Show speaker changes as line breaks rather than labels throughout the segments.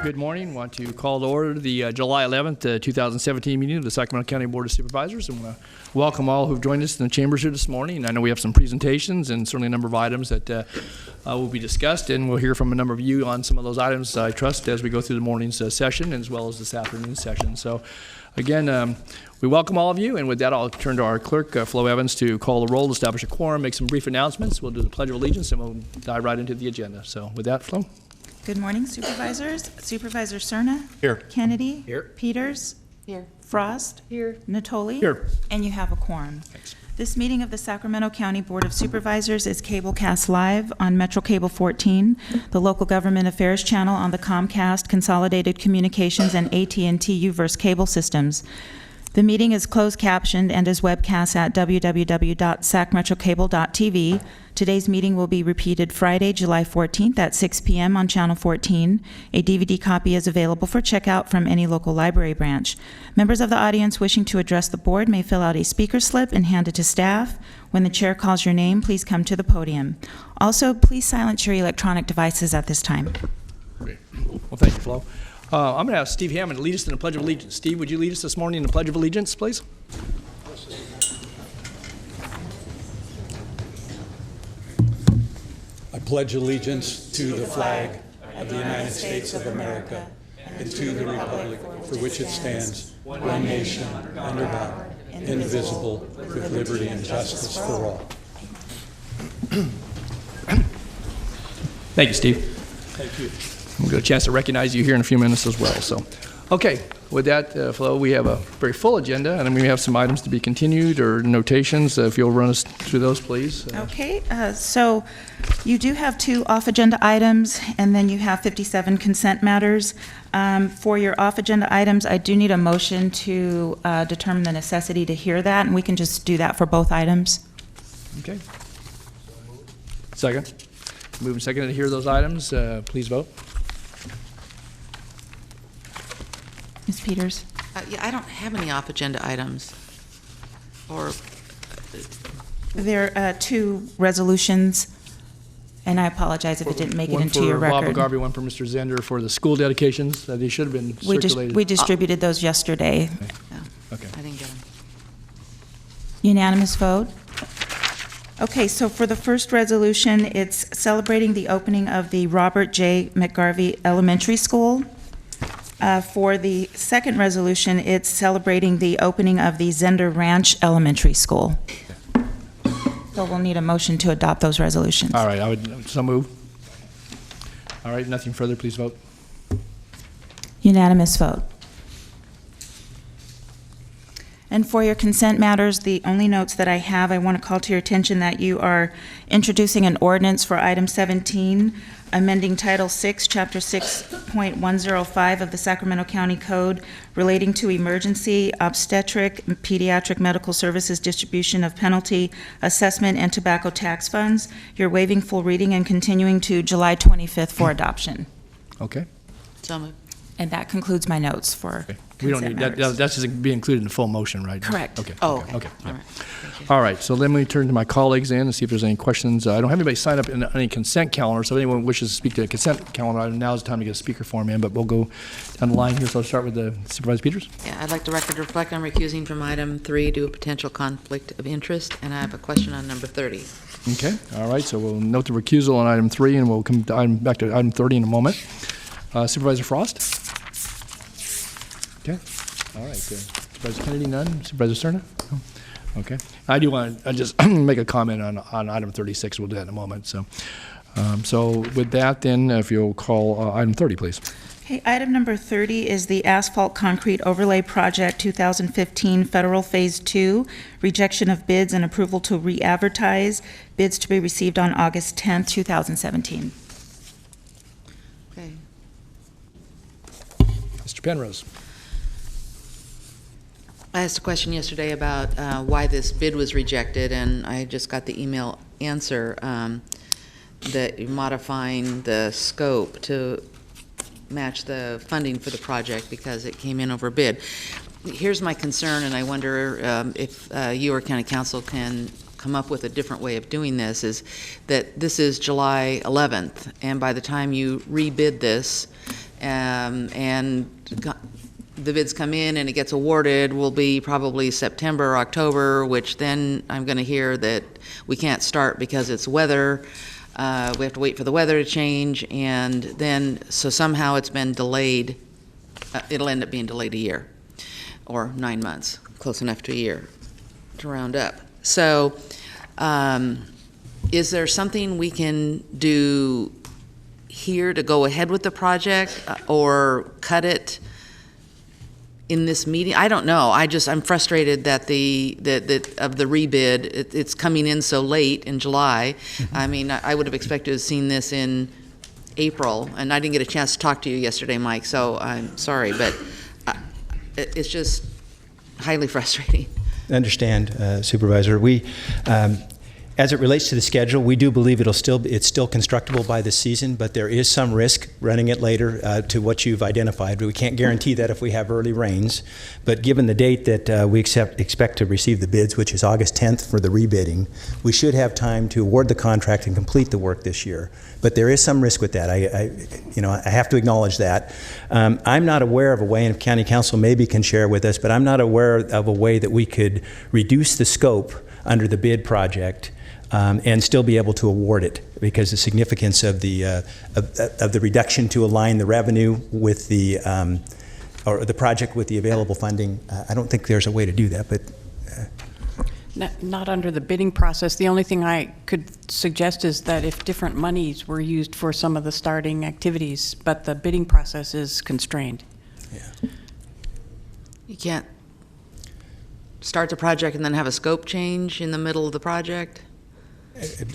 Good morning. Want to call to order the July 11th, 2017 meeting of the Sacramento County Board of Supervisors. And want to welcome all who've joined us in the chambers here this morning. I know we have some presentations and certainly a number of items that will be discussed, and we'll hear from a number of you on some of those items, I trust, as we go through the morning's session as well as this afternoon's session. So again, we welcome all of you, and with that I'll turn to our clerk, Flo Evans, to call the roll, establish a quorum, make some brief announcements. We'll do the Pledge of Allegiance, and we'll dive right into the agenda. So with that, Flo.
Good morning, Supervisors. Supervisor Cerna?
Here.
Kennedy?
Here.
Peters?
Here.
Frost?
Here.
Natoli?
Here.
And you have a quorum.
Thanks.
This meeting of the Sacramento County Board of Supervisors is cablecast live on Metro Cable 14, the local government affairs channel on the Comcast, Consolidated Communications, and AT&T Uverse cable systems. The meeting is closed captioned and is webcast at www.sacmetrocable.tv. Today's meeting will be repeated Friday, July 14th at 6 p.m. on Channel 14. A DVD copy is available for checkout from any local library branch. Members of the audience wishing to address the board may fill out a speaker slip and hand it to staff. When the chair calls your name, please come to the podium. Also, please silence your electronic devices at this time.
Great. Well, thank you, Flo. I'm going to ask Steve Hammond to lead us in the Pledge of Allegiance. Steve, would you lead us this morning in the Pledge of Allegiance, please?
I pledge allegiance to the flag of the United States of America and to the republic for which it stands, one nation, under God, indivisible, with liberty and justice for all.
Thank you, Steve.
Thank you.
We'll get a chance to recognize you here in a few minutes as well. So, okay, with that, Flo, we have a very full agenda, and we have some items to be continued or notations. If you'll run us through those, please.
Okay, so you do have 2 off-agenda items, and then you have 57 consent matters. For your off-agenda items, I do need a motion to determine the necessity to hear that, and we can just do that for both items.
Okay. Second. Moving second to hear those items. Please vote.
Ms. Peters?
Yeah, I don't have any off-agenda items. Or
There are 2 resolutions, and I apologize if it didn't make it into your record.
One for Bob Garvey, one for Mr. Zender for the school dedications. They should have been circulated.
We distributed those yesterday.
no,
Okay.
I didn't get them.
Unanimous vote? Okay, so for the first resolution, it's celebrating the opening of the Robert J. McGarvey Elementary School. For the second resolution, it's celebrating the opening of the Zender Ranch Elementary School. So we'll need a motion to adopt those resolutions.
All right, I would so move. All right, nothing further, please vote.
Unanimous vote. And for your consent matters, the only notes that I have, I want to call to your attention that you are introducing an ordinance for item 17, amending Title 6, Chapter 6.105 of the Sacramento County Code relating to emergency, obstetric, and pediatric medical services distribution of penalty, assessment, and tobacco tax funds. You're waiving full reading and continuing to July 25th for adoption.
Okay.
So moved.
And that concludes my notes for
Okay. We don't
consent
need that.
matters.
That's just be included in the full motion, right?
Correct.
Okay.
Oh,
Okay.
okay.
Yeah.
All right. Thank you.
All right, so let me turn to my colleagues in and see if there's any questions. I don't have anybody sign up in any consent calendar, so if anyone wishes to speak to a consent calendar item, now is the time to get a speaker form in, but we'll go down the line here. So I'll start with Supervisor Peters.
Yeah, I'd like the record to reflect I'm recusing from item 3 due to a potential conflict of interest, and I have a question on number 30.
Okay, all right, so we'll note the recusal on item 3, and we'll come to back to item 30 in a moment. Supervisor Frost? Okay, all right. Supervisor Kennedy, none. Supervisor Cerna? No. Okay. I do want to just make a comment on item 36. We'll do that in a moment. So with that, then, if you'll call item 30, please.
Okay, item number 30 is the Asphalt Concrete Overlay Project 2015 Federal Phase 2, rejection of bids and approval to re-advertise, bids to be received on August 10th, 2017.
Okay.
Mr. Penrose.
I asked a question yesterday about why this bid was rejected, and I just got the email answer that you're modifying the scope to match the funding for the project because it came in over bid. Here's my concern, and I wonder if you or County Council can come up with a different way of doing this, is that this is July 11th, and by the time you rebid this, and the bids come in and it gets awarded will be probably September or October, which then I'm going to hear that we can't start because it's weather. We have to wait for the weather to change, and then, so somehow it's been delayed. It'll end up being delayed a year or 9 months, close enough to a year to round up. So is there something we can do here to go ahead with the project or cut it in this meeting? I don't know. I'm frustrated that of the rebid, it's coming in so late in July.
Mm-hmm.
I mean, I would have expected to have seen this in April, and I didn't get a chance to talk to you yesterday, Mike, so I'm sorry, but it's just highly frustrating.
I understand, Supervisor. We, as it relates to the schedule, we do believe it's still constructible by this season, but there is some risk running it later to what you've identified. We can't guarantee that if we have early rains, but given the date that we expect to receive the bids, which is August 10th for the rebidding, we should have time to award the contract and complete the work this year. But there is some risk with that. I have to acknowledge that. I'm not aware of a way, and County Council maybe can share with us, but I'm not aware of a way that we could reduce the scope under the bid project and still be able to award it, because the significance of the reduction to align the revenue with or the project with the available funding. I don't think there's a way to do that, but.
Not under the bidding process. The only thing I could suggest is that if different monies were used for some of the starting activities, but the bidding process is constrained.
Yeah.
You can't start the project and then have a scope change in the middle of the project?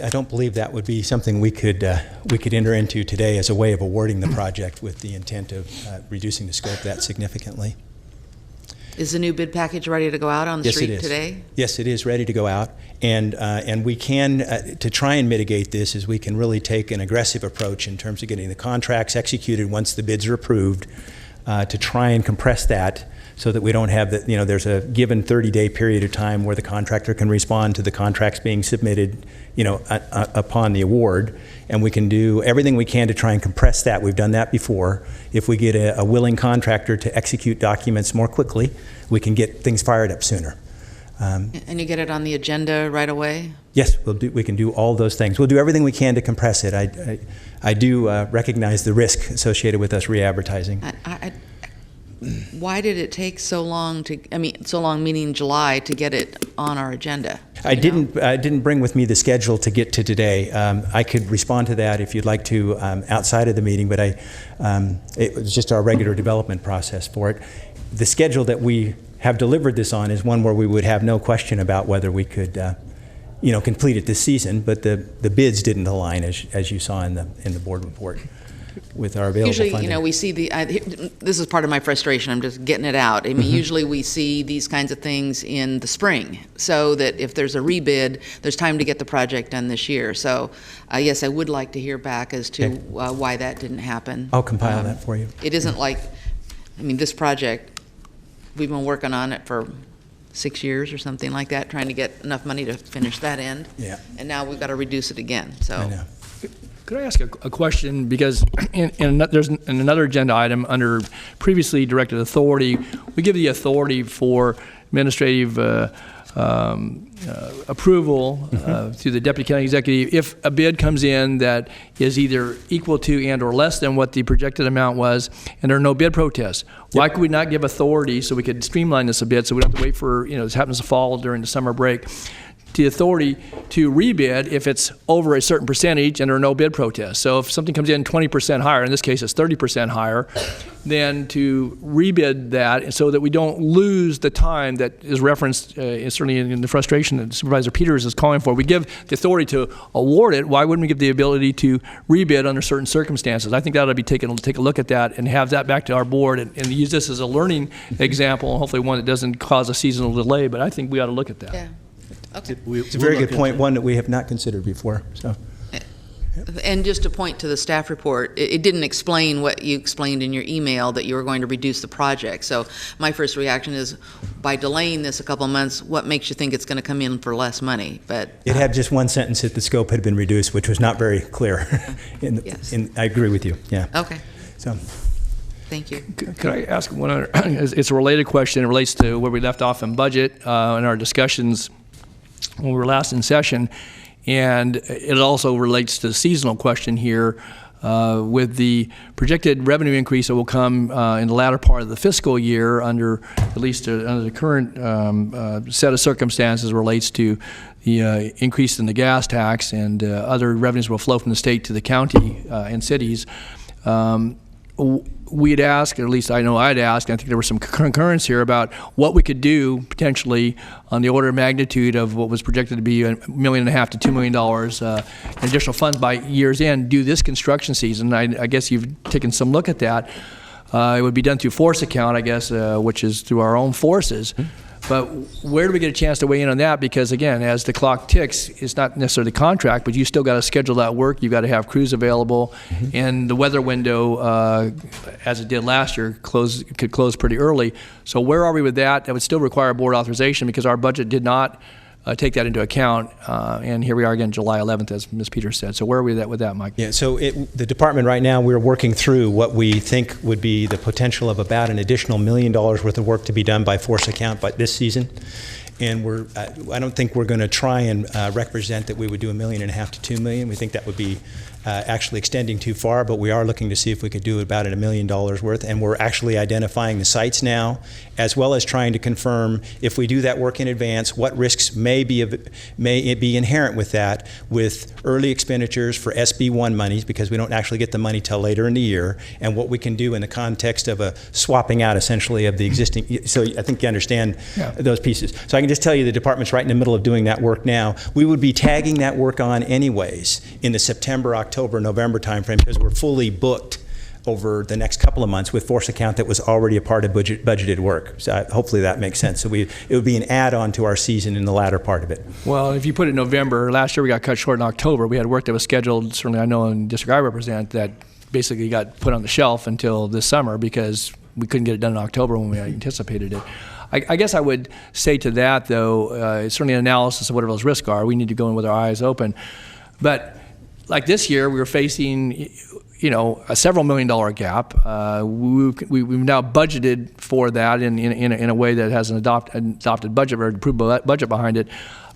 I don't believe that would be something we could enter into today as a way of awarding the project with the intent of reducing the scope that significantly.
Is the new bid package ready to go out on the street today?
Yes, it is ready to go out, and we can to try and mitigate this is we can really take an aggressive approach in terms of getting the contracts executed once the bids are approved, to try and compress that so that we don't have that, there's a given 30-day period of time where the contractor can respond to the contracts being submitted, upon the award, and we can do everything we can to try and compress that. We've done that before. If we get a willing contractor to execute documents more quickly, we can get things fired up sooner.
And you get it on the agenda right away?
Yes, we can do all those things. We'll do everything we can to compress it. I do recognize the risk associated with us re-advertising.
Why did it take so long so long meaning July, to get it on our agenda?
I didn't bring with me the schedule to get to today. I could respond to that if you'd like to outside of the meeting, but it was just our regular development process for it. The schedule that we have delivered this on is one where we would have no question about whether we could complete it this season, but the bids didn't align, as you saw in the board report, with our available
usually,
funding.
we see this is part of my frustration. I'm just getting it out. I mean, usually we see these kinds of things in the spring, so that if there's a rebid, there's time to get the project done this year. So, yes, I would like to hear back as to why that didn't happen.
I'll compile that for you.
It isn't like, this project, we've been working on it for 6 years or something like that, trying to get enough money to finish that end.
Yeah.
And now we've got to reduce it again. So.
I know.
Could I ask a question? Because there's another agenda item under previously directed authority. We give the authority for administrative approval through the Deputy County Executive if a bid comes in that is either equal to and or less than what the projected amount was, and there are no bid protests. Why could we not give authority so we could streamline this a bit, so we don't have to wait for, this happens to fall during the summer break, the authority to rebid if it's over a certain percentage and there are no bid protests. So if something comes in 20% higher, in this case it's 30% higher, then to rebid that so that we don't lose the time that is referenced, certainly in the frustration that Supervisor Peters is calling for. We give the authority to award it. Why wouldn't we give the ability to rebid under certain circumstances? I think that ought to be take a look at that and have that back to our board and use this as a learning example, hopefully one that doesn't cause a seasonal delay, but I think we ought to look at that.
Yeah. Okay.
It's a very good point, one that we have not considered before. So.
And just to point to the staff report, it didn't explain what you explained in your email, that you were going to reduce the project. So my first reaction is, by delaying this a couple of months, what makes you think it's going to come in for less money? But
it had just one sentence that the scope had been reduced, which was not very clear.
Yes.
I agree with you. Yeah.
Okay.
So.
Thank you.
Could I ask one other? It's a related question. It relates to where we left off in budget in our discussions when we were last in session, and it also relates to the seasonal question here. With the projected revenue increase that will come in the latter part of the fiscal year under at least under the current set of circumstances relates to the increase in the gas tax and other revenues will flow from the state to the county and cities. We'd ask, or at least I know I'd ask, and I think there was some concurrence here about what we could do potentially on the order of magnitude of what was projected to be $1.5 million to $2 million in additional funds by year's end, do this construction season. I guess you've taken some look at that. It would be done through force account, I guess, which is through our own forces. But where do we get a chance to weigh in on that? Because again, as the clock ticks, it's not necessarily the contract, but you still got to schedule that work. You've got to have crews available, and the weather window, as it did last year, could close pretty early. So where are we with that? That would still require board authorization because our budget did not take that into account. And here we are again, July 11th, as Ms. Peters said. So where are we with that, Mike?
Yeah, so the department right now, we're working through what we think would be the potential of about an additional $1 million worth of work to be done by force account by this season. And I don't think we're going to try and represent that we would do $1.5 million to $2 million. We think that would be actually extending too far, but we are looking to see if we could do about $1 million worth. And we're actually identifying the sites now, as well as trying to confirm if we do that work in advance, what risks may be inherent with that, with early expenditures for SB1 monies, because we don't actually get the money till later in the year, and what we can do in the context of a swapping out essentially of the existing. So I think you understand those pieces. So I can just tell you the department's right in the middle of doing that work now. We would be tagging that work on anyways in the September, October, November timeframe because we're fully booked over the next couple of months with force account that was already a part of budgeted work. So hopefully that makes sense. So it would be an add-on to our season in the latter part of it.
Well, if you put it in November, last year we got cut short in October. We had work that was scheduled, certainly I know in district I represent, that basically got put on the shelf until this summer because we couldn't get it done in October when we anticipated it. I guess I would say to that, though, it's certainly an analysis of whatever those risks are. We need to go in with our eyes open. But like this year, we were facing, a several $1 million gap. We've now budgeted for that in a way that has an adopted budget or approved budget behind it.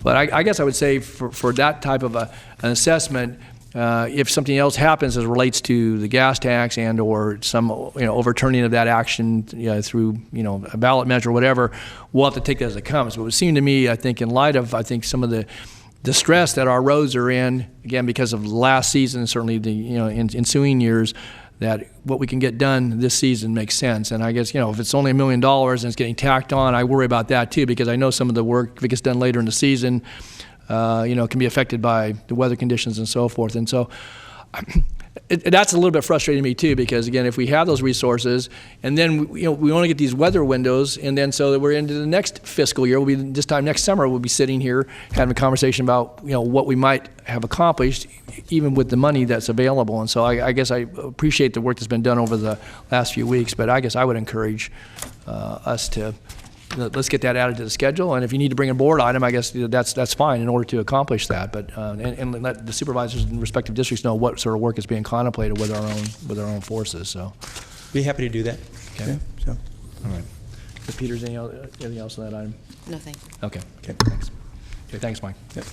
But I guess I would say for that type of an assessment, if something else happens as it relates to the gas tax and or some overturning of that action through a ballot measure or whatever, we'll have to take that as it comes. But it would seem to me, I think, in light of some of the distress that our roads are in, again because of last season, certainly the ensuing years, that what we can get done this season makes sense. And I guess if it's only $1 million and it's getting tacked on, I worry about that too because I know some of the work, if it gets done later in the season, can be affected by the weather conditions and so forth. And so that's a little bit frustrating to me too, because again, if we have those resources and then we only get these weather windows, and then so that we're into the next fiscal year, this time next summer, we'll be sitting here having a conversation about what we might have accomplished, even with the money that's available. And so I guess I appreciate the work that's been done over the last few weeks, but I guess I would encourage us to. Let's get that added to the schedule, and if you need to bring a board item, I guess that's fine in order to accomplish that. But and let the supervisors in respective districts know what sort of work is being contemplated with our own forces. So,
be happy to do that.
Okay.
Yeah, so,
all right. Ms. Peters, anything else on that item?
No, thank you.
Okay. Thanks. Okay, thanks, Mike. Yep.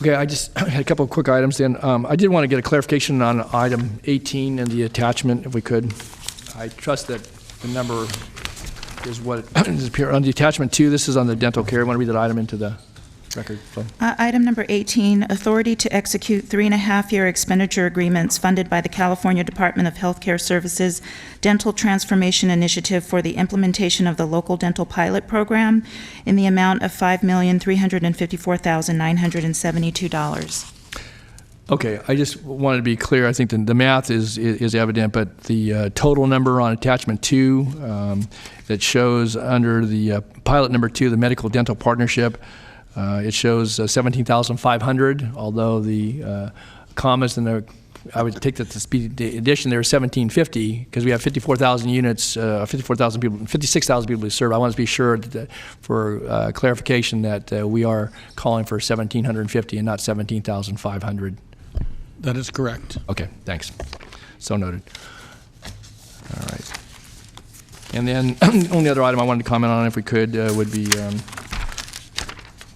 Okay, I just had a couple of quick items. Then I did want to get a clarification on item 18 and the attachment, if we could. I trust that the number is what is on the attachment 2. This is on the dental care. I want to read that item into the record. So.
Item number 18, authority to execute 3.5-year expenditure agreements funded by the California Department of Healthcare Services Dental Transformation Initiative for the implementation of the local dental pilot program in the amount of $5,354,972.
Okay, I just wanted to be clear. I think the math is evident, but the total number on attachment 2 that shows under the pilot number 2, the medical dental partnership, it shows 17,500. Although the commas and I would take that to speed the addition there is 1,750 because we have 54,000 units, 54,000 people, 56,000 people to serve. I want to be sure that for clarification that we are calling for 1,750 and not 17,500.
That is correct.
Okay, thanks. So noted. And then the only other item I wanted to comment on, if we could, would be,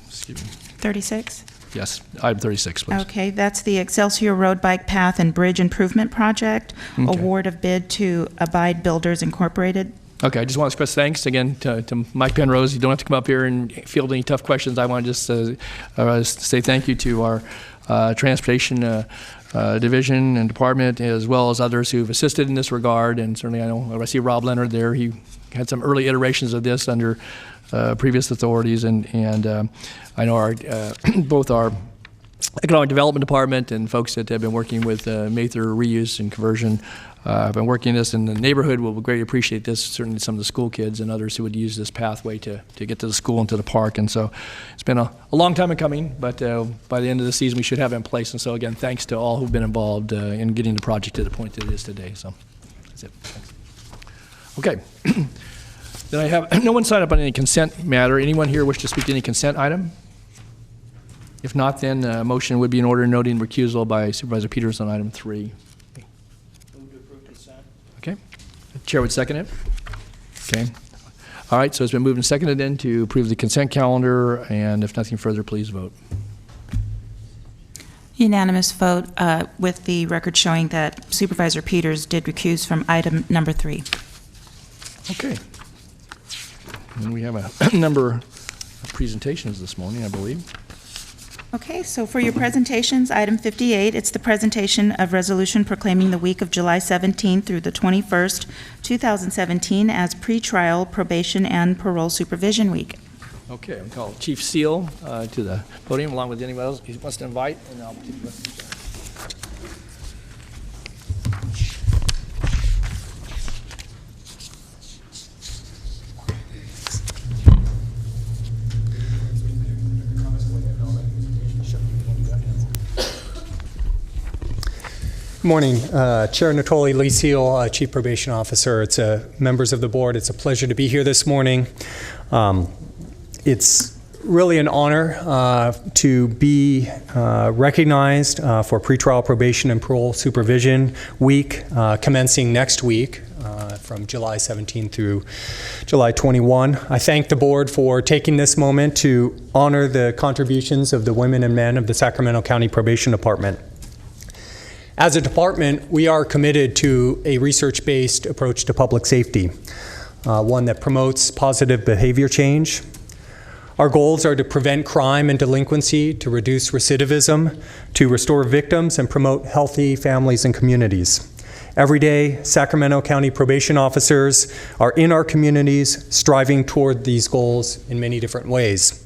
excuse me,
36?
yes, item 36, please.
Okay, that's the Excelsior Road Bike Path and Bridge Improvement Project,
Okay.
award of bid to Abide Builders Incorporated.
Okay, I just want to express thanks again to Mike Penrose. You don't have to come up here and field any tough questions. I want to just say thank you to our transportation division and department, as well as others who've assisted in this regard. And certainly I see Rob Leonard there. He had some early iterations of this under previous authorities. And I know our both our Economic Development Department and folks that have been working with Mather reuse and conversion have been working this in the neighborhood. Will greatly appreciate this. Certainly some of the school kids and others who would use this pathway to get to the school and to the park. And so it's been a long time in coming, but by the end of the season we should have it in place. And so again, thanks to all who've been involved in getting the project to the point that it is today. So that's it. Thanks. Okay. Then I have no one signed up on any consent matter. Anyone here wish to speak to any consent item? If not, then a motion would be in order noting recusal by Supervisor Peters on item 3. Okay. The chair would second it. Okay. All right, so it's been moved and seconded then to approve the consent calendar, and if nothing further, please vote.
Unanimous vote with the record showing that Supervisor Peters did recuse from item number 3.
Okay. And we have a number of presentations this morning, I believe.
Okay, so for your presentations, item 58, it's the presentation of resolution proclaiming the week of July 17th through the 21st, 2017 as pretrial probation and parole supervision week.
Okay, I'll call Chief Seal to the podium along with anyone else he wants to invite, and I'll take the rest of the
Morning, Chair Natoli, Lee Seal, Chief Probation Officer. It's members of the board. It's a pleasure to be here this morning. It's really an honor to be recognized for pretrial probation and parole supervision week, commencing next week from July 17 through July 21. I thank the board for taking this moment to honor the contributions of the women and men of the Sacramento County Probation Department. As a department, we are committed to a research-based approach to public safety, one that promotes positive behavior change. Our goals are to prevent crime and delinquency, to reduce recidivism, to restore victims, and promote healthy families and communities. Every day, Sacramento County probation officers are in our communities striving toward these goals in many different ways.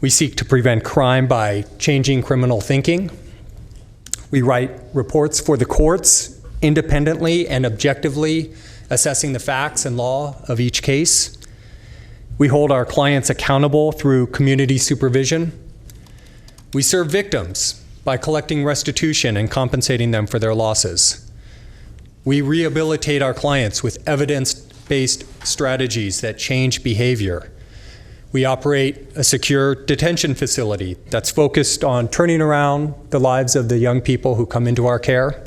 We seek to prevent crime by changing criminal thinking. We write reports for the courts independently and objectively, assessing the facts and law of each case. We hold our clients accountable through community supervision. We serve victims by collecting restitution and compensating them for their losses. We rehabilitate our clients with evidence-based strategies that change behavior. We operate a secure detention facility that's focused on turning around the lives of the young people who come into our care.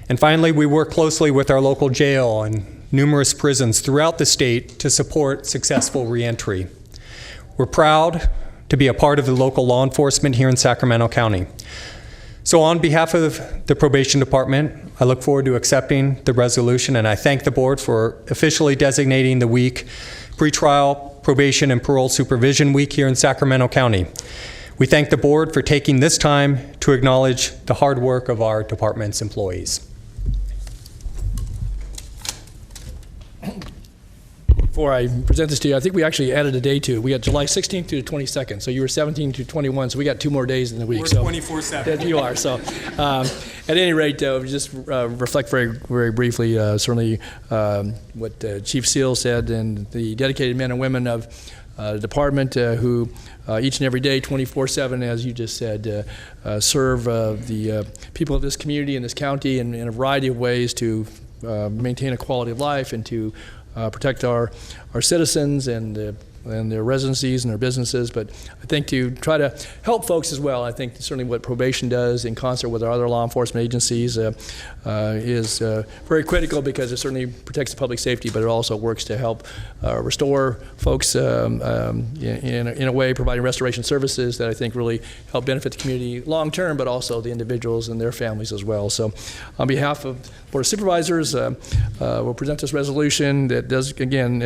And finally, we work closely with our local jail and numerous prisons throughout the state to support successful reentry. We're proud to be a part of the local law enforcement here in Sacramento County. So on behalf of the Probation Department, I look forward to accepting the resolution, and I thank the board for officially designating the week pretrial probation and parole supervision week here in Sacramento County. We thank the board for taking this time to acknowledge the hard work of our department's employees.
Before I present this to you, I think we actually added a day to it. We got July 16th to the 22nd, so you were 17 to 21, so we got 2 more days in the week.
We're
so
24/7.
You are. So at any rate, just reflect very briefly, certainly what Chief Seal said and the dedicated men and women of the department who each and every day, 24/7, as you just said, serve the people of this community and this county in a variety of ways to maintain a quality of life and to protect our citizens and and their residencies and their businesses, but I think to try to help folks as well. I think certainly what probation does in concert with our other law enforcement agencies is very critical, because it certainly protects the public safety, but it also works to help restore folks in a way, providing restoration services that I think really help benefit the community long term, but also the individuals and their families as well. So on behalf of Board of Supervisors, we'll present this resolution that does, again,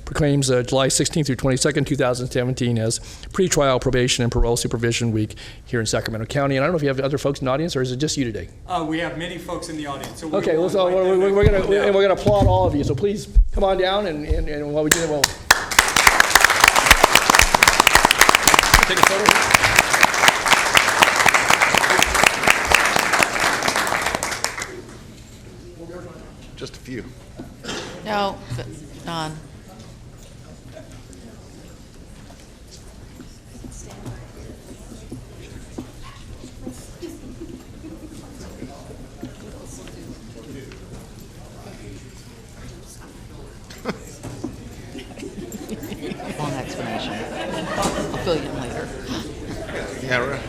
proclaims July 16th through 22nd, 2017 as pretrial probation and parole supervision week here in Sacramento County. And I don't know if you have other folks in the audience, or is it just you today?
We have many folks in the audience. So
Okay, well, so we're going to applaud all of you. So please come on down, and while we do that, we'll take a photo.
Just a few.
No, Don. Long explanation. I'll fill you in later.
Yeah, right.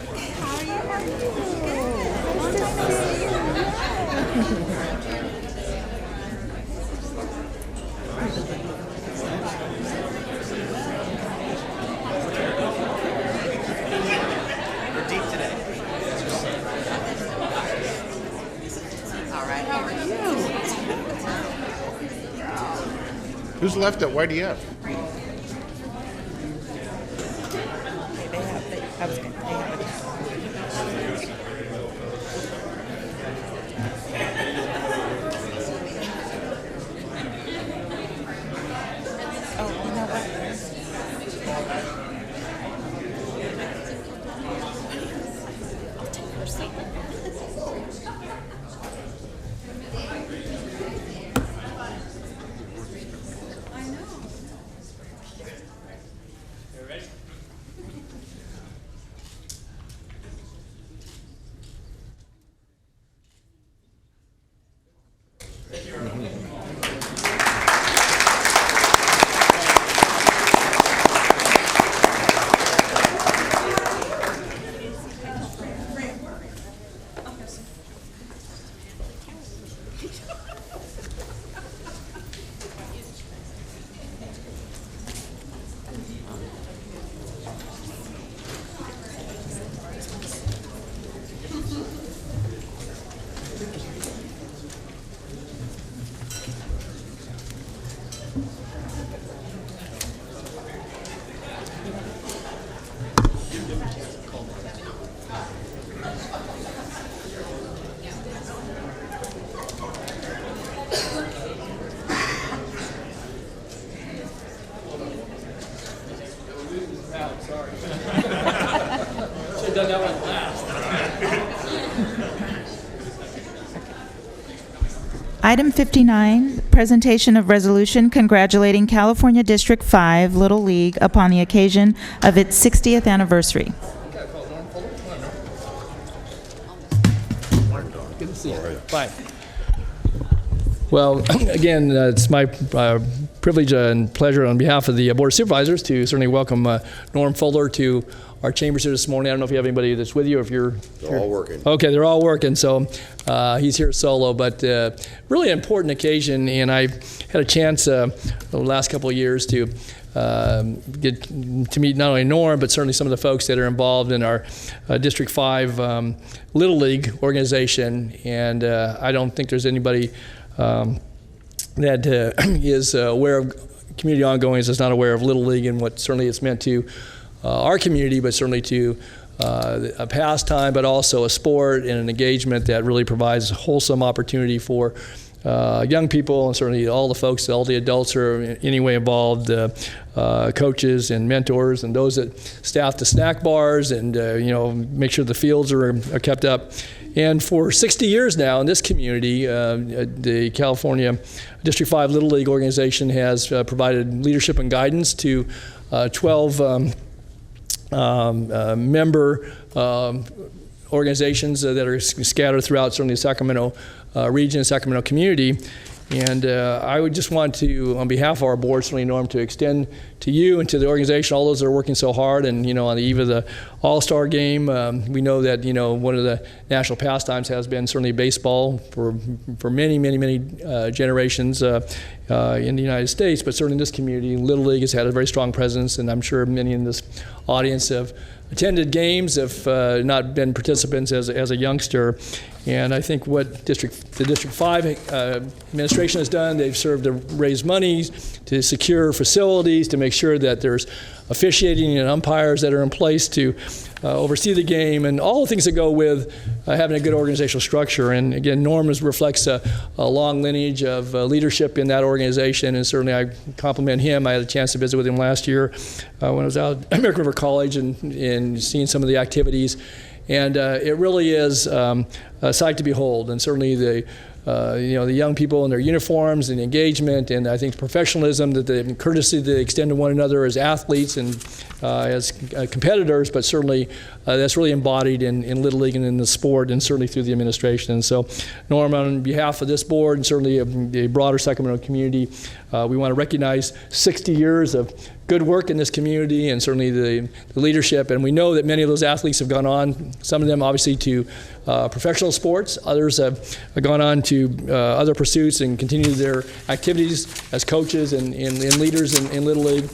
Who's left at YDF?
Item 59, presentation of resolution congratulating California District 5 Little League upon the occasion of its 60th anniversary.
Good to see you. Fine. Well, again, it's my privilege and pleasure on behalf of the Board of Supervisors to certainly welcome Norm Fuller to our chambers here this morning. I don't know if you have anybody that's with you, or if you're...
They're all working.
Okay, they're all working, so he's here solo, but really important occasion, and I had a chance the last couple of years to get to meet not only Norm, but certainly some of the folks that are involved in our District 5 Little League organization, and I don't think there's anybody that is aware of community ongoings that's not aware of Little League and what certainly it's meant to our community, but certainly to a pastime, but also a sport and an engagement that really provides a wholesome opportunity for young people, and certainly all the folks, all the adults who are in any way involved, coaches and mentors, and those that staff the snack bars, and make sure the fields are kept up. And for 60 years now in this community, the California District 5 Little League organization has provided leadership and guidance to 12 member organizations that are scattered throughout certainly the Sacramento region, Sacramento community. And I would just want to, on behalf of our board, certainly Norm, to extend to you and to the organization, all those that are working so hard. And, on the eve of the All-Star game, we know that, one of the national pastimes has been certainly baseball for many, many, many generations in the United States. But certainly in this community, Little League has had a very strong presence, and I'm sure many in this audience have attended games, if not been participants as a youngster. And I think what the District 5 administration has done, they've served to raise monies, to secure facilities, to make sure that there's officiating and umpires that are in place to oversee the game, and all the things that go with having a good organizational structure. And again, Norm reflects a long lineage of leadership in that organization, and certainly I compliment him. I had a chance to visit with him last year when I was out at American River College and seeing some of the activities. And it really is a sight to behold, and certainly the young people in their uniforms and engagement, and I think the professionalism, that the courtesy they extend to one another as athletes and as competitors, but certainly that's really embodied in Little League and in the sport, and certainly through the administration. And so, Norm, on behalf of this board and certainly of the broader Sacramento community, we want to recognize 60 years of good work in this community, and certainly the leadership. And we know that many of those athletes have gone on, some of them obviously to professional sports, others have gone on to other pursuits and continued their activities as coaches and leaders in Little League.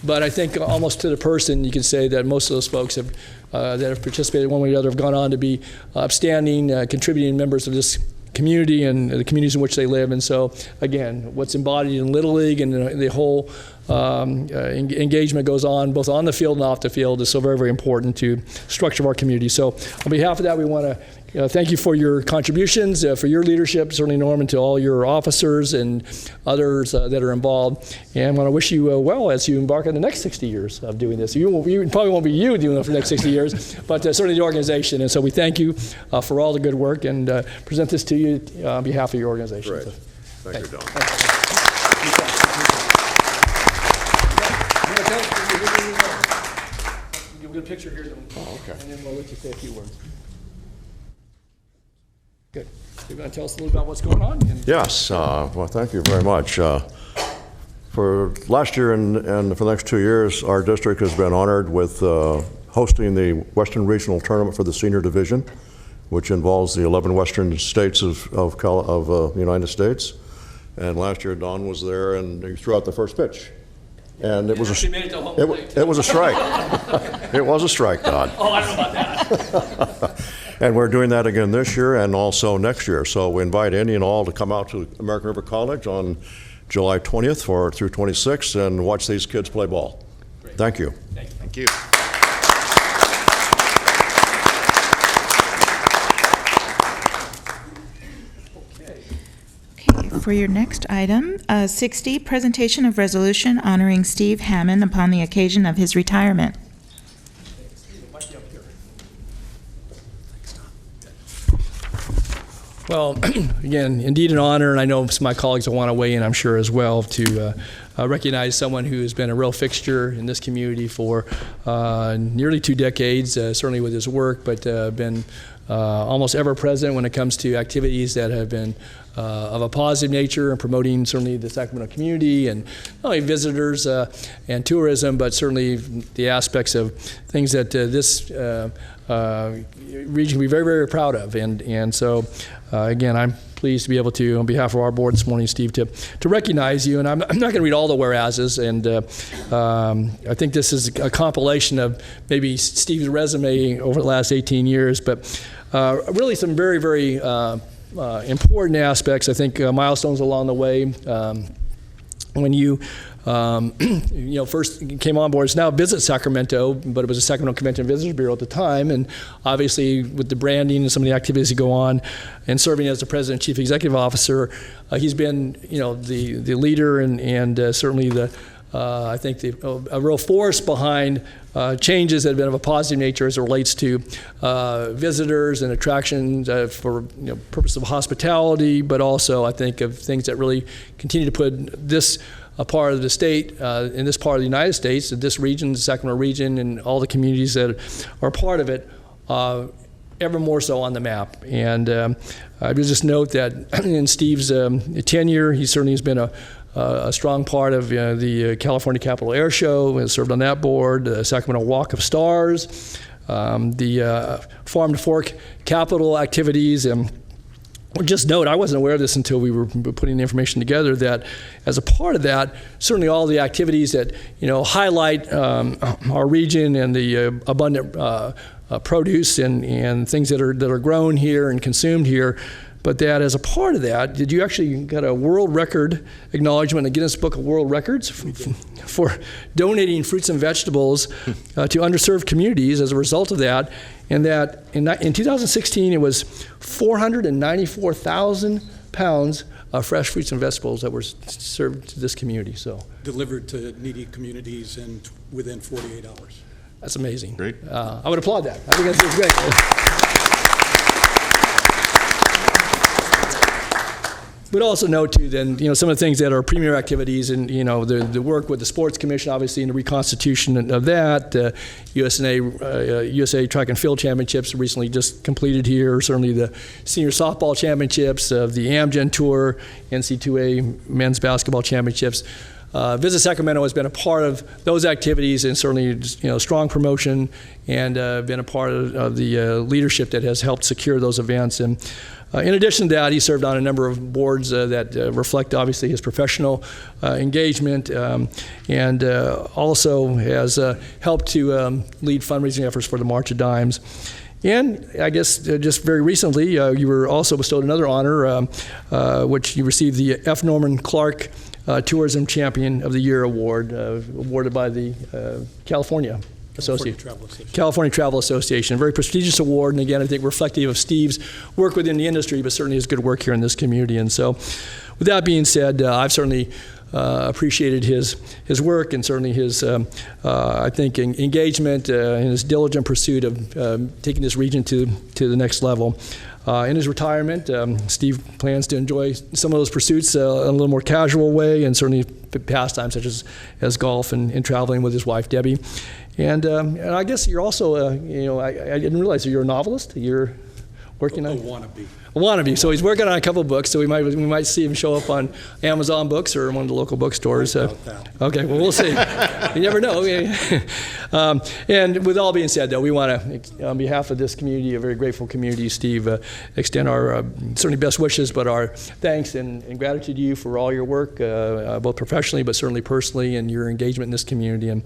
But I think almost to the person, you can say that most of those folks that have participated one way or the other have gone on to be upstanding, contributing members of this community and the communities in which they live. And so, again, what's embodied in Little League and the whole engagement goes on both on the field and off the field is so very, very important to the structure of our community. So on behalf of that, we want to thank you for your contributions, for your leadership, certainly Norman, to all your officers and others that are involved. And I want to wish you well as you embark on the next 60 years of doing this. You probably won't be you doing it for the next 60 years, but certainly the organization. And so we thank you for all the good work and present this to you on behalf of your organization.
Great.
So,
Thank you, Don.
You'll get a picture here.
Oh, okay.
And then we'll let you say a few words. Good. You're going to tell us a little about what's going on?
Yes. Well, thank you very much. For last year and for the next 2 years, our district has been honored with hosting the Western Regional Tournament for the Senior Division, which involves the 11 western states of the United States. And last year, Don was there, and he threw out the first pitch. And it was a strike. It was a strike, Don.
Oh, I don't know about that.
And we're doing that again this year and also next year. So we invite any and all to come out to American River College on July 20th through 26th and watch these kids play ball.
Great.
Thank you.
Thank you.
Okay, for your next item, 60, presentation of resolution honoring Steve Hammond upon the occasion of his retirement.
Well, again, indeed an honor, and I know some of my colleagues will want to weigh in, I'm sure, as well, to recognize someone who has been a real fixture in this community for nearly 2 decades, certainly with his work, but been almost ever present when it comes to activities that have been of a positive nature and promoting certainly the Sacramento community and not only visitors and tourism, but certainly the aspects of things that this region can be very, very proud of. And so, again, I'm pleased to be able to, on behalf of our board this morning, Steve, to recognize you. And I'm not going to read all the whereases, and I think this is a compilation of maybe Steve's resume over the last 18 years, but really some very, very important aspects, I think, milestones along the way. When you first came on board, it's now Visit Sacramento, but it was a Sacramento Convention and Visitors Bureau at the time, and obviously with the branding and some of the activities that go on, and serving as the President and Chief Executive Officer, he's been, the leader and certainly the I think a real force behind changes that have been of a positive nature as it relates to visitors and attractions for purpose of hospitality, but also I think of things that really continue to put this part of the state, in this part of the United States, this region, the Sacramento region, and all the communities that are part of it, ever more so on the map. And I would just note that in Steve's tenure, he certainly has been a strong part of the California Capitol Air Show, has served on that board, Sacramento Walk of Stars, the Farm to Fork Capital activities. And just note, I wasn't aware of this until we were putting the information together, that as a part of that, certainly all the activities that highlight our region and the abundant produce and things that are grown here and consumed here. But that as a part of that, did you actually get a world record acknowledgement in the Guinness Book of World Records for donating fruits and vegetables to underserved communities as a result of that? And that in 2016, it was 494,000 pounds of fresh fruits and vegetables that were served to this community. So
Delivered to needy communities within 48 hours.
that's amazing.
Great.
I would applaud that. I think that's great. But also note too, then, some of the things that are premier activities, and the work with the Sports Commission, obviously, in the reconstitution of that, USA Track and Field Championships recently just completed here. Certainly, the Senior Softball Championships, of the Amgen Tour, NC2A Men's Basketball Championships. Visit Sacramento has been a part of those activities, and certainly strong promotion, and been a part of the leadership that has helped secure those events. And in addition to that, he served on a number of boards that reflect, obviously, his professional engagement, and also has helped to lead fundraising efforts for the March of Dimes. And I guess just very recently, you were also bestowed another honor, which you received the F. Norman Clark Tourism Champion of the Year Award, awarded by the California Travel Association. A very prestigious award, and again, I think reflective of Steve's work within the industry, but certainly his good work here in this community. And so, with that being said, I've certainly appreciated his work, and certainly his, I think, engagement and his diligent pursuit of taking this region to the next level. In his retirement, Steve plans to enjoy some of those pursuits in a little more casual way, and certainly pastimes such as golf and traveling with his wife, Debbie. And I guess you're also, I didn't realize that you're a novelist. You're working on... A wannabe. So he's working on a couple of books, so we might see him show up on Amazon Books or one of the local bookstores. Okay, well, we'll see. You never know. And with all being said, though, we want to, on behalf of this community, a very grateful community, Steve, extend our certainly best wishes, but our thanks and gratitude to you for all your work, both professionally, but certainly personally, and your engagement in this community. And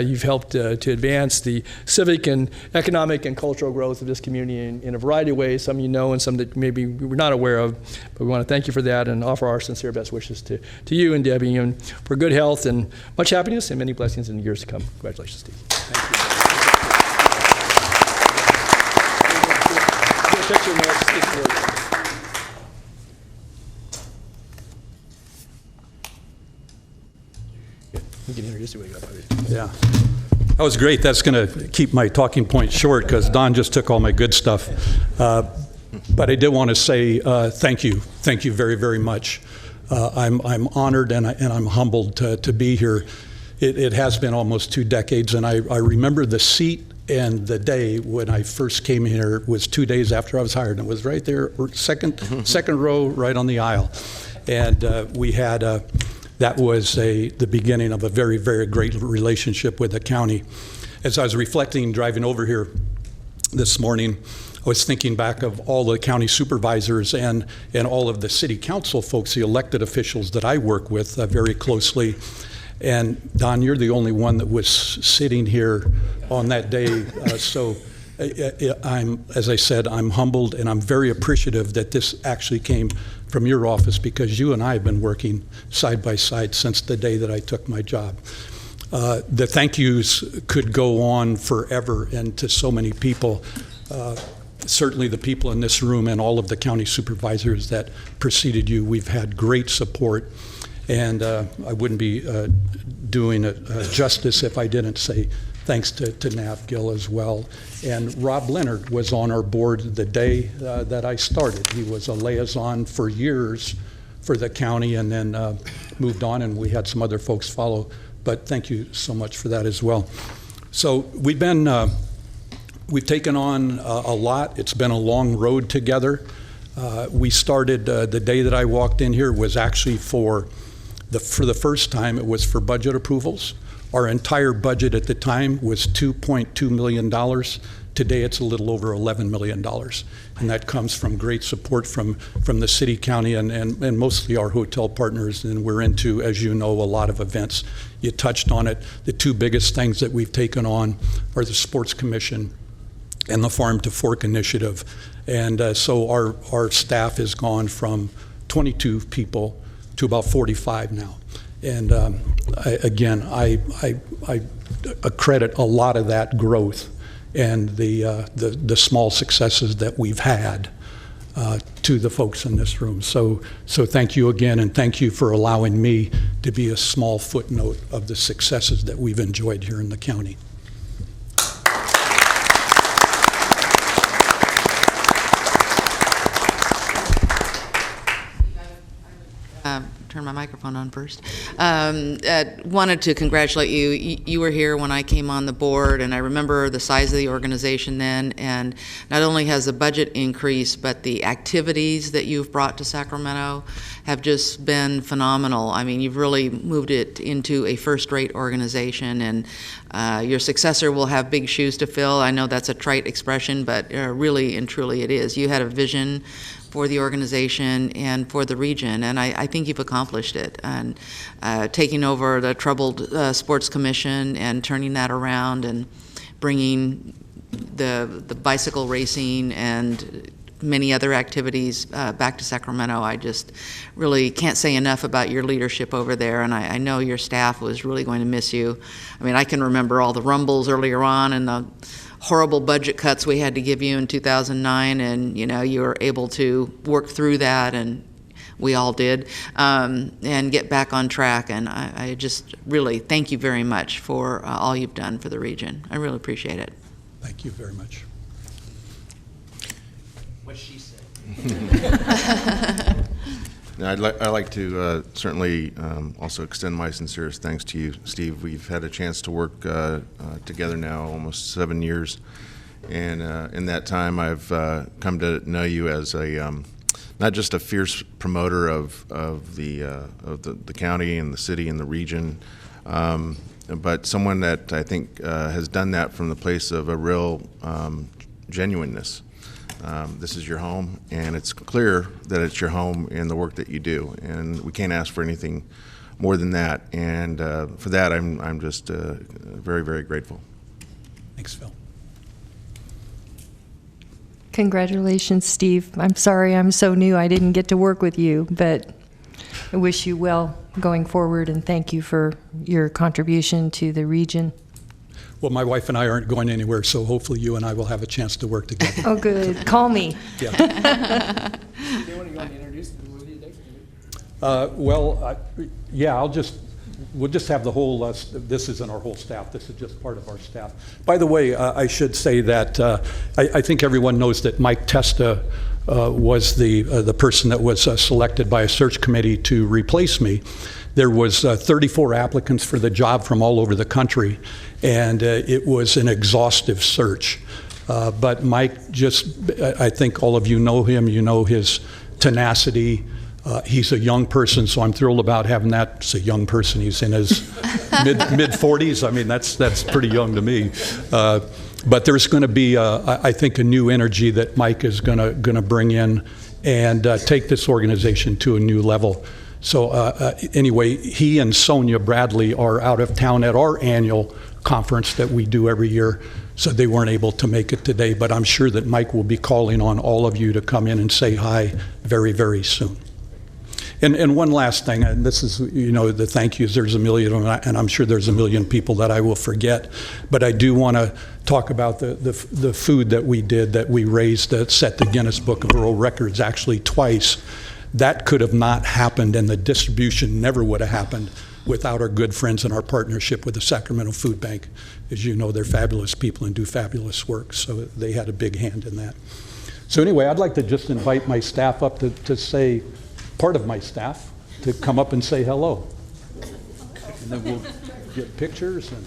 you've helped to advance the civic and economic and cultural growth of this community in a variety of ways, some you know and some that maybe we were not aware of. But we want to thank you for that and offer our sincere best wishes to you and Debbie, and for good health and much happiness and many blessings in the years to come. Congratulations, Steve. Thank you. You can introduce you.
Yeah. That was great. That's going to keep my talking point short because Don just took all my good stuff. But I did want to say thank you. Thank you very, very much. I'm honored and I'm humbled to be here. It has been almost 2 decades, and I remember the seat and the day when I first came here was 2 days after I was hired. And it was right there, second row, right on the aisle. And we had that was the beginning of a very, very great relationship with the county. As I was reflecting, driving over here this morning, I was thinking back of all the county supervisors and all of the city council folks, the elected officials that I work with very closely. And Don, you're the only one that was sitting here on that day. So as I said, I'm humbled and I'm very appreciative that this actually came from your office, because you and I have been working side by side since the day that I took my job. The thank yous could go on forever, and to so many people. Certainly the people in this room and all of the county supervisors that preceded you, we've had great support. And I wouldn't be doing it justice if I didn't say thanks to Nav Gill as well. And Rob Leonard was on our board the day that I started. He was a liaison for years for the county, and then moved on, and we had some other folks follow. But thank you so much for that as well. So we've been We've taken on a lot. It's been a long road together. We started, the day that I walked in here was actually for the first time, it was for budget approvals. Our entire budget at the time was $2.2 million. Today, it's a little over $11 million. And that comes from great support from the city, county, and mostly our hotel partners. And we're into, as you know, a lot of events. You touched on it. The two biggest things that we've taken on are the Sports Commission and the Farm to Fork Initiative. And so our staff has gone from 22 people to about 45 now. And I accredit a lot of that growth and the small successes that we've had to the folks in this room. So thank you again, and thank you for allowing me to be a small footnote of the successes that we've enjoyed here in the county.
Turn my microphone on first. Wanted to congratulate you. You were here when I came on the board, and I remember the size of the organization then, and not only has the budget increased, but the activities that you've brought to Sacramento have just been phenomenal. I mean, you've really moved it into a first-rate organization, and your successor will have big shoes to fill. I know that's a trite expression, but really and truly it is. You had a vision for the organization and for the region, and I think you've accomplished it. And taking over the troubled Sports Commission and turning that around and bringing the bicycle racing and many other activities back to Sacramento. I just really can't say enough about your leadership over there, and I know your staff was really going to miss you. I mean, I can remember all the rumbles earlier on and the horrible budget cuts we had to give you in 2009, and you were able to work through that, and we all did, and get back on track. And I just really thank you very much for all you've done for the region. I really appreciate it.
Thank you very much.
What she said.
Now, I'd like to certainly also extend my sincerest thanks to you, Steve. We've had a chance to work together now almost 7 years, and in that time I've come to know you as a not just a fierce promoter of the county and the city and the region, but someone that I think has done that from the place of a real genuineness. This is your home, and it's clear that it's your home in the work that you do, and we can't ask for anything more than that. And for that, I'm just very, very grateful.
Thanks, Phil.
Congratulations, Steve. I'm sorry I'm so new. I didn't get to work with you, but I wish you well going forward, and thank you for your contribution to the region.
Well, my wife and I aren't going anywhere, so hopefully you and I will have a chance to work together.
Oh, good. Call me.
Yeah.
Anyone you want to introduce with you today?
We'll just have the whole, this isn't our whole staff, this is just part of our staff. By the way, I should say that I think everyone knows that Mike Testa was the person that was selected by a search committee to replace me. There was 34 applicants for the job from all over the country, and it was an exhaustive search. But Mike I think all of you know him, you know his tenacity. He's a young person, so I'm thrilled about having that. It's a young person, he's in his mid-40s. I mean, that's pretty young to me. But there's going to be, I think, a new energy that Mike is going to bring in and take this organization to a new level. So anyway, he and Sonia Bradley are out of town at our annual conference that we do every year, so they weren't able to make it today. But I'm sure that Mike will be calling on all of you to come in and say hi very, very soon. And one last thing, and this is, the thank yous, there's a million, and I'm sure there's a million people that I will forget, but I do want to talk about the food that we did, that we raised, that set the Guinness Book of World Records actually twice. That could have not happened, and the distribution never would have happened without our good friends and our partnership with the Sacramento Food Bank. As you know, they're fabulous people and do fabulous work, so they had a big hand in that. So anyway, I'd like to just invite my staff up to say, part of my staff, to come up and say hello. And then we'll get pictures. And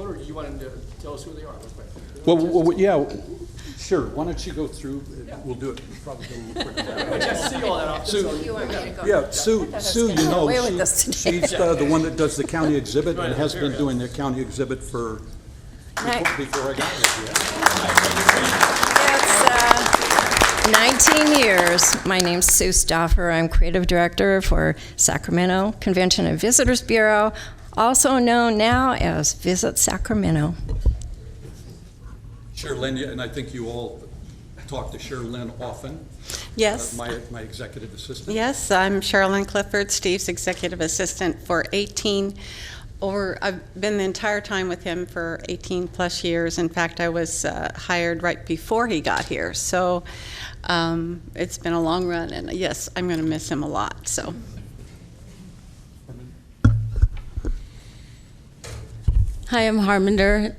photo, or do you want him to tell us who they are?
Well, yeah, sure. Why don't you go through? We'll do it probably a little quicker.
I just see all that off.
Sue, yeah, Sue, you know, she's the one that does the county exhibit and has been doing the county exhibit for, before I got here, yeah?
It's 19 years. My name's Sue Stauffer. I'm creative director for Sacramento Convention and Visitors Bureau, also known now as Visit Sacramento.
Sherilyn, and I think you all talk to Sherilyn often.
Yes.
My executive assistant.
Yes, I'm Sherilyn Clifford, Steve's executive assistant for I've been the entire time with him for 18 plus years. In fact, I was hired right before he got here. So it's been a long run, and yes, I'm going to miss him a lot. So.
Hi, I'm Harminder.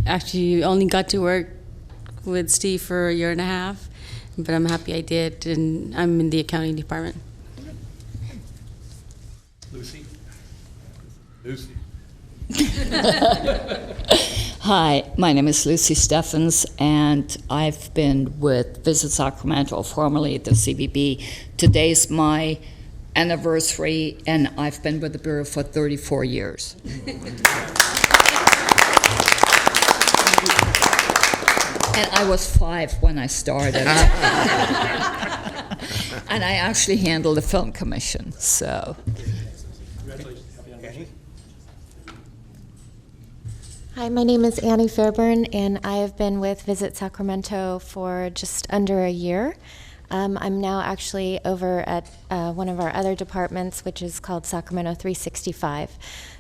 Actually only got to work with Steve for a year and a half, but I'm happy I did, and I'm in the accounting department.
Lucy?
Hi, my name is Lucy Steffens, and I've been with Visit Sacramento, formerly the CVB. Today's my anniversary, and I've been with the Bureau for 34 years. And I was 5 when I started. And I actually handle the film commission, so.
Hi, my name is Annie Fairburn, and I have been with Visit Sacramento for just under a year. I'm now actually over at one of our other departments, which is called Sacramento 365.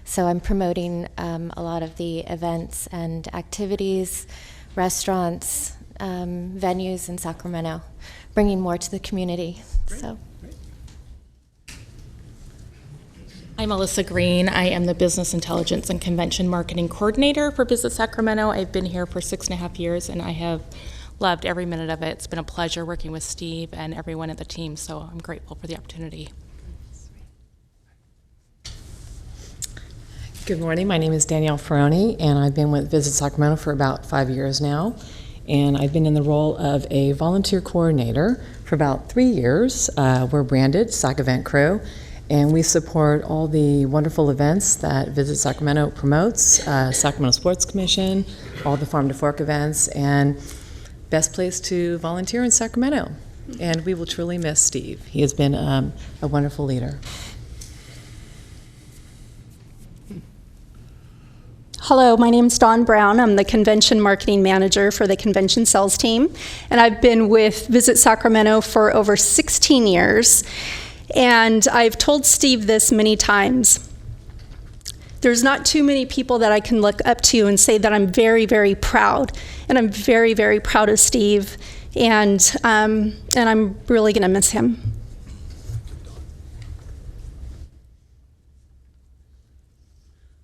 So I'm promoting a lot of the events and activities, restaurants, venues in Sacramento, bringing more to the community. So.
I'm Melissa Green. I am the Business Intelligence and Convention Marketing Coordinator for Visit Sacramento. I've been here for 6.5 years, and I have loved every minute of it. It's been a pleasure working with Steve and everyone at the team, so I'm grateful for the opportunity.
Good morning. My name is Danielle Ferroni, and I've been with Visit Sacramento for about 5 years now. And I've been in the role of a volunteer coordinator for about 3 years. We're branded Sac Event Crew, and we support all the wonderful events that Visit Sacramento promotes, Sacramento Sports Commission, all the Farm to Fork events, and best place to volunteer in Sacramento. And we will truly miss Steve. He has been a wonderful leader.
Hello, my name is Dawn Brown. I'm the Convention Marketing Manager for the Convention Sales Team, and I've been with Visit Sacramento for over 16 years. And I've told Steve this many times. There's not too many people that I can look up to and say that I'm very, very proud. And I'm very, very proud of Steve. And I'm really going to miss him.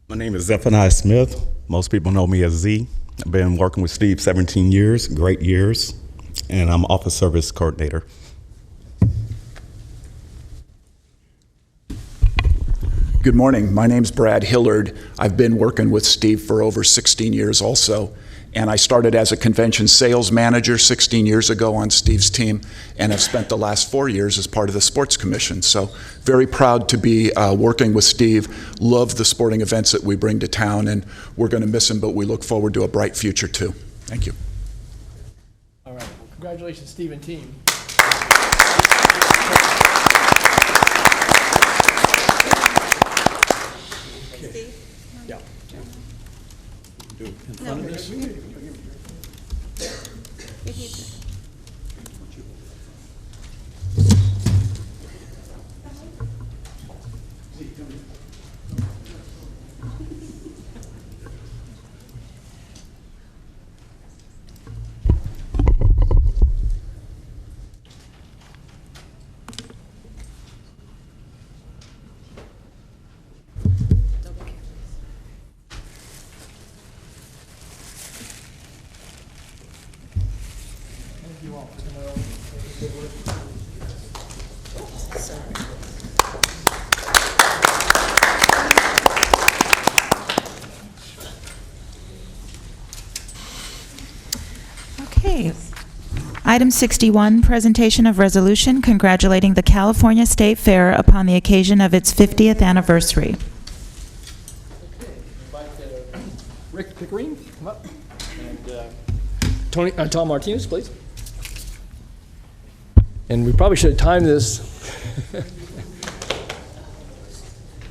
My name is Zephaniah Smith. Most people know me as Z. I've been working with Steve 17 years, great years, and I'm Office Service Coordinator.
Good morning. My name's Brad Hillard. I've been working with Steve for over 16 years also, and I started as a convention sales manager 16 years ago on Steve's team, and have spent the last 4 years as part of the Sports Commission. So very proud to be working with Steve. Love the sporting events that we bring to town, and we're going to miss him, but we look forward to a bright future too. Thank you.
All right. Well, congratulations, Steve and team.
Yeah. Do it in front of this.
Okay. Item 61, presentation of resolution congratulating the California State Fair upon the occasion of its 50th anniversary.
Rick Pickering, come up. And Tom Martinez, please. And we probably should have timed this.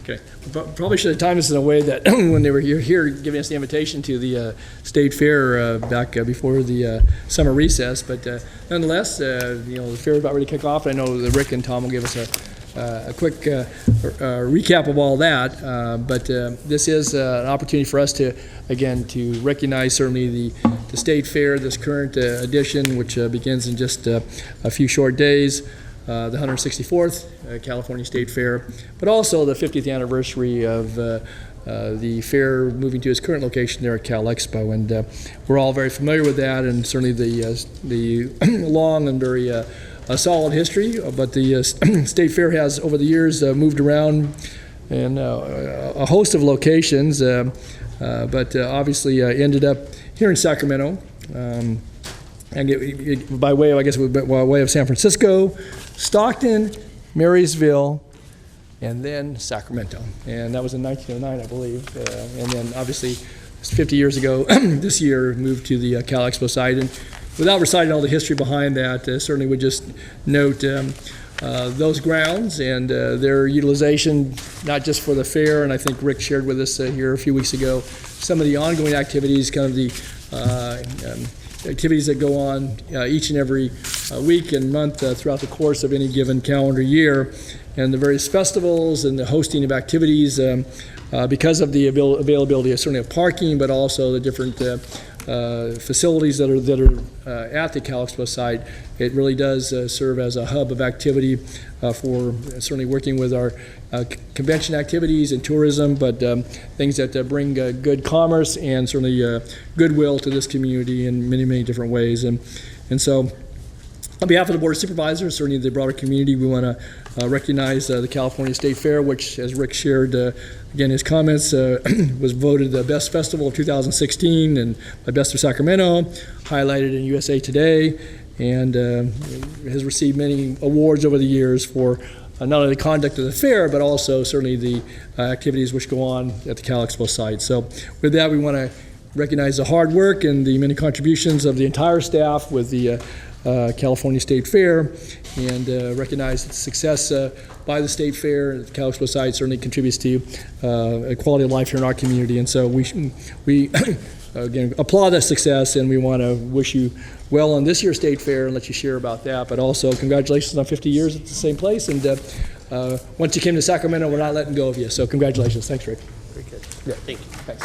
Okay. Probably should have timed this in a way that when they were here giving us the invitation to the State Fair back before the summer recess, but nonetheless, the fair is about ready to kick off. I know that Rick and Tom will give us a quick recap of all that, but this is an opportunity for us to, again, to recognize certainly the State Fair, this current edition, which begins in just a few short days. The 164th California State Fair, but also the 50th anniversary of the fair moving to its current location there at Cal Expo, and we're all very familiar with that, and certainly the long and very solid history. But the State Fair has, over the years, moved around in a host of locations, but obviously ended up here in Sacramento. And by way of, I guess, by way of San Francisco, Stockton, Marysville, and then Sacramento. And that was in 1909, I believe. And then, obviously, 50 years ago, this year, moved to the Cal Expo site. And without reciting all the history behind that, certainly would just note those grounds and their utilization, not just for the fair, and I think Rick shared with us here a few weeks ago, some of the ongoing activities, kind of the activities that go on each and every week and month throughout the course of any given calendar year, and the various festivals and the hosting of activities because of the availability of certainly of parking, but also the different facilities that are at the Cal Expo site. It really does serve as a hub of activity for certainly working with our convention activities and tourism, but things that bring good commerce and certainly goodwill to this community in many, many different ways. And so on behalf of the Board of Supervisors, certainly the broader community, we want to recognize the California State Fair, which, as Rick shared, again, his comments, was voted the best festival of 2016 and by Best of Sacramento, highlighted in USA Today, and has received many awards over the years for not only the conduct of the fair, but also certainly the activities which go on at the Cal Expo site. So with that, we want to recognize the hard work and the many contributions of the entire staff with the California State Fair, and recognize that the success by the State Fair at the Cal Expo site certainly contributes to a quality of life here in our community. And so we again, applaud that success, and we want to wish you well on this year's State Fair and let you share about that. But also, congratulations on 50 years at the same place. And once you came to Sacramento, we're not letting go of you. So congratulations. Thanks, Rick.
Very good.
Yeah.
Thank you.
Thanks.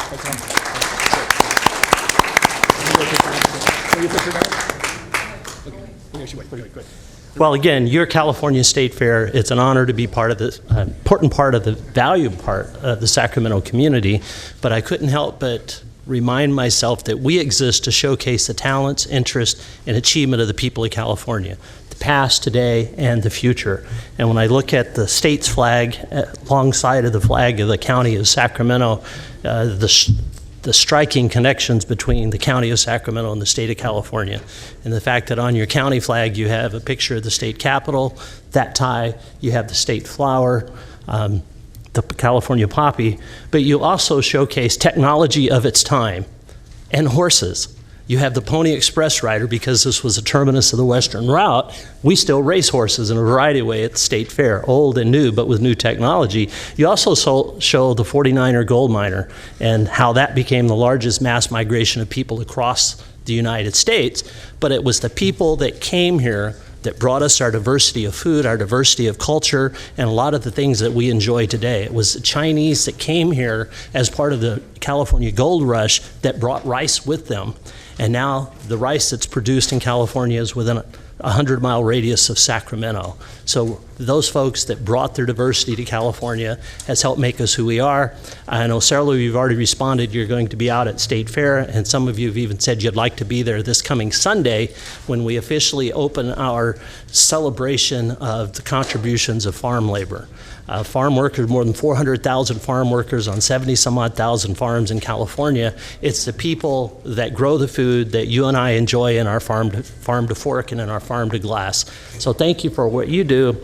Well, again, your California State Fair, it's an honor to be part of the important part of the value part of the Sacramento community, but I couldn't help but remind myself that we exist to showcase the talents, interest, and achievement of the people of California, the past, today, and the future. And when I look at the state's flag alongside of the flag of the county of Sacramento, the striking connections between the county of Sacramento and the state of California, and the fact that on your county flag you have a picture of the state capitol, that tie, you have the state flower, the California poppy, but you also showcase technology of its time and horses. You have the Pony Express rider, because this was a terminus of the Western Route. We still race horses in a variety of ways at the State Fair, old and new, but with new technology. You also show the 49er gold miner and how that became the largest mass migration of people across the United States. But it was the people that came here that brought us our diversity of food, our diversity of culture, and a lot of the things that we enjoy today. It was the Chinese that came here as part of the California gold rush that brought rice with them. And now the rice that's produced in California is within a 100-mile radius of Sacramento. So those folks that brought their diversity to California has helped make us who we are. I know several of you have already responded. You're going to be out at State Fair, and some of you have even said you'd like to be there this coming Sunday when we officially open our celebration of the contributions of farm labor. farm workers, more than 400,000 farm workers on 70-some-odd thousand farms in California. It's the people that grow the food that you and I enjoy in our farm to fork and in our farm to glass. So thank you for what you do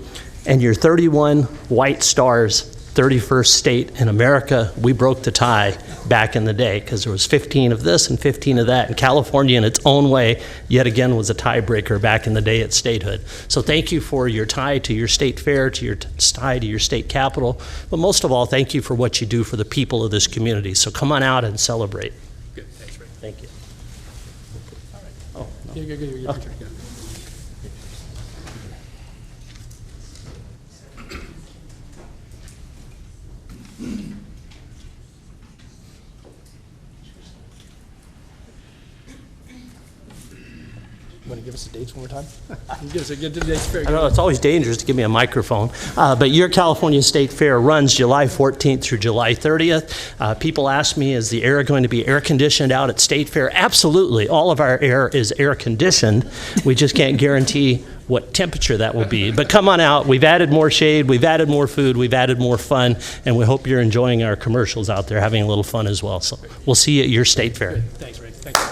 and your 31 white stars. 31st state in America. We broke the tie back in the day because there was 15 of this and 15 of that. And California, in its own way, yet again was a tiebreaker back in the day at statehood. So thank you for your tie to your state fair, to your tie to your state capitol. But most of all, thank you for what you do for the people of this community. So come on out and celebrate.
Good. Thanks, Ray.
Thank you.
All right.
Oh, no.
Yeah. You want to give us the dates one more time? Give us the dates. Very
I know it's always dangerous to give me a microphone, but your California State Fair runs July 14th through July 30th. People ask me, is the air going to be air conditioned out at State Fair? Absolutely. All of our air is air conditioned. We just can't guarantee what temperature that will be. But come on out. We've added more shade. We've added more food. We've added more fun. And we hope you're enjoying our commercials out there, having a little fun as well. So we'll see you at your State Fair.
Good. Thanks, Ray. Thank you.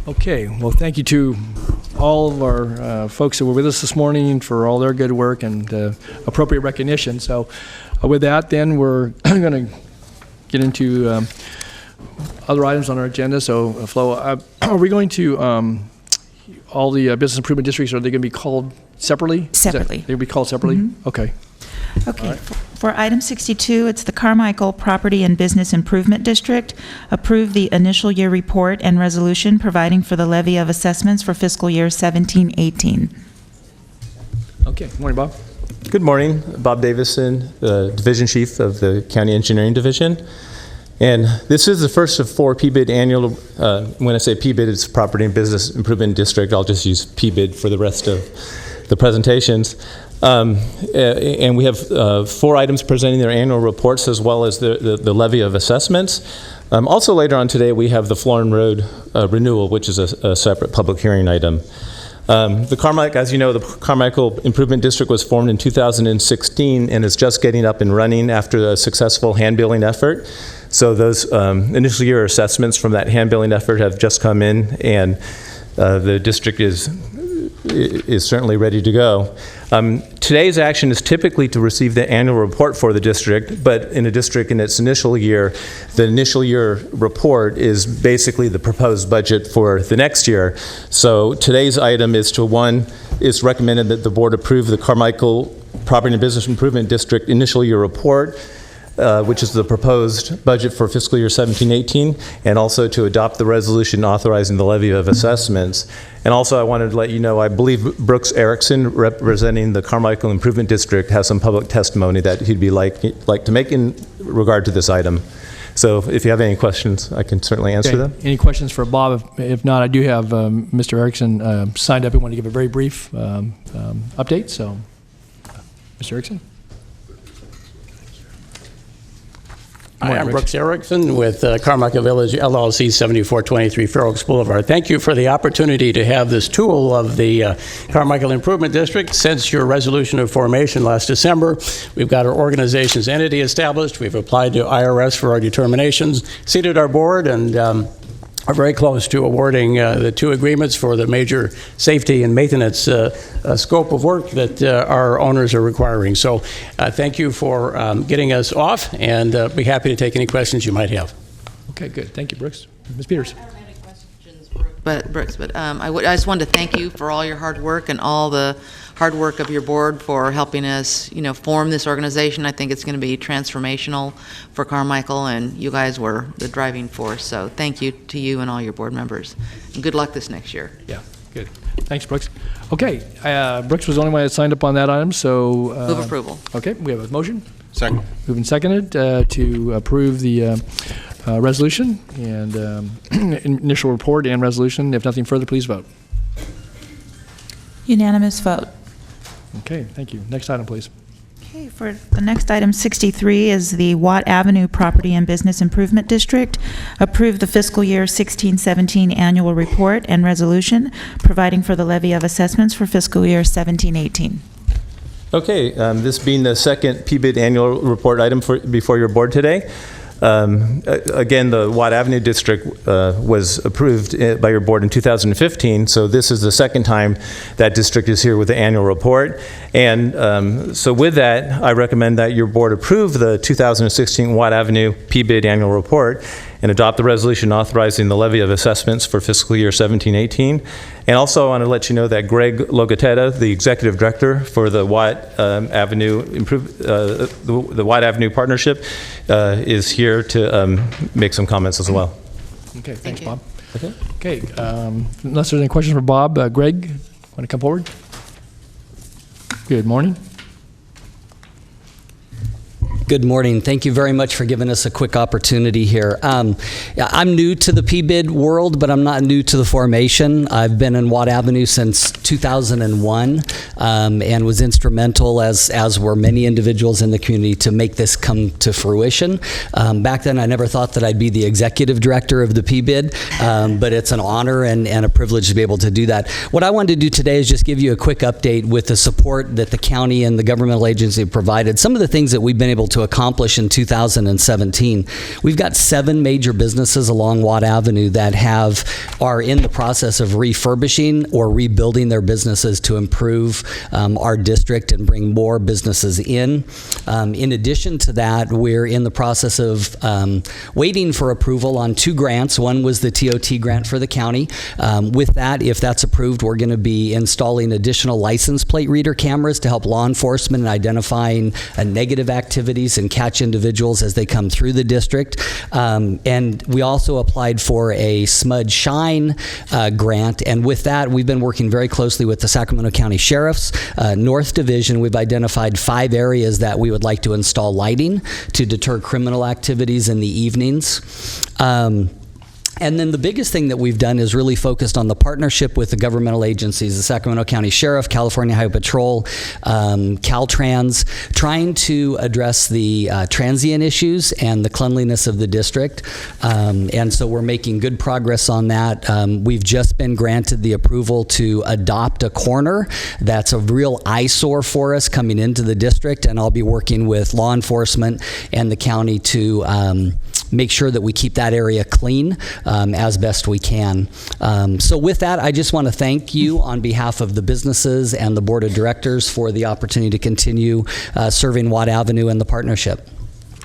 Okay, well, thank you to all of our folks that were with us this morning for all their good work and appropriate recognition. So with that, then we're going to get into other items on our agenda. So, Flo, are we going to, all the business improvement districts, are they going to be called separately?
Separately.
They'll be called separately?
Mm-hmm.
Okay.
Okay,
All right.
for item 62, it's the Carmichael Property and Business Improvement District. Approve the initial year report and resolution providing for the levy of assessments for fiscal year 17-18.
Okay, good morning, Bob.
Good morning, Bob Davison, the Division Chief of the County Engineering Division. And this is the first of 4 PBID annual, when I say PBID, it's Property and Business Improvement District. I'll just use PBID for the rest of the presentations. And we have 4 items presenting their annual reports as well as the levy of assessments. Also later on today, we have the Florin Road renewal, which is a separate public hearing item. The Carmichael, as you know, the Carmichael Improvement District was formed in 2016 and is just getting up and running after a successful hand billing effort. So those initial year assessments from that hand billing effort have just come in, and the district is certainly ready to go. Today's action is typically to receive the annual report for the district, but in a district in its initial year, the initial year report is basically the proposed budget for the next year. So today's item is it's recommended that the board approve the Carmichael Property and Business Improvement District initial year report, which is the proposed budget for fiscal year 17-18, and also to adopt the resolution authorizing the levy of assessments. And also I wanted to let you know, I believe Brooks Erickson, representing the Carmichael Improvement District, has some public testimony that he'd be like to make in regard to this item. So if you have any questions, I can certainly answer them.
Any questions for Bob? If not, I do have Mr. Erickson signed up and want to give a very brief update. So, Mr. Erickson.
Hi, I'm Brooks Erickson with Carmichael Village LLC, 7423 Fair Oaks Boulevard. Thank you for the opportunity to have this tool of the Carmichael Improvement District. Since your resolution of formation last December, we've got our organization's entity established. We've applied to IRS for our determinations, seated our board, and are very close to awarding the 2 agreements for the major safety and maintenance scope of work that our owners are requiring. So thank you for getting us off, and be happy to take any questions you might have.
Okay, good. Thank you, Brooks. Ms. Peters.
I don't have any questions, Brooks, but I just wanted to thank you for all your hard work and all the hard work of your board for helping us, form this organization. I think it's going to be transformational for Carmichael, and you guys were the driving force. So thank you to you and all your board members. And good luck this next year.
Yeah, good. Thanks, Brooks. Okay, Brooks was the only one that signed up on that item, so...
Move approval.
Okay, we have a motion.
Second.
Moved and seconded to approve the resolution and initial report and resolution. If nothing further, please vote.
Unanimous vote.
Okay, thank you. Next item, please.
Okay, for the next item, 63, is the Watt Avenue Property and Business Improvement District. Approve the fiscal year 16-17 annual report and resolution, providing for the levy of assessments for fiscal year 17-18.
Okay, this being the second PBID annual report item before your board today. Again, the Watt Avenue District was approved by your board in 2015, so this is the second time that district is here with the annual report. And so with that, I recommend that your board approve the 2016 Watt Avenue PBID annual report and adopt the resolution authorizing the levy of assessments for fiscal year 17-18. And also, I want to let you know that Greg Logoteta, the executive director for the Watt Avenue the Watt Avenue Partnership, is here to make some comments as well.
Okay, thanks, Bob. Okay, unless there's any questions for Bob, Greg, want to come forward? Good morning.
Good morning. Thank you very much for giving us a quick opportunity here. I'm new to the PBID world, but I'm not new to the formation. I've been in Watt Avenue since 2001 and was instrumental, as were many individuals in the community, to make this come to fruition. Back then, I never thought that I'd be the executive director of the PBID, but it's an honor and a privilege to be able to do that. What I wanted to do today is just give you a quick update with the support that the county and the governmental agency provided. Some of the things that we've been able to accomplish in 2017. We've got 7 major businesses along Watt Avenue that are in the process of refurbishing or rebuilding their businesses to improve our district and bring more businesses in. In addition to that, we're in the process of waiting for approval on 2 grants. One was the TOT grant for the county. With that, if that's approved, we're going to be installing additional license plate reader cameras to help law enforcement in identifying negative activities and catch individuals as they come through the district. And we also applied for a SMUD Shine grant, and with that, we've been working very closely with the Sacramento County Sheriff's North Division. We've identified 5 areas that we would like to install lighting to deter criminal activities in the evenings. And then the biggest thing that we've done is really focused on the partnership with the governmental agencies, the Sacramento County Sheriff, California Highway Patrol, Caltrans, trying to address the transient issues and the cleanliness of the district. And so we're making good progress on that. We've just been granted the approval to adopt a corner that's a real eyesore for us coming into the district, and I'll be working with law enforcement and the county to make sure that we keep that area clean as best we can. So with that, I just want to thank you on behalf of the businesses and the board of directors for the opportunity to continue serving Watt Avenue and the partnership.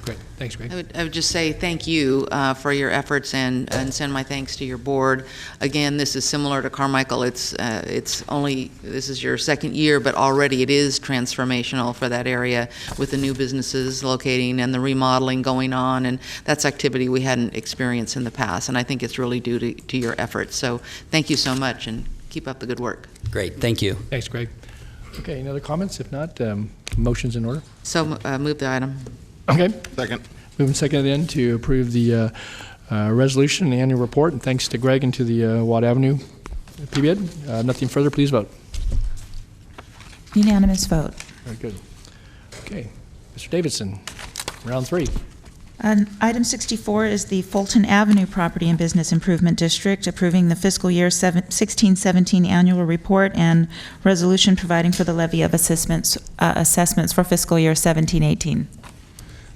Great. Thanks, Greg.
I would just say thank you for your efforts and send my thanks to your board. Again, this is similar to Carmichael. This is your second year, but already it is transformational for that area with the new businesses locating and the remodeling going on, and that's activity we hadn't experienced in the past, and I think it's really due to your efforts. So thank you so much, and keep up the good work.
Great. Thank you.
Thanks, Greg. Okay, any other comments? If not, motions in order.
So move the item.
Okay.
Second.
Moving second then to approve the resolution and the annual report, and thanks to Greg and to the Watt Avenue PBID. Nothing further, please vote.
Unanimous vote.
Very good. Okay, Mr. Davidson, round 3.
Item 64 is the Fulton Avenue Property and Business Improvement District, approving the fiscal year 16-17 annual report and resolution providing for the levy of assessments for fiscal year 17-18.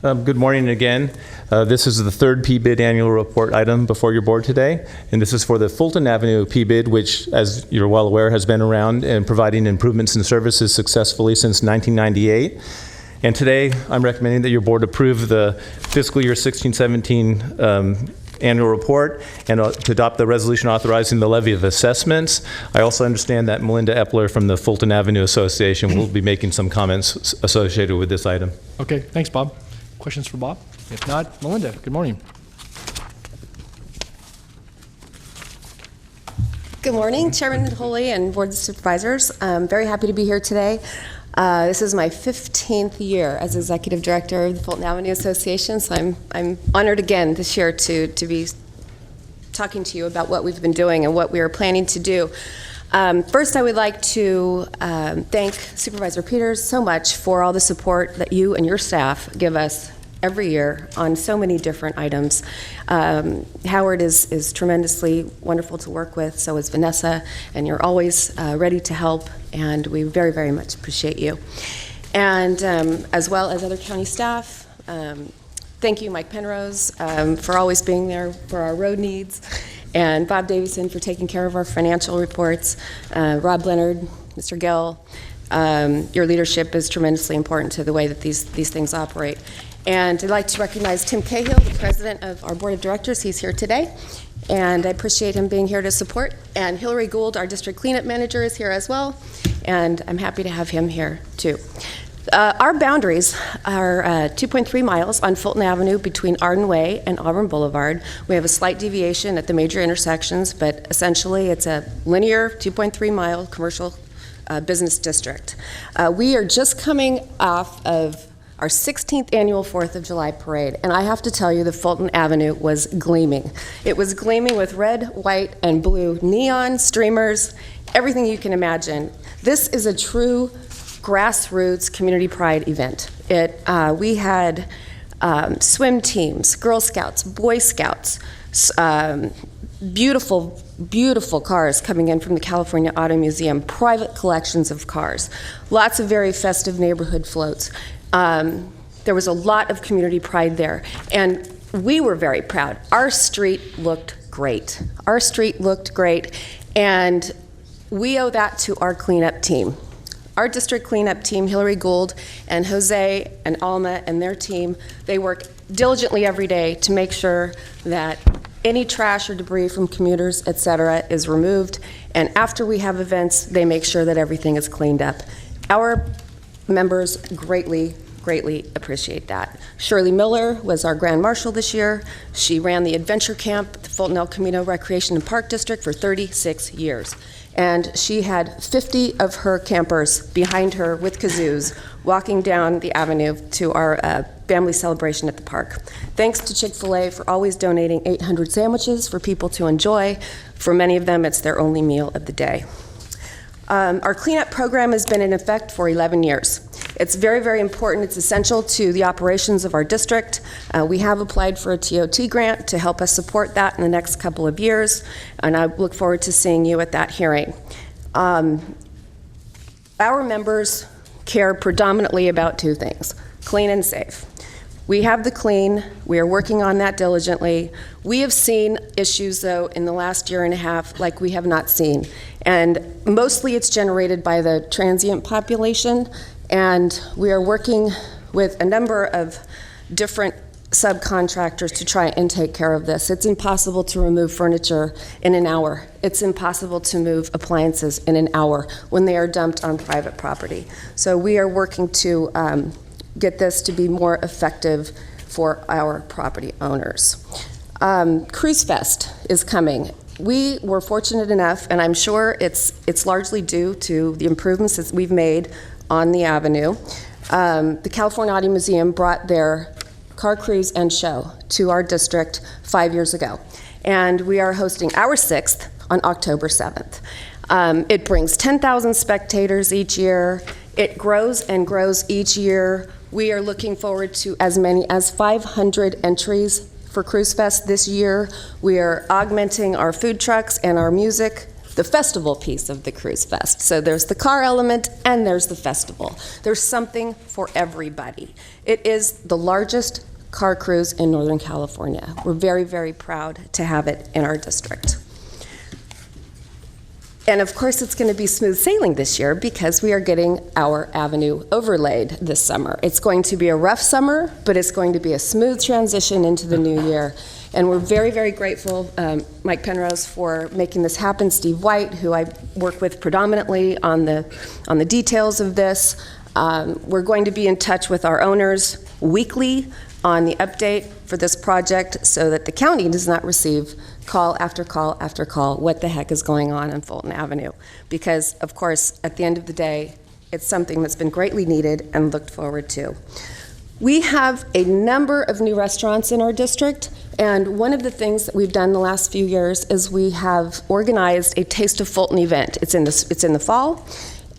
Good morning again. This is the third PBID annual report item before your board today, and this is for the Fulton Avenue PBID, which, as you're well aware, has been around and providing improvements and services successfully since 1998. And today, I'm recommending that your board approve the fiscal year 16-17 annual report and to adopt the resolution authorizing the levy of assessments. I also understand that Melinda Epler from the Fulton Avenue Association will be making some comments associated with this item.
Okay, thanks, Bob. Questions for Bob? If not, Melinda, good morning.
Good
Good morning, Chairman Holy and Board of Supervisors. I'm very happy to be here today. This is my 15th year as Executive Director of the Fulton Avenue Association, so I'm honored again this year to be talking to you about what we've been doing and what we are planning to do. First, I would like to thank Supervisor Peters so much for all the support that you and your staff give us every year on so many different items. Howard is tremendously wonderful to work with, so is Vanessa, and you're always ready to help, and we very, very much appreciate you. And as well as other county staff, thank you, Mike Penrose, for always being there for our road needs, and Bob Davison for taking care of our financial reports, Rob Leonard, Mr. Gill. Your leadership is tremendously important to the way that these things operate. And I'd like to recognize Tim Cahill, the president of our board of directors. He's here today, and I appreciate him being here to support. And Hillary Gould, our district cleanup manager, is here as well, and I'm happy to have him here too. Our boundaries are 2.3 miles on Fulton Avenue between Arden Way and Auburn Boulevard. We have a slight deviation at the major intersections, but essentially it's a linear 2.3-mile commercial business district. We are just coming off of our 16th annual 4th of July parade, and I have to tell you, the Fulton Avenue was gleaming. It was gleaming with red, white, and blue neon streamers, everything you can imagine. This is a true grassroots community pride event. We had swim teams, Girl Scouts, Boy Scouts, beautiful, beautiful cars coming in from the California Auto Museum, private collections of cars, lots of very festive neighborhood floats. There was a lot of community pride there, and we were very proud. Our street looked great. Our street looked great, and we owe that to our cleanup team. Our district cleanup team, Hillary Gould and Jose and Alma and their team, they work diligently every day to make sure that any trash or debris from commuters, et cetera, is removed. And after we have events, they make sure that everything is cleaned up. Our members greatly appreciate that. Shirley Miller was our Grand Marshal this year. She ran the adventure camp at the Fulton El Camino Recreation and Park District for 36 years. And she had 50 of her campers behind her with kazoos walking down the avenue to our family celebration at the park. Thanks to Chick-fil-A for always donating 800 sandwiches for people to enjoy. For many of them, it's their only meal of the day. Our cleanup program has been in effect for 11 years. It's very, very important. It's essential to the operations of our district. We have applied for a TOT grant to help us support that in the next couple of years, and I look forward to seeing you at that hearing. Our members care predominantly about two things: clean and safe. We have the clean. We are working on that diligently. We have seen issues, though, in the last year and a half like we have not seen. And mostly it's generated by the transient population. And we are working with a number of different subcontractors to try and take care of this. It's impossible to remove furniture in an hour. It's impossible to move appliances in an hour when they are dumped on private property. So we are working to get this to be more effective for our property owners. Cruise Fest is coming. We were fortunate enough, and I'm sure it's largely due to the improvements that we've made on the avenue. The California Auto Museum brought their car cruise and show to our district 5 years ago, and we are hosting our 6th on October 7th. It brings 10,000 spectators each year. It grows and grows each year. We are looking forward to as many as 500 entries for Cruise Fest this year. We are augmenting our food trucks and our music, the festival piece of the Cruise Fest. So there's the car element and there's the festival. There's something for everybody. It is the largest car cruise in Northern California. We're very, very proud to have it in our district. And of course, it's going to be smooth sailing this year because we are getting our avenue overlaid this summer. It's going to be a rough summer, but it's going to be a smooth transition into the new year. And we're very, very grateful, Mike Penrose, for making this happen. Steve White, who I work with predominantly on the details of this. We're going to be in touch with our owners weekly on the update for this project so that the county does not receive call after call after call, what the heck is going on Fulton Avenue? Because, of course, at the end of the day, it's something that's been greatly needed and looked forward to. We have a number of new restaurants in our district, and one of the things that we've done the last few years is we have organized a Taste of Fulton event. It's in the fall,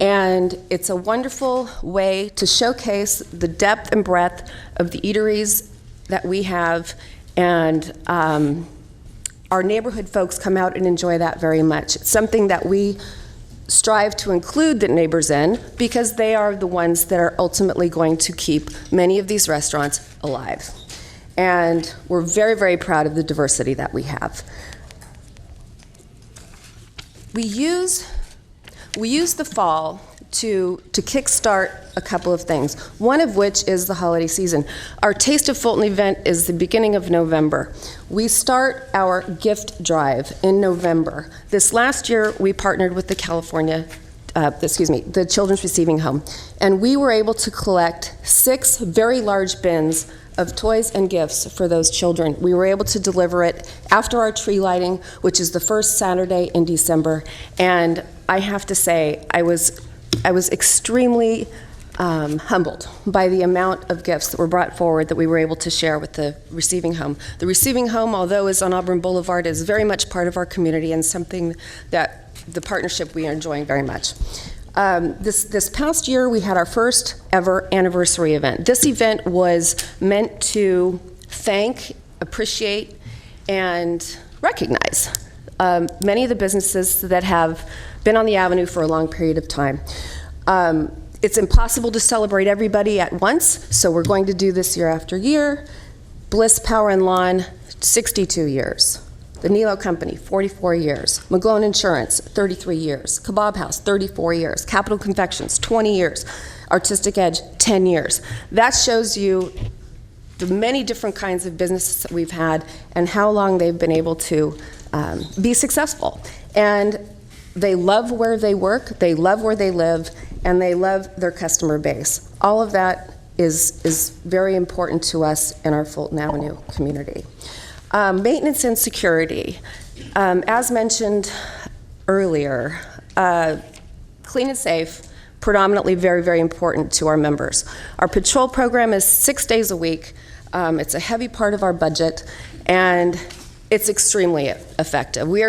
and it's a wonderful way to showcase the depth and breadth of the eateries that we have, and our neighborhood folks come out and enjoy that very much. It's something that we strive to include the neighbors in because they are the ones that are ultimately going to keep many of these restaurants alive. And we're very, very proud of the diversity that we have. We use the fall to kickstart a couple of things, one of which is the holiday season. Our Taste of Fulton event is the beginning of November. We start our gift drive in November. This last year, we partnered with the the Children's Receiving Home, and we were able to collect 6 very large bins of toys and gifts for those children. We were able to deliver it after our tree lighting, which is the first Saturday in December, and I have to say, I was extremely humbled by the amount of gifts that were brought forward that we were able to share with the receiving home. The receiving home, although is on Auburn Boulevard, is very much part of our community and something that the partnership we are enjoying very much. This past year, we had our first ever anniversary event. This event was meant to thank, appreciate, and recognize many of the businesses that have been on the avenue for a long period of time. It's impossible to celebrate everybody at once, so we're going to do this year after year. Bliss Power and Lawn, 62 years. The Nilo Company, 44 years. McGlone Insurance, 33 years. Kebab House, 34 years. Capital Confections, 20 years. Artistic Edge, 10 years. That shows you the many different kinds of businesses that we've had and how long they've been able to be successful. And they love where they work, they love where they live, and they love their customer base. All of that is very important to us in our Fulton Avenue community. Maintenance and security. As mentioned earlier, clean and safe, predominantly very, very important to our members. Our patrol program is 6 days a week. It's a heavy part of our budget, and it's extremely effective. We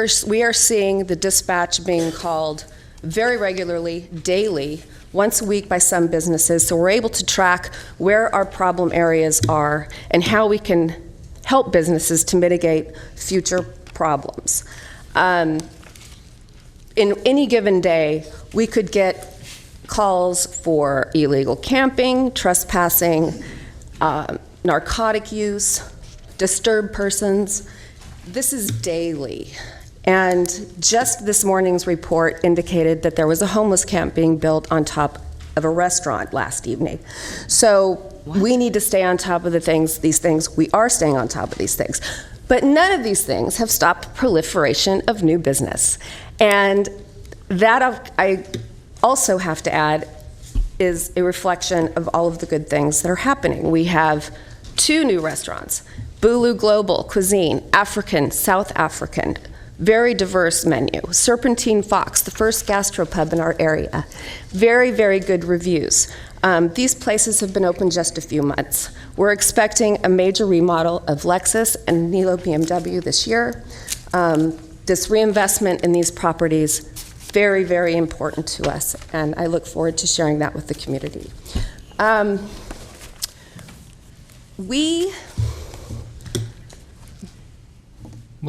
are seeing the dispatch being called very regularly, daily, once a week by some businesses, so we're able to track where our problem areas are and how we can help businesses to mitigate future problems. In any given day, we could get calls for illegal camping, trespassing, narcotic use, disturbed persons. This is daily. And just this morning's report indicated that there was a homeless camp being built on top of a restaurant last evening. So we need to stay on top of these things. We are staying on top of these things. But none of these things have stopped proliferation of new business. And that, I also have to add, is a reflection of all of the good things that are happening. We have 2 new restaurants, Bulu Global Cuisine, African, South African, very diverse menu. Serpentine Fox, the first gastropub in our area. Very, very good reviews. These places have been open just a few months. We're expecting a major remodel of Lexus and Nilo BMW this year. This reinvestment in these properties, very, very important to us, and I look forward to sharing that with the community. We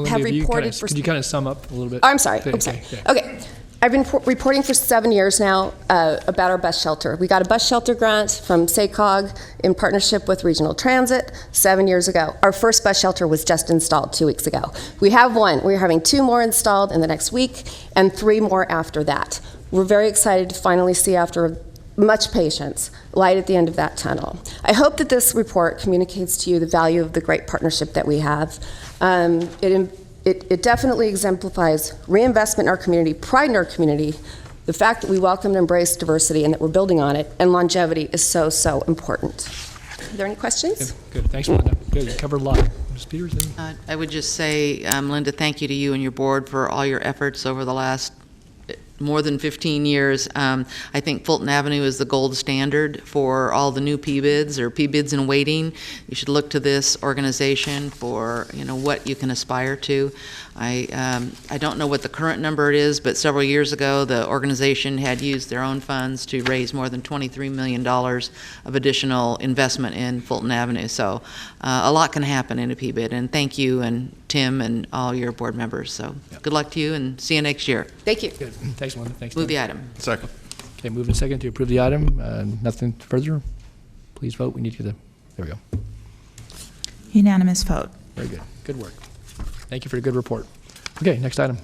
have reported for...
Could you kind of sum up a little bit?
Oh, I'm sorry. Okay. I've been reporting for 7 years now about our bus shelter. We got a bus shelter grant from SACOG in partnership with Regional Transit 7 years ago. Our first bus shelter was just installed 2 weeks ago. We have one. We're having 2 more installed in the next week and 3 more after that. We're very excited to finally see, after much patience, light at the end of that tunnel. I hope that this report communicates to you the value of the great partnership that we have. It definitely exemplifies reinvestment in our community, pride in our community, the fact that we welcome and embrace diversity and that we're building on it, and longevity is so, so important. Are there any questions?
Good. Thanks, Linda. Good. You covered a lot. Ms. Peters?
I would just say, Linda, thank you to you and your board for all your efforts over the last more than 15 years. I think Fulton Avenue is the gold standard for all the new P-bids or P-bids in waiting. You should look to this organization for, what you can aspire to. I don't know what the current number is, but several years ago, the organization had used their own funds to raise more than $23 million of additional investment in Fulton Avenue. So a lot can happen in a P-bid, and thank you and Tim and all your board members. So good luck to you, and see you next year.
Thank you.
Good. Thanks, Linda. Thanks.
Move
Tim.
the item.
Second.
Okay, moving second to approve the item. Nothing further. Please vote. We need to get there we go.
Unanimous vote.
Very good. Good work. Thank you for a good report. Okay, next item.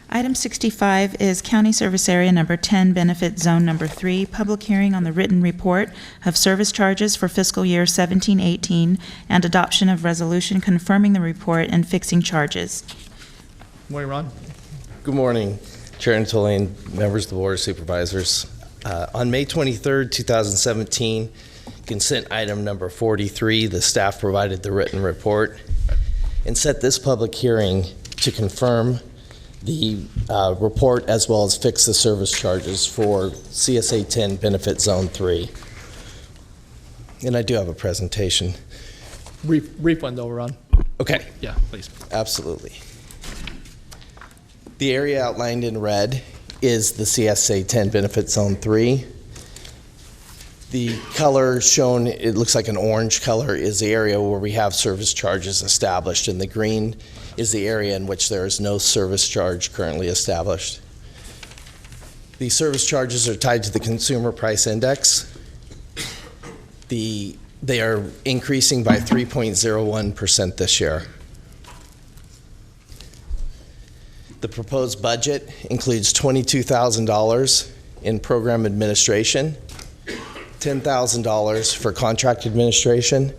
Item 65 is County Service Area Number 10, Benefit Zone Number 3, public hearing on the written report of service charges for fiscal year 17-18 and adoption of resolution confirming the report and fixing charges.
Good morning, Ron.
Good morning, Chair Antolin, members of the Board of Supervisors. On May 23rd, 2017, consent item number 43, the staff provided the written report and set this public hearing to confirm the report as well as fix the service charges for CSA 10 Benefit Zone 3. And I do have a presentation.
Brief one though, Ron.
Okay.
Yeah, please.
Absolutely. The area outlined in red is the CSA 10 Benefit Zone 3. The color shown, it looks like an orange color, is the area where we have service charges established, and the green is the area in which there is no service charge currently established. The service charges are tied to the Consumer Price Index. They are increasing by 3.01% this year. The proposed budget includes $22,000 in program administration, $10,000 for contract administration,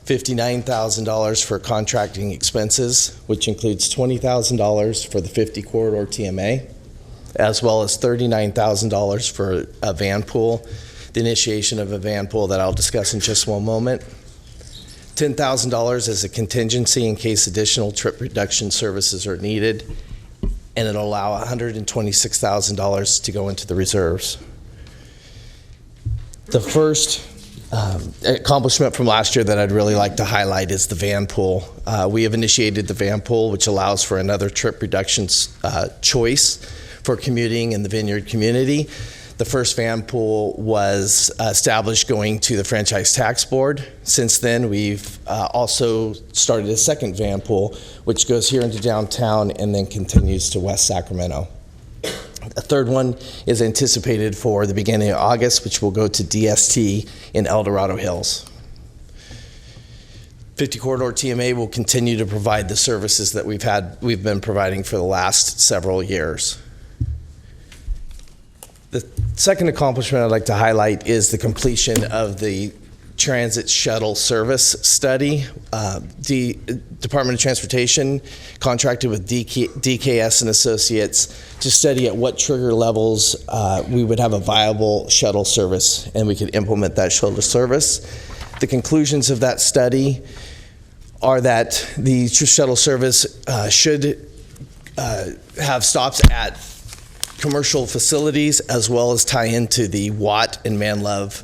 $59,000 for contracting expenses, which includes $20,000 for the 50 corridor TMA, as well as $39,000 for a van pool, the initiation of a van pool that I'll discuss in just one moment. $10,000 as a contingency in case additional trip reduction services are needed, and it'll allow $126,000 to go into the reserves. The first accomplishment from last year that I'd really like to highlight is the van pool. We have initiated the van pool, which allows for another trip reduction choice for commuting in the Vineyard community. The first van pool was established going to the Franchise Tax Board. Since then, we've also started a second van pool, which goes here into downtown and then continues to West Sacramento. A third one is anticipated for the beginning of August, which will go to DST in El Dorado Hills. 50 Corridor TMA will continue to provide the services that we've been providing for the last several years. The second accomplishment I'd like to highlight is the completion of the transit shuttle service study. The Department of Transportation contracted with DKS and Associates to study at what trigger levels we would have a viable shuttle service and we could implement that shuttle service. The conclusions of that study are that the shuttle service should have stops at commercial facilities as well as tie into the Watt and Manlove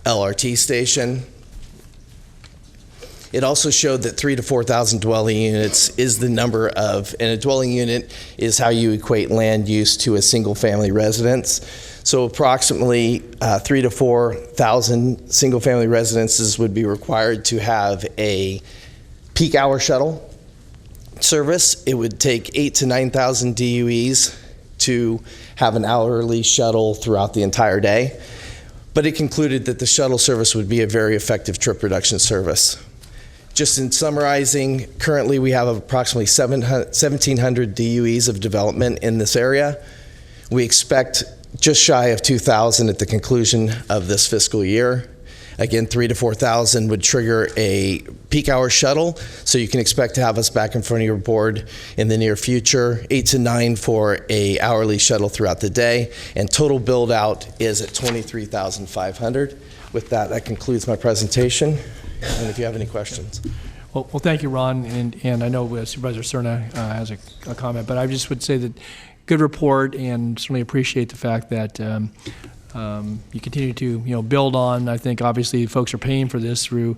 LRT station. It also showed that 3,000 to 4,000 dwelling units is the number of, and a dwelling unit is how you equate land use to a single family residence. So approximately 3,000 to 4,000 single family residences would be required to have a peak hour shuttle service. It would take 8,000 to 9,000 DUEs to have an hourly shuttle throughout the entire day. But it concluded that the shuttle service would be a very effective trip reduction service. Just in summarizing, currently we have approximately 1,700 DUEs of development in this area. We expect just shy of 2,000 at the conclusion of this fiscal year. Again, 3 to 4,000 would trigger a peak hour shuttle, so you can expect to have us back in front of your board in the near future. 8 to 9 for a hourly shuttle throughout the day, and total build out is at 23,500. With that, that concludes my presentation. And if you have any questions.
Well, thank you, Ron, and I know Supervisor Cerna has a comment, but I just would say that good report, and certainly appreciate the fact that you continue to build on. I think obviously folks are paying for this through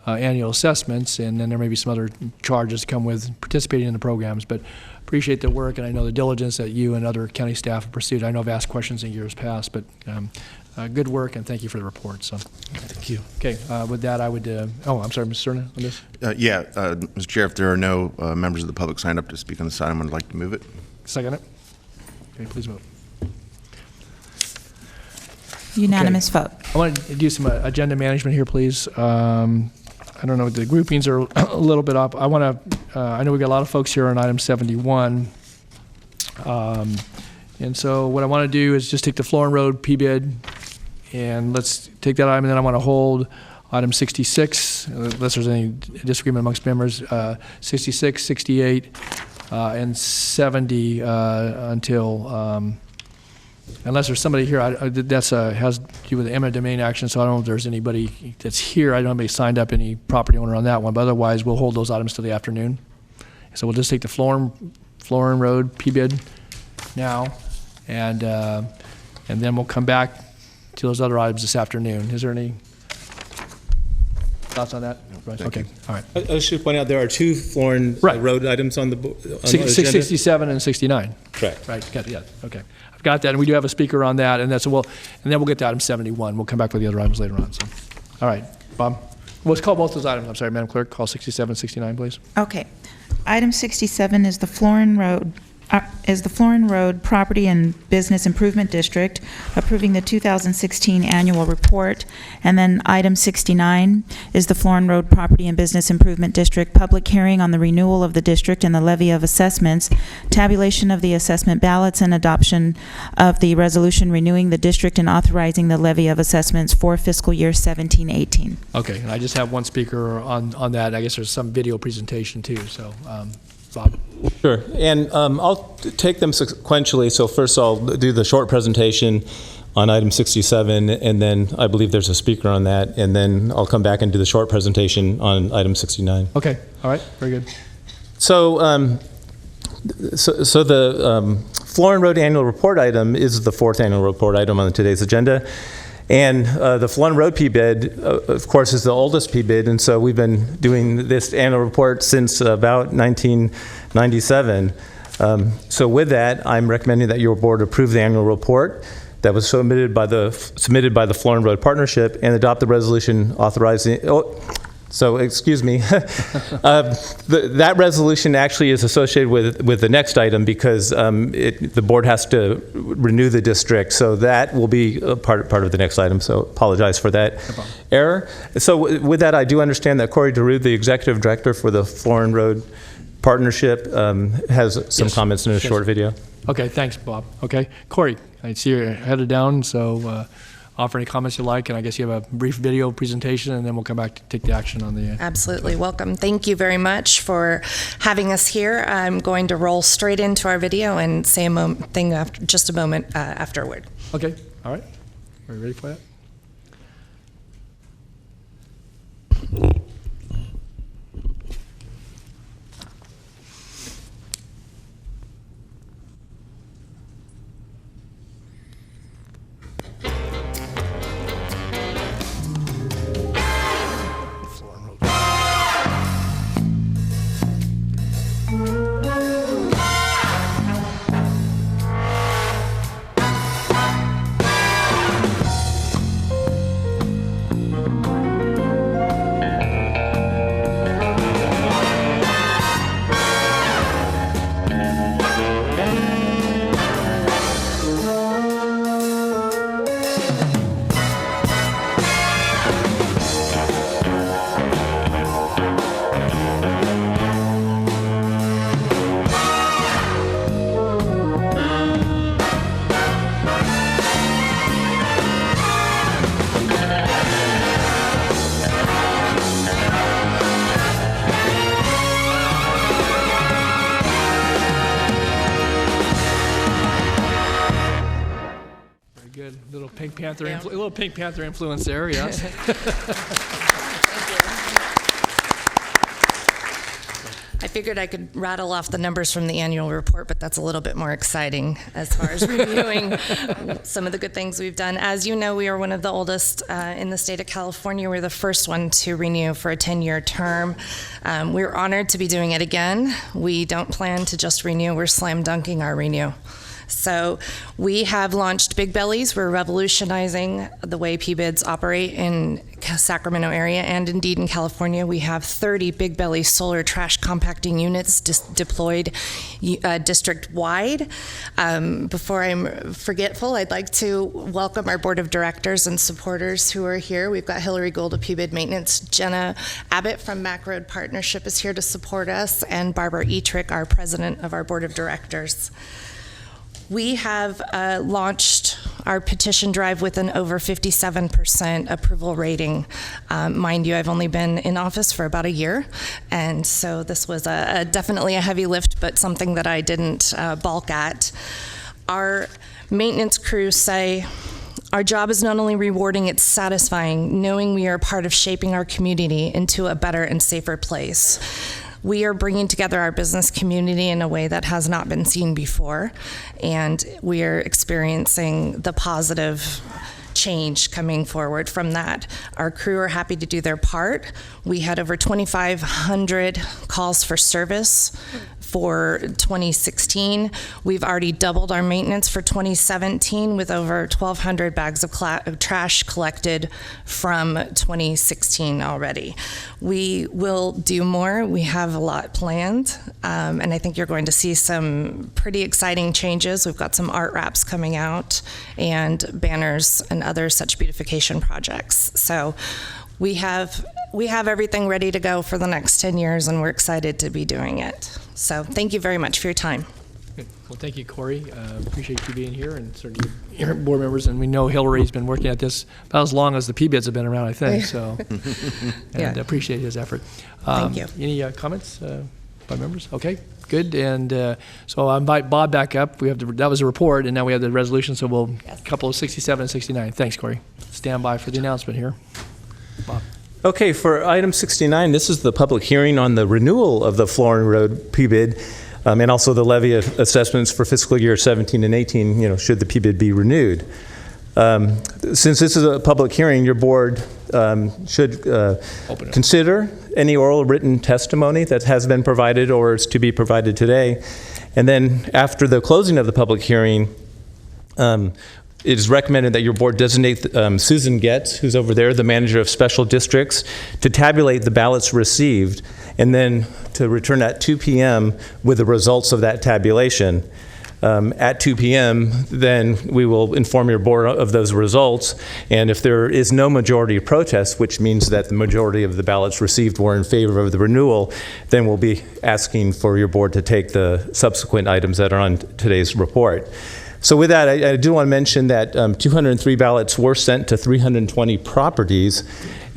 annual assessments, and then there may be some other charges that come with participating in the programs. But appreciate the work, and I know the diligence that you and other county staff have pursued. I know I've asked questions in years past, but good work, and thank you for the report. So,
thank you.
Okay, with that, I would. I'm sorry, Mr. Cerna, on this.
Mr. Chair, if there are no members of the public signed up to speak on this item, I'd like to move it.
Second it. Okay, please vote.
Unanimous vote.
I want to do some agenda management here, please. I don't know, the groupings are a little bit up. I want to. I know we got a lot of folks here on item 71. And so what I want to do is just take the Florin Road P-bid, and let's take that item, and then I want to hold item 66, unless there's any disagreement amongst members, 66, 68, and 70 until, unless there's somebody here, that's has to do with the eminent domain action, so I don't know if there's anybody that's here. I don't know if anybody signed up, any property owner on that one, but otherwise we'll hold those items till the afternoon. So we'll just take the Florin Road P-bid now, and then we'll come back to those other items this afternoon. Is there any thoughts on that? Right. Okay. All right.
I should point out there are two Florin Road items on the agenda.
67 and 69.
Correct.
Right. Got it. Yeah. Okay. I've got that, and we do have a speaker on that, and then we'll get to item 71. We'll come back with the other items later on. So, all right, Bob. Let's call both those items. I'm sorry, Madam Clerk. Call 67 and 69, please.
Okay. Item 67 is the Florin Road Property and Business Improvement District, approving the 2016 annual report. And then item 69 is the Florin Road Property and Business Improvement District, public hearing on the renewal of the district and the levy of assessments, tabulation of the assessment ballots, and adoption of the resolution renewing the district and authorizing the levy of assessments for fiscal year 17-18.
Okay, and I just have one speaker on that. I guess there's some video presentation too, so Bob.
Sure, and I'll take them sequentially. So first I'll do the short presentation on item 67, and then I believe there's a speaker on that, and then I'll come back and do the short presentation on item 69.
Okay, all right, very good.
So, so the Florin Road annual report item is the fourth annual report item on today's agenda. And the Florin Road P-bid, of course, is the oldest P-bid, and so we've been doing this annual report since about 1997. So with that, I'm recommending that your board approve the annual report that was submitted by the Florin Road Partnership and adopt the resolution authorizing. So, excuse me, that resolution actually is associated with the next item because the board has to renew the district. So that will be a part of the next item. So apologize for that error. So with that, I do understand that Corey DeRue, the executive director for the Florin Road Partnership, has some comments in a short video.
Okay, thanks, Bob. Okay, Corey, I see you're headed down, so offer any comments you like, and I guess you have a brief video presentation, and then we'll come back to take the action on the...
Absolutely. Welcome. Thank you very much for having us here. I'm going to roll straight into our video and say a thing after, just a moment afterward.
Okay. All right. Are you ready for that? Panther, a little Pink Panther influence there, yes.
I figured I could rattle off the numbers from the annual report, but that's a little bit more exciting as far as reviewing some of the good things we've done. As you know, we are one of the oldest in the state of California. We're the first one to renew for a 10-year term. We're honored to be doing it again. We don't plan to just renew, we're slam dunking our renew. So we have launched Big Bellies. We're revolutionizing the way P-bids operate in Sacramento area and indeed in California. We have 30 Big Belly solar trash compacting units deployed district-wide. Before I'm forgetful, I'd like to welcome our board of directors and supporters who are here. We've got Hillary Gould of P-bid Maintenance, Jenna Abbott from Mac Road Partnership is here to support us, and Barbara Etrick, our president of our board of directors. We have launched our petition drive with an over 57% approval rating. Mind you, I've only been in office for about a year, and so this was definitely a heavy lift, but something that I didn't balk at. Our maintenance crews say, our job is not only rewarding, it's satisfying, knowing we are part of shaping our community into a better and safer place. We are bringing together our business community in a way that has not been seen before, and we are experiencing the positive change coming forward from that. Our crew are happy to do their part. We had over 2,500 calls for service for 2016. We've already doubled our maintenance for 2017 with over 1,200 bags of trash collected from 2016 already. We will do more. We have a lot planned, and I think you're going to see some pretty exciting changes. We've got some art wraps coming out and banners and other such beautification projects. So we have everything ready to go for the next 10 years, and we're excited to be doing it. So thank you very much for your time.
Good. Well, thank you, Corey. Appreciate you being here, and certainly your board members. And we know Hillary's been working at this about as long as the P-bids have been around, I think. So, and appreciate his effort.
Thank you.
Any comments by members? Okay, good. And so I invite Bob back up. We have that was a report, and now we have the resolution. So we'll couple of 67 and 69. Thanks, Corey. Stand by for the announcement here, Bob.
Okay, for item 69, this is the public hearing on the renewal of the Flooring Road P-bid, and also the levy assessments for fiscal year 17 and 18, should the P-bid be renewed. Since this is a public hearing, your board should consider any oral written testimony that has been provided or is to be provided today. And then after the closing of the public hearing, it is recommended that your board designate Susan Getz, who's over there, the manager of special districts, to tabulate the ballots received, and then to return at 2 p.m. with the results of that tabulation. At 2 p.m., then we will inform your board of those results, and if there is no majority protest, which means that the majority of the ballots received were in favor of the renewal, then we'll be asking for your board to take the subsequent items that are on today's report. So with that, I do want to mention that 203 ballots were sent to 320 properties,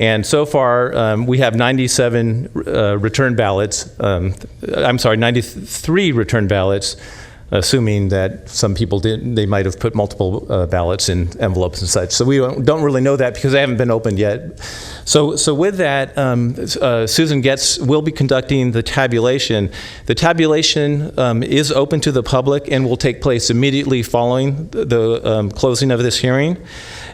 and so far we have 97 return ballots. 93 return ballots, assuming that some people they might have put multiple ballots in envelopes and such. So we don't really know that because they haven't been opened yet. So with that, Susan Getz will be conducting the tabulation. The tabulation is open to the public and will take place immediately following the closing of this hearing.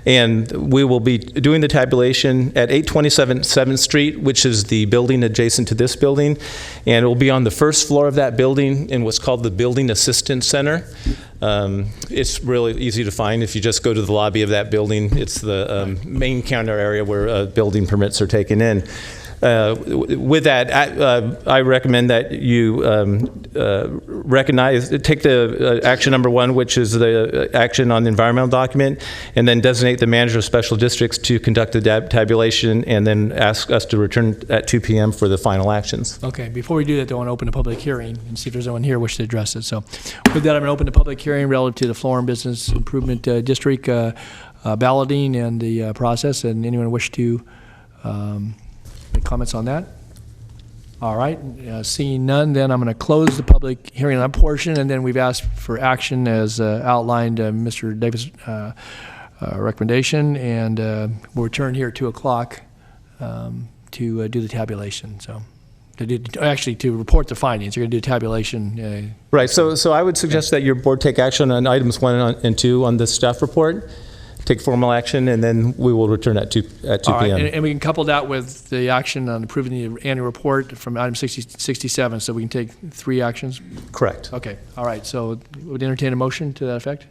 And we will be doing the tabulation at 827 7th Street, which is the building adjacent to this building. And it will be on the first floor of that building in what's called the Building Assistance Center. It's really easy to find if you just go to the lobby of that building. It's the main counter area where building permits are taken in. With that, I recommend that you take the action number 1, which is the action on the environmental document, and then designate the manager of special districts to conduct the tabulation, and then ask us to return at 2 p.m. for the final actions.
Okay, before we do that, I want to open a public hearing and see if there's anyone here who wishes to address it. So with that, I'm going to open the public hearing relative to the Flooring Business Improvement District balloting and the process, and anyone wish to any comments on that? All right, seeing none, then I'm going to close the public hearing on that portion, and then we've asked for action as outlined. Mr. Davis recommendation, and we'll return here at 2 o'clock to do the tabulation. So, to report the findings, you're going to do tabulation.
Right. So I would suggest that your board take action on items 1 and 2 on the staff report. Take formal action, and then we will return at 2
All
p.m.
right, and we can couple that with the action on approving the annual report from item 67, so we can take 3 actions?
Correct.
Okay, all right, so would entertain a motion to that effect?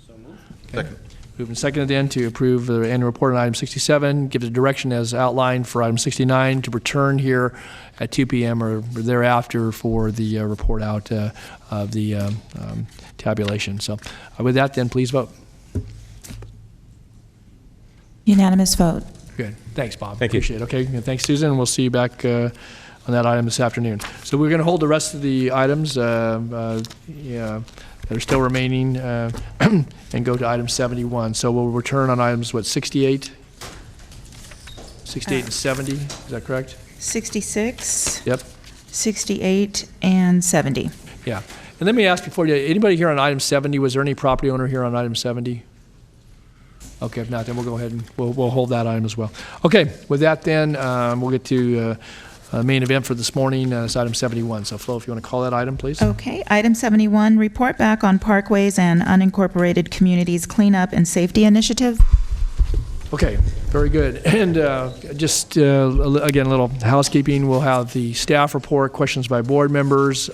So moved.
Second.
Moved and seconded then to approve the annual report on item 67, give the direction as outlined for item 69 to return here at 2 p.m. or thereafter for the report out of the tabulation. So with that then, please vote.
Unanimous vote.
Good. Thanks, Bob.
Thank you.
Appreciate it. Okay. And thanks, Susan. And we'll see you back on that item this afternoon. So we're going to hold the rest of the items that are still remaining and go to item 71. So we'll return on items, 68? 68 and 70. Is that correct?
66.
Yep.
68 and 70.
Yeah. And let me ask before you, anybody here on item 70, was there any property owner here on item 70? Okay, if not, then we'll go ahead and we'll hold that item as well. Okay, with that then, we'll get to main event for this morning. It's item 71. So Flo, if you want to call that item, please.
Okay, item 71, report back on parkways and unincorporated communities cleanup and safety initiative.
Okay, very good. And just, again, a little housekeeping. We'll have the staff report, questions by board members.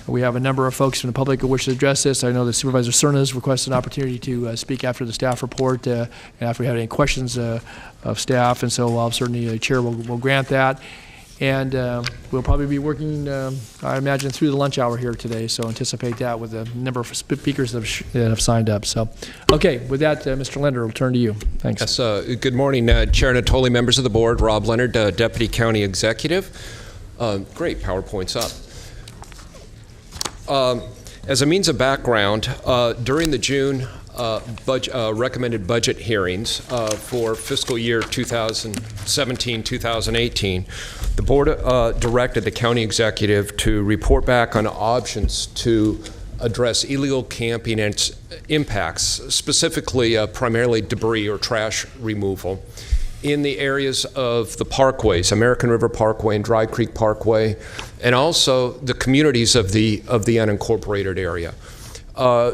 We have a number of folks from the public who wish to address this. I know that Supervisor Cernas requested an opportunity to speak after the staff report and after we have any questions of staff, and so I'll certainly, the chair will grant that. And we'll probably be working, I imagine, through the lunch hour here today, so anticipate that with the number of speakers that have signed up. So, okay, with that, Mr. Lender, we'll turn to you. Thanks.
Yes, good morning, Chair Natoli, members of the board, Rob Leonard, Deputy County Executive. Great, PowerPoint's up. As a means of background, during the June recommended budget hearings for fiscal year 2017-2018, the board directed the county executive to report back on options to address illegal camping and its impacts, specifically primarily debris or trash removal in the areas of the parkways, American River Parkway and Dry Creek Parkway, and also the communities of the unincorporated area,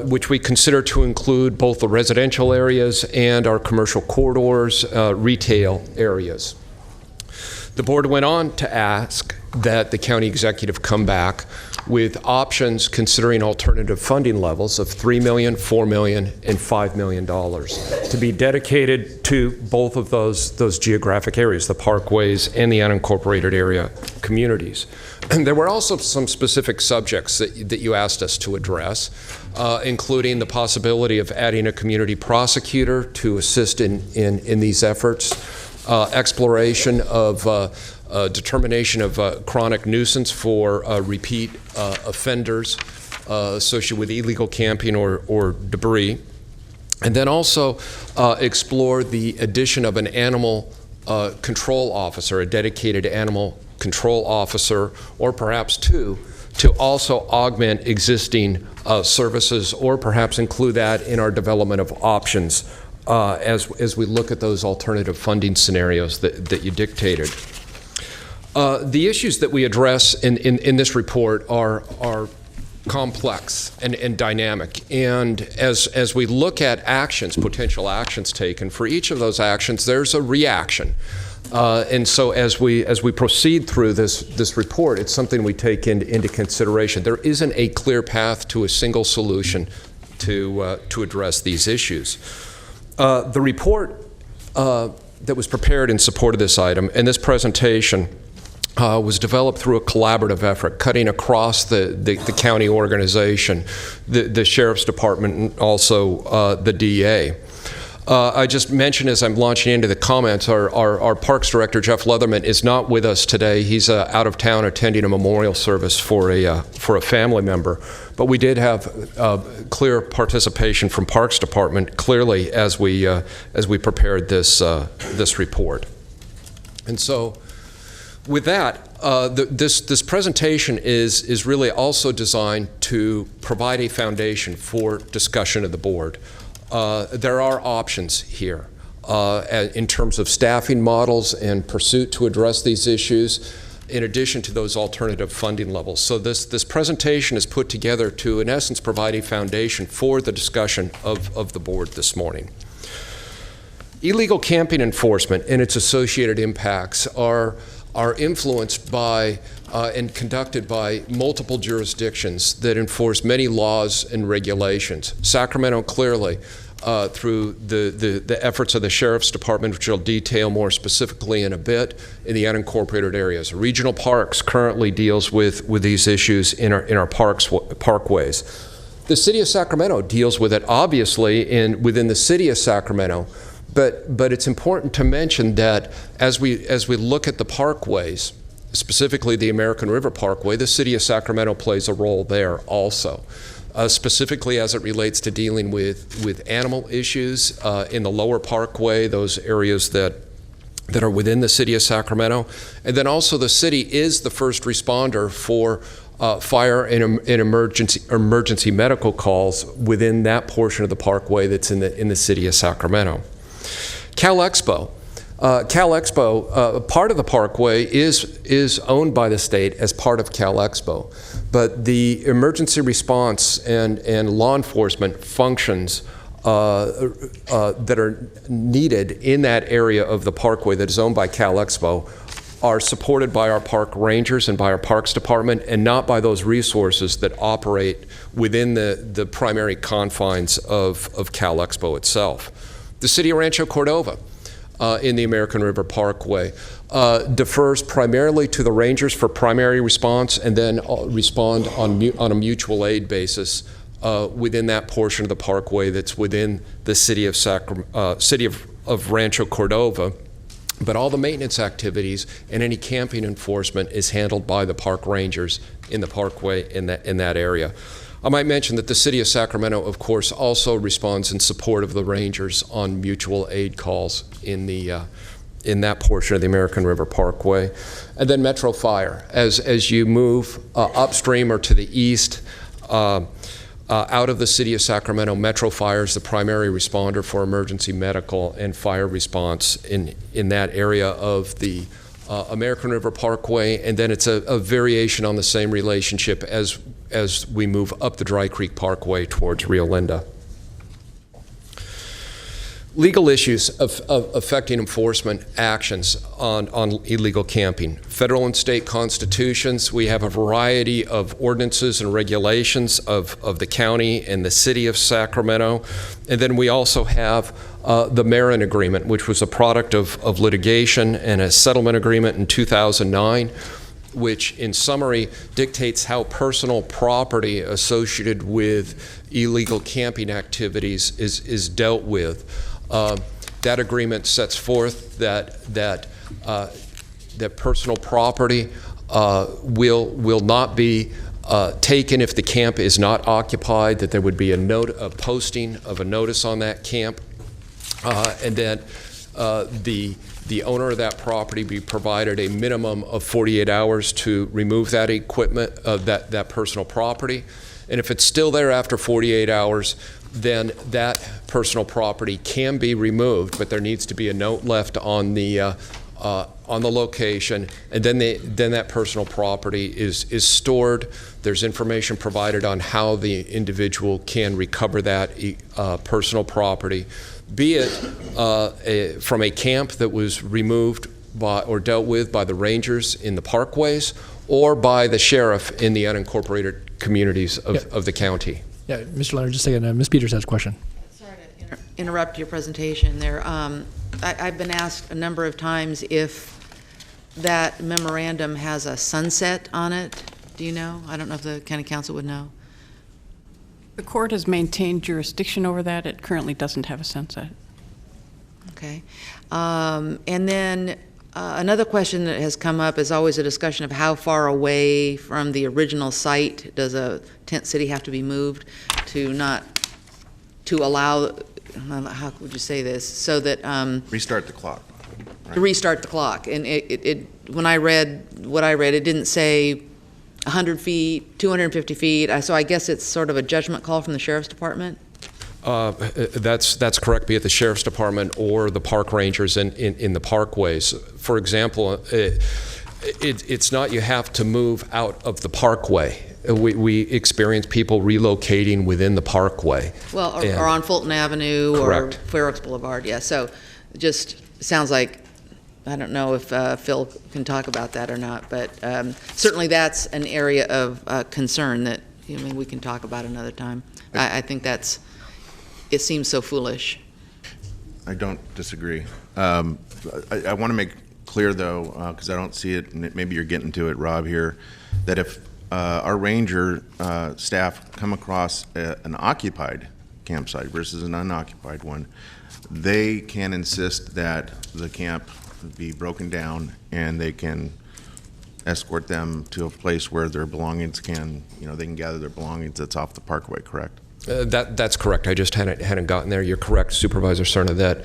which we consider to include both the residential areas and our commercial corridors, retail areas. The board went on to ask that the county executive come back with options considering alternative funding levels of $3 million, $4 million, and $5 million to be dedicated to both of those geographic areas, the parkways and the unincorporated area communities. And there were also some specific subjects that you asked us to address, including the possibility of adding a community prosecutor to assist in these efforts, exploration of determination of chronic nuisance for repeat offenders associated with illegal camping or debris, and then also explore the addition of an animal control officer, a dedicated animal control officer, or perhaps two, to also augment existing services, or perhaps include that in our development of options as we look at those alternative funding scenarios that you dictated. The issues that we address in this report are complex and dynamic. And as we look at actions, potential actions taken, for each of those actions, there's a reaction. And so as we proceed through this report, it's something we take into consideration. There isn't a clear path to a single solution to address these issues. The report that was prepared in support of this item and this presentation was developed through a collaborative effort cutting across the county organization, the Sheriff's Department, and also the DA. I just mentioned as I'm launching into the comments, our Parks Director, Jeff Leatherman, is not with us today. He's out of town attending a memorial service for a family member. But we did have clear participation from Parks Department, clearly, as we prepared this report. And so, with that, this presentation is really also designed to provide a foundation for discussion of the board. there are options here in terms of staffing models and pursuit to address these issues, in addition to those alternative funding levels. So this presentation is put together to, in essence, provide a foundation for the discussion of the board this morning. Illegal camping enforcement and its associated impacts are influenced by and conducted by multiple jurisdictions that enforce many laws and regulations. Sacramento clearly, through the efforts of the Sheriff's Department, which I'll detail more specifically in a bit, in the unincorporated areas. Regional Parks currently deals with these issues in our parkways. The City of Sacramento deals with it, obviously, within the City of Sacramento, but it's important to mention that as we look at the parkways, specifically the American River Parkway, the City of Sacramento plays a role there also. Specifically as it relates to dealing with animal issues in the lower parkway, those areas that are within the City of Sacramento. And then also the city is the first responder for fire and emergency medical calls within that portion of the parkway that's in the City of Sacramento. Cal Expo, part of the parkway is owned by the state as part of Cal Expo, but the emergency response and law enforcement functions that are needed in that area of the parkway that is owned by Cal Expo are supported by our park rangers and by our Parks Department, and not by those resources that operate within the primary confines of Cal Expo itself. The City of Rancho Cordova, in the American River Parkway, defers primarily to the rangers for primary response, and then respond on a mutual aid basis within that portion of the parkway that's within the City of Rancho Cordova. But all the maintenance activities and any camping enforcement is handled by the park rangers in the parkway in that area. I might mention that the City of Sacramento, of course, also responds in support of the rangers on mutual aid calls in that portion of the American River Parkway. And then Metro Fire, as you move upstream or to the east, out of the City of Sacramento, Metro Fire is the primary responder for emergency medical and fire response in that area of the American River Parkway, and then it's a variation on the same relationship as we move up the Dry Creek Parkway towards Rio Linda. Legal issues affecting enforcement actions on illegal camping. Federal and state constitutions, we have a variety of ordinances and regulations of the county and the City of Sacramento. And then we also have the Marin Agreement, which was a product of litigation and a settlement agreement in 2009, which in summary dictates how personal property associated with illegal camping activities is dealt with. That agreement sets forth that personal property will not be taken if the camp is not occupied, that there would be a posting of a notice on that camp, and then the owner of that property be provided a minimum of 48 hours to remove that equipment, that personal property. And if it's still there after 48 hours, then that personal property can be removed, but there needs to be a note left on the location, and then that personal property is stored. There's information provided on how the individual can recover that personal property, be it from a camp that was removed or dealt with by the rangers in the parkways, or by the sheriff in the unincorporated communities of the county.
Yeah, Mr. Leonard, just a second. Ms. Peters has a question.
Sorry to interrupt your presentation there. I've been asked a number of times if that memorandum has a sunset on it. Do you know? I don't know if the county council would know.
The court has maintained jurisdiction over that. It currently doesn't have a sunset.
Okay. And then another question that has come up is always a discussion of how far away from the original site does a tent city have to be moved to allow, how would you say this, so that
restart the clock. Right?
To restart the clock. And when I read what I read, it didn't say 100 feet, 250 feet. So I guess it's sort of a judgment call from the Sheriff's Department.
That's correct, be it the Sheriff's Department or the park rangers in the parkways. For example, it's not you have to move out of the parkway. We experience people relocating within the parkway.
Well, or on Fulton Avenue
Correct.
or Fair Oaks Boulevard, yeah. So it just sounds like, I don't know if Phil can talk about that or not, but certainly that's an area of concern that we can talk about another time. I think it seems so foolish.
I don't disagree. I want to make clear, though, because I don't see it, and maybe you're getting to it, Rob, here, that if our ranger staff come across an occupied campsite versus an unoccupied one, they can insist that the camp be broken down, and they can escort them to a place where their belongings they can gather their belongings that's off the parkway, correct?
That's correct. I just hadn't gotten there. You're correct, Supervisor Cerna, that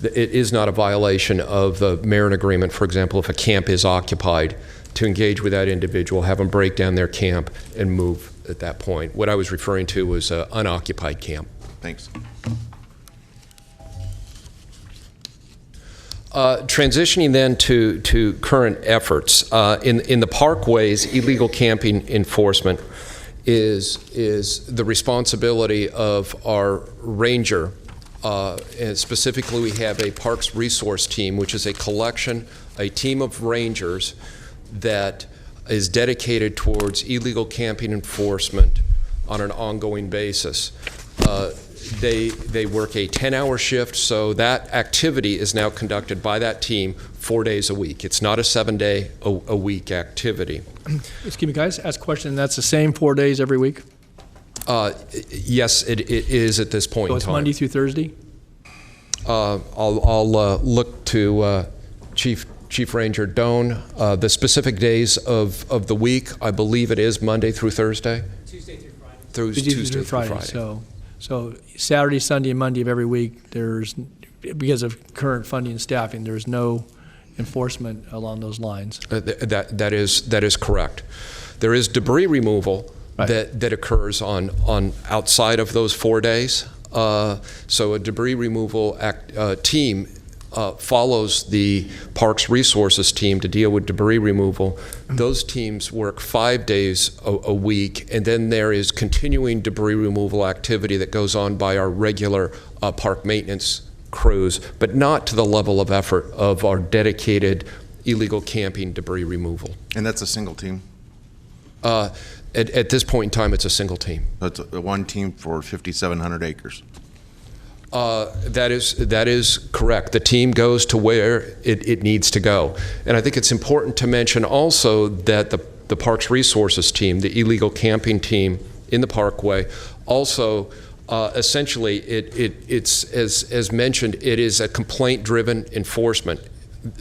it is not a violation of the Marin Agreement, for example, if a camp is occupied, to engage with that individual, have them break down their camp, and move at that point. What I was referring to was an unoccupied camp.
Thanks.
Transitioning then to current efforts. In the parkways, illegal camping enforcement is the responsibility of our ranger. And specifically, we have a Parks Resource Team, which is a team of rangers that is dedicated towards illegal camping enforcement on an ongoing basis. They work a 10-hour shift, so that activity is now conducted by that team 4 days a week. It's not a 7-day-a-week activity.
Excuse me, guys, ask a question. That's the same 4 days every week?
Yes, it is at this point in time.
So it's Monday through Thursday?
I'll look to Chief Ranger Doan. The specific days of the week, I believe it is Monday through Thursday?
Tuesday through Friday.
Tuesday through Friday.
So Saturday, Sunday, and Monday of every week, because of current funding and staffing, there's no enforcement along those lines.
That is correct. There is debris removal that occurs on outside of those 4 days. So a debris removal team follows the Parks Resources team to deal with debris removal. Those teams work 5 days a week, and then there is continuing debris removal activity that goes on by our regular park maintenance crews, but not to the level of effort of our dedicated illegal camping debris removal.
And that's a single team?
At this point in time, it's a single team.
That's one team for 5,700 acres.
That is correct. The team goes to where it needs to go. And I think it's important to mention also that the Parks Resources team, the illegal camping team in the Parkway, also essentially it's as mentioned, it is a complaint-driven enforcement.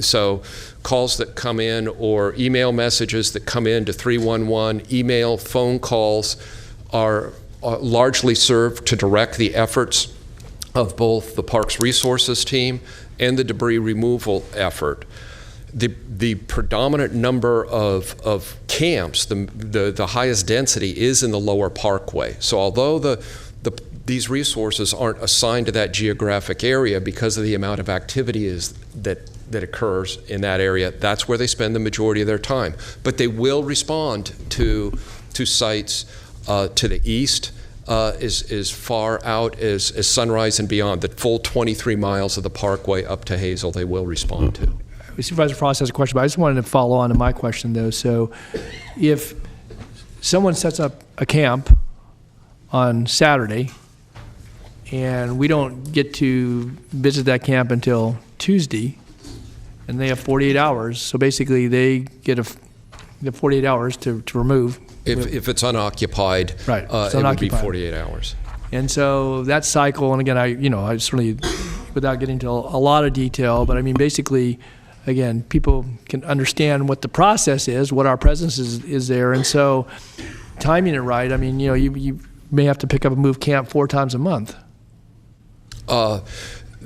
So calls that come in or email messages that come in to 311, email, phone calls are largely served to direct the efforts of both the Parks Resources team and the debris removal effort. The predominant number of camps, the highest density is in the lower Parkway. So although these resources aren't assigned to that geographic area because of the amount of activity that occurs in that area, that's where they spend the majority of their time. But they will respond to sites to the east, as far out as Sunrise and beyond, the full 23 miles of the Parkway up to Hazel, they will respond to.
Supervisor Frost has a question, but I just wanted to follow on to my question, though. So if someone sets up a camp on Saturday and we don't get to visit that camp until Tuesday, and they have 48 hours, so basically they get 48 hours to remove.
If it's unoccupied,
right.
It would be 48 hours.
And so that cycle, and again, I certainly, without getting into a lot of detail, but I mean, basically, again, people can understand what the process is, what our presence is there, and so timing it right, I mean, you may have to pick up and move camp 4 times a month.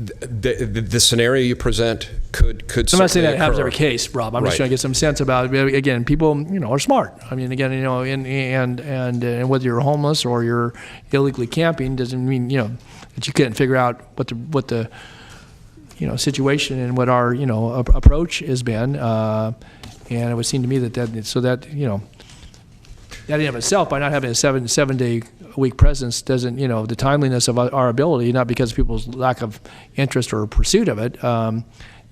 The scenario you present could
So I'm not saying that
certainly
happens
occur.
every case, Rob. I'm
Right.
just trying to get some sense about it. Again, people, are smart. I mean, again, and whether you're homeless or you're illegally camping doesn't mean, that you couldn't figure out what the situation and what our, approach has been. And it would seem to me that that in of itself, by not having a seven-day a week presence doesn't, the timeliness of our ability, not because of people's lack of interest or pursuit of it,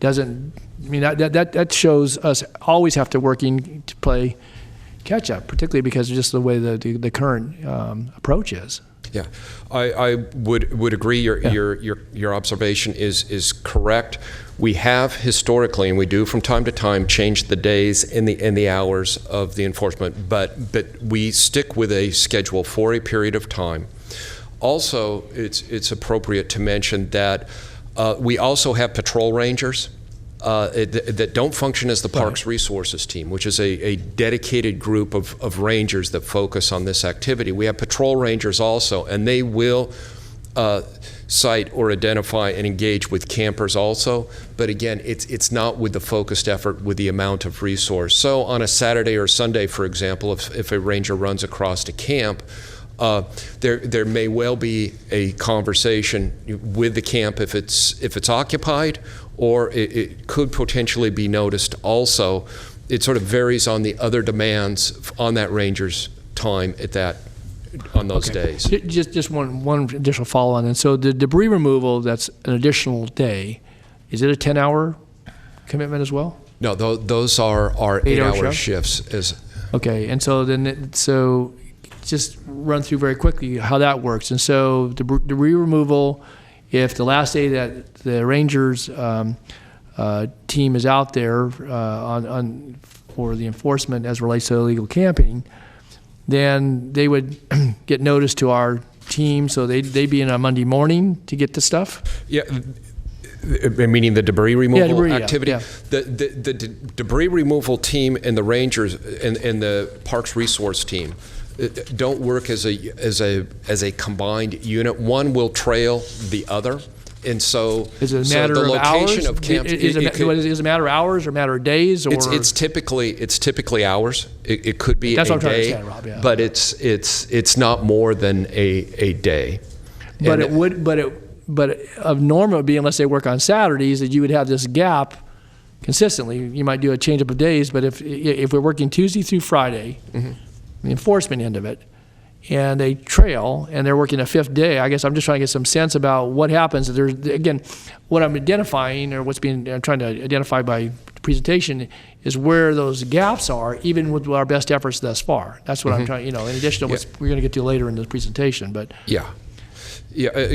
doesn't, that shows us always have to working to play catch up, particularly because of just the way the current approach is.
Yeah, I would agree. Your observation is correct. We have historically, and we do from time to time, changed the days and the hours of the enforcement, but we stick with a schedule for a period of time. Also, it's appropriate to mention that we also have patrol rangers that don't function as the Parks Resources Team, which is a dedicated group of rangers that focus on this activity. We have patrol rangers also, and they will cite or identify and engage with campers also. But again, it's not with the focused effort with the amount of resource. So on a Saturday or Sunday, for example, if a ranger runs across a camp, there may well be a conversation with the camp if it's occupied, or it could potentially be noticed also. It sort of varies on the other demands on that ranger's time on those days.
Just one additional follow-on. And so the debris removal, that's an additional day. Is it a 10-hour commitment as well?
No, those are 8-hour shifts.
Okay, and so so just run through very quickly how that works. And so debris removal, if the last day that the Rangers team is out there for the enforcement as relates to illegal camping, then they would get notice to our team, so they'd be in on Monday morning to get the stuff?
Yeah, meaning the debris removal activity?
Yeah.
The debris removal team and the Rangers and the Parks Resource Team don't work as a combined unit. One will trail the other. And so,
is it a matter
the
of
location
hours?
of camp
Is it a matter of hours or a matter of days? Or
it's typically hours. It could be
That's
a
what I'm trying
day,
to understand, Rob, yeah.
but it's not more than a day.
But of normal it would be, unless they work on Saturdays, that you would have this gap consistently. You might do a change up of days, but if we're working Tuesday through Friday, the enforcement end of it, and they trail, and they're working a fifth day, I guess I'm just trying to get some sense about what happens. Again, what I'm identifying, or I'm trying to identify by presentation, is where those gaps are, even with our best efforts thus far. That's what I'm trying, in addition to what we're going to get to later in the presentation. But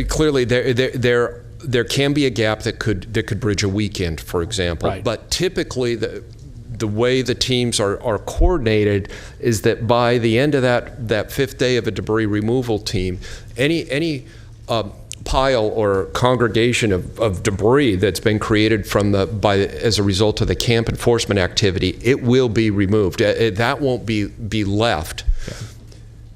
clearly there can be a gap that could bridge a weekend, for example.
Right.
But typically the way the teams are coordinated is that by the end of that fifth day of a debris removal team, any pile or congregation of debris that's been created as a result of the camp enforcement activity, it will be removed. That won't be left. Okay.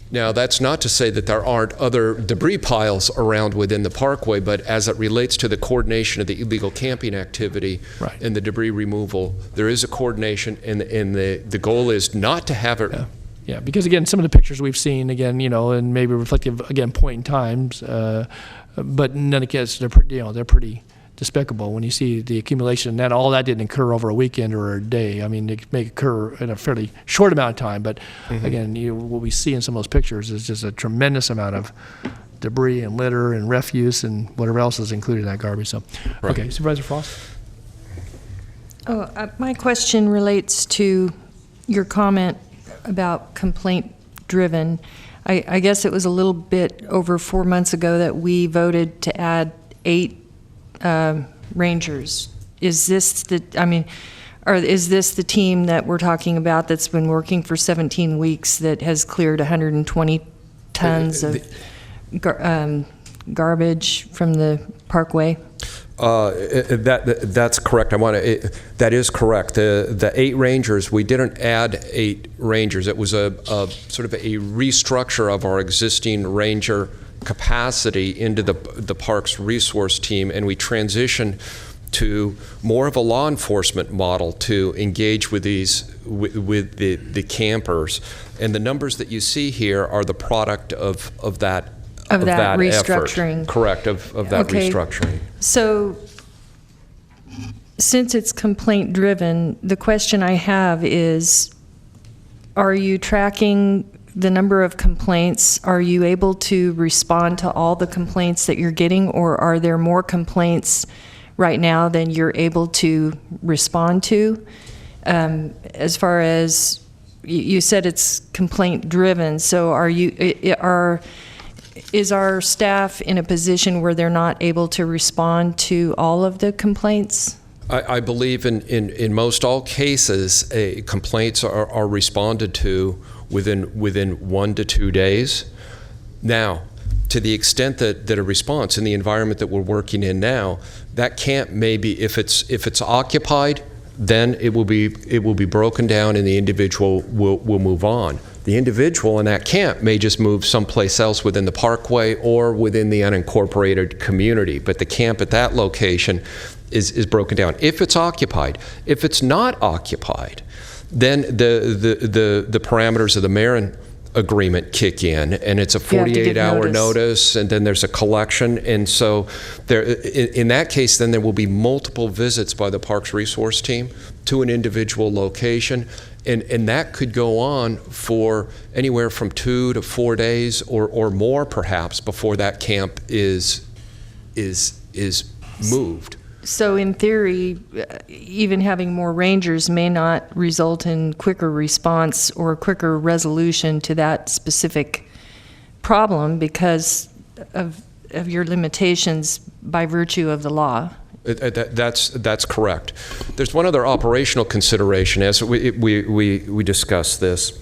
Now, that's not to say that there aren't other debris piles around within the parkway, but as it relates to the coordination of the illegal camping activity and the debris removal, there is a coordination, and the goal is not to have it.
Yeah, because again, some of the pictures we've seen, again, and maybe reflective, again, point in times, but in any case, they're pretty despicable when you see the accumulation. That all that didn't occur over a weekend or a day. I mean, it may occur in a fairly short amount of time, but again, what we see in some of those pictures is just a tremendous amount of debris and litter and refuse and whatever else is included in that garbage. So, okay, Supervisor Frost.
My question relates to your comment about complaint-driven. I guess it was a little bit over 4 months ago that we voted to add 8 rangers. Is this the team that we're talking about that's been working for 17 weeks that has cleared 120 tons of garbage from the parkway?
That's correct. That is correct. The 8 rangers, we didn't add 8 rangers. It was a sort of a restructure of our existing ranger capacity into the park's resource team, and we transition to more of a law enforcement model to engage with the campers. And the numbers that you see here are the product of that
restructuring.
Effort. Correct, of that restructuring.
So since it's complaint driven, the question I have is, are you tracking the number of complaints? Are you able to respond to all the complaints that you're getting, or are there more complaints right now than you're able to respond to? As far as you said, it's complaint driven. So is our staff in a position where they're not able to respond to all of the complaints?
I believe in most all cases, complaints are responded to within 1 to 2 days. Now, to the extent that a response in the environment that we're working in now, that camp maybe, if it's occupied, then it will be broken down and the individual will move on. The individual in that camp may just move someplace else within the parkway or within the unincorporated community, but the camp at that location is broken down. If it's occupied. If it's not occupied, then the parameters of the Marin agreement kick in, and it's a 48-hour notice, and then there's a collection. And so there, in that case, then there will be multiple visits by the Parks Resource Team to an individual location, and that could go on for anywhere from 2 to 4 days or more, perhaps, before that camp is moved.
So in theory, even having more rangers may not result in quicker response or quicker resolution to that specific problem because of your limitations by virtue of the law.
That's correct. There's one other operational consideration as we discuss this,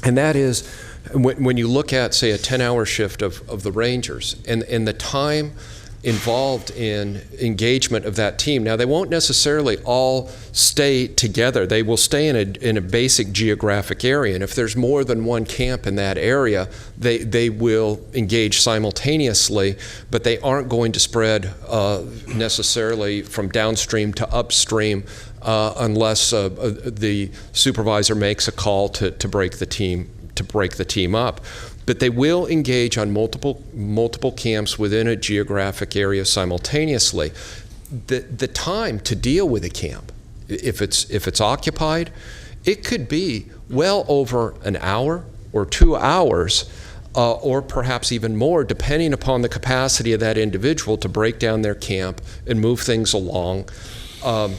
and that is when you look at, say, a 10-hour shift of the rangers and the time involved in engagement of that team. Now, they won't necessarily all stay together. They will stay in a basic geographic area, and if there's more than one camp in that area, they will engage simultaneously, but they aren't going to spread necessarily from downstream to upstream unless the supervisor makes a call to break the team up. But they will engage on multiple camps within a geographic area simultaneously. The time to deal with a camp, if it's occupied, it could be well over an hour or 2 hours, or perhaps even more, depending upon the capacity of that individual to break down their camp and move things along. And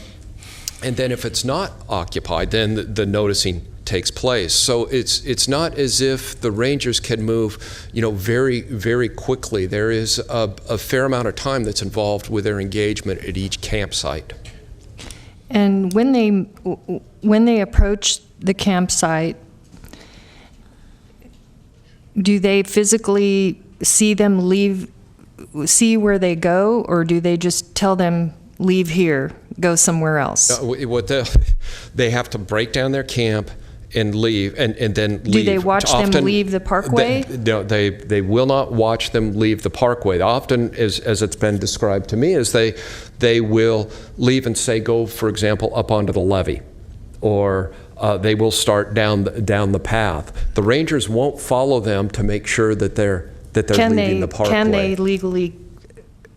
then if it's not occupied, then the noticing takes place. So it's not as if the rangers can move, very, very quickly. There is a fair amount of time that's involved with their engagement at each campsite.
And when they approach the campsite, do they physically see them leave, see where they go, or do they just tell them, leave here, go somewhere else?
They have to break down their camp and leave, and then leave.
Do they watch them leave the parkway?
No, they will not watch them leave the parkway. Often, as it's been described to me, is they will leave and say, go, for example, up onto the levee, or they will start down the path. The rangers won't follow them to make sure that they're leaving the parkway.
Can they legally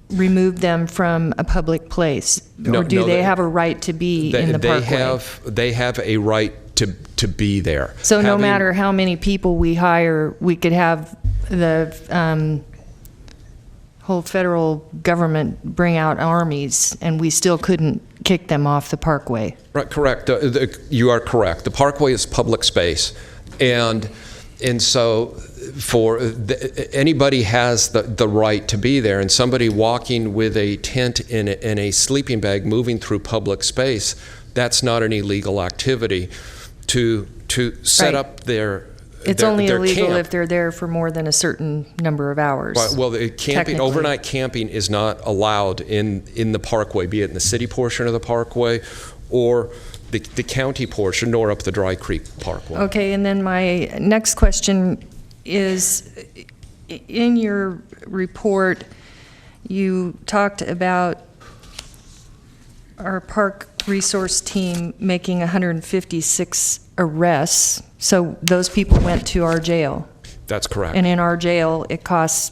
remove them from a public place, or do they have a right to be in the parkway?
They have a right to be there.
So no matter how many people we hire, we could have the whole federal government bring out armies, and we still couldn't kick them off the parkway.
Right, correct. You are correct. The parkway is public space, and so anybody has the right to be there, and somebody walking with a tent and a sleeping bag moving through public space, that's not an illegal activity. To set up their
It's only illegal if they're there for more than a certain number of hours.
Well, the overnight camping is not allowed in the parkway, be it in the city portion of the parkway or the county portion, nor up the Dry Creek Parkway.
Okay, and then my next question is, in your report, you talked about our park resource team making 156 arrests. So those people went to our jail.
That's correct.
And in our jail, it costs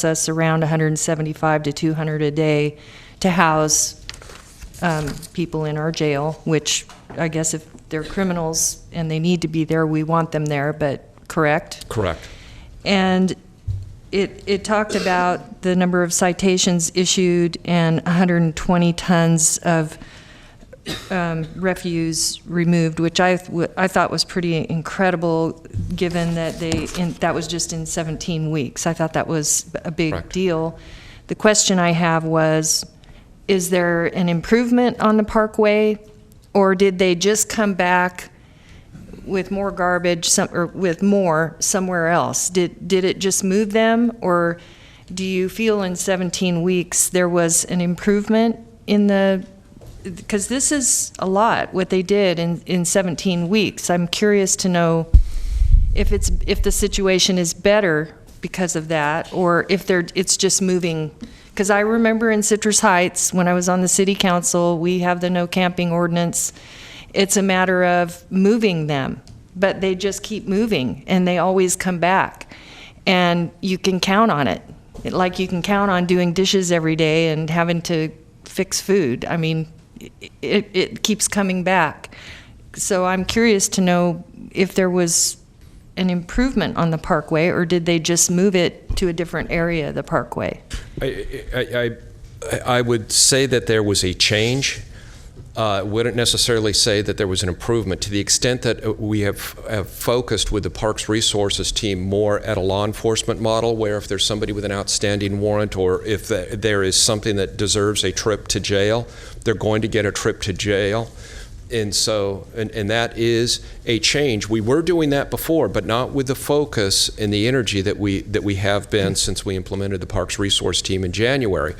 us around 175 to 200 a day to house people in our jail, which I guess if they're criminals and they need to be there, we want them there, but correct?
Correct.
And it talked about the number of citations issued and 120 tons of refuse removed, which I thought was pretty incredible, given that that was just in 17 weeks. I thought that was a big
Correct.
deal. The question I have was, is there an improvement on the Parkway, or did they just come back with more garbage or with more somewhere else? Did it just move them, or do you feel in 17 weeks there was an improvement in the, because this is a lot what they did in 17 weeks. I'm curious to know if the situation is better because of that, or if it's just moving. Because I remember in Citrus Heights, when I was on the city council, we have the no camping ordinance. It's a matter of moving them, but they just keep moving, and they always come back. And you can count on it. Like you can count on doing dishes every day and having to fix food. I mean, it keeps coming back. So I'm curious to know if there was an improvement on the Parkway, or did they just move it to a different area of the Parkway?
I would say that there was a change. Wouldn't necessarily say that there was an improvement, to the extent that we have focused with the Parks Resources team more at a law enforcement model, where if there's somebody with an outstanding warrant, or if there is something that deserves a trip to jail, they're going to get a trip to jail. And so, and that is a change. We were doing that before, but not with the focus and the energy that we have been since we implemented the Parks Resource team in January.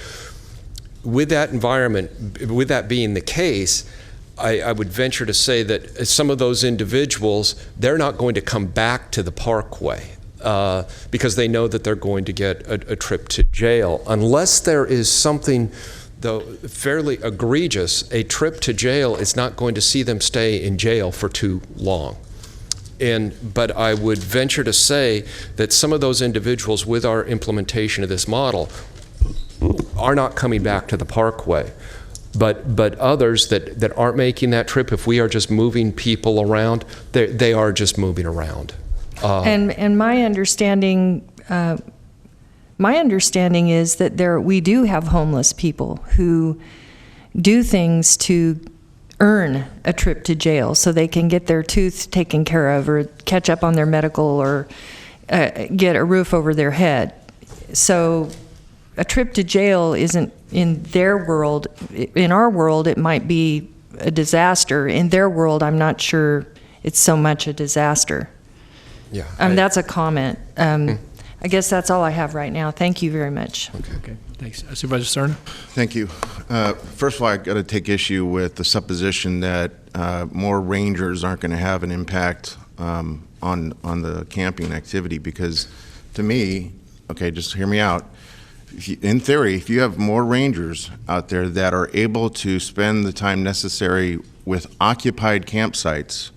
With that environment, with that being the case, I would venture to say that some of those individuals, they're not going to come back to the Parkway because they know that they're going to get a trip to jail. Unless there is something, though, fairly egregious, a trip to jail is not going to see them stay in jail for too long. But I would venture to say that some of those individuals, with our implementation of this model, are not coming back to the Parkway. But others that aren't making that trip, if we are just moving people around, they are just moving around.
And my understanding is that we do have homeless people who do things to earn a trip to jail so they can get their tooth taken care of, or catch up on their medical, or get a roof over their head. So a trip to jail isn't, in their world, in our world it might be a disaster. In their world, I'm not sure it's so much a disaster.
Yeah.
That's a comment. I guess that's all I have right now. Thank you very much.
Okay, thanks. Supervisor Stern?
Thank you. First of all, I got to take issue with the supposition that more rangers aren't going to have an impact on the camping activity, because to me, okay, just hear me out. In theory, if you have more rangers out there that are able to spend the time necessary with occupied campsites,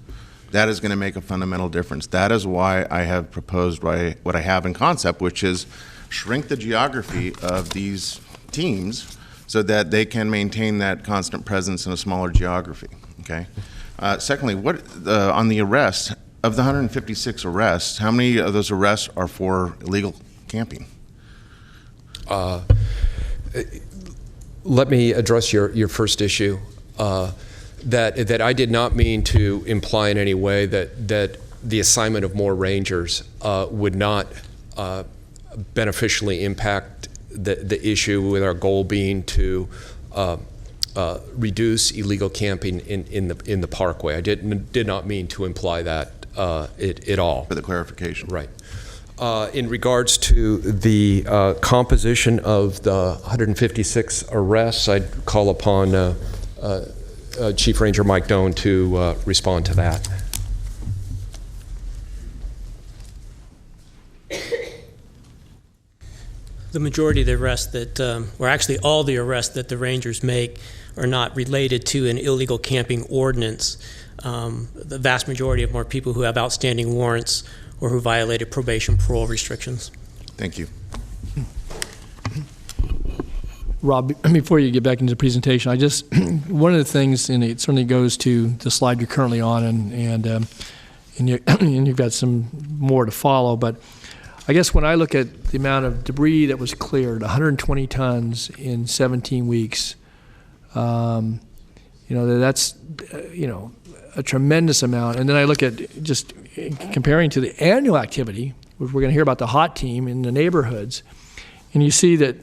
that is going to make a fundamental difference. That is why I have proposed what I have in concept, which is shrink the geography of these teams so that they can maintain that constant presence in a smaller geography. Okay. Secondly, on the arrests, of the 156 arrests, how many of those arrests are for illegal camping?
Let me address your first issue. That I did not mean to imply in any way that the assignment of more rangers would not beneficially impact the issue, with our goal being to reduce illegal camping in the Parkway. I did not mean to imply that at all.
For the clarification.
Right. In regards to the composition of the 156 arrests, I'd call upon Chief Ranger Mike Doan to respond to that.
the majority of the arrests that, or actually all the arrests that the Rangers make are not related to an illegal camping ordinance. The vast majority of them are people who have outstanding warrants or who violated probation parole restrictions.
Thank you.
Rob, before you get back into the presentation, one of the things, and it certainly goes to the slide you're currently on, and you've got some more to follow, but I guess when I look at the amount of debris that was cleared, 120 tons in 17 weeks, that's, a tremendous amount. And then I look at just comparing to the annual activity, which we're going to hear about the HOT team in the neighborhoods, and you see that,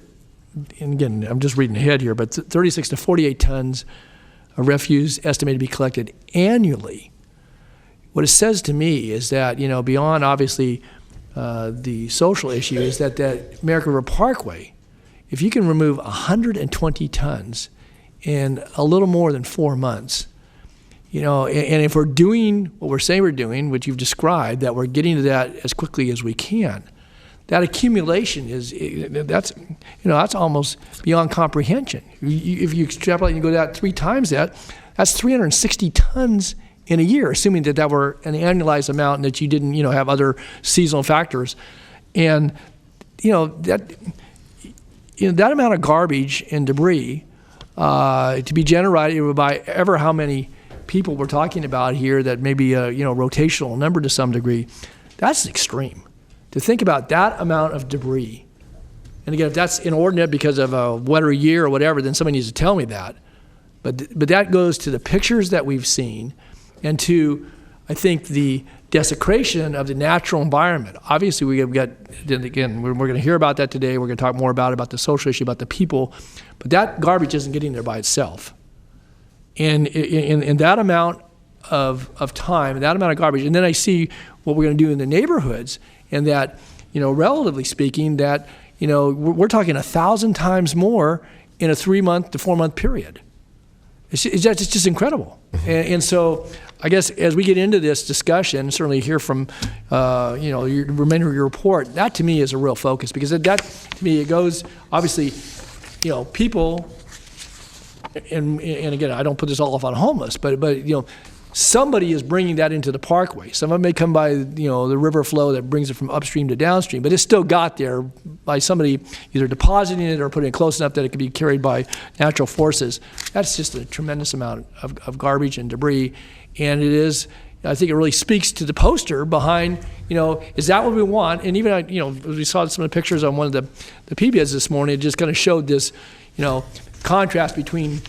and again, I'm just reading ahead here, but 36 to 48 tons of refuse estimated to be collected annually. What it says to me is that, beyond obviously the social issue, is that American River Parkway, if you can remove 120 tons in a little more than 4 months, and if we're doing what we're saying we're doing, which you've described, that we're getting to that as quickly as we can, that accumulation that's almost beyond comprehension. If you extrapolate and you go that 3 times that's 360 tons in a year, assuming that were an annualized amount and that you didn't, have other seasonal factors. And, that amount of garbage and debris to be generated by ever how many people we're talking about here, that may be a, rotational number to some degree, that's extreme. To think about that amount of debris, and again, if that's inordinate because of a wetter year or whatever, then somebody needs to tell me that. But that goes to the pictures that we've seen, and to, I think, the desecration of the natural environment. Obviously, we're going to hear about that today. We're going to talk more about the social issue, about the people, but that garbage isn't getting there by itself. And in that amount of time, and that amount of garbage, and then I see what we're going to do in the neighborhoods, and that, relatively speaking, that, we're talking 1,000 times more in a 3-month to 4-month period. It's just incredible. And so I guess as we get into this discussion, certainly hear from, your remainder of your report, that to me is a real focus, because that to me, it goes, obviously, people, and again, I don't put this all off on homeless, but somebody is bringing that into the parkway. Someone may come by, the river flow that brings it from upstream to downstream, but it's still got there by somebody either depositing it or putting it close enough that it can be carried by natural forces. That's just a tremendous amount of garbage and debris, and it is, I think it really speaks to the poster behind, is that what we want? And even, we saw some of the pictures on one of the PBS this morning, it just kind of showed this, contrast between,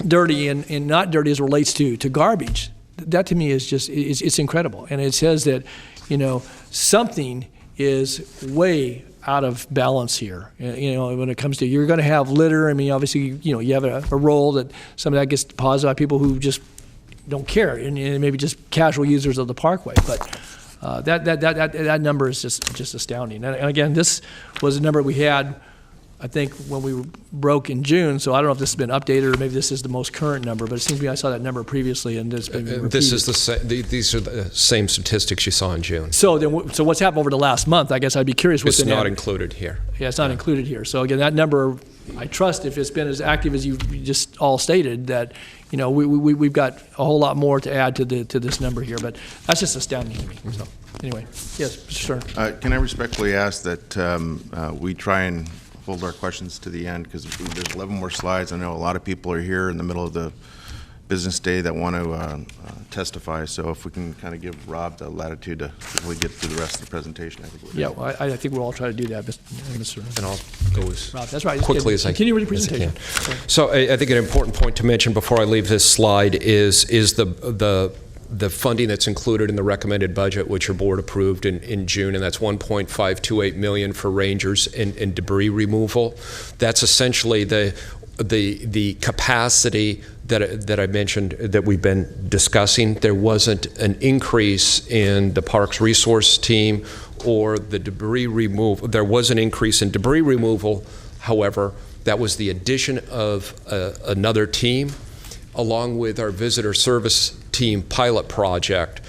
dirty and not dirty as it relates to garbage. That to me is just, it's incredible. And it says that, something is way out of balance here. When it comes to, you're going to have litter. I mean, obviously, you have a role that some of that gets deposited by people who just don't care, and maybe just casual users of the parkway. But that number is just astounding. And again, this was a number we had, I think, when we broke in June, so I don't know if this has been updated or maybe this is the most current number, but it seems to me I saw that number previously and it's been repeated.
This is these are the same statistics you saw in June.
So what's happened over the last month? I guess I'd be curious what's
It's not included here.
Yeah, it's not included here. So again, that number, I trust if it's been as active as you just all stated, that we've got a whole lot more to add to this number here, but that's just astounding to me. So anyway, yes, Mr. Stern.
Can I respectfully ask that we try and hold our questions to the end, because there's 11 more slides. I know a lot of people are here in the middle of the business day that want to testify, so if we can kind of give Rob the latitude to really get through the rest of the presentation, I think we'll do.
Yeah, well, I think we'll all try to do that, Mr.
And I'll go as
Rob, that's right.
quickly as I
continue with the
as I
presentation.
can. So I think an important point to mention before I leave this slide is the funding that's included in the recommended budget, which your board approved in June, and that's $1.528 million for rangers and debris removal. That's essentially the capacity that I mentioned that we've been discussing. There wasn't an increase in the Parks Resource Team or the debris removal. There was an increase in debris removal, however, that was the addition of another team along with our visitor service team pilot project.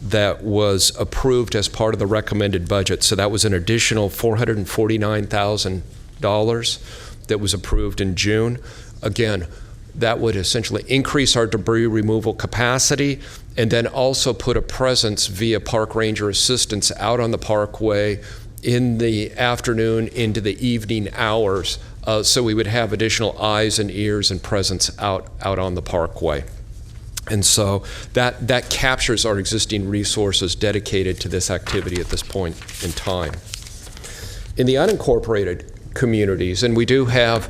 that was approved as part of the recommended budget. So that was an additional $449,000 that was approved in June. Again, that would essentially increase our debris removal capacity and then also put a presence via park ranger assistance out on the parkway in the afternoon into the evening hours, so we would have additional eyes and ears and presence out on the parkway. And so that captures our existing resources dedicated to this activity at this point in time. In the unincorporated communities, and we do have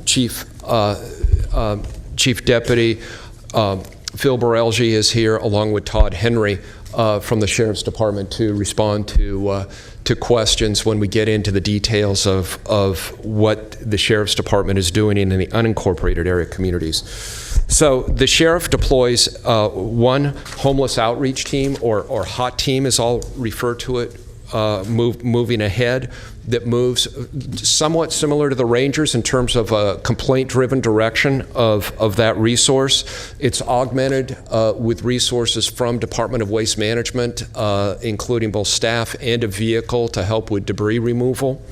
Chief Deputy Phil Borelgi is here, along with Todd Henry from the Sheriff's Department, to respond to questions when we get into the details of what the Sheriff's Department is doing in the unincorporated area communities. So the Sheriff deploys one homeless outreach team, or HOT team as I'll refer to it, moving ahead, that moves somewhat similar to the Rangers in terms of a complaint-driven direction of that resource. It's augmented with resources from Department of Waste Management, including both staff and a vehicle to help with debris removal.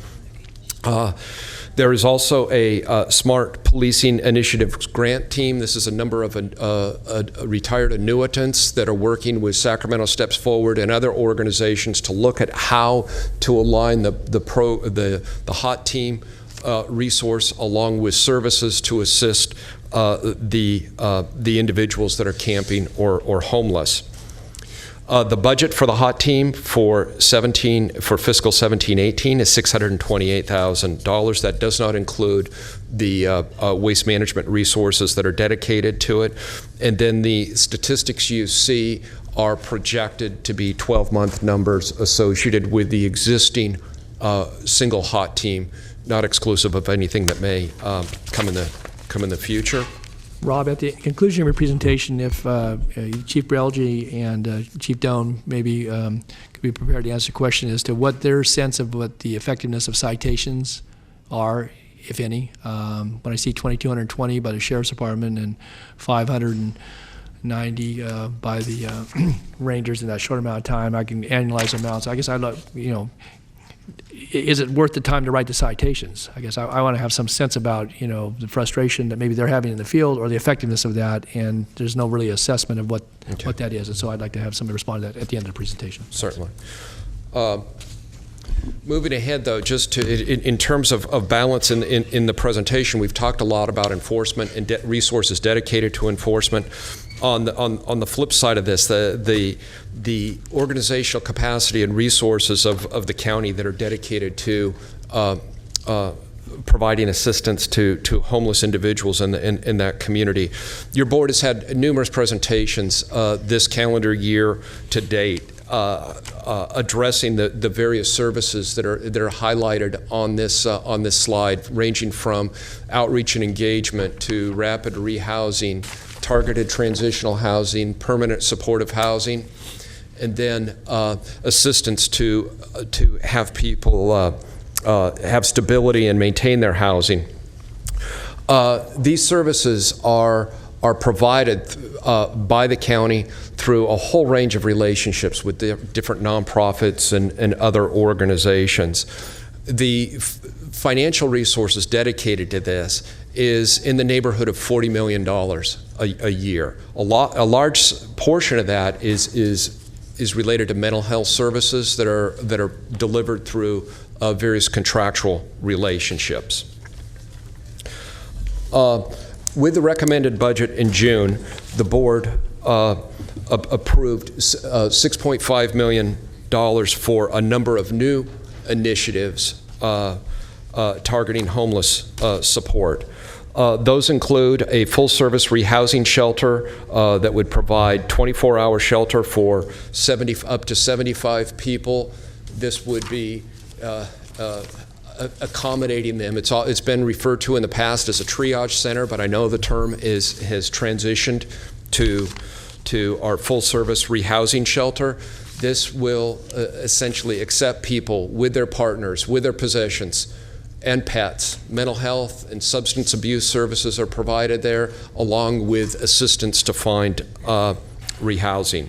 There is also a Smart Policing Initiatives grant team. This is a number of retired annuitants that are working with Sacramento Steps Forward and other organizations to look at how to align the HOT team resource along with services to assist the individuals that are camping or homeless. The budget for the HOT team for fiscal 17-18 is $628,000. That does not include the waste management resources that are dedicated to it. And then the statistics you see are projected to be 12-month numbers associated with the existing single HOT team, not exclusive of anything that may come in the future.
Rob, at the conclusion of your presentation, if Chief Brelgi and Chief Doan maybe could be prepared to answer the question as to what their sense of what the effectiveness of citations are, if any. When I see 2,220 by the Sheriff's Department and 590 by the Rangers in that short amount of time, I can annualize amounts. I guess I'd like, is it worth the time to write the citations? I guess I want to have some sense about, the frustration that maybe they're having in the field or the effectiveness of that, and there's no really assessment of what that is. And so I'd like to have somebody respond to that at the end of the presentation.
Certainly. Moving ahead, though, just in terms of balance in the presentation, we've talked a lot about enforcement and resources dedicated to enforcement. On the flip side of this, the organizational capacity and resources of the county that are dedicated to providing assistance to homeless individuals in that community. Your board has had numerous presentations this calendar year to date addressing the various services that are highlighted on this slide, ranging from outreach and engagement to rapid rehousing, targeted transitional housing, permanent supportive housing, and then assistance to have people have stability and maintain their housing. These services are provided by the county through a whole range of relationships with different nonprofits and other organizations. The financial resources dedicated to this is in the neighborhood of $40 million a year. A large portion of that is related to mental health services that are delivered through various contractual relationships. With the recommended budget in June, the board approved $6.5 million for a number of new initiatives targeting homeless support. Those include a full-service rehousing shelter that would provide 24-hour shelter for up to 75 people. This would be accommodating them. It's been referred to in the past as a triage center, but I know the term has transitioned to our full-service rehousing shelter. This will essentially accept people with their partners, with their possessions, and pets. Mental health and substance abuse services are provided there, along with assistance to find rehousing.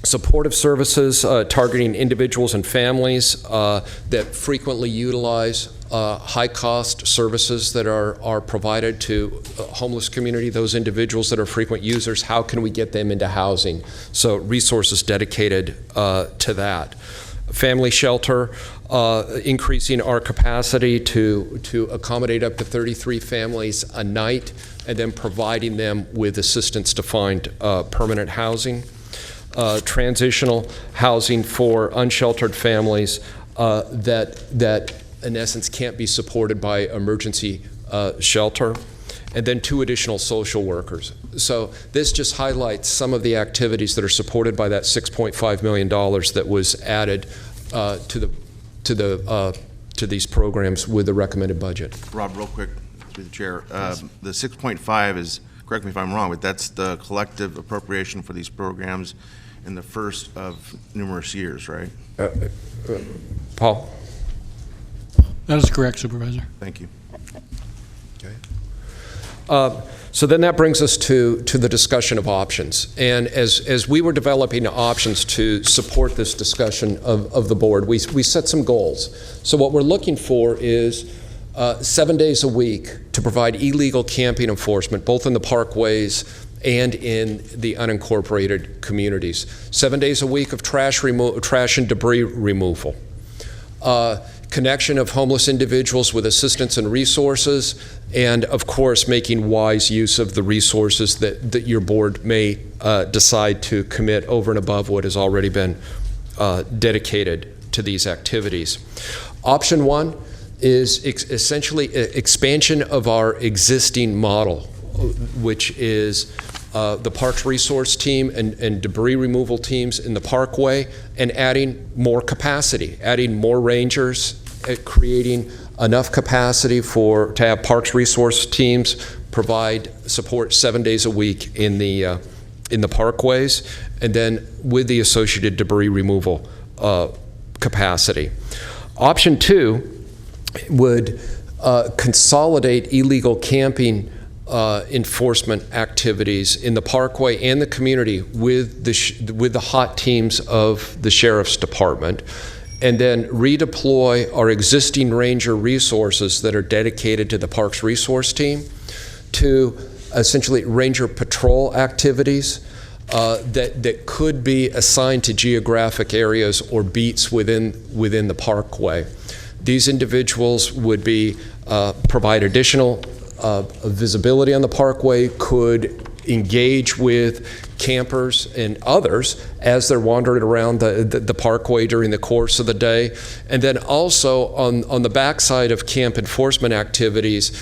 Supportive services targeting individuals and families that frequently utilize high-cost services that are provided to homeless community, those individuals that are frequent users. How can we get them into housing? So resources dedicated to that. Family shelter, increasing our capacity to accommodate up to 33 families a night, and then providing them with assistance to find permanent housing. Transitional housing for unsheltered families that in essence can't be supported by emergency shelter, and then 2 additional social workers. So this just highlights some of the activities that are supported by that $6.5 million that was added to these programs with the recommended budget.
Rob, real quick, through the chair, the 6.5 is, correct me if I'm wrong, but that's the collective appropriation for these programs in the first of numerous years, right?
Paul?
That is correct, Supervisor.
Thank you.
Okay. So then that brings us to the discussion of options. And as we were developing options to support this discussion of the board, we set some goals. So what we're looking for is 7 days a week to provide illegal camping enforcement, both in the parkways and in the unincorporated communities. 7 days a week of trash and debris removal. Connection of homeless individuals with assistance and resources, and of course making wise use of the resources that your board may decide to commit over and above what has already been dedicated to these activities. Option 1 is essentially expansion of our existing model, which is the Parks Resource Team and debris removal teams in the Parkway, and adding more capacity, adding more rangers, creating enough capacity to have Parks Resource Teams provide support 7 days a week in the parkways, and then with the associated debris removal capacity. Option 2 would consolidate illegal camping enforcement activities in the parkway and the community with the hot teams of the Sheriff's Department, and then redeploy our existing ranger resources that are dedicated to the Parks Resource Team to essentially ranger patrol activities that could be assigned to geographic areas or beats within the parkway. These individuals would provide additional visibility on the parkway, could engage with campers and others as they're wandering around the parkway during the course of the day. And then also on the backside of camp enforcement activities,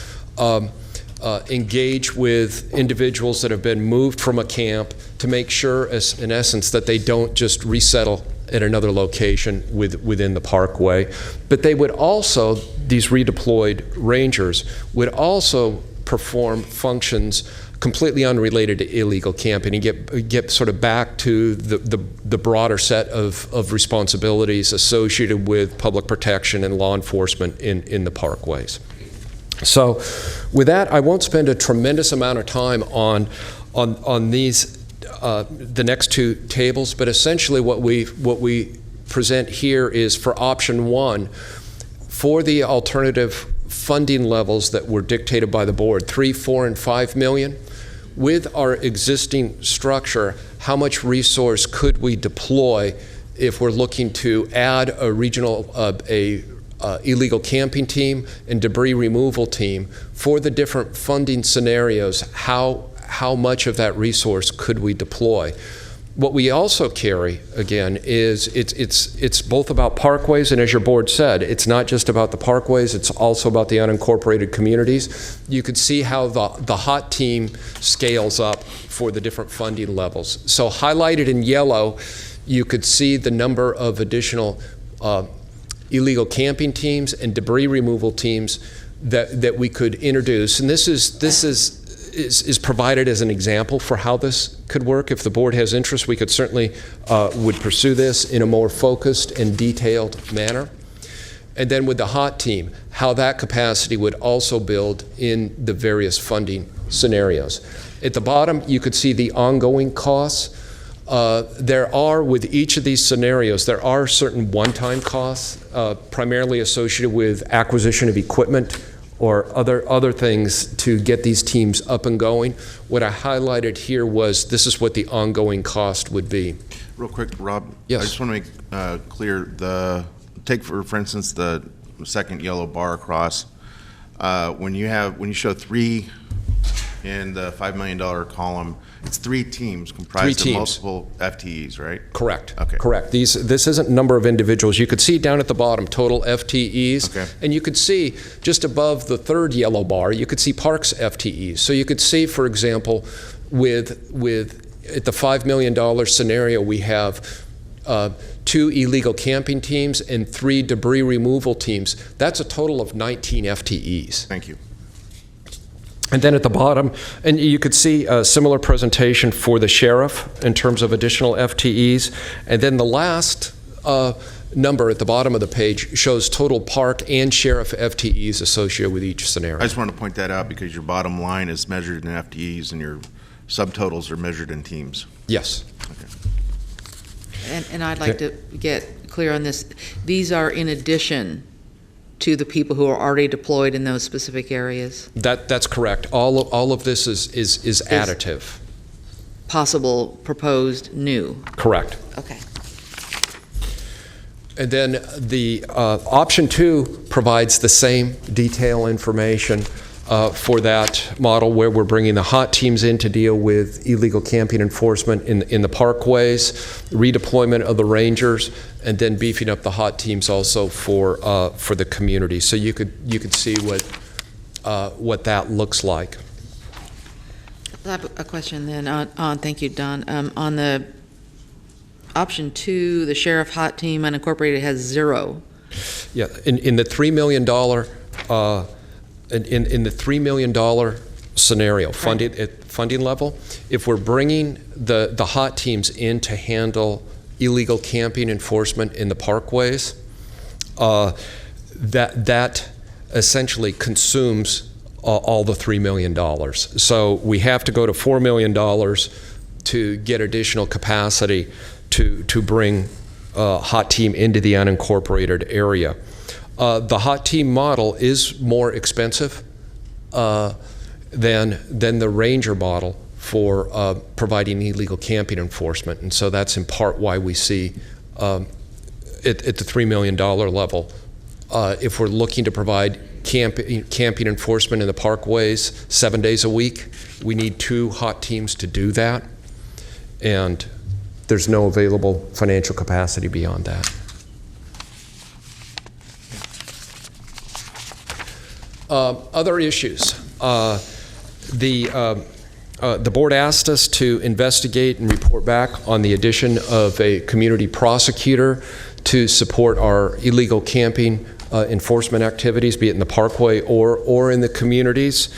engage with individuals that have been moved from a camp to make sure, in essence, that they don't just resettle at another location within the parkway. But they would also, these redeployed rangers, would also perform functions completely unrelated to illegal camping and get sort of back to the broader set of responsibilities associated with public protection and law enforcement in the parkways. So with that, I won't spend a tremendous amount of time on these the next 2 tables, but essentially what we present here is for option 1, for the alternative funding levels that were dictated by the board, 3, 4, and 5 million. With our existing structure, how much resource could we deploy if we're looking to add a regional, illegal camping team and debris removal team for the different funding scenarios? How much of that resource could we deploy? What we also carry, again, is it's both about parkways, and as your board said, it's not just about the parkways, it's also about the unincorporated communities. You could see how the hot team scales up for the different funding levels. So highlighted in yellow, you could see the number of additional illegal camping teams and debris removal teams that we could introduce. And this is provided as an example for how this could work. If the board has interest, we could certainly would pursue this in a more focused and detailed manner. And then with the hot team, how that capacity would also build in the various funding scenarios. At the bottom, you could see the ongoing costs There are, with each of these scenarios, there are certain one-time costs, primarily associated with acquisition of equipment or other things to get these teams up and going. What I highlighted here was this is what the ongoing cost would be.
Real quick, Rob.
Yes.
I just want to make clear take for instance the second yellow bar across. When you show 3 in the $5 million column, it's 3 teams comprised of multiple FTEs, right?
Correct.
Okay.
Correct. This isn't number of individuals. You could see down at the bottom total FTEs,
okay.
And you could see just above the third yellow bar, you could see Parks FTEs. So you could see, for example, with at the $5 million scenario, we have 2 illegal camping teams and 3 debris removal teams. That's a total of 19 FTEs.
Thank you.
And then at the bottom, and you could see a similar presentation for the sheriff in terms of additional FTEs. And then the last number at the bottom of the page shows total park and sheriff FTEs associated with each scenario.
I just wanted to point that out because your bottom line is measured in FTEs and your subtotals are measured in teams.
Yes.
Okay.
And I'd like to get clear on this. These are in addition to the people who are already deployed in those specific areas?
That's correct. All of this is additive.
Possible proposed new?
Correct.
Okay.
And then the option 2 provides the same detail information for that model, where we're bringing the hot teams in to deal with illegal camping enforcement in the parkways, redeployment of the rangers, and then beefing up the hot teams also for the community. So you could see what that looks like.
I have a question then on thank you, Don. On the option 2, the sheriff hot team unincorporated has 0.
Yeah, in the $3 million in the $3 million scenario, funding level, if we're bringing the hot teams in to handle illegal camping enforcement in the parkways, that essentially consumes all the $3 million. So we have to go to $4 million to get additional capacity to bring hot team into the unincorporated area. The hot team model is more expensive than the ranger model for providing illegal camping enforcement, and so that's in part why we see at the $3 million level, if we're looking to provide camping enforcement in the parkways 7 days a week, we need 2 hot teams to do that, and there's no available financial capacity beyond that. Other issues. The board asked us to investigate and report back on the addition of a community prosecutor to support our illegal camping enforcement activities, be it in the parkway or in the communities.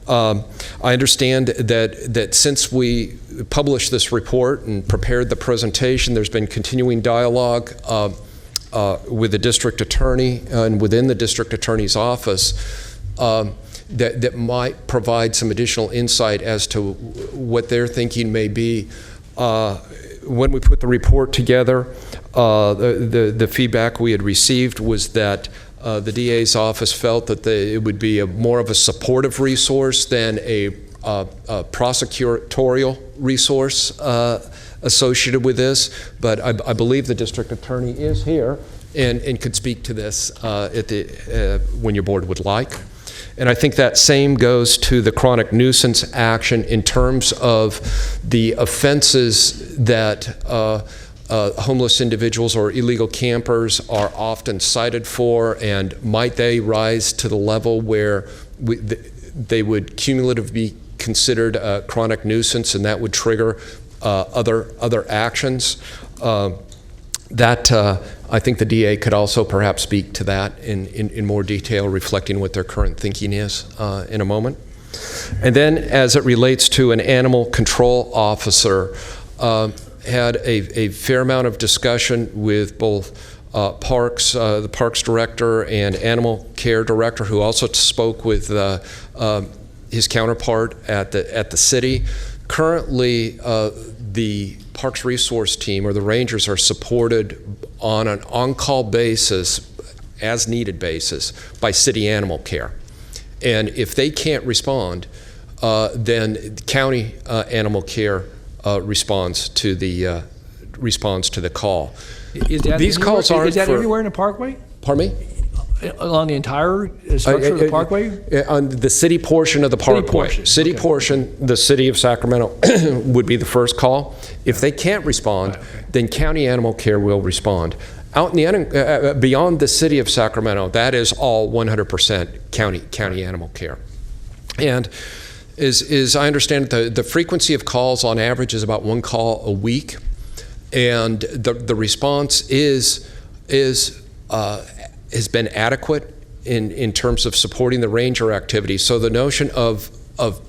I understand that since we published this report and prepared the presentation, there's been continuing dialogue with the district attorney and within the district attorney's office that might provide some additional insight as to what their thinking may be. When we put the report together, the feedback we had received was that the DA's office felt that it would be more of a supportive resource than a prosecutorial resource associated with this. But I believe the district attorney is here and could speak to this when your board would like. And I think that same goes to the chronic nuisance action in terms of the offenses that homeless individuals or illegal campers are often cited for, and might they rise to the level where they would cumulatively be considered a chronic nuisance, and that would trigger other actions. I think the DA could also perhaps speak to that in more detail, reflecting what their current thinking is in a moment. And then as it relates to an animal control officer, had a fair amount of discussion with both Parks, the Parks Director and Animal Care Director, who also spoke with his counterpart at the city. Currently, the Parks Resource Team or the Rangers are supported on an on-call basis, as needed basis, by city animal care. And if they can't respond, then county animal care responds to the call. These calls aren't
Is that
for,
everywhere in the Parkway?
Pardon me?
Along the entire structure of the Parkway?
On the city portion of the Parkway. City portion, the city of Sacramento would be the first call. If they can't respond, then county animal care will respond. Out in the beyond the city of Sacramento, that is all 100% county animal care. And as I understand it, the frequency of calls on average is about 1 call a week, and the response has been adequate in terms of supporting the ranger activity. So the notion of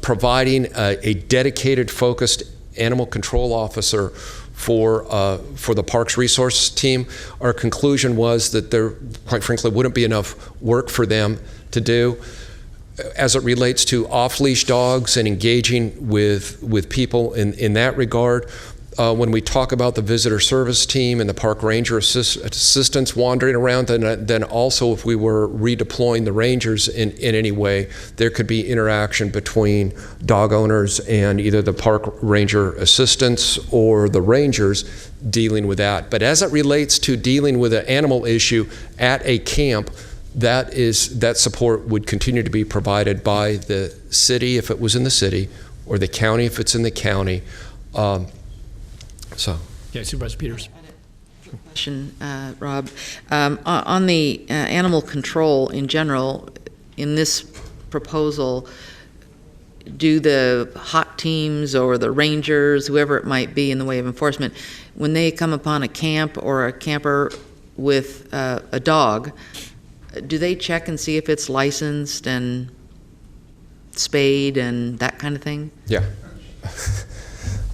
providing a dedicated, focused animal control officer for the Parks Resource Team, our conclusion was that there, quite frankly, wouldn't be enough work for them to do. As it relates to off-leash dogs and engaging with people in that regard, when we talk about the visitor service team and the park ranger assistants wandering around, then also if we were redeploying the rangers in any way, there could be interaction between dog owners and either the park ranger assistants or the rangers dealing with that. But as it relates to dealing with an animal issue at a camp, that support would continue to be provided by the city if it was in the city, or the county if it's in the county.
Yeah, Supervisor Peters.
Question, Rob. On the animal control in general, in this proposal, do the hot teams or the rangers, whoever it might be in the way of enforcement, when they come upon a camp or a camper with a dog, do they check and see if it's licensed and spayed and that kind of thing?
Yeah.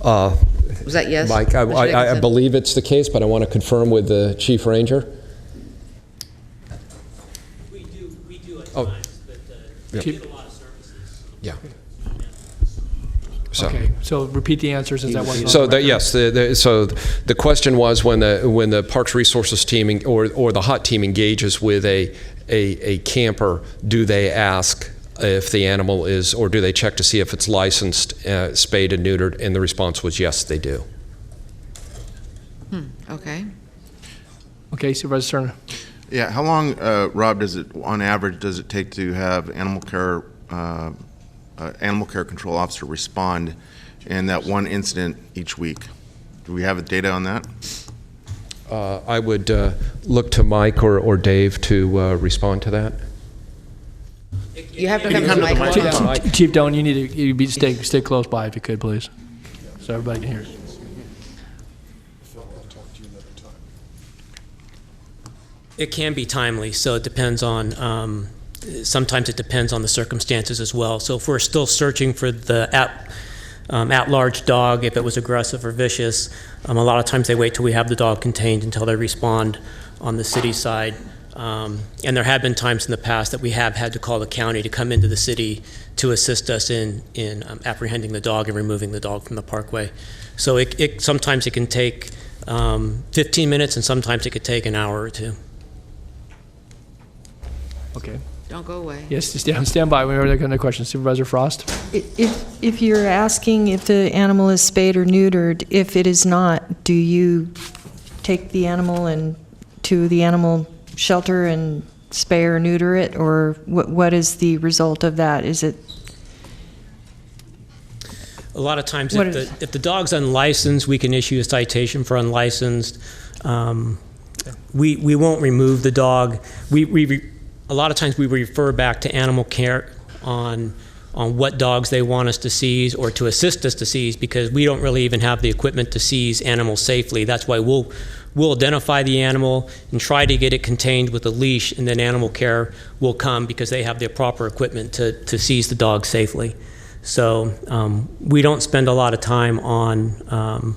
Was that yes?
Mike, I believe it's the case, but I want to confirm with the chief ranger.
We do at
Oh.
times, but we get a lot of services.
Yeah.
Okay, so repeat the answers. Is that one?
So yes, so the question was when the Parks Resources team or the hot team engages with a camper, do they ask if the animal is, or do they check to see if it's licensed, spayed and neutered? And the response was yes, they do.
Okay.
Okay, Supervisor Cerna.
Yeah, how long, Rob, on average, does it take to have animal care control officer respond in that one incident each week? Do we have data on that?
I would look to Mike or Dave to respond to that.
You have to come to the mic.
Chief Doan, you need to stay close by if you could, please, so everybody can hear you.
It can be timely, so it depends on, sometimes it depends on the circumstances as well. So if we're still searching for the at-large dog, if it was aggressive or vicious, a lot of times they wait till we have the dog contained until they respond on the city side. And there have been times in the past that we have had to call the county to come into the city to assist us in apprehending the dog and removing the dog from the parkway. So sometimes it can take 15 minutes, and sometimes it could take an hour or two.
Okay.
Don't go away.
Yes, stand by. We have another question. Supervisor Frost.
If you're asking if the animal is spayed or neutered, if it is not, do you take the animal to the animal shelter and spay or neuter it, or what is the result of that? Is it?
A lot of times, if the dog's unlicensed, we can issue a citation for unlicensed. We won't remove the dog. A lot of times we refer back to animal care on what dogs they want us to seize or to assist us to seize, because we don't really even have the equipment to seize animals safely. That's why we'll identify the animal and try to get it contained with a leash, and then animal care will come because they have the proper equipment to seize the dog safely. So we don't spend a lot of time on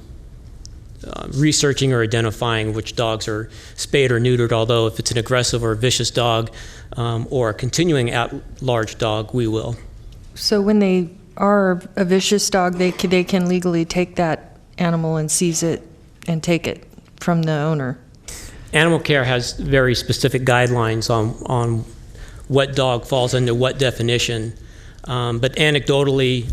researching or identifying which dogs are spayed or neutered, although if it's an aggressive or vicious dog or a continuing at-large dog, we will.
So when they are a vicious dog, they can legally take that animal and seize it and take it from the owner?
Animal care has very specific guidelines on what dog falls into what definition. But anecdotally,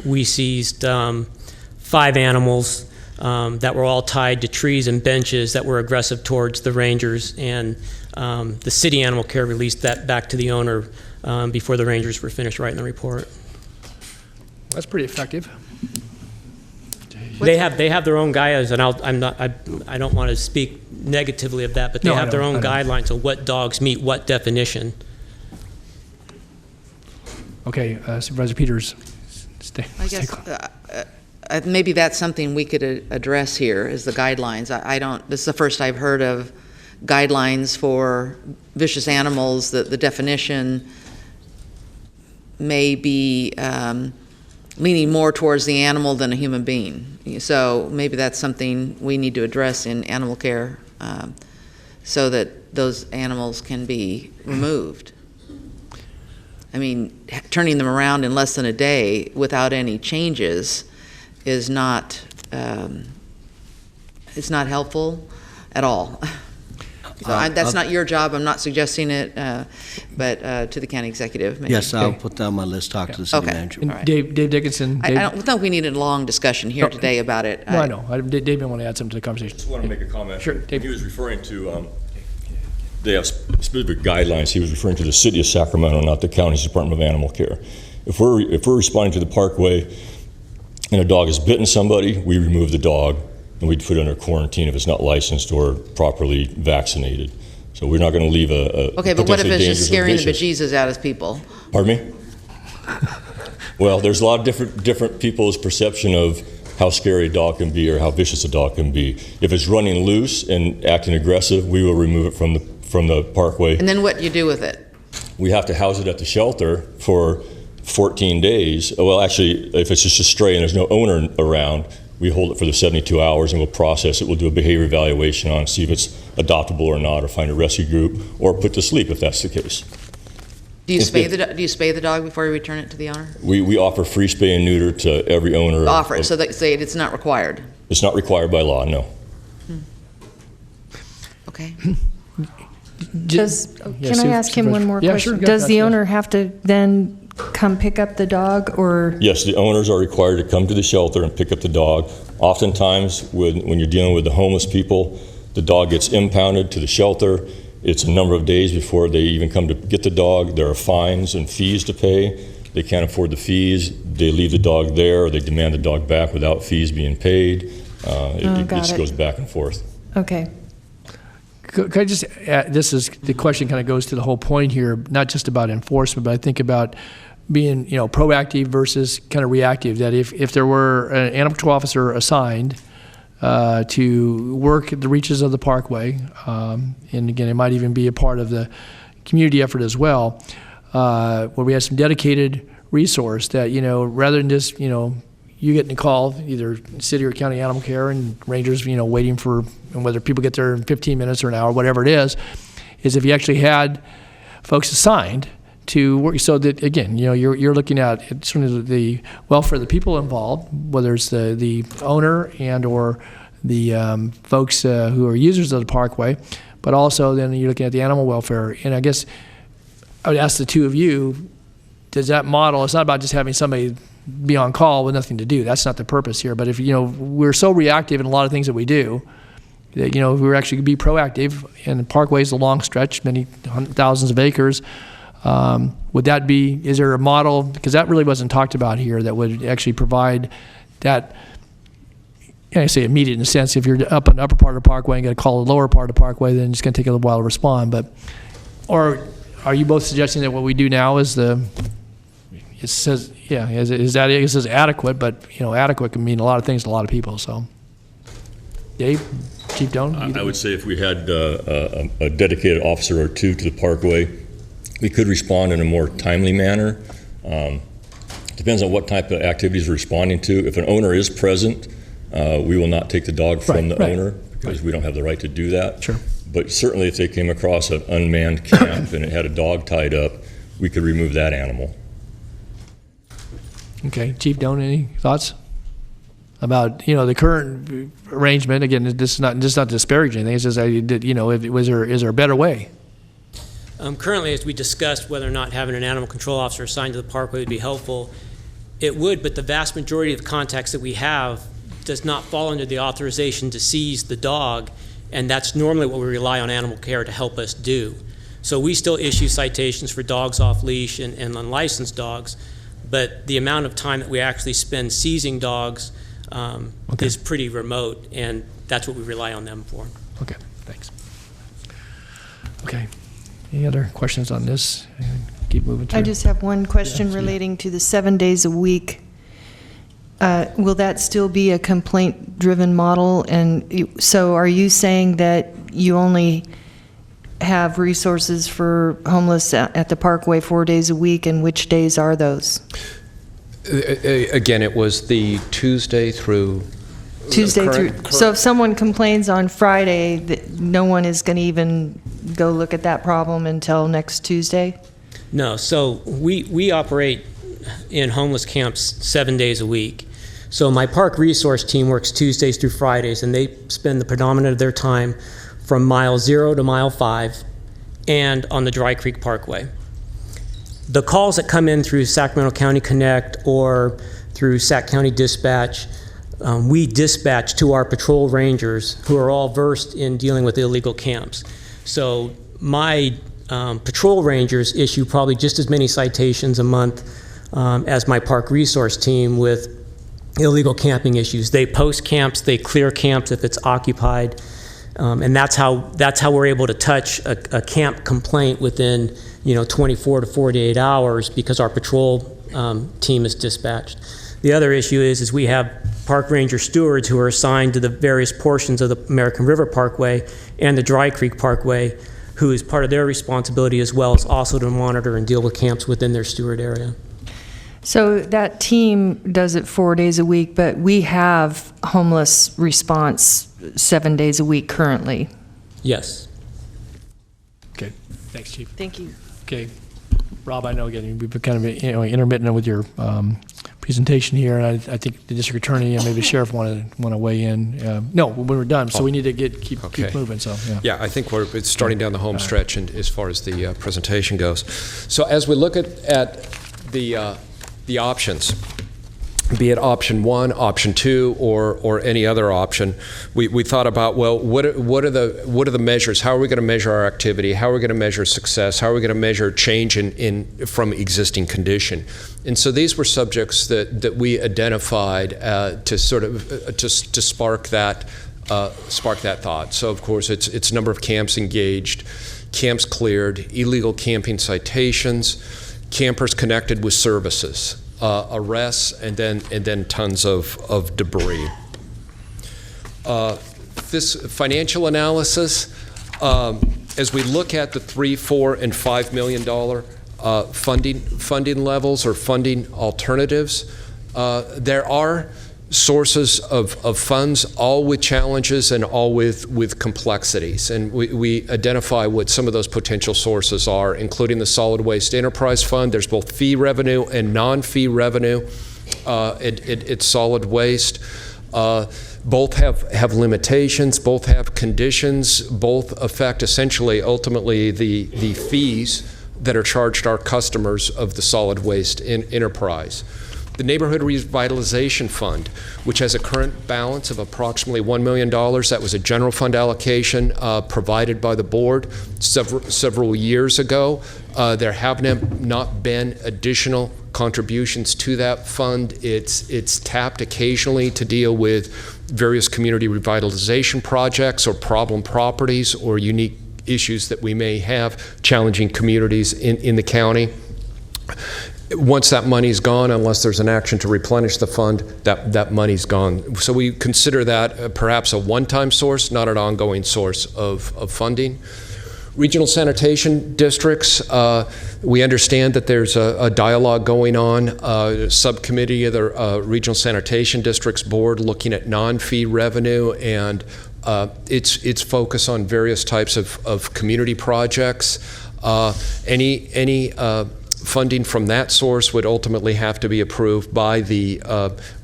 we seized 5 animals that were all tied to trees and benches that were aggressive towards the rangers, and the city animal care released that back to the owner before the rangers were finished writing the report.
That's pretty effective.
They have their own guidelines, and I don't want to speak negatively of that, but they have their own guidelines of what dogs meet what definition.
Okay, Supervisor Peters.
I guess maybe that's something we could address here is the guidelines. I don't. This is the first I've heard of guidelines for vicious animals. The definition may be leaning more towards the animal than a human being. So maybe that's something we need to address in animal care, so that those animals can be removed. I mean, turning them around in less than a day without any changes is not, it's not helpful at all. So that's not your job. I'm not suggesting it, but to the county executive. Maybe.
Yes, I'll put that on my list, talk to the city manager.
And Dave Dickinson.
I don't think we need a long discussion here today about it.
No, I know. Dave may want to add something to the conversation.
I just want to make a comment.
Sure, Dave.
He was referring to, they have specific guidelines. He was referring to the city of Sacramento, not the county's Department of Animal Care. If we're responding to the parkway and a dog has bitten somebody, we remove the dog and we'd put it under quarantine if it's not licensed or properly vaccinated. So we're not going to leave a
okay, but what if it's just scaring the bejesus out of people?
Pardon me? Well, there's a lot of different people's perception of how scary a dog can be or how vicious a dog can be. If it's running loose and acting aggressive, we will remove it from the parkway.
And then what do you do with it?
We have to house it at the shelter for 14 days. Well, actually, if it's just a stray and there's no owner around, we hold it for the 72 hours and we'll process it. We'll do a behavior evaluation on it, see if it's adoptable or not, or find a rescue group, or put to sleep if that's the case.
Do you spay the dog before you return it to the owner?
We offer free spay and neuter to every owner.
Offer it, so that say it's not required.
It's not required by law, no.
Okay.
Can I ask him one more question?
Sure,
Does the owner have to then come pick up the dog, or?
Yes, the owners are required to come to the shelter and pick up the dog. Oftentimes, when you're dealing with the homeless people, the dog gets impounded to the shelter. It's a number of days before they even come to get the dog. There are fines and fees to pay. They can't afford the fees. They leave the dog there, or they demand the dog back without fees being paid. It just goes back and forth.
Okay.
Could I just add, the question kind of goes to the whole point here, not just about enforcement, but I think about being, proactive versus kind of reactive. That if there were an animal control officer assigned to work at the reaches of the parkway, and again, it might even be a part of the community effort as well, where we have some dedicated resource that, rather than just, you getting a call, either city or county animal care and rangers, waiting for, and whether people get there in 15 minutes or an hour, whatever it is if you actually had folks assigned to work, so that, again, you're looking at certainly the welfare of the people involved, whether it's the owner and or the folks who are users of the parkway, but also then you're looking at the animal welfare. And I guess I would ask the two of you, does that model, it's not about just having somebody be on call with nothing to do. That's not the purpose here. But if, we're so reactive in a lot of things that we do, that, if we were actually be proactive, and the parkway is a long stretch, many thousands of acres, would that be, is there a model, because that really wasn't talked about here, that would actually provide that, I say immediate in a sense, if you're up on the upper part of the parkway and got to call the lower part of the parkway, then it's going to take a little while to respond. But, or are you both suggesting that what we do now is it says adequate, but adequate can mean a lot of things to a lot of people. So, Dave, Chief Doan?
I would say if we had a dedicated officer or two to the parkway, we could respond in a more timely manner. Depends on what type of activities we're responding to. If an owner is present, we will not take the dog from the owner because we don't have the right to do that.
Sure.
But certainly if they came across an unmanned camp and it had a dog tied up, we could remove that animal.
Okay, Chief Doan, any thoughts? about, the current arrangement. Again, this is not disparaging anything. It's just, is there a better way?
Currently, as we discussed whether or not having an animal control officer assigned to the parkway would be helpful, it would, but the vast majority of the contacts that we have does not fall under the authorization to seize the dog, and that's normally what we rely on animal care to help us do. So we still issue citations for dogs off leash and unlicensed dogs, but the amount of time that we actually spend seizing dogs is pretty remote, and that's what we rely on them for.
Okay, thanks. Okay, any other questions on this? Keep moving through.
I just have one question relating to the 7 days a week. Will that still be a complaint-driven model? And so are you saying that you only have resources for homeless at the Parkway 4 days a week, and which days are those?
Again, it was the Tuesday through...
So if someone complains on Friday, no one is going to even go look at that problem until next Tuesday?
No, so we operate in homeless camps 7 days a week. So my park resource team works Tuesdays through Fridays, and they spend the predominant of their time from mile 0 to mile 5 and on the Dry Creek Parkway. The calls that come in through Sacramento County Connect or through Sac County Dispatch, we dispatch to our patrol rangers who are all versed in dealing with illegal camps. So my patrol rangers issue probably just as many citations a month as my park resource team with illegal camping issues. They post camps, they clear camps if it's occupied, and that's how we're able to touch a camp complaint within 24 to 48 hours because our patrol team is dispatched. The other issue is we have park ranger stewards who are assigned to the various portions of the American River Parkway and the Dry Creek Parkway, who is part of their responsibility as well as also to monitor and deal with camps within their steward area.
So that team does it 4 days a week, but we have homeless response 7 days a week currently.
Yes.
Okay, thanks, Chief.
Thank you.
Okay, Rob, I know again we've been kind of intermittent with your presentation here, and I think the district attorney and maybe the sheriff want to weigh in. No, when we're done, so we need to keep moving. So
yeah, I think it's starting down the home stretch, and as far as the presentation goes. So as we look at the options, be it option 1, option 2, or any other option, we thought about, well, what are the measures? How are we going to measure our activity? How are we going to measure success? How are we going to measure change from existing condition? And so these were subjects that we identified to sort of to spark that thought. So of course it's number of camps engaged, camps cleared, illegal camping citations, campers connected with services, arrests, and then tons of debris. This financial analysis, as we look at the $3, $4, and $5 million funding levels or funding alternatives, there are sources of funds, all with challenges and all with complexities. And we identify what some of those potential sources are, including the Solid Waste Enterprise Fund. There's both fee revenue and non-fee revenue at solid waste. Both have limitations, both have conditions, both affect essentially ultimately the fees that are charged our customers of the solid waste enterprise. The Neighborhood Revitalization Fund, which has a current balance of approximately $1 million. That was a general fund allocation provided by the board several years ago. There have not been additional contributions to that fund. It's tapped occasionally to deal with various community revitalization projects or problem properties or unique issues that we may have, challenging communities in the county. Once that money's gone, unless there's an action to replenish the fund, that money's gone. So we consider that perhaps a one-time source, not an ongoing source of funding. Regional sanitation districts, we understand that there's a dialogue going on, a subcommittee of the Regional Sanitation Districts Board looking at non-fee revenue and its focus on various types of community projects. Any funding from that source would ultimately have to be approved by the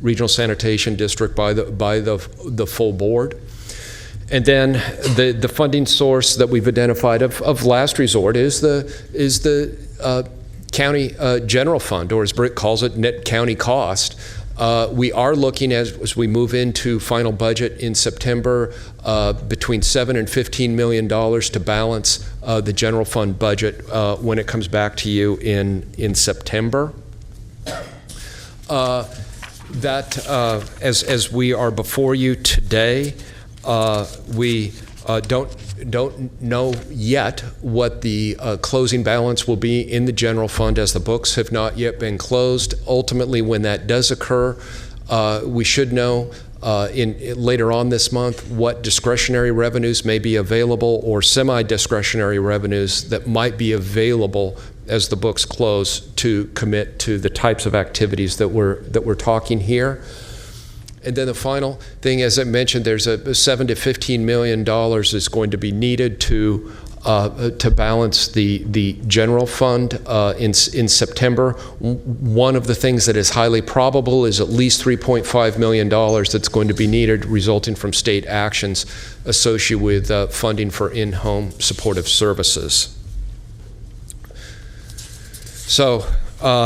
Regional Sanitation District, by the full board. And then the funding source that we've identified of last resort is the county general fund, or as Britt calls it, net county cost. We are looking, as we move into final budget in September, between $7 and $15 million to balance the general fund budget when it comes back to you in September. As we are before you today, we don't know yet what the closing balance will be in the general fund, as the books have not yet been closed. Ultimately, when that does occur, we should know later on this month what discretionary revenues may be available, or semi-discretionary revenues that might be available as the books close to commit to the types of activities that we're talking here. And then the final thing, as I mentioned, there's a $7 to $15 million is going to be needed to balance the general fund in September. One of the things that is highly probable is at least $3.5 million that's going to be needed, resulting from state actions associated with funding for in-home supportive services. So,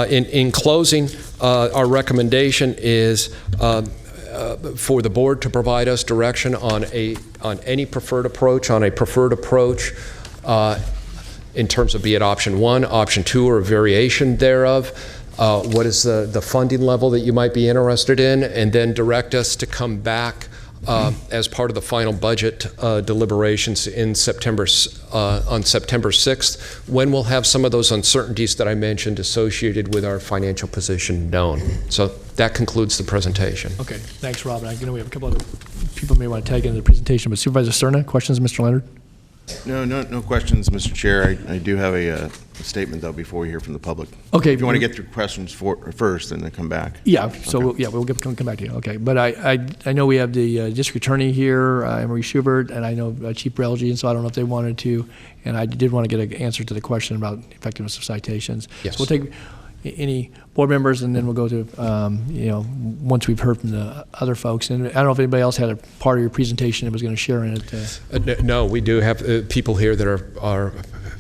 in closing, our recommendation is for the board to provide us direction on any preferred approach, in terms of be it option 1, option 2, or a variation thereof. What is the funding level that you might be interested in, and then direct us to come back as part of the final budget deliberations in September on September 6th, when we'll have some of those uncertainties that I mentioned associated with our financial position known. So that concludes the presentation.
Okay, thanks, Rob. I know we have a couple other people may want to take into the presentation, but Supervisor Cerna, questions, Mr. Leonard?
No questions, Mr. Chair. I do have a statement, though, before we hear from the public.
Okay.
If you want to get through questions first and then come back.
Yeah, so
okay.
we'll come back to you. Okay, but I know we have the district attorney here, Emery Schubert, and I know Chief Brelge, and so I don't know if they wanted to, and I did want to get an answer to the question about effectiveness of citations.
Yes.
So we'll take any board members, and then we'll go to, once we've heard from the other folks. And I don't know if anybody else had a part of your presentation that was going to share in it.
No, we do have people here that are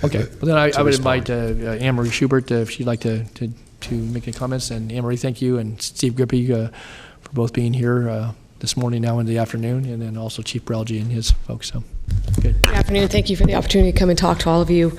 okay. Well, then I would invite Anne-Marie Schubert if she'd like to make any comments. And Anne-Marie, thank you, and Steve Grippy for both being here this morning, now in the afternoon, and then also Chief Brelge and his folks. So, good.
Good afternoon. Thank you for the opportunity to come and talk to all of you.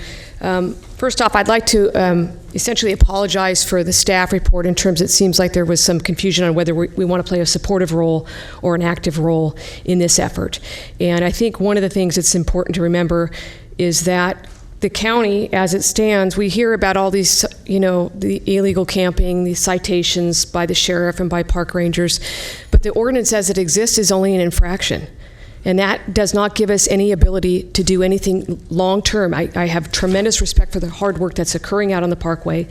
First off, I'd like to essentially apologize for the staff report in terms it seems like there was some confusion on whether we want to play a supportive role or an active role in this effort. And I think one of the things that's important to remember is that the county, as it stands, we hear about all these, the illegal camping, these citations by the sheriff and by park rangers, but the ordinance as it exists is only an infraction. And that does not give us any ability to do anything long-term. I have tremendous respect for the hard work that's occurring out on the Parkway,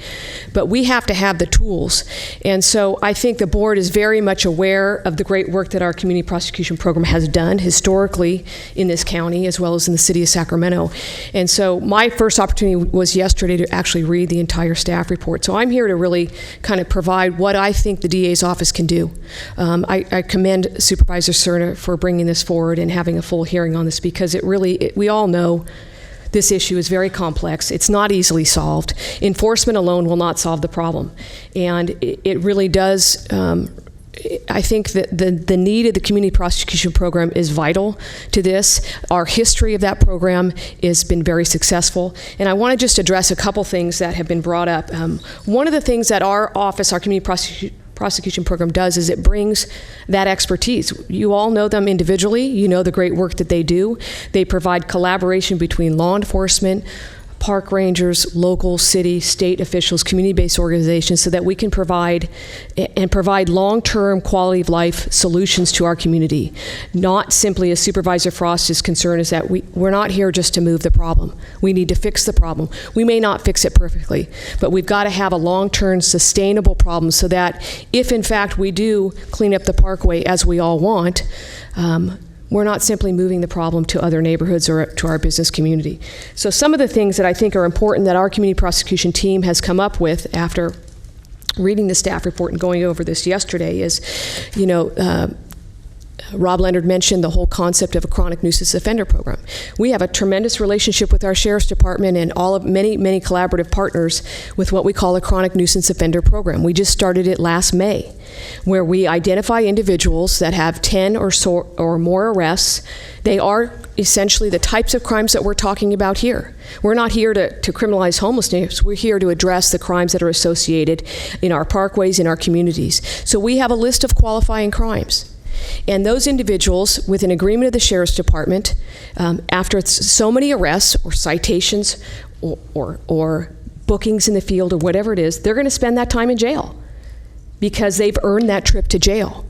but we have to have the tools. And so I think the board is very much aware of the great work that our community prosecution program has done historically in this county, as well as in the city of Sacramento. And so my first opportunity was yesterday to actually read the entire staff report. So I'm here to really kind of provide what I think the DA's office can do. I commend Supervisor Cerna for bringing this forward and having a full hearing on this, because we all know this issue is very complex. It's not easily solved. Enforcement alone will not solve the problem. And it really does, I think that the need of the community prosecution program is vital to this. Our history of that program has been very successful. And I want to just address a couple things that have been brought up. One of the things that our office, our community prosecution program does is it brings that expertise. You all know them individually. You know the great work that they do. They provide collaboration between law enforcement, park rangers, local, city, state officials, community-based organizations, so that we can provide long-term quality of life solutions to our community. Not simply, as Supervisor Frost is concerned, is that we're not here just to move the problem. We need to fix the problem. We may not fix it perfectly, but we've got to have a long-term sustainable problem, so that if in fact we do clean up the Parkway as we all want, we're not simply moving the problem to other neighborhoods or to our business community. So some of the things that I think are important that our community prosecution team has come up with after reading the staff report and going over this yesterday is, Rob Leonard mentioned the whole concept of a chronic nuisance offender program. We have a tremendous relationship with our Sheriff's Department and many collaborative partners with what we call a chronic nuisance offender program. We just started it last May, where we identify individuals that have 10 or more arrests. They are essentially the types of crimes that we're talking about here. We're not here to criminalize homelessness. We're here to address the crimes that are associated in our parkways, in our communities. So we have a list of qualifying crimes. And those individuals, with an agreement of the Sheriff's Department, after so many arrests or citations or bookings in the field or whatever it is, they're going to spend that time in jail because they've earned that trip to jail.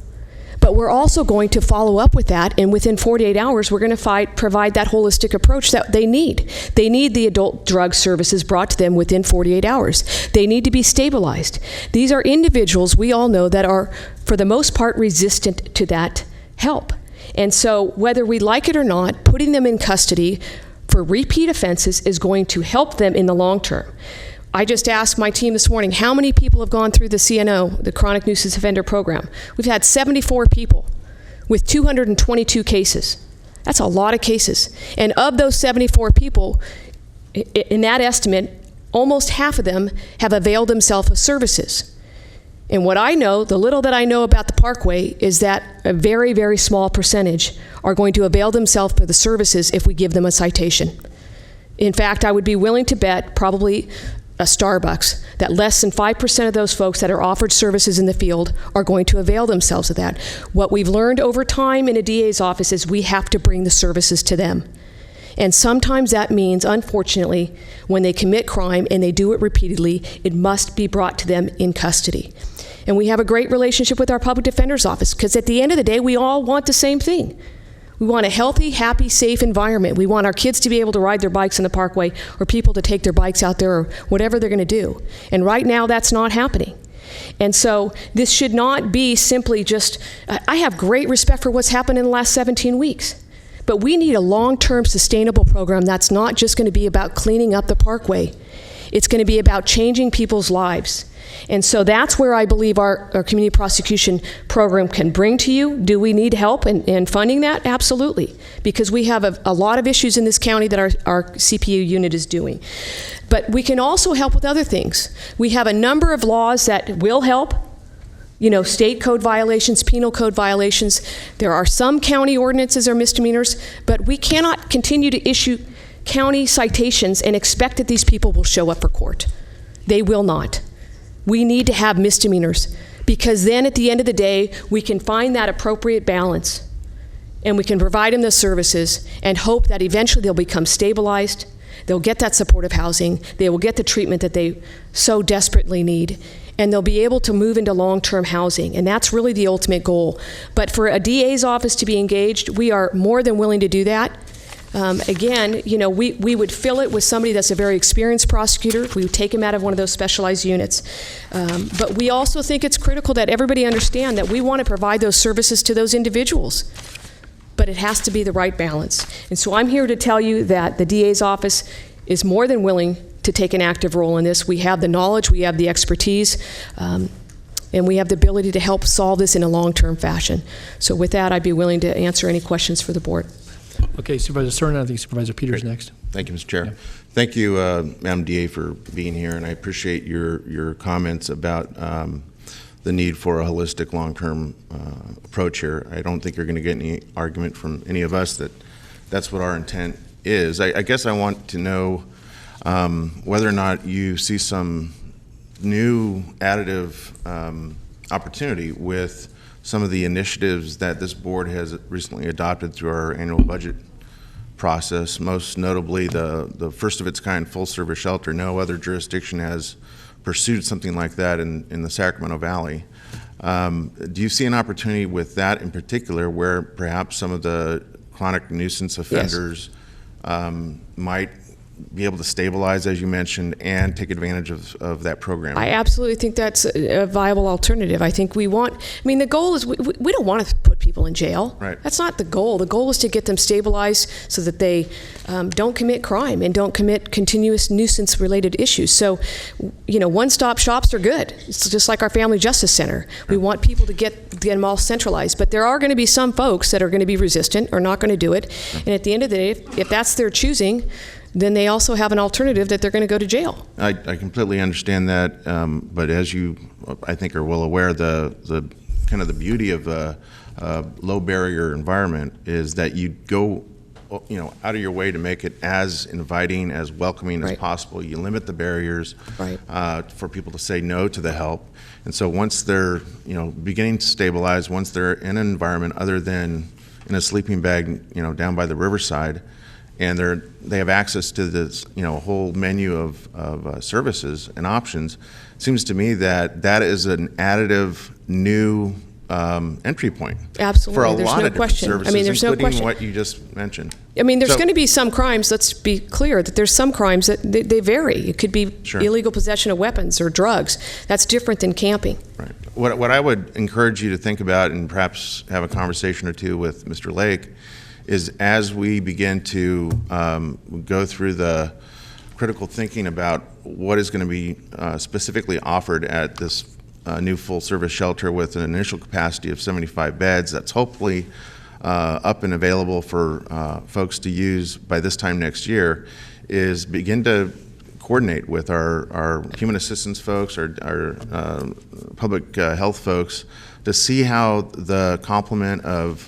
But we're also going to follow up with that, and within 48 hours, we're going to provide that holistic approach that they need. They need the adult drug services brought to them within 48 hours. They need to be stabilized. These are individuals we all know that are, for the most part, resistant to that help. And so whether we like it or not, putting them in custody for repeat offenses is going to help them in the long term. I just asked my team this morning, how many people have gone through the CNO, the Chronic Nuisance Offender Program? We've had 74 people with 222 cases. That's a lot of cases. And of those 74 people, in that estimate, almost half of them have availed themselves of services. And what I know, the little that I know about the Parkway, is that a very, very small percentage are going to avail themselves of the services if we give them a citation. In fact, I would be willing to bet probably a Starbucks that less than 5% of those folks that are offered services in the field are going to avail themselves of that. What we've learned over time in a DA's office is we have to bring the services to them. And sometimes that means, unfortunately, when they commit crime and they do it repeatedly, it must be brought to them in custody. And we have a great relationship with our public defender's office because at the end of the day, we all want the same thing. We want a healthy, happy, safe environment. We want our kids to be able to ride their bikes in the parkway or people to take their bikes out there or whatever they're going to do. And right now, that's not happening. And so this should not be simply just, I have great respect for what's happened in the last 17 weeks. But we need a long-term sustainable program that's not just going to be about cleaning up the parkway. It's going to be about changing people's lives. And so that's where I believe our community prosecution program can bring to you. Do we need help in funding that? Absolutely. Because we have a lot of issues in this county that our CPU unit is doing. But we can also help with other things. We have a number of laws that will help. State code violations, penal code violations. There are some county ordinances or misdemeanors, but we cannot continue to issue county citations and expect that these people will show up for court. They will not. We need to have misdemeanors because then at the end of the day, we can find that appropriate balance and we can provide them the services and hope that eventually they'll become stabilized, they'll get that supportive housing, they will get the treatment that they so desperately need, and they'll be able to move into long-term housing. And that's really the ultimate goal. But for a DA's office to be engaged, we are more than willing to do that. Again, we would fill it with somebody that's a very experienced prosecutor. We would take him out of one of those specialized units. But we also think it's critical that everybody understand that we want to provide those services to those individuals. But it has to be the right balance. And so I'm here to tell you that the DA's office is more than willing to take an active role in this. We have the knowledge, we have the expertise, and we have the ability to help solve this in a long-term fashion. So with that, I'd be willing to answer any questions for the board.
Okay, Supervisor Cernan, I think Supervisor Peters next.
Thank you, Mr. Chair.
Yeah.
Thank you, Madam DA, for being here, and I appreciate your comments about the need for a holistic, long-term approach here. I don't think you're going to get any argument from any of us that that's what our intent is. I guess I want to know whether or not you see some new additive opportunity with some of the initiatives that this board has recently adopted through our annual budget process, most notably the first of its kind full-service shelter. No other jurisdiction has pursued something like that in the Sacramento Valley. Do you see an opportunity with that in particular where perhaps some of the chronic nuisance offenders might be able to stabilize, as you mentioned, and take advantage of that program.
I absolutely think that's a viable alternative. I think the goal is we don't want to put people in jail.
Right.
That's not the goal. The goal is to get them stabilized so that they don't commit crime and don't commit continuous nuisance-related issues. So, one-stop shops are good. It's just like our Family Justice Center. We want people to get them all centralized, but there are going to be some folks that are going to be resistant or not going to do it. And at the end of the day, if that's their choosing, then they also have an alternative that they're going to go to jail.
I completely understand that, but as you, I think, are well aware, the kind of the beauty of a low barrier environment is that you go, out of your way to make it as inviting, as welcoming as possible. You limit the barriers for people to say no to the help. And so once they're, beginning to stabilize, once they're in an environment other than in a sleeping bag, down by the riverside, and they have access to this, whole menu of services and options, it seems to me that is an additive new entry point.
Absolutely.
For a
There's
lot
no
of different
question.
services,
There's no
including
question.
what you just mentioned.
There's going to be some crimes, let's be clear, that there's some crimes that they vary. It could be illegal possession of weapons or drugs. That's different than camping.
Right. What I would encourage you to think about, and perhaps have a conversation or two with Mr. Lake, is as we begin to go through the critical thinking about what is going to be specifically offered at this new full-service shelter with an initial capacity of 75 beds that's hopefully up and available for folks to use by this time next year, is begin to coordinate with our human assistance folks, our public health folks, to see how the complement of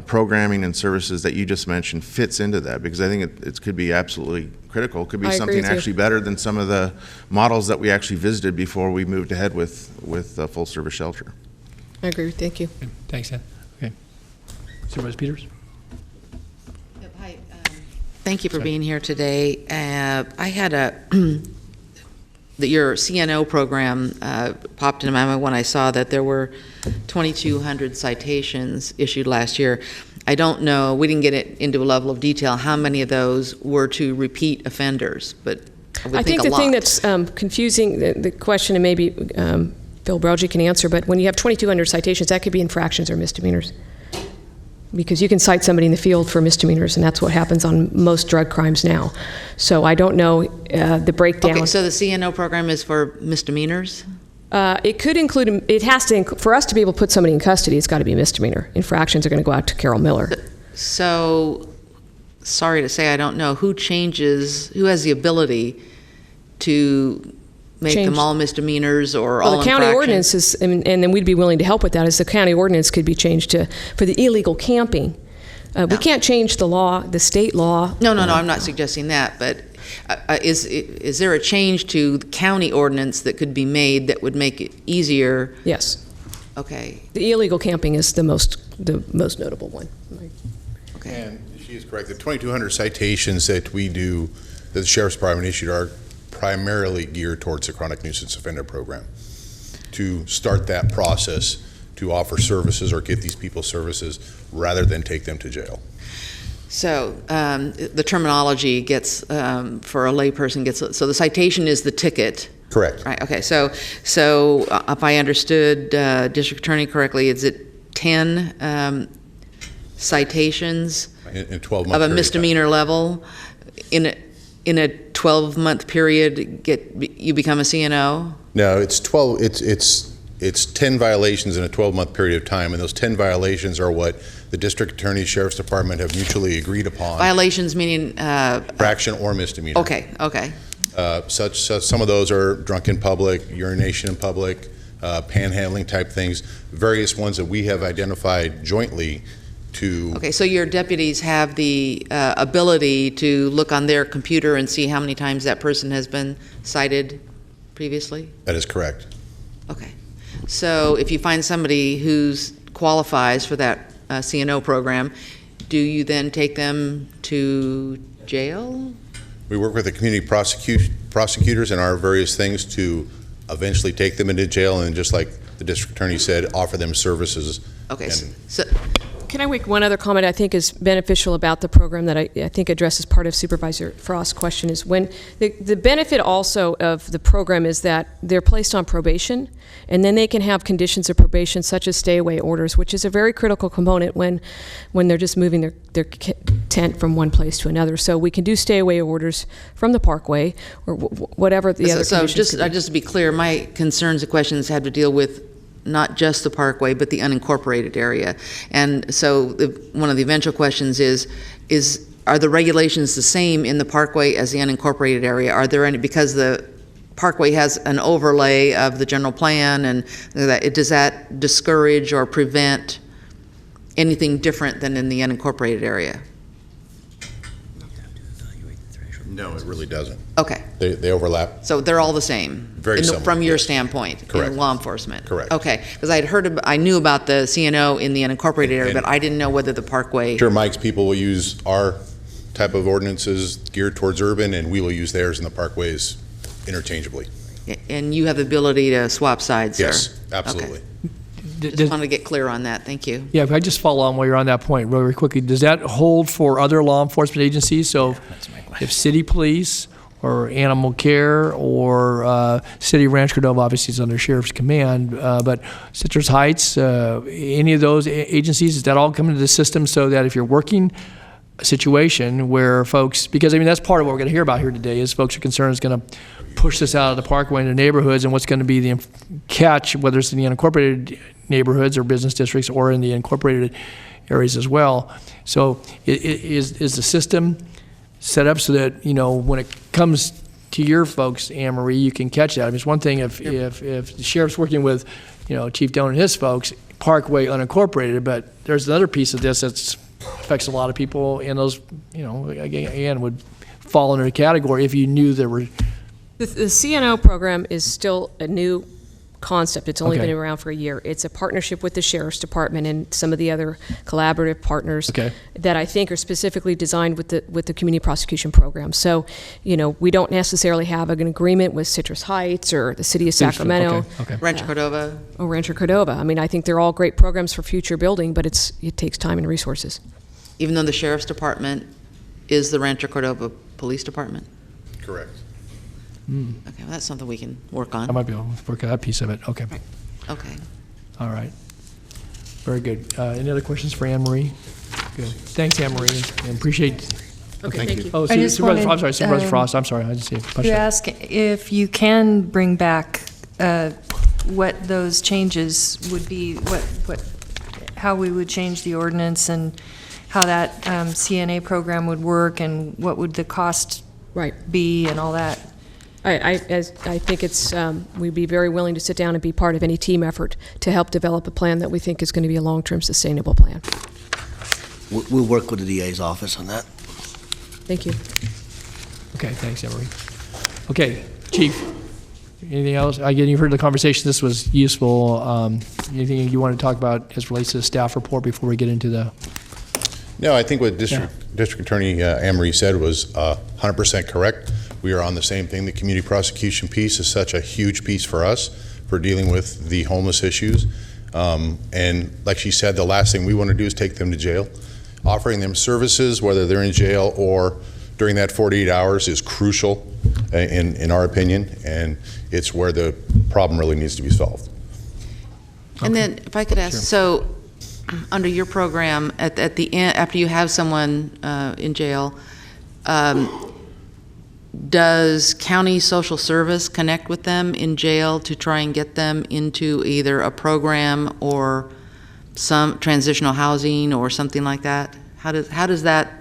programming and services that you just mentioned fits into that, because I think it could be absolutely critical. It could be something actually better than some of the models that we actually visited before we moved ahead with a full-service shelter.
I agree. Thank you.
Okay. Thanks, Ed. Okay. Supervisor Peters?
Hi. Thank you for being here today. I had your CNO program popped into my mind when I saw that there were 2,200 citations issued last year. I don't know, we didn't get it into a level of detail how many of those were to repeat offenders, but I think
the thing that's confusing, the question, and maybe Phil Browgie can answer, but when you have 2,200 citations, that could be infractions or misdemeanors. Because you can cite somebody in the field for misdemeanors, and that's what happens on most drug crimes now. So I don't know the breakdown.
Okay, so the CNO program is for misdemeanors?
It could include, it has to, for us to be able to put somebody in custody, it's got to be a misdemeanor. Infractions are going to go out to Carol Miller.
So, sorry to say, I don't know who has the ability to make them all misdemeanors or all infractions?
Well, the county ordinance is, and then we'd be willing to help with that, is the county ordinance could be changed for the illegal camping. We can't change the law, the state law.
No, I'm not suggesting that, but is there a change to the county ordinance that could be made that would make it easier?
Yes.
Okay.
The illegal camping is the most notable one.
Okay.
And she is correct. The 2,200 citations that we do, that the Sheriff's Department issued, are primarily geared towards the chronic nuisance offender program, to start that process to offer services or get these people services rather than take them to jail.
So the terminology gets, for a layperson, so the citation is the ticket.
Correct.
Right. Okay. So if I understood District Attorney correctly, is it 10 citations
in 12 months
of a misdemeanor level in a 12-month period? You become a CNO?
No, it's 12. It's 10 violations in a 12-month period of time, and those 10 violations are what the District Attorney, Sheriff's Department have mutually agreed upon.
Violations meaning
infraction or misdemeanor.
Okay.
Some of those are drunk in public, urination in public, panhandling type things, various ones that we have identified jointly to.
Okay, so your deputies have the ability to look on their computer and see how many times that person has been cited previously?
That is correct.
Okay. So if you find somebody who qualifies for that CNO program, do you then take them to jail?
We work with the community prosecutors and our various things to eventually take them into jail, and just like the District Attorney said, offer them services.
Okay.
Can I make one other comment I think is beneficial about the program that I think addresses part of Supervisor Frost's question is when the benefit also of the program is that they're placed on probation, and then they can have conditions of probation such as stay-away orders, which is a very critical component when they're just moving their tent from one place to another. So we can do stay-away orders from the Parkway or whatever the other conditions.
So just to be clear, my concerns and questions had to deal with not just the Parkway, but the unincorporated area. And so one of the eventual questions is are the regulations the same in the Parkway as the unincorporated area? Are there any, because the Parkway has an overlay of the general plan, and does that discourage or prevent anything different than in the unincorporated area?
No, it really doesn't.
Okay.
They overlap.
So they're all the same?
Very similar,
from your
yes.
standpoint?
Correct.
In law enforcement?
Correct.
Okay, because I knew about the CNO in the unincorporated area, but I didn't know whether the Parkway...
Sure, Mike's people will use our type of ordinances geared towards urban, and we will use theirs in the parkways interchangeably.
And you have the ability to swap sides, sir?
Yes, absolutely.
Okay. Just wanted to get clear on that. Thank you.
Yeah, if I just follow on while you're on that point really quickly, does that hold for other law enforcement agencies? So if city police or animal care or city of Rancho Cordova obviously is under sheriff's command, but Citrus Heights, any of those agencies, does that all come into the system so that if you're working a situation where folks, because I mean that's part of what we're going to hear about here today is folks are concerned it's going to push this out of the Parkway into neighborhoods, and what's going to be the catch, whether it's in the unincorporated neighborhoods or business districts or in the incorporated areas as well. So is the system set up so that, you know, when it comes to your folks, Anne Marie, you can catch that? I mean, it's one thing if the sheriff's working with, you know, Chief Doan and his folks, Parkway unincorporated, but there's another piece of this that affects a lot of people, and those, you know, again, would fall under the category if you knew there were...
The CNO program is still a new concept. It's only
Okay.
been around for a year. It's a partnership with the Sheriff's Department and some of the other collaborative partners that I think are specifically designed with the community prosecution program. So, you know, we don't necessarily have an agreement with Citrus Heights or the city of Sacramento.
Rancho Cordova.
Or Rancho Cordova. I mean, I think they're all great programs for future building, but it takes time and resources.
Even though the Sheriff's Department is the Rancho Cordova Police Department?
Correct.
Okay, well, that's something we can work on.
I might be able to work on that piece of it. Okay.
Okay.
All right. Very good. Any other questions for Anne Marie? Good. Thanks, Anne Marie. I appreciate.
Okay, thank you.
Oh,
I just
Supervisor,
wanted,
I'm sorry, Supervisor Frost. I'm sorry. I just see a question.
You ask if you can bring back what those changes would be, how we would change the ordinance and how that CNA program would work and what would the cost be and all that.
I think we'd be very willing to sit down and be part of any team effort to help develop a plan that we think is going to be a long-term sustainable plan.
We'll work with the DA's office on that.
Thank you.
Okay, thanks, Anne Marie. Okay, Chief, anything else? Again, you've heard the conversation. This was useful. Anything you want to talk about as relates to the staff report before we get into the...
No, I think what District Attorney Anne Marie said was 100% correct. We are on the same thing. The community prosecution piece is such a huge piece for us for dealing with the homeless issues. And like she said, the last thing we want to do is take them to jail. Offering them services, whether they're in jail or during that 48 hours, is crucial in our opinion, and it's where the problem really needs to be solved.
And then, if I could ask, so under your program, at the end, after you have someone in jail, does county social service connect with them in jail to try and get them into either a program or some transitional housing or something like that? How does that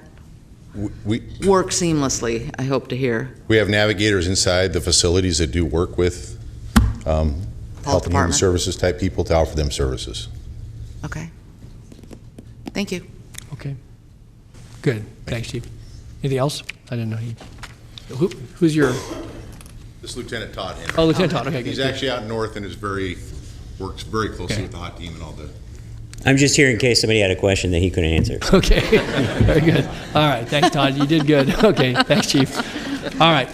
work seamlessly, I hope to hear?
We have navigators inside the facilities that do work with health and human services type people to offer them services.
Okay. Thank you.
Okay. Good. Thanks, Chief. Anything else? I didn't know who's your...
This is Lieutenant Todd Henry.
Oh, Lieutenant Todd. Okay,
He's
good.
actually out north and works very closely with the hot team and all the...
I'm just here in case somebody had a question that he couldn't answer.
Okay. Very good. All right. Thanks, Todd. You did good. Okay. Thanks, Chief. All right.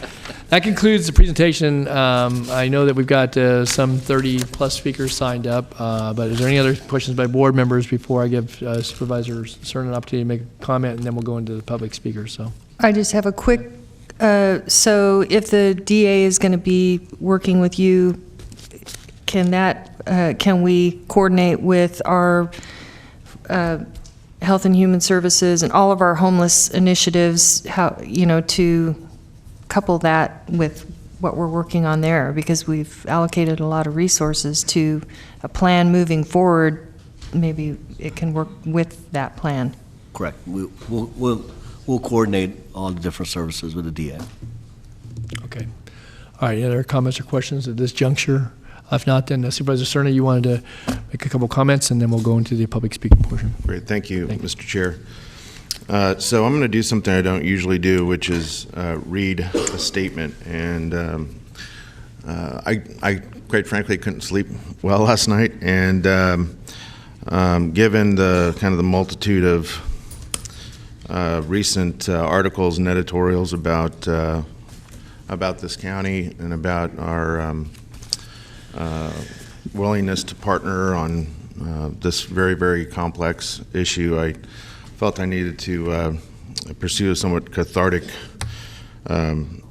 That concludes the presentation. I know that we've got some 30-plus speakers signed up, but is there any other questions by board members before I give Supervisor Cernan an opportunity to make a comment, and then we'll go into the public speakers? So,
I just have a quick, so if the DA is going to be working with you, can we coordinate with our Health and Human Services and all of our homeless initiatives, to couple that with what we're working on there, because we've allocated a lot of resources to a plan moving forward. Maybe it can work with that plan.
Correct. We'll coordinate all the different services with the DA.
okay. All right, any other comments or questions at this juncture? If not, then Supervisor Cernan, you wanted to make a couple comments, and then we'll go into the public speaking portion.
Great, thank you, Mr. Chair. So I'm going to do something I don't usually do, which is read a statement. And I quite frankly couldn't sleep well last night. And given the kind of the multitude of recent articles and editorials about this county and about our willingness to partner on this very, very complex issue, I felt I needed to pursue a somewhat cathartic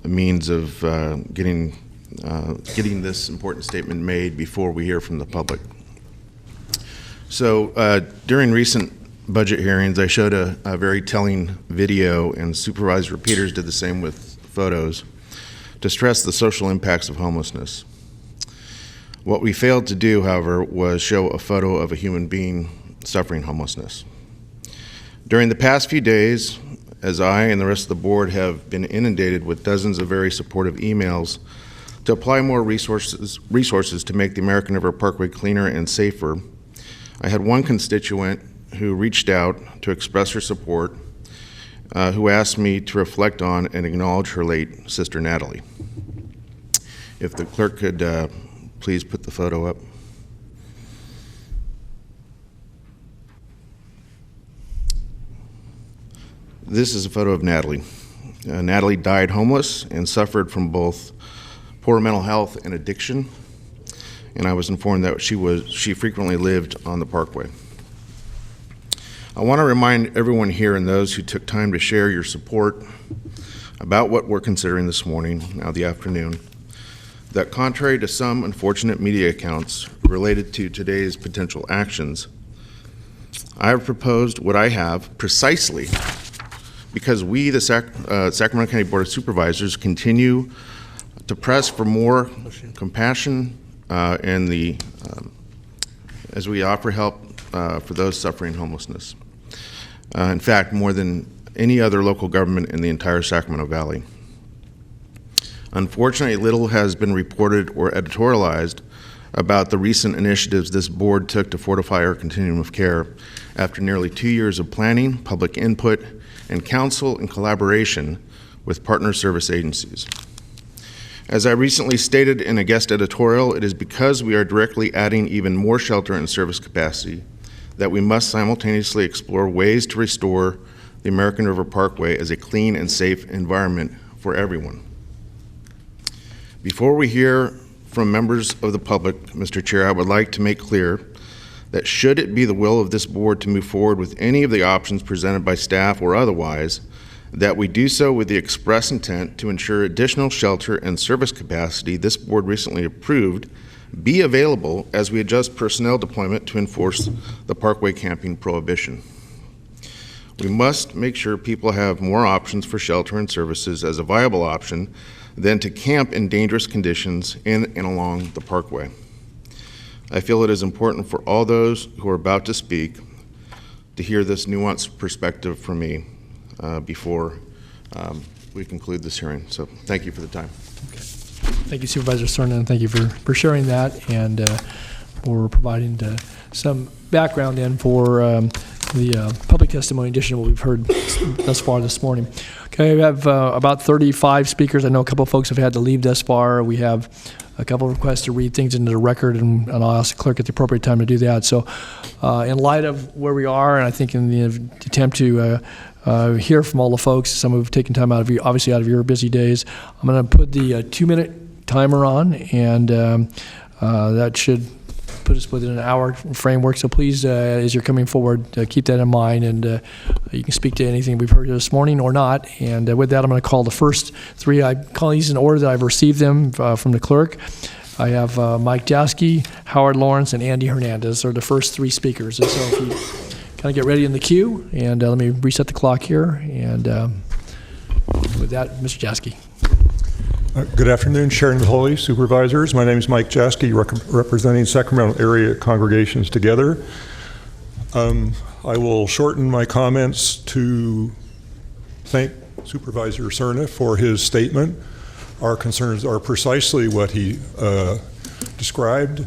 means of getting this important statement made before we hear from the public. So during recent budget hearings, I showed a very telling video, and Supervisor Peters did the same with photos, to stress the social impacts of homelessness. What we failed to do, however, was show a photo of a human being suffering homelessness. During the past few days, as I and the rest of the board have been inundated with dozens of very supportive emails to apply more resources to make the American River Parkway cleaner and safer, I had one constituent who reached out to express her support, who asked me to reflect on and acknowledge her late sister, Natalie. If the clerk could please put the photo up. This is a photo of Natalie. Natalie died homeless and suffered from both poor mental health and addiction, and I was informed that she frequently lived on the Parkway. I want to remind everyone here and those who took time to share your support about what we're considering this morning, now the afternoon, that contrary to some unfortunate media accounts related to today's potential actions, I have proposed what I have precisely because we, the Sacramento County Board of Supervisors, continue to press for more compassion as we offer help for those suffering homelessness. In fact, more than any other local government in the entire Sacramento Valley. Unfortunately, little has been reported or editorialized about the recent initiatives this board took to fortify our continuum of care after nearly 2 years of planning, public input, and counsel and collaboration with partner service agencies. As I recently stated in a guest editorial, it is because we are directly adding even more shelter and service capacity that we must simultaneously explore ways to restore the American River Parkway as a clean and safe environment for everyone. Before we hear from members of the public, Mr. Chair, I would like to make clear that should it be the will of this board to move forward with any of the options presented by staff or otherwise, that we do so with the express intent to ensure additional shelter and service capacity this board recently approved be available as we adjust personnel deployment to enforce the Parkway camping prohibition. We must make sure people have more options for shelter and services as a viable option than to camp in dangerous conditions in and along the Parkway. I feel it is important for all those who are about to speak to hear this nuanced perspective from me before we conclude this hearing. So thank you for the time.
Okay. Thank you, Supervisor Cernan. Thank you for sharing that and for providing some background in for the public testimony in addition to what we've heard thus far this morning. Okay, we have about 35 speakers. I know a couple of folks have had to leave thus far. We have a couple of requests to read things into the record, and I'll ask the clerk at the appropriate time to do that. So in light of where we are, and I think in the attempt to hear from all the folks, some who've taken time out of you, obviously out of your busy days, I'm going to put the 2-minute timer on, and that should put us within an hour framework. So please, as you're coming forward, keep that in mind, and you can speak to anything we've heard this morning or not. And with that, I'm going to call the first three. I call these in order that I've received them from the clerk. I have Mike Jaskey, Howard Lawrence, and Andy Hernandez are the first three speakers. And so if you kind of get ready in the queue, and let me reset the clock here. And with that, Mr. Jaskey.
Good afternoon, Sharon and Holy Supervisors. My name is Mike Jaskey, representing Sacramento area congregations together. I will shorten my comments to thank Supervisor Cerna for his statement. Our concerns are precisely what he described.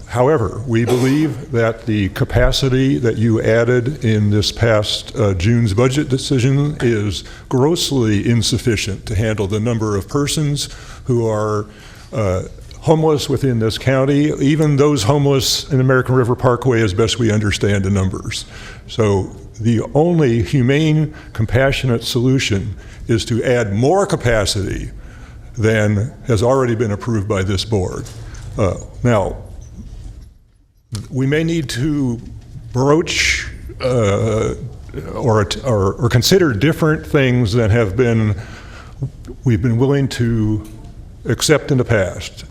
However, we believe that the capacity that you added in this past June's budget decision is grossly insufficient to handle the number of persons who are homeless within this county, even those homeless in American River Parkway, as best we understand the numbers. So the only humane, compassionate solution is to add more capacity than has already been approved by this board. Now, we may need to broach or consider different things that we've been willing to accept in the past.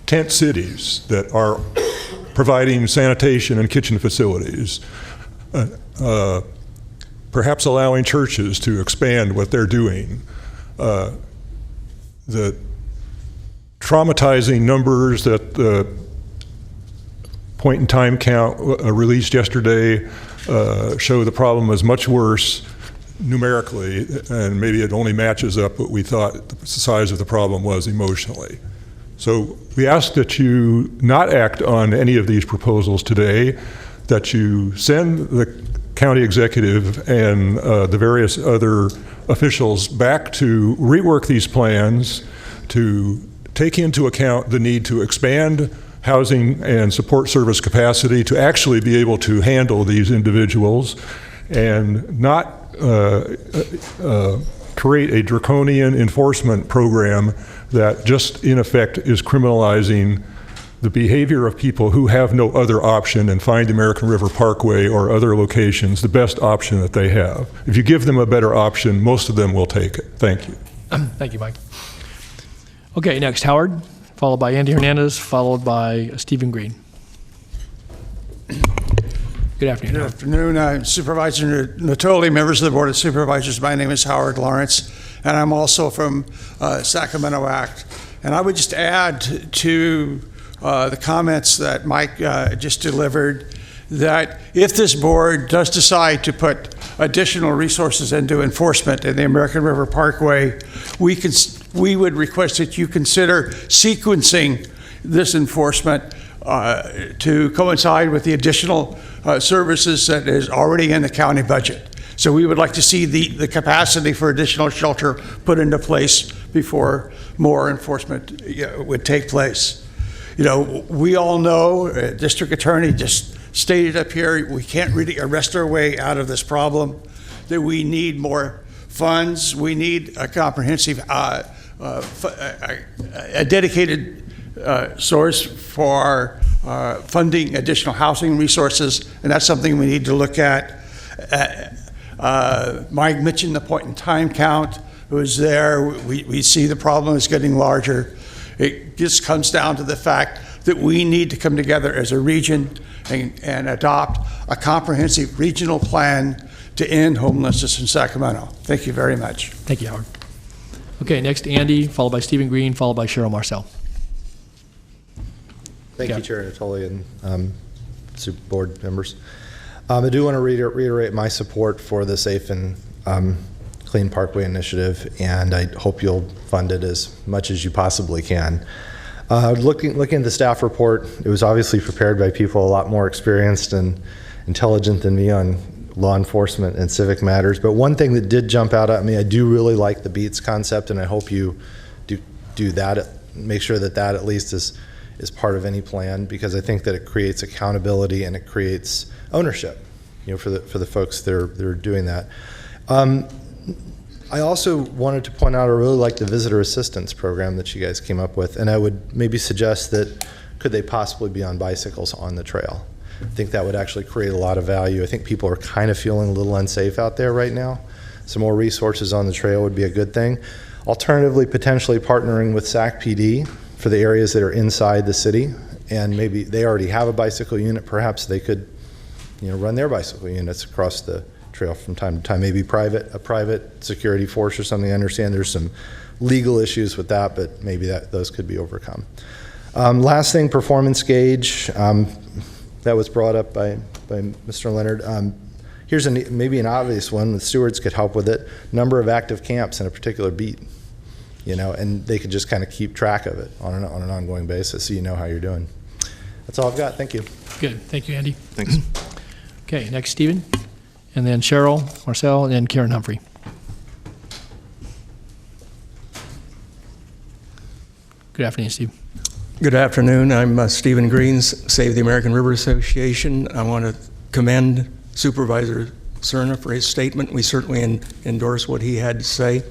Tent cities that are providing sanitation and kitchen facilities. Perhaps allowing churches to expand what they're doing. The traumatizing numbers that the point-in-time count released yesterday show the problem is much worse numerically, and maybe it only matches up what we thought the size of the problem was emotionally. So we ask that you not act on any of these proposals today, that you send the county executive and the various other officials back to rework these plans, to take into account the need to expand housing and support service capacity to actually be able to handle these individuals, and not create a draconian enforcement program that just in effect is criminalizing the behavior of people who have no other option and find American River Parkway or other locations the best option that they have. If you give them a better option, most of them will take it. Thank you.
Thank you, Mike. Okay, next, Howard, followed by Andy Hernandez, followed by Stephen Green. Good afternoon.
Good afternoon, Supervisor Natoli, members of the Board of Supervisors. My name is Howard Lawrence, and I'm also from Sacramento Act. And I would just add to the comments that Mike just delivered, that if this board does decide to put additional resources into enforcement in the American River Parkway, we would request that you consider sequencing this enforcement to coincide with the additional services that is already in the county budget. So we would like to see the capacity for additional shelter put into place before more enforcement would take place. You know, we all know, District Attorney just stated up here, we can't really arrest our way out of this problem, that we need more funds, we need a comprehensive, a dedicated source for funding additional housing resources, and that's something we need to look at. Mike mentioned the point-in-time count. It was there. We see the problem is getting larger. It just comes down to the fact that we need to come together as a region and adopt a comprehensive regional plan to end homelessness in Sacramento. Thank you very much.
Thank you, Howard. Okay, next, Andy, followed by Stephen Green, followed by Cheryl Marcel.
Thank you, Chair Natoli and Super Board members. I do want to reiterate my support for the Safe and Clean Parkway Initiative, and I hope you'll fund it as much as you possibly can. Looking at the staff report, it was obviously prepared by people a lot more experienced and intelligent than me on law enforcement and civic matters. But one thing that did jump out at me, I do really like the beats concept, and I hope you do that, make sure that that at least is part of any plan, because I think that it creates accountability and it creates ownership, for the folks that are doing that. I also wanted to point out I really like the visitor assistance program that you guys came up with, and I would maybe suggest that could they possibly be on bicycles on the trail? I think that would actually create a lot of value. I think people are kind of feeling a little unsafe out there right now. Some more resources on the trail would be a good thing. Alternatively, potentially partnering with SAC PD for the areas that are inside the city, and maybe they already have a bicycle unit. Perhaps they could, run their bicycle units across the trail from time to time. Maybe a private security force or something. I understand there's some legal issues with that, but maybe those could be overcome. Last thing, performance gauge. That was brought up by Mr. Leonard. Here's maybe an obvious one. The stewards could help with it. Number of active camps in a particular beat, and they could just kind of keep track of it on an ongoing basis, so you know how you're doing. That's all I've got. Thank you.
Good. Thank you, Andy.
Thanks.
Okay, next, Stephen, and then Cheryl, Marcel, and then Karen Humphrey. Good afternoon, Steve.
Good afternoon. I'm Stephen Greens, Save the American River Association. I want to commend Supervisor Cerna for his statement. We certainly endorse what he had to say.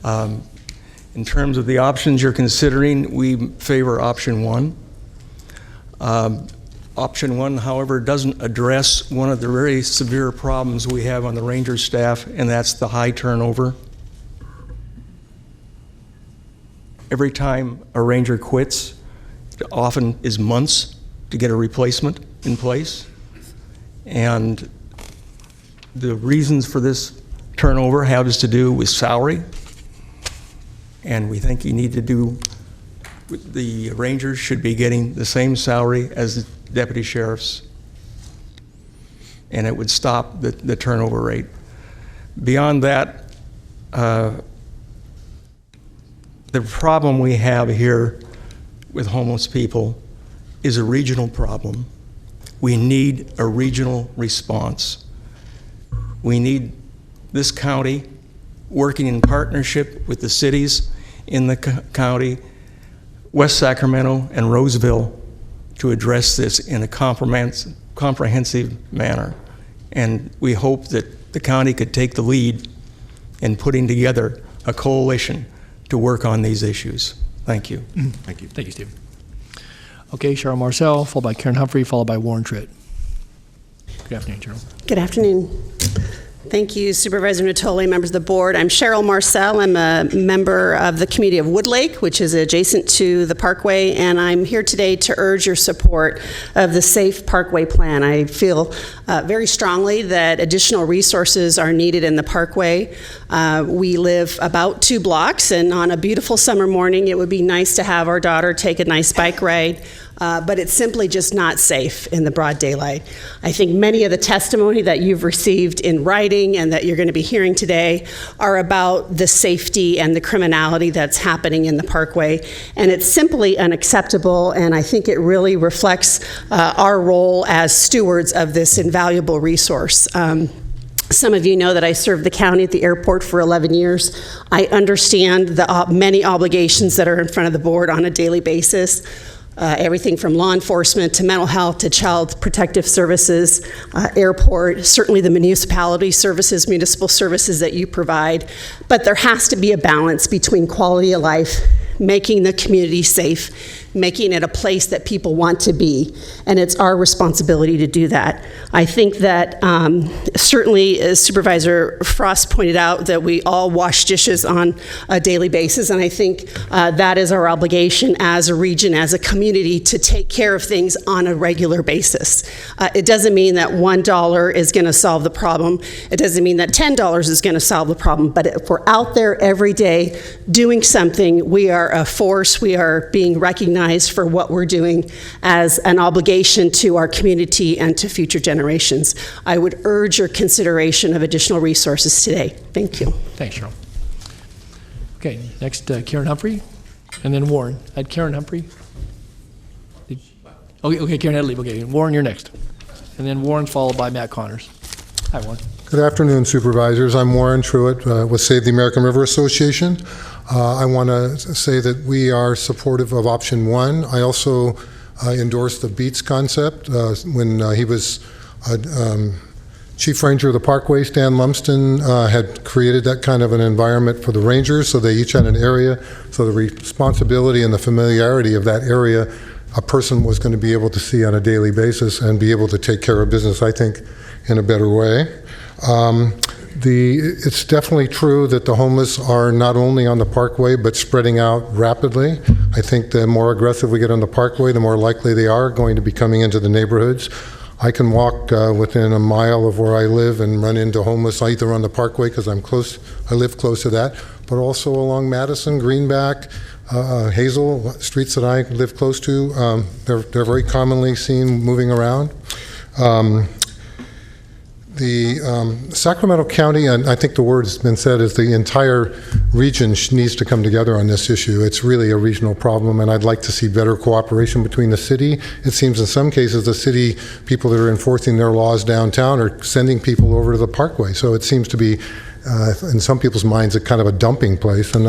In terms of the options you're considering, we favor option one. Option one, however, doesn't address one of the very severe problems we have on the ranger staff, and that's the high turnover. Every time a ranger quits, it often is months to get a replacement in place. And the reasons for this turnover has to do with salary. And we think you need to do, the rangers should be getting the same salary as the deputy sheriffs. And it would stop the turnover rate. Beyond that, the problem we have here with homeless people is a regional problem. We need a regional response. We need this county working in partnership with the cities in the county, West Sacramento and Roseville, to address this in a comprehensive manner. And we hope that the county could take the lead in putting together a coalition to work on these issues. Thank you.
Thank you.
Thank you, Steve. Okay, Cheryl Marcel, followed by Karen Humphrey, followed by Warren Tritt. Good afternoon, Cheryl.
Good afternoon. Thank you, Supervisor Natoli, members of the board. I'm Cheryl Marcel. I'm a member of the community of Woodlake, which is adjacent to the Parkway, and I'm here today to urge your support of the Safe Parkway Plan. I feel very strongly that additional resources are needed in the Parkway. We live about 2 blocks, and on a beautiful summer morning, it would be nice to have our daughter take a nice bike ride. But it's simply just not safe in the broad daylight. I think many of the testimony that you've received in writing and that you're going to be hearing today are about the safety and the criminality that's happening in the Parkway. And it's simply unacceptable, and I think it really reflects our role as stewards of this invaluable resource. Some of you know that I served the county at the airport for 11 years. I understand the many obligations that are in front of the board on a daily basis. Everything from law enforcement to mental health to child protective services, airport, certainly the municipality services, municipal services that you provide. But there has to be a balance between quality of life, making the community safe, making it a place that people want to be, and it's our responsibility to do that. I think that certainly, as Supervisor Frost pointed out, that we all wash dishes on a daily basis, and I think that is our obligation as a region, as a community, to take care of things on a regular basis. It doesn't mean that $1 is going to solve the problem. It doesn't mean that $10 is going to solve the problem, but if we're out there every day doing something, we are a force, we are being recognized for what we're doing as an obligation to our community and to future generations. I would urge your consideration of additional resources today. Thank you.
Thanks, Cheryl. Okay, next, Karen Humphrey, and then Warren. Karen Humphrey? Okay, Karen had to leave. Okay, Warren, you're next. And then Warren's followed by Matt Connors. Hi, Warren.
Good afternoon, Supervisors. I'm Warren Truitt with Save the American River Association. I want to say that we are supportive of option 1. I also endorsed the beats concept when he was Chief Ranger of the Parkway. Stan Lumsden had created that kind of an environment for the rangers, so they each had an area. So the responsibility and the familiarity of that area, a person was going to be able to see on a daily basis and be able to take care of business, I think, in a better way. It's definitely true that the homeless are not only on the Parkway, but spreading out rapidly. I think the more aggressive we get on the Parkway, the more likely they are going to be coming into the neighborhoods. I can walk within a mile of where I live and run into homeless either on the Parkway because I live close to that, but also along Madison, Greenback, Hazel, streets that I live close to. They're very commonly seen moving around. Sacramento County, and I think the word has been said, is the entire region needs to come together on this issue. It's really a regional problem, and I'd like to see better cooperation between the city. It seems in some cases the city people that are enforcing their laws downtown are sending people over to the Parkway. So it seems to be, in some people's minds, a kind of a dumping place, and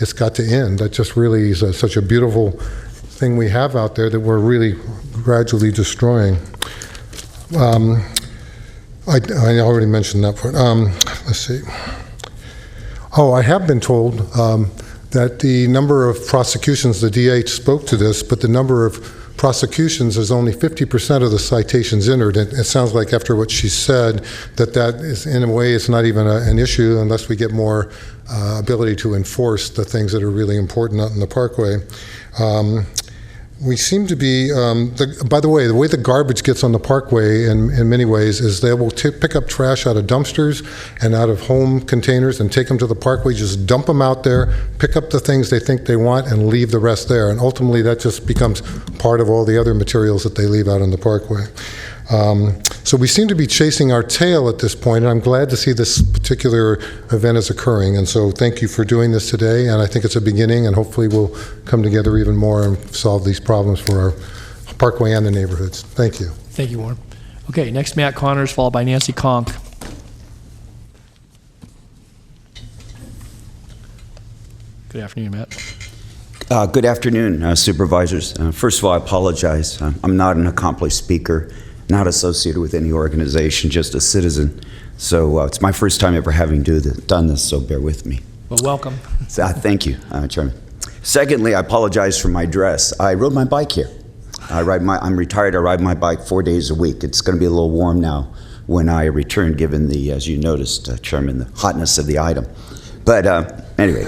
it's got to end. That just really is such a beautiful thing we have out there that we're really gradually destroying. I already mentioned that part. Let's see. I have been told that the number of prosecutions, the DA spoke to this, but the number of prosecutions is only 50% of the citations entered. It sounds like after what she said, that is, in a way, it's not even an issue unless we get more ability to enforce the things that are really important out in the Parkway. We seem to be, by the way the garbage gets on the Parkway in many ways is they will pick up trash out of dumpsters and out of home containers and take them to the Parkway, just dump them out there, pick up the things they think they want and leave the rest there. And ultimately that just becomes part of all the other materials that they leave out on the Parkway. So we seem to be chasing our tail at this point, and I'm glad to see this particular event is occurring. And so thank you for doing this today, and I think it's a beginning, and hopefully we'll come together even more and solve these problems for our Parkway and the neighborhoods. Thank you.
Thank you, Warren. Okay, next Matt Connors, followed by Nancy Conk. Good afternoon, Matt.
Good afternoon, Supervisors. First of all, I apologize. I'm not an accomplished speaker, not associated with any organization, just a citizen. So it's my first time ever having done this, so bear with me.
Well, welcome.
Thank you, Chairman. Secondly, I apologize for my dress. I rode my bike here. I'm retired. I ride my bike 4 days a week. It's going to be a little warm now when I return, given the, as you noticed, Chairman, the hotness of the item. But anyway,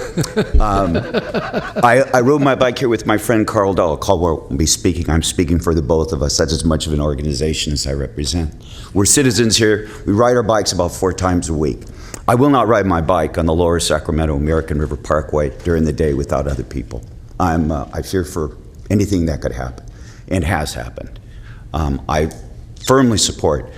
I rode my bike here with my friend Carl Dahl. Carl will be speaking. I'm speaking for the both of us. That's as much of an organization as I represent. We're citizens here. We ride our bikes about 4 times a week. I will not ride my bike on the lower Sacramento American River Parkway during the day without other people. I fear for anything that could happen, and has happened. I firmly support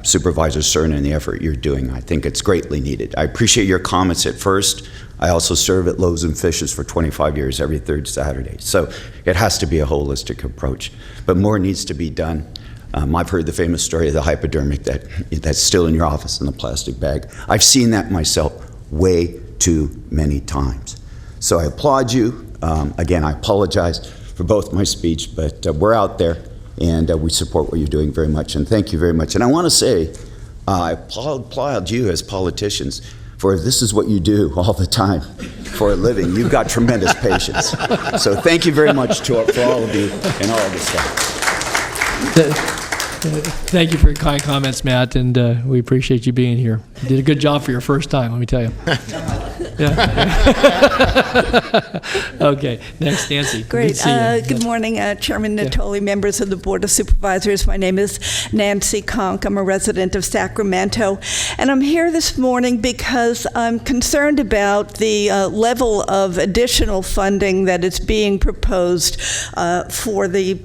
Supervisor Cernan and the effort you're doing. I think it's greatly needed. I appreciate your comments at first. I also serve at Loaves and Fishes for 25 years, every third Saturday. So it has to be a holistic approach. But more needs to be done. I've heard the famous story of the hypodermic that's still in your office in the plastic bag. I've seen that myself way too many times. So I applaud you. Again, I apologize for both my speech, but we're out there. And we support what you're doing very much, and thank you very much. And I want to say, I applaud you as politicians, for if this is what you do all the time for a living, you've got tremendous patience. So thank you very much for all of you and all of the staff.
Thank you for your kind comments, Matt, and we appreciate you being here. You did a good job for your first time, let me tell you. Okay, next, Nancy.
Great. Good morning, Chairman Natoli, members of the Board of Supervisors. My name is Nancy Conk. I'm a resident of Sacramento, and I'm here this morning because I'm concerned about the level of additional funding that is being proposed for the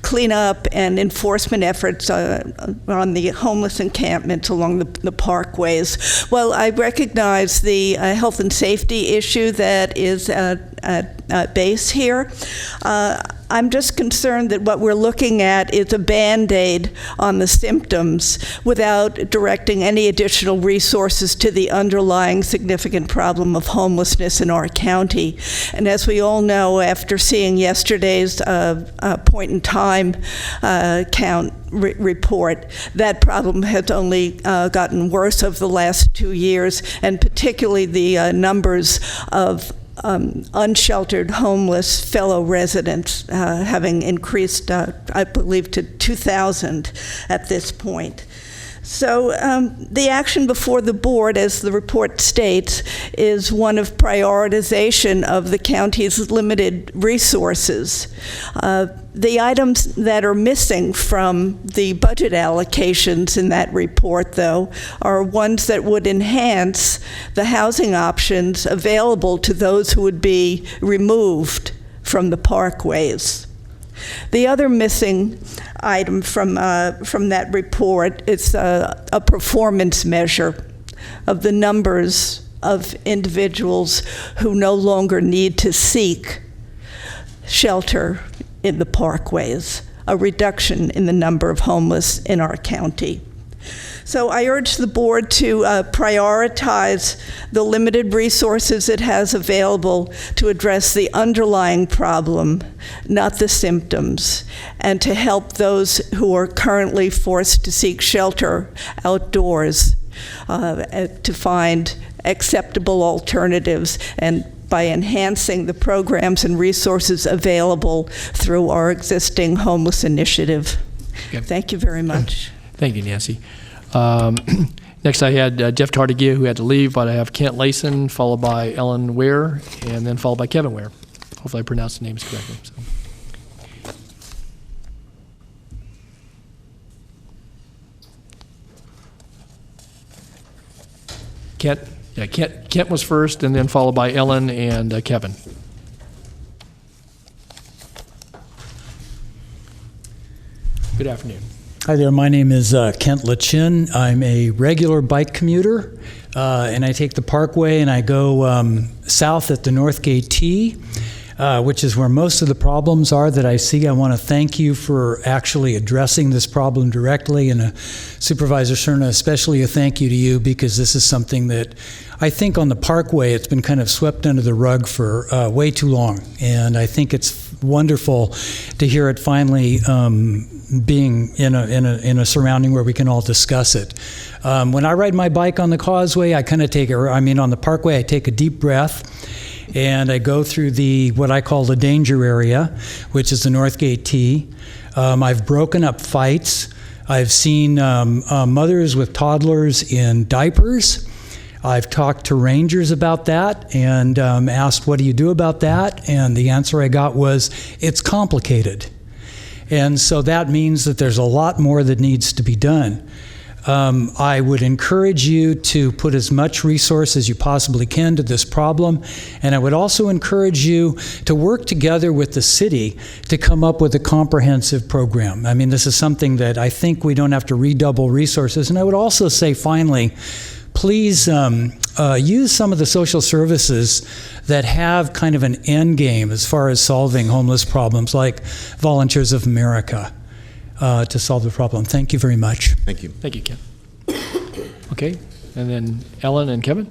cleanup and enforcement efforts on the homeless encampments along the parkways. Well, I recognize the health and safety issue that is at base here. I'm just concerned that what we're looking at is a Band-Aid on the symptoms without directing any additional resources to the underlying significant problem of homelessness in our county. And as we all know, after seeing yesterday's point in time count report, that problem has only gotten worse over the last 2 years, and particularly the numbers of unsheltered homeless fellow residents having increased, I believe, to 2,000 at this point. So the action before the board, as the report states, is one of prioritization of the county's limited resources. The items that are missing from the budget allocations in that report, though, are ones that would enhance the housing options available to those who would be removed from the parkways. The other missing item from that report is a performance measure of the numbers of individuals who no longer need to seek shelter in the parkways, a reduction in the number of homeless in our county. So I urge the board to prioritize the limited resources it has available to address the underlying problem, not the symptoms, and to help those who are currently forced to seek shelter outdoors to find acceptable alternatives, and by enhancing the programs and resources available through our existing homeless initiative.
Okay.
Thank you very much.
Thank you, Nancy. Next, I had Jeff Tardigue, who had to leave, but I have Kent Layson, followed by Ellen Ware, and then followed by Kevin Ware. Hopefully I pronounced the names correctly. So. Kent was first, and then followed by Ellen and Kevin. Good afternoon.
Hi there, my name is Kent Lachin. I'm a regular bike commuter, and I take the Parkway and I go south at the Northgate T, which is where most of the problems are that I see. I want to thank you for actually addressing this problem directly, and Supervisor Cerna, especially a thank you to you, because this is something that I think on the Parkway it's been kind of swept under the rug for way too long, and I think it's wonderful to hear it finally being in a surrounding where we can all discuss it. When I ride my bike on the causeway, I kind of on the Parkway, I take a deep breath and I go through what I call the danger area, which is the Northgate T. I've broken up fights. I've seen mothers with toddlers in diapers. I've talked to rangers about that and asked, what do you do about that? And the answer I got was, it's complicated. And so that means that there's a lot more that needs to be done. I would encourage you to put as much resource as you possibly can to this problem, and I would also encourage you to work together with the city to come up with a comprehensive program. I mean, this is something that I think we don't have to redouble resources. And I would also say, finally, please use some of the social services that have kind of an end game as far as solving homeless problems, like Volunteers of America, to solve the problem. Thank you very much.
Thank you.
Thank you, Ken. Okay, and then Ellen and Kevin.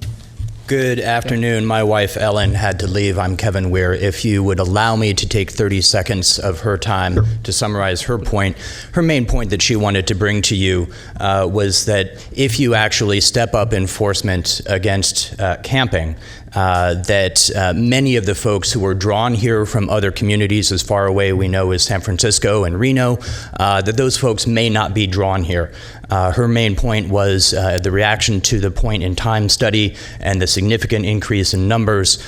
Good afternoon. My wife, Ellen, had to leave. I'm Kevin Weir. If you would allow me to take 30 seconds of her time to summarize her point, her main point that she wanted to bring to you was that if you actually step up enforcement against camping, that many of the folks who were drawn here from other communities as far away we know as San Francisco and Reno, that those folks may not be drawn here. Her main point was the reaction to the point in time study and the significant increase in numbers.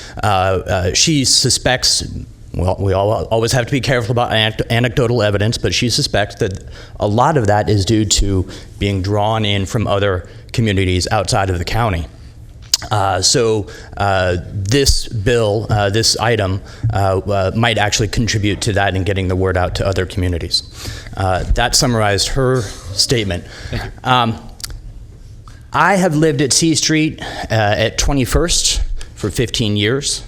She suspects, well, we always have to be careful about anecdotal evidence, but she suspects that a lot of that is due to being drawn in from other communities outside of the county. So this bill, this item, might actually contribute to that and getting the word out to other communities. That summarized her statement.
Thank you.
I have lived at C Street at 21st for 15 years.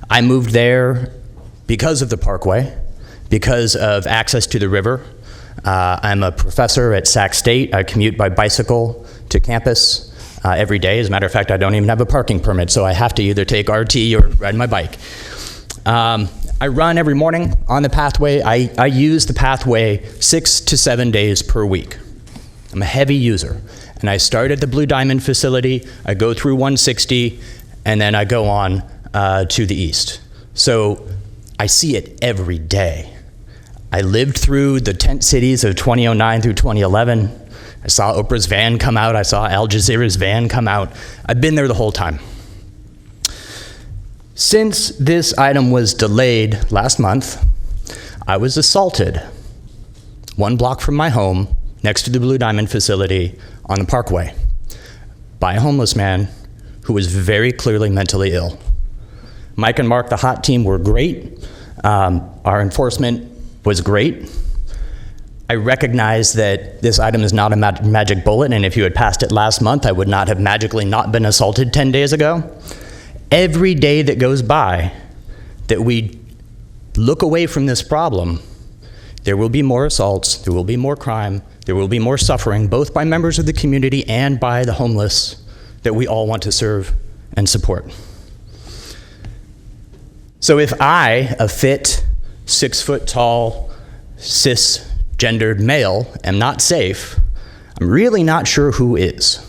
I moved there because of the Parkway, because of access to the river. I'm a professor at Sac State. I commute by bicycle to campus every day. As a matter of fact, I don't even have a parking permit, so I have to either take RT or ride my bike. I run every morning on the pathway. I use the pathway 6 to 7 days per week. I'm a heavy user. And I start at the Blue Diamond facility, I go through 160, and then I go on to the east. So I see it every day. I lived through the tent cities of 2009 through 2011. I saw Oprah's van come out. I saw Al Jazeera's van come out. I've been there the whole time. Since this item was delayed last month, I was assaulted 1 block from my home next to the Blue Diamond facility on the Parkway by a homeless man who was very clearly mentally ill. Mike and Mark, the HOT team, were great. Our enforcement was great. I recognize that this item is not a magic bullet, and if you had passed it last month, I would not have magically not been assaulted 10 days ago. Every day that goes by that we look away from this problem, there will be more assaults, there will be more crime, there will be more suffering, both by members of the community and by the homeless that we all want to serve and support. So if I, a fit, 6-foot-tall, cisgendered male, am not safe, I'm really not sure who is.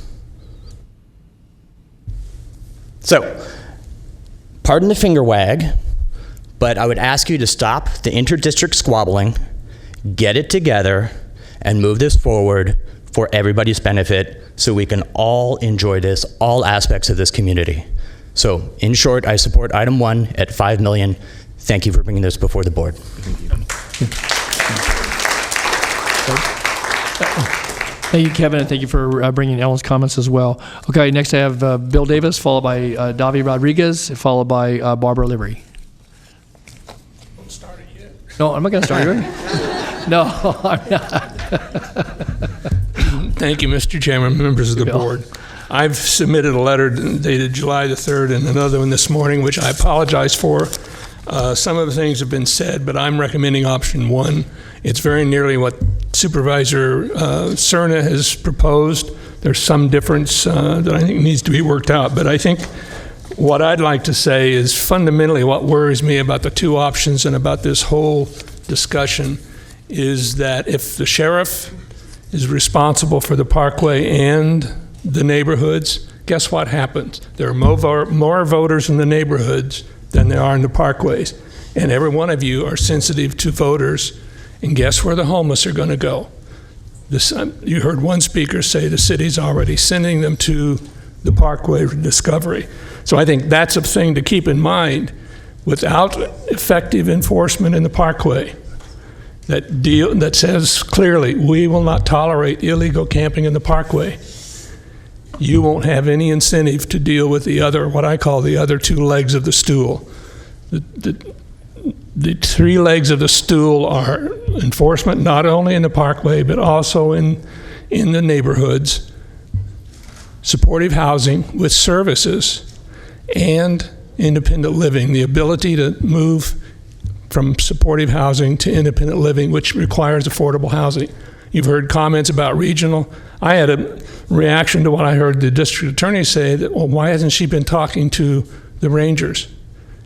So, pardon the finger wag, but I would ask you to stop the inter-district squabbling, get it together, and move this forward for everybody's benefit so we can all enjoy this, all aspects of this community. So, in short, I support item 1 at $5 million. Thank you for bringing this before the board.
Thank you, Kevin, and thank you for bringing Ellen's comments as well. Okay, next I have Bill Davis, followed by Davi Rodriguez, followed by Barbara Libery.
Don't start it yet.
No, I'm not going to start it. No, I'm not.
Thank you, Mr. Chairman, members of the board. I've submitted a letter dated July the 3rd and another one this morning, which I apologize for. Some of the things have been said, but I'm recommending option 1. It's very nearly what Supervisor Cerna has proposed. There's some difference that I think needs to be worked out, but I think what I'd like to say is fundamentally what worries me about the 2 options and about this whole discussion is that if the sheriff is responsible for the parkway and the neighborhoods, guess what happens? There are more voters in the neighborhoods than there are in the parkways. And every one of you are sensitive to voters, and guess where the homeless are going to go? You heard one speaker say the city's already sending them to the parkway for discovery. So I think that's a thing to keep in mind. Without effective enforcement in the parkway that says clearly, we will not tolerate illegal camping in the parkway, you won't have any incentive to deal with the other, what I call the other 2 legs of the stool. The 3 legs of the stool are enforcement, not only in the parkway, but also in the neighborhoods, supportive housing with services, and independent living, the ability to move from supportive housing to independent living, which requires affordable housing. You've heard comments about regional. I had a reaction to what I heard the district attorney say that, well, why hasn't she been talking to the rangers?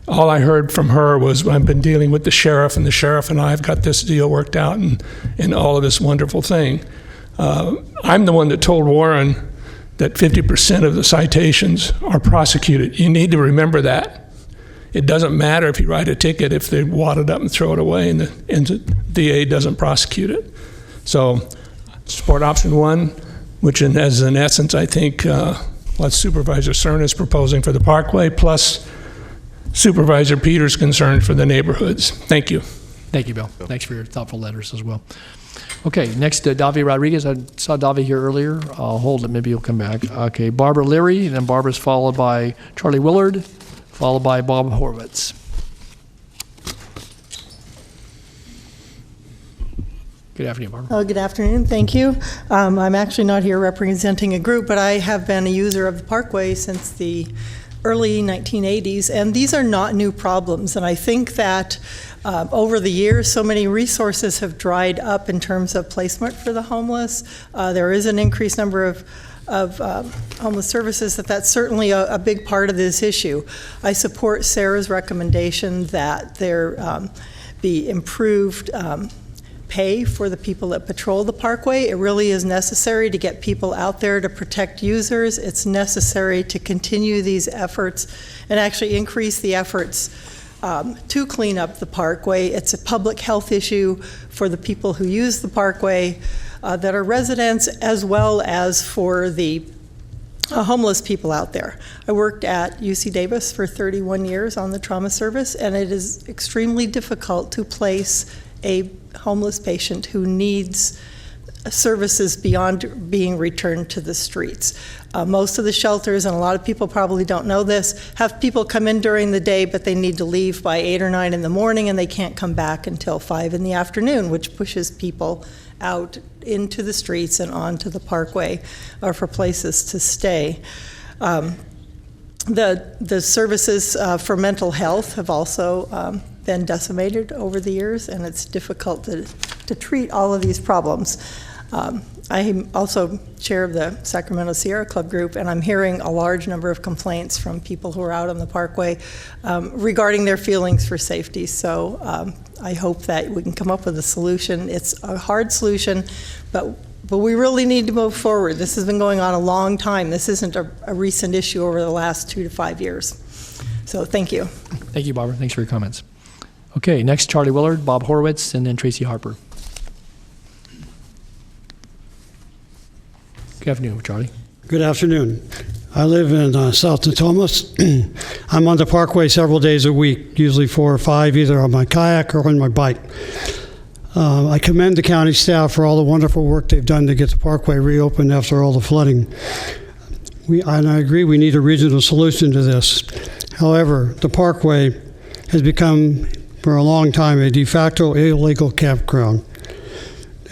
All I heard from her was, I've been dealing with the sheriff, and the sheriff and I have got this deal worked out, and all of this wonderful thing. I'm the one that told Warren that 50% of the citations are prosecuted. You need to remember that. It doesn't matter if you write a ticket if they wad it up and throw it away and the DA doesn't prosecute it. So support option 1, which is in essence, I think, what Supervisor Cerna is proposing for the parkway, plus Supervisor Peters' concern for the neighborhoods. Thank you.
Thank you, Bill. Thanks for your thoughtful letters as well. Okay, next, Davi Rodriguez. I saw Davi here earlier. I'll hold it. Maybe he'll come back. Okay, Barbara Leary, and then Barbara's followed by Charlie Willard, followed by Bob Horwitz. Good afternoon, Barbara.
Good afternoon. Thank you. I'm actually not here representing a group, but I have been a user of the Parkway since the early 1980s, and these are not new problems. And I think that over the years, so many resources have dried up in terms of placement for the homeless. There is an increased number of homeless services. That's certainly a big part of this issue. I support Sarah's recommendation that there be improved pay for the people that patrol the parkway. It really is necessary to get people out there to protect users. It's necessary to continue these efforts and actually increase the efforts to clean up the parkway. It's a public health issue for the people who use the parkway that are residents, as well as for the homeless people out there. I worked at UC Davis for 31 years on the trauma service, and it is extremely difficult to place a homeless patient who needs services beyond being returned to the streets. Most of the shelters, and a lot of people probably don't know this, have people come in during the day, but they need to leave by 8 or 9 in the morning, and they can't come back until 5 in the afternoon, which pushes people out into the streets and onto the parkway or for places to stay. The services for mental health have also been decimated over the years, and it's difficult to treat all of these problems. I'm also chair of the Sacramento Sierra Club group, and I'm hearing a large number of complaints from people who are out on the parkway regarding their feelings for safety. So I hope that we can come up with a solution. It's a hard solution, but we really need to move forward. This has been going on a long time. This isn't a recent issue over the last 2 to 5 years. So thank you.
Thank you, Barbara. Thanks for your comments. Okay, next, Charlie Willard, Bob Horowitz, and then Tracy Harper. Good afternoon, Charlie.
Good afternoon. I live in South Natomas. I'm on the parkway several days a week, usually 4 or 5, either on my kayak or on my bike. I commend the county staff for all the wonderful work they've done to get the parkway reopened after all the flooding. And I agree we need a regional solution to this. However, the parkway has become, for a long time, a de facto illegal campground.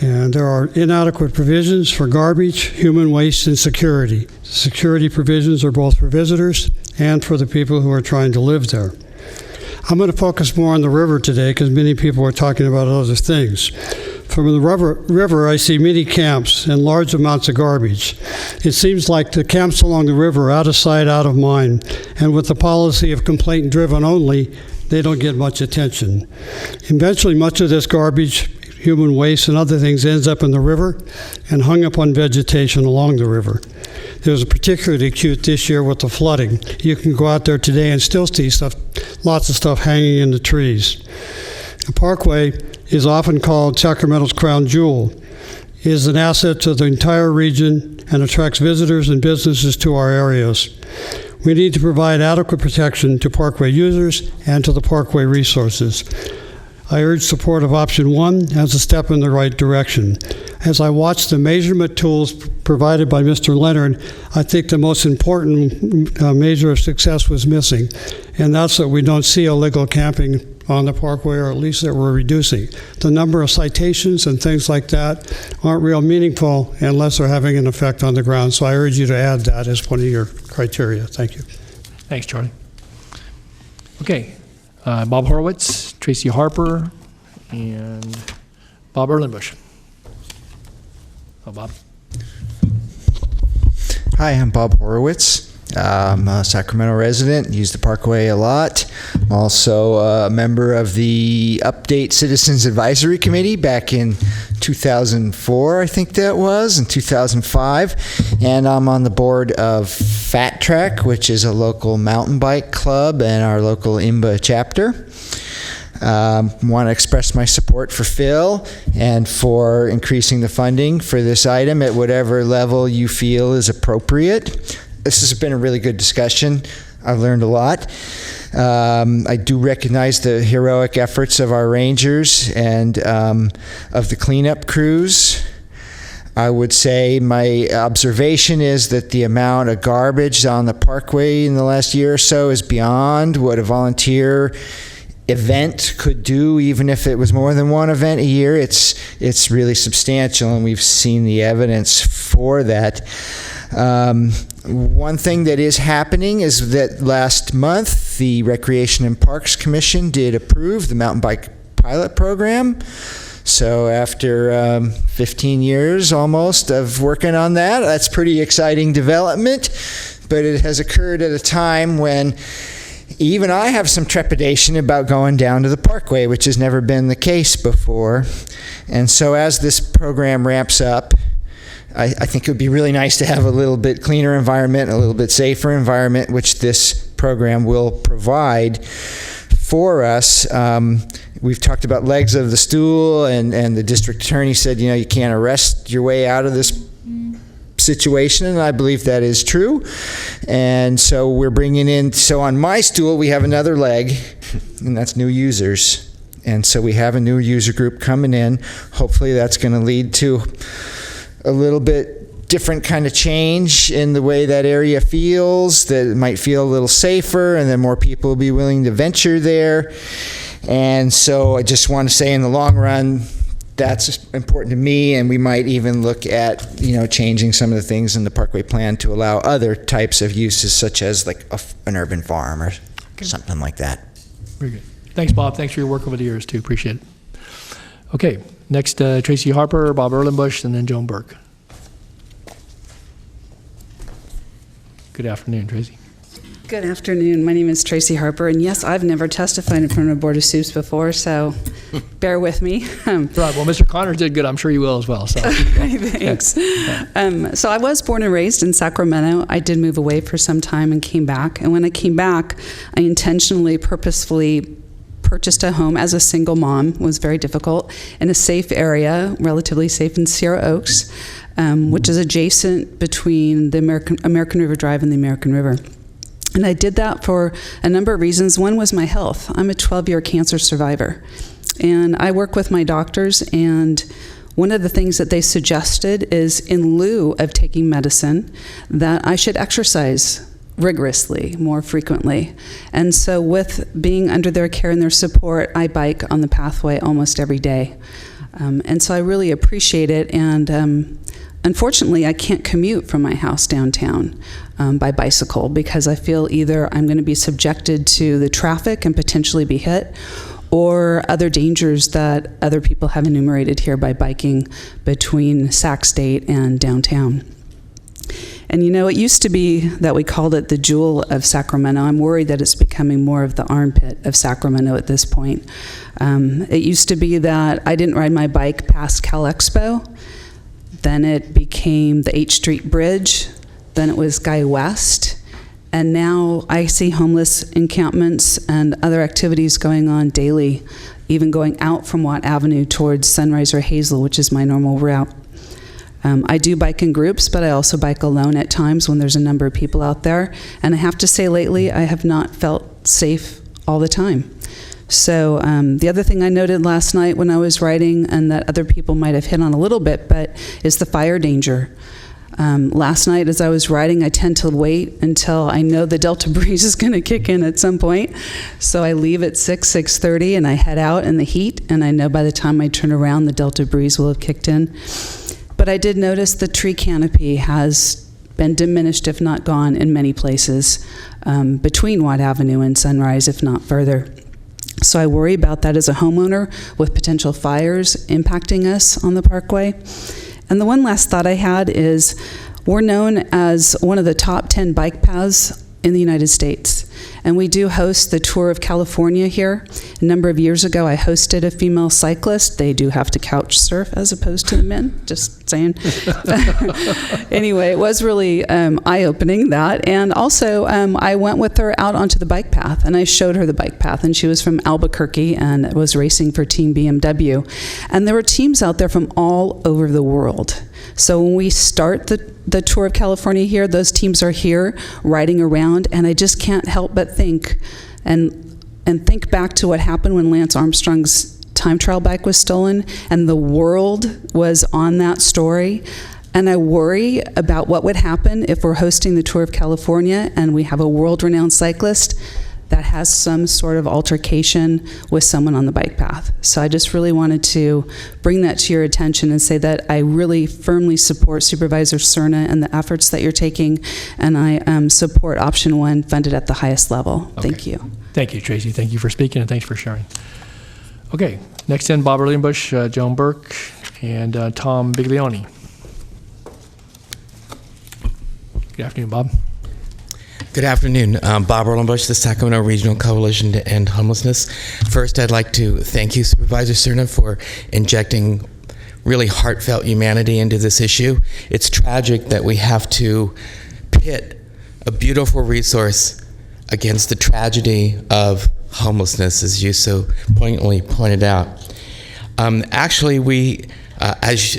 And there are inadequate provisions for garbage, human waste, and security. Security provisions are both for visitors and for the people who are trying to live there. I'm going to focus more on the river today because many people are talking about other things. From the river, I see many camps and large amounts of garbage. It seems like the camps along the river are out of sight, out of mind, and with the policy of complaint-driven only, they don't get much attention. Eventually, much of this garbage, human waste, and other things ends up in the river and hung up on vegetation along the river. There's a particularly acute this year with the flooding. You can go out there today and still see lots of stuff hanging in the trees. The parkway is often called Sacramento's crown jewel. It is an asset to the entire region and attracts visitors and businesses to our areas. We need to provide adequate protection to parkway users and to the parkway resources. I urge support of option 1 as a step in the right direction. As I watch the measurement tools provided by Mr. Leonard, I think the most important measure of success was missing, and that's that we don't see illegal camping on the parkway, or at least that we're reducing. The number of citations and things like that aren't real meaningful unless they're having an effect on the ground, so I urge you to add that as one of your criteria. Thank you.
Thanks, Charlie. Okay. Bob Horowitz, Tracy Harper, and Bob Erlenbush. Oh, Bob.
Hi, I'm Bob Horowitz. I'm a Sacramento resident, use the Parkway a lot. I'm also a member of the Update Citizens Advisory Committee back in 2004, I think that was, in 2005. And I'm on the board of Fat Track, which is a local mountain bike club and our local IMBA chapter. Want to express my support for Phil and for increasing the funding for this item at whatever level you feel is appropriate. This has been a really good discussion. I've learned a lot. I do recognize the heroic efforts of our rangers and of the cleanup crews. I would say my observation is that the amount of garbage on the parkway in the last year or so is beyond what a volunteer event could do, even if it was more than one event a year. It's really substantial, and we've seen the evidence for that. One thing that is happening is that last month, the Recreation and Parks Commission did approve the mountain bike pilot program. So after 15 years almost of working on that, that's pretty exciting development. But it has occurred at a time when even I have some trepidation about going down to the Parkway, which has never been the case before. And so as this program ramps up, I think it would be really nice to have a little bit cleaner environment, a little bit safer environment, which this program will provide for us. We've talked about legs of the stool, and the district attorney said, you can't arrest your way out of this situation, and I believe that is true. And so we're bringing in, so on my stool we have another leg, and that's new users. And so we have a new user group coming in. Hopefully that's going to lead to a little bit different kind of change in the way that area feels, that it might feel a little safer, and then more people will be willing to venture there. And so I just want to say, in the long run, that's important to me, and we might even look at, changing some of the things in the Parkway plan to allow other types of uses, such as like an urban farm or something like that.
Very good. Thanks, Bob. Thanks for your work over the years, too. Appreciate it. Okay, next, Tracy Harper, Bob Erlenbush, and then Joan Burke. Good afternoon, Tracy.
Good afternoon. My name is Tracy Harper, and yes, I've never testified in front of a Board of Supes before, so bear with me.
Right. Well, Mr. Connors did good. I'm sure you will as well. So.
Thanks.
Yeah.
So I was born and raised in Sacramento. I did move away for some time and came back. And when I came back, I intentionally, purposefully purchased a home as a single mom. It was very difficult, in a safe area, relatively safe, in Sierra Oaks, which is adjacent between the American River Drive and the American River. And I did that for a number of reasons. One was my health. I'm a 12-year cancer survivor. And I work with my doctors, and one of the things that they suggested is, in lieu of taking medicine, that I should exercise rigorously, more frequently. And so with being under their care and their support, I bike on the pathway almost every day. And so I really appreciate it. And unfortunately, I can't commute from my house downtown by bicycle, because I feel either I'm going to be subjected to the traffic and potentially be hit, or other dangers that other people have enumerated here by biking between Sac State and downtown. And it used to be that we called it the jewel of Sacramento. I'm worried that it's becoming more of the armpit of Sacramento at this point. It used to be that I didn't ride my bike past Cal Expo. Then it became the 8th Street Bridge. Then it was Guy West. And now I see homeless encampments and other activities going on daily, even going out from Watt Avenue towards Sunrise or Hazel, which is my normal route. I do bike in groups, but I also bike alone at times when there's a number of people out there. And I have to say, lately, I have not felt safe all the time. So the other thing I noted last night when I was riding, and that other people might have hit on a little bit, but is the fire danger. Last night as I was riding, I tend to wait until I know the Delta breeze is going to kick in at some point. So I leave at 6:30, and I head out in the heat, and I know by the time I turn around, the Delta breeze will have kicked in. But I did notice the tree canopy has been diminished, if not gone, in many places between Watt Avenue and Sunrise, if not further. So I worry about that as a homeowner, with potential fires impacting us on the Parkway. And the one last thought I had is, we're known as one of the top 10 bike paths in the United States. And we do host the Tour of California here. A number of years ago, I hosted a female cyclist. They do have to couch surf as opposed to the men, just saying. Anyway, it was really eye-opening, that. And also, I went with her out onto the bike path, and I showed her the bike path. And she was from Albuquerque and was racing for Team BMW. And there were teams out there from all over the world. So when we start the Tour of California here, those teams are here riding around, and I just can't help but think and think back to what happened when Lance Armstrong's time trial bike was stolen, and the world was on that story. And I worry about what would happen if we're hosting the Tour of California and we have a world-renowned cyclist that has some sort of altercation with someone on the bike path. So I just really wanted to bring that to your attention and say that I really firmly support Supervisor Cerna and the efforts that you're taking, and I support option 1 funded at the highest level.
Okay.
Thank you.
Thank you, Tracy. Thank you for speaking, and thanks for sharing. Okay, next in, Bob Erlenbush, Joan Burke, and Tom Biglione. Good afternoon, Bob.
Good afternoon. Bob Erlenbush, the Sacramento Regional Coalition to End Homelessness. First, I'd like to thank you, Supervisor Cerna, for injecting really heartfelt humanity into this issue. It's tragic that we have to pit a beautiful resource against the tragedy of homelessness, as you so poignantly pointed out. Actually, we, as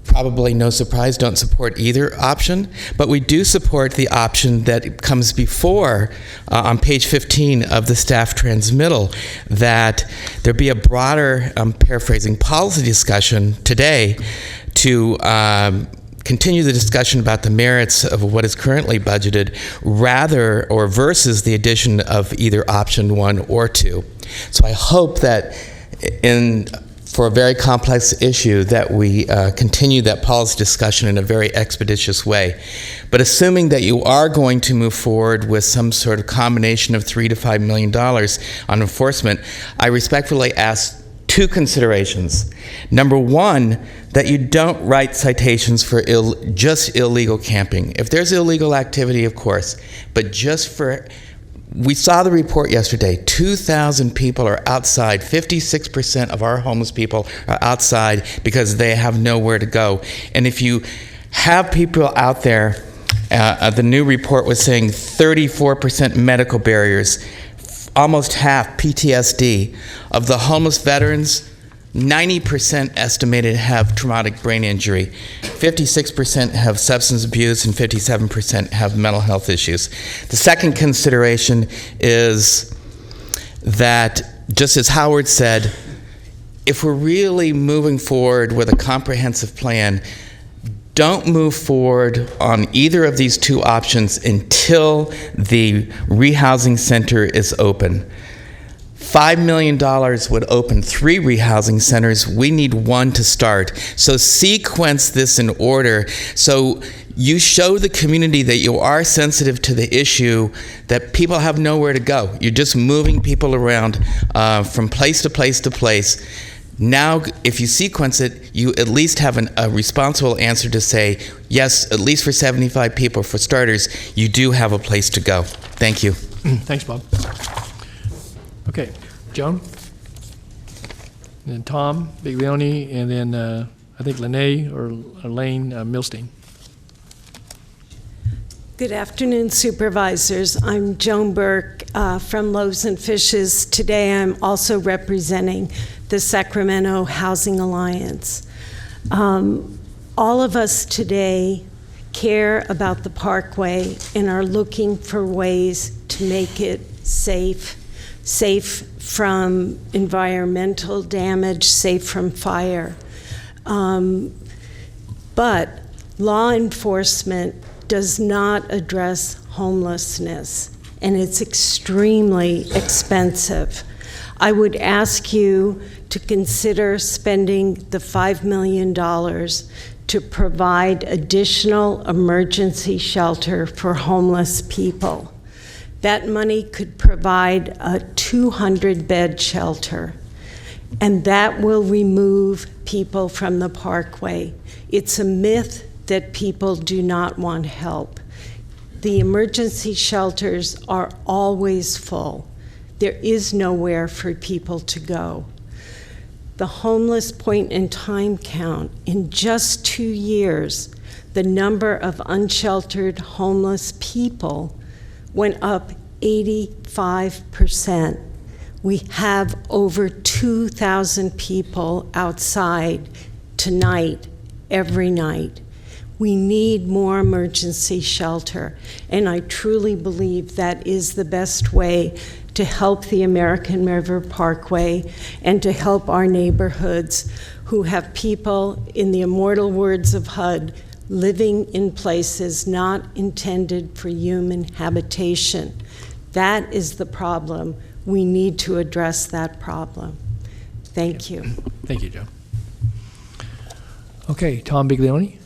probably no surprise, don't support either option, but we do support the option that comes before, on page 15 of the staff transmittal, that there be a broader, paraphrasing, policy discussion today to continue the discussion about the merits of what is currently budgeted rather or versus the addition of either option 1 or 2. So I hope that for a very complex issue that we continue that policy discussion in a very expeditious way. But assuming that you are going to move forward with some sort of combination of $3 to $5 million on enforcement, I respectfully ask 2 considerations. Number 1, that you don't write citations for just illegal camping. If there's illegal activity, of course, but just for, we saw the report yesterday, 2,000 people are outside. 56% of our homeless people are outside because they have nowhere to go. And if you have people out there, the new report was saying 34% medical barriers, almost half PTSD. Of the homeless veterans, 90% estimated have traumatic brain injury, 56% have substance abuse, and 57% have mental health issues. The second consideration is that, just as Howard said, if we're really moving forward with a comprehensive plan, don't move forward on either of these 2 options until the rehousing center is open. $5 million would open 3 rehousing centers. We need 1 to start. So sequence this in order so you show the community that you are sensitive to the issue, that people have nowhere to go. You're just moving people around from place to place to place. Now, if you sequence it, you at least have a responsible answer to say, yes, at least for 75 people, for starters, you do have a place to go. Thank you.
Thanks, Bob. Okay, Joan, and then Tom Biglione, and then I think Lene or Elaine Milstein.
Good afternoon, Supervisors. I'm Joan Burke from Loaves and Fishes. Today I'm also representing the Sacramento Housing Alliance. All of us today care about the Parkway and are looking for ways to make it safe from environmental damage, safe from fire. But law enforcement does not address homelessness, and it's extremely expensive. I would ask you to consider spending the $5 million to provide additional emergency shelter for homeless people. That money could provide a 200-bed shelter, and that will remove people from the Parkway. It's a myth that people do not want help. The emergency shelters are always full. There is nowhere for people to go. The homeless point in time count, in just 2 years, the number of unsheltered homeless people went up 85%. We have over 2,000 people outside tonight, every night. We need more emergency shelter, and I truly believe that is the best way to help the American River Parkway and to help our neighborhoods who have people, in the immortal words of HUD, living in places not intended for human habitation. That is the problem. We need to address that problem. Thank you.
Thank you, Joe. Okay, Tom Biglione.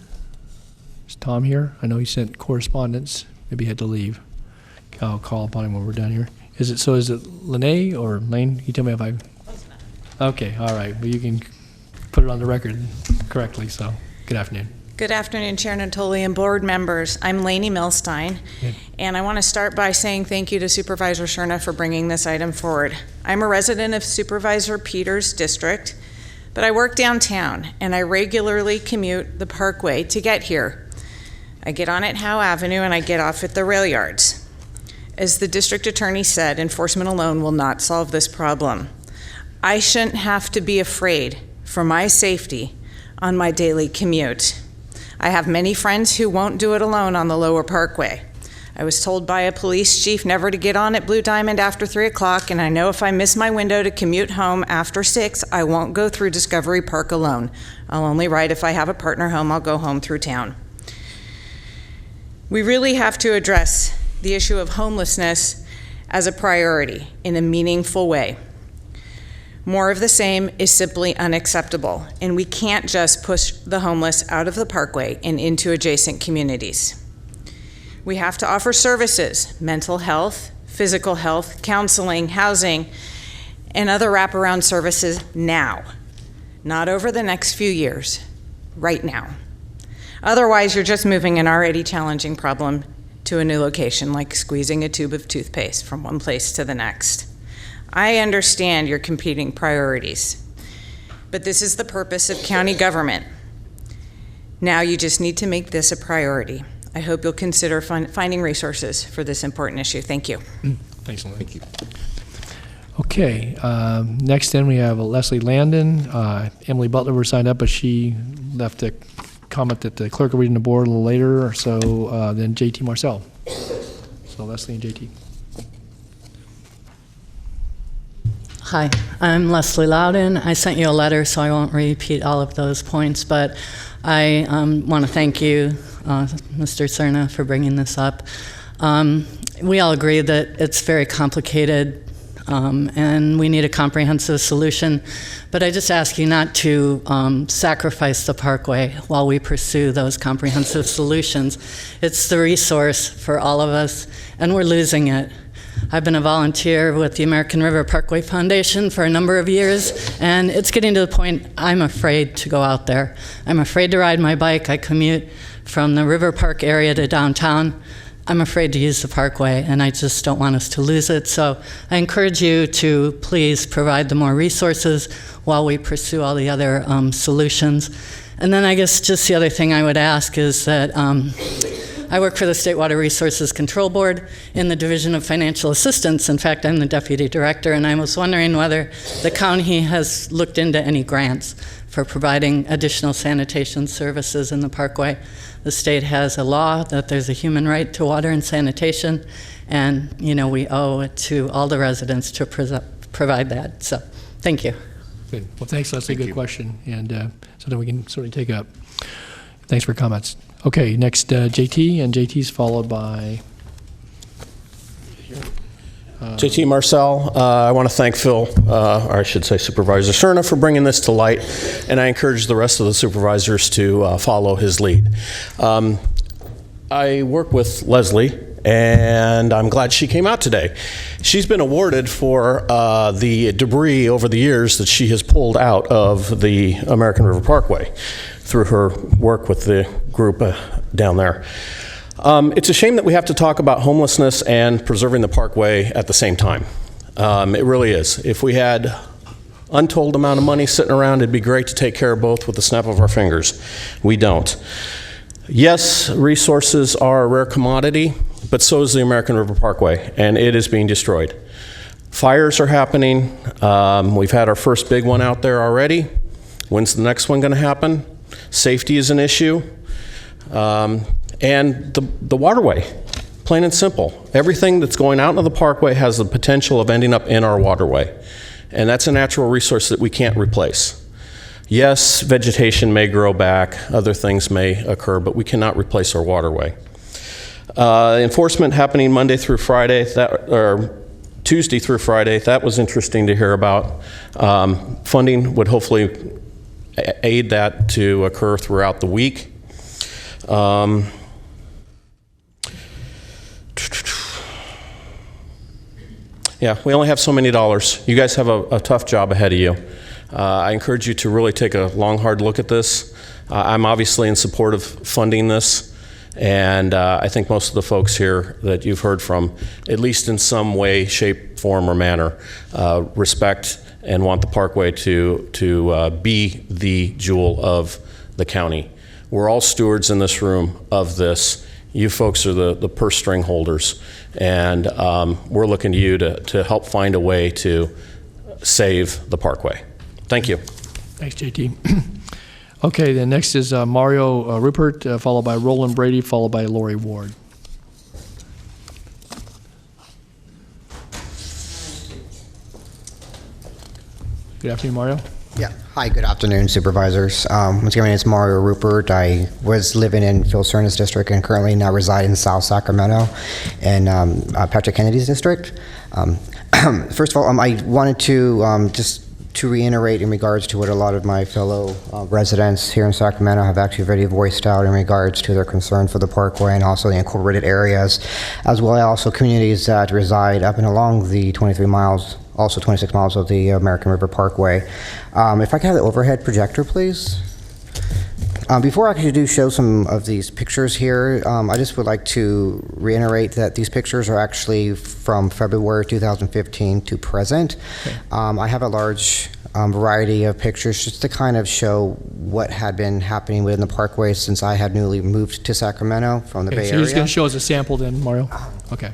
Is Tom here? I know he sent correspondence. Maybe he had to leave. I'll call upon him when we're done here. Is it Lene or Lane? You tell me if I... Okay, all right. Well, you can put it on the record correctly, so good afternoon.
Good afternoon, Chair Natoli and board members. I'm Lainey Milstein, and I want to start by saying thank you to Supervisor Cerna for bringing this item forward. I'm a resident of Supervisor Peters' district, but I work downtown, and I regularly commute the Parkway to get here. I get on at Howe Avenue, and I get off at the rail yards. As the district attorney said, enforcement alone will not solve this problem. I shouldn't have to be afraid for my safety on my daily commute. I have many friends who won't do it alone on the Lower Parkway. I was told by a police chief never to get on at Blue Diamond after 3 o'clock, and I know if I miss my window to commute home after 6, I won't go through Discovery Park alone. I'll only ride if I have a partner home. I'll go home through town. We really have to address the issue of homelessness as a priority in a meaningful way. More of the same is simply unacceptable, and we can't just push the homeless out of the Parkway and into adjacent communities. We have to offer services, mental health, physical health, counseling, housing, and other wraparound services now, not over the next few years, right now. Otherwise, you're just moving an already challenging problem to a new location, like squeezing a tube of toothpaste from one place to the next. I understand your competing priorities, but this is the purpose of county government. Now you just need to make this a priority. I hope you'll consider finding resources for this important issue. Thank you.
Thanks, Lynn. Thank you. Okay, next then we have Leslie Landon. Emily Butler was signed up, but she left a comment that the clerk will read in the board a little later, so then JT Marcel. So Leslie and JT.
Hi, I'm Leslie Loudon. I sent you a letter, so I won't repeat all of those points, but I want to thank you, Mr. Cerna, for bringing this up. We all agree that it's very complicated and we need a comprehensive solution, but I just ask you not to sacrifice the Parkway while we pursue those comprehensive solutions. It's the resource for all of us, and we're losing it. I've been a volunteer with the American River Parkway Foundation for a number of years, and it's getting to the point I'm afraid to go out there. I'm afraid to ride my bike. I commute from the River Park area to downtown. I'm afraid to use the Parkway, and I just don't want us to lose it. So I encourage you to please provide the more resources while we pursue all the other solutions. And then I guess just the other thing I would ask is that I work for the State Water Resources Control Board in the Division of Financial Assistance. In fact, I'm the deputy director, and I was wondering whether the county has looked into any grants for providing additional sanitation services in the Parkway. The state has a law that there's a human right to water and sanitation, and we owe it to all the residents to provide that. So, thank you.
Good. Well, thanks, Leslie. Good question, and something we can certainly take up. Thanks for your comments. Okay, next JT, and JT's followed by...
JT Marcel. I want to thank Phil, or I should say Supervisor Cerna, for bringing this to light, and I encourage the rest of the supervisors to follow his lead. I work with Leslie, and I'm glad she came out today. She's been awarded for the debris over the years that she has pulled out of the American River Parkway through her work with the group down there. It's a shame that we have to talk about homelessness and preserving the Parkway at the same time. It really is. If we had untold amount of money sitting around, it'd be great to take care of both with the snap of our fingers. We don't. Yes, resources are a rare commodity, but so is the American River Parkway, and it is being destroyed. Fires are happening. We've had our first big one out there already. When's the next one going to happen? Safety is an issue. And the waterway, plain and simple. Everything that's going out into the Parkway has the potential of ending up in our waterway. And that's a natural resource that we can't replace. Yes, vegetation may grow back, other things may occur, but we cannot replace our waterway. Enforcement happening Monday through Friday, or Tuesday through Friday. That was interesting to hear about. Funding would hopefully aid that to occur throughout the week. Yeah, we only have so many dollars. You guys have a tough job ahead of you. I encourage you to really take a long, hard look at this. I'm obviously in support of funding this, and I think most of the folks here that you've heard from, at least in some way, shape, form, or manner, respect and want the Parkway to be the jewel of the county. We're all stewards in this room of this. You folks are the purse string holders, and we're looking to you to help find a way to save the Parkway. Thank you.
Thanks, JT. Okay, then next is Mario Rupert, followed by Roland Brady, followed by Lori Ward. Good afternoon, Mario.
Yeah. Hi, good afternoon, supervisors. Once again, my name is Mario Rupert. I was living in Phil Cerna's district and currently now reside in South Sacramento in Patrick Kennedy's district. First of all, I wanted to just to reiterate in regards to what a lot of my fellow residents here in Sacramento have actually already voiced out in regards to their concern for the Parkway and also the incorporated areas, as well as also communities that reside up and along the 23 miles, also 26 miles of the American River Parkway. If I could have the overhead projector, please. Before I actually do show some of these pictures here, I just would like to reiterate that these pictures are actually from February 2015 to present. Okay. I have a large variety of pictures just to kind of show what had been happening within the Parkway since I had newly moved to Sacramento from the Bay Area.
So you're just going to show us a sample then, Mario? Okay.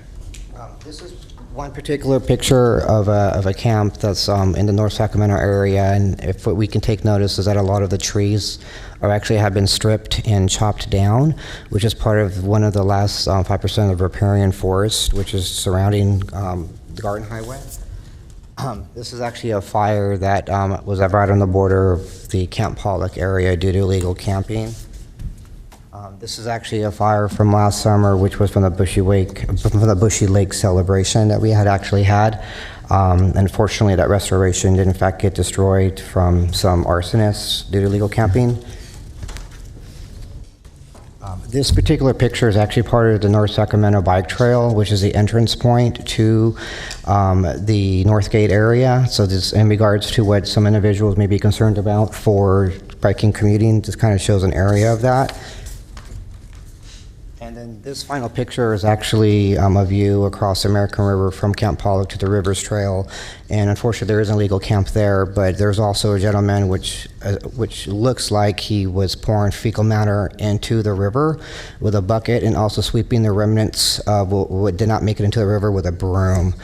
This is one particular picture of a camp that's in the North Sacramento area, and if what we can take notice is that a lot of the trees are actually have been stripped and chopped down, which is part of one of the last 5% of riparian forest, which is surrounding the Garden Highway. This is actually a fire that was right on the border of the Camp Pollock area due to illegal camping. This is actually a fire from last summer, which was from the Bushy Lake celebration that we had actually had. Unfortunately, that restoration did in fact get destroyed from some arsonists due to illegal camping. This particular picture is actually part of the North Sacramento Bike Trail, which is the entrance point to the Northgate area. So this, in regards to what some individuals may be concerned about for biking commuting, this kind of shows an area of that. And then this final picture is actually a view across the American River from Camp Pollock to the Rivers Trail. And unfortunately, there is an illegal camp there, but there's also a gentleman which looks like he was pouring fecal matter into the river with a bucket and also sweeping the remnants of what did not make it into the river with a broom.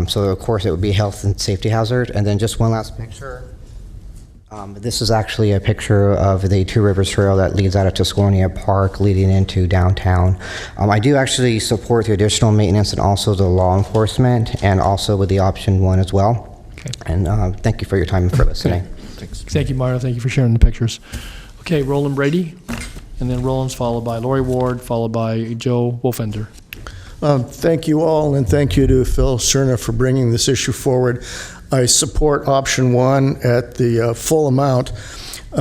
So of course, it would be a health and safety hazard. And then just one last picture. This is actually a picture of the Two Rivers Trail that leads out of Tusconia Park leading into downtown. I do actually support the additional maintenance and also the law enforcement and also with the option 1 as well. Okay. And thank you for your time and for listening.
Okay. Thanks. Thank you, Mario. Thank you for sharing the pictures. Okay, Roland Brady, and then Roland's followed by Lori Ward, followed by Joe Wolfender.
Thank you all, and thank you to Phil Cerna for bringing this issue forward. I support option 1 at the full amount.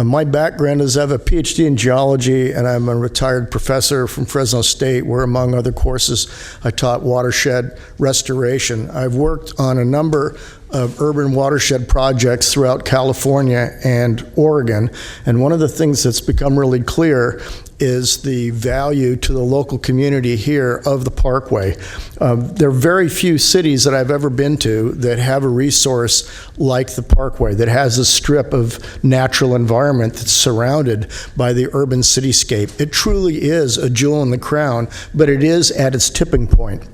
My background is I have a PhD in geology, and I'm a retired professor from Fresno State, where among other courses I taught watershed restoration. I've worked on a number of urban watershed projects throughout California and Oregon, and one of the things that's become really clear is the value to the local community here of the Parkway. There are very few cities that I've ever been to that have a resource like the Parkway, that has a strip of natural environment that's surrounded by the urban cityscape. It truly is a jewel in the crown, but it is at its tipping point.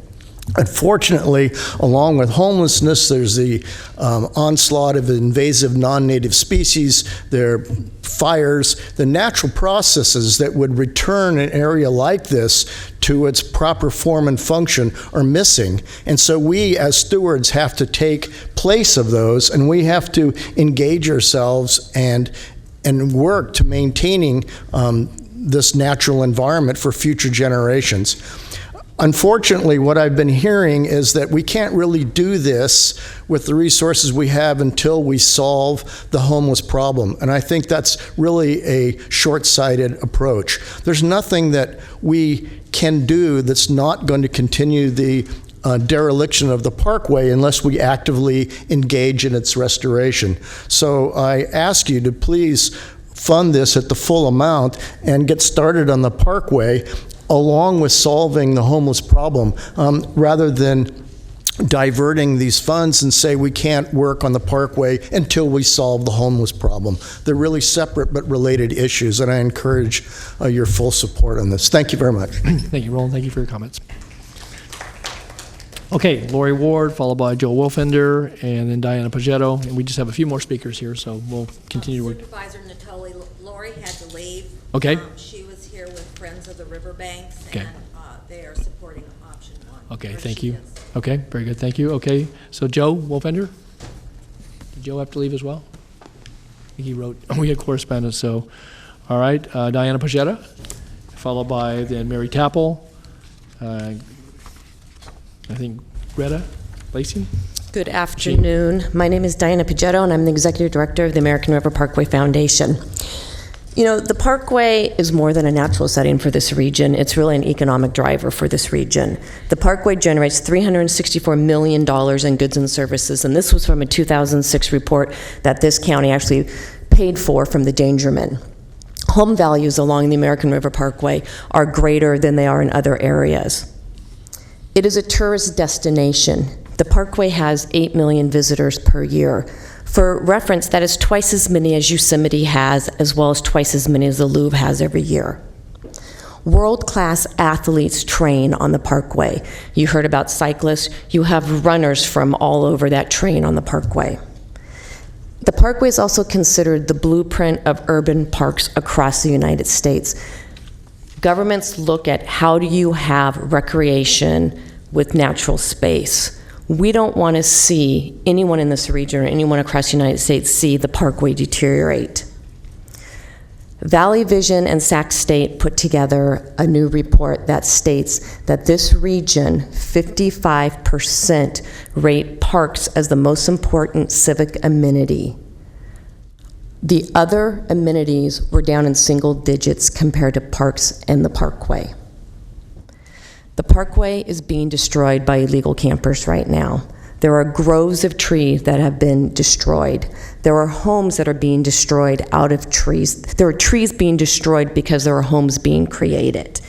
Unfortunately, along with homelessness, there's the onslaught of invasive non-native species, there are fires, the natural processes that would return an area like this to its proper form and function are missing. And so we as stewards have to take place of those, and we have to engage ourselves and work to maintaining this natural environment for future generations. Unfortunately, what I've been hearing is that we can't really do this with the resources we have until we solve the homeless problem. And I think that's really a short-sighted approach. There's nothing that we can do that's not going to continue the dereliction of the parkway unless we actively engage in its restoration. So I ask you to please fund this at the full amount and get started on the parkway along with solving the homeless problem, rather than diverting these funds and say we can't work on the parkway until we solve the homeless problem. They're really separate but related issues, and I encourage your full support on this. Thank you very much.
Thank you, Roland. Thank you for your comments. Okay, Lori Ward, followed by Joe Wolfender, and then Diana Pagetto. And we just have a few more speakers here, so we'll continue to work.
Supervisor Natoli, Lori had to leave.
Okay.
She was here with Friends of the Riverbanks,
Okay.
and they are supporting option 1.
Okay,
Or
thank
she
you.
is.
Okay, very good, thank you. Okay, so Joe Wolfender? Did Joe have to leave as well? I think he wrote, we had correspondence, so, all right, Diana Pagetto, followed by then Mary Tapple, I think Greta Lacey?
Good afternoon. My name is Diana Pagetto, and I'm the Executive Director of the American River Parkway Foundation. You know, the Parkway is more than a natural setting for this region. It's really an economic driver for this region. The Parkway generates $364 million in goods and services, and this was from a 2006 report that this county actually paid for from the Dangerman. Home values along the American River Parkway are greater than they are in other areas. It is a tourist destination. The Parkway has 8 million visitors per year. For reference, that is twice as many as Yosemite has, as well as twice as many as the Louvre has every year. World-class athletes train on the Parkway. You heard about cyclists. You have runners from all over that train on the Parkway. The Parkway is also considered the blueprint of urban parks across the United States. Governments look at how do you have recreation with natural space. We don't want to see anyone in this region or anyone across the United States see the Parkway deteriorate. Valley Vision and Sac State put together a new report that states that this region, 55% rate parks as the most important civic amenity. The other amenities were down in single digits compared to parks and the Parkway. The Parkway is being destroyed by illegal campers right now. There are groves of trees that have been destroyed. There are homes that are being destroyed out of trees. There are trees being destroyed because there are homes being created.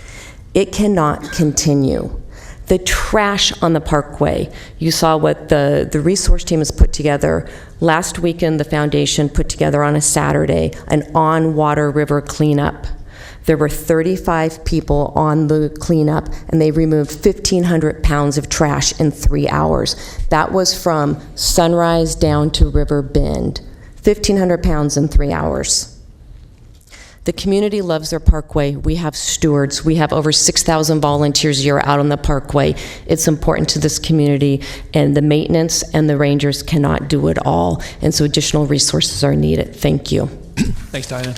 It cannot continue. The trash on the Parkway, you saw what the resource team has put together. Last weekend, the foundation put together on a Saturday an on-water river cleanup. There were 35 people on the cleanup, and they removed 1,500 pounds of trash in 3 hours. That was from Sunrise down to River Bend. 1,500 pounds in 3 hours. The community loves their Parkway. We have stewards. We have over 6,000 volunteers a year out on the Parkway. It's important to this community, and the maintenance and the rangers cannot do it all, and so additional resources are needed. Thank you.
Thanks, Diana.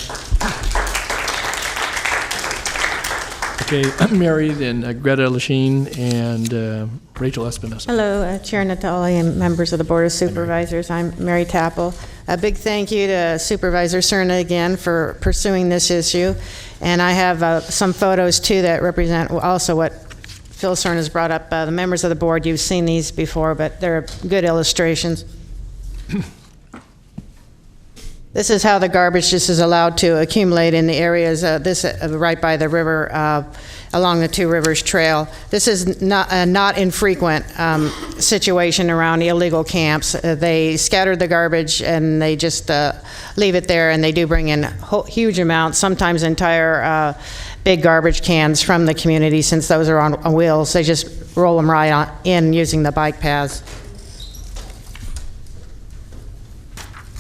Okay, Mary, then Greta Lachine, and Rachel Espinosa.
Hello, Chair Natoli and members of the Board of Supervisors. I'm Mary Tapple. A big thank you to Supervisor Cerna again for pursuing this issue. And I have some photos, too, that represent also what Phil Cerna has brought up. The members of the board, you've seen these before, but they're good illustrations. This is how the garbage just is allowed to accumulate in the areas, right by the river, along the Two Rivers Trail. This is not a not infrequent situation around illegal camps. They scatter the garbage and they just leave it there, and they do bring in huge amounts, sometimes entire big garbage cans from the community. Since those are on wheels, they just roll them right in using the bike paths.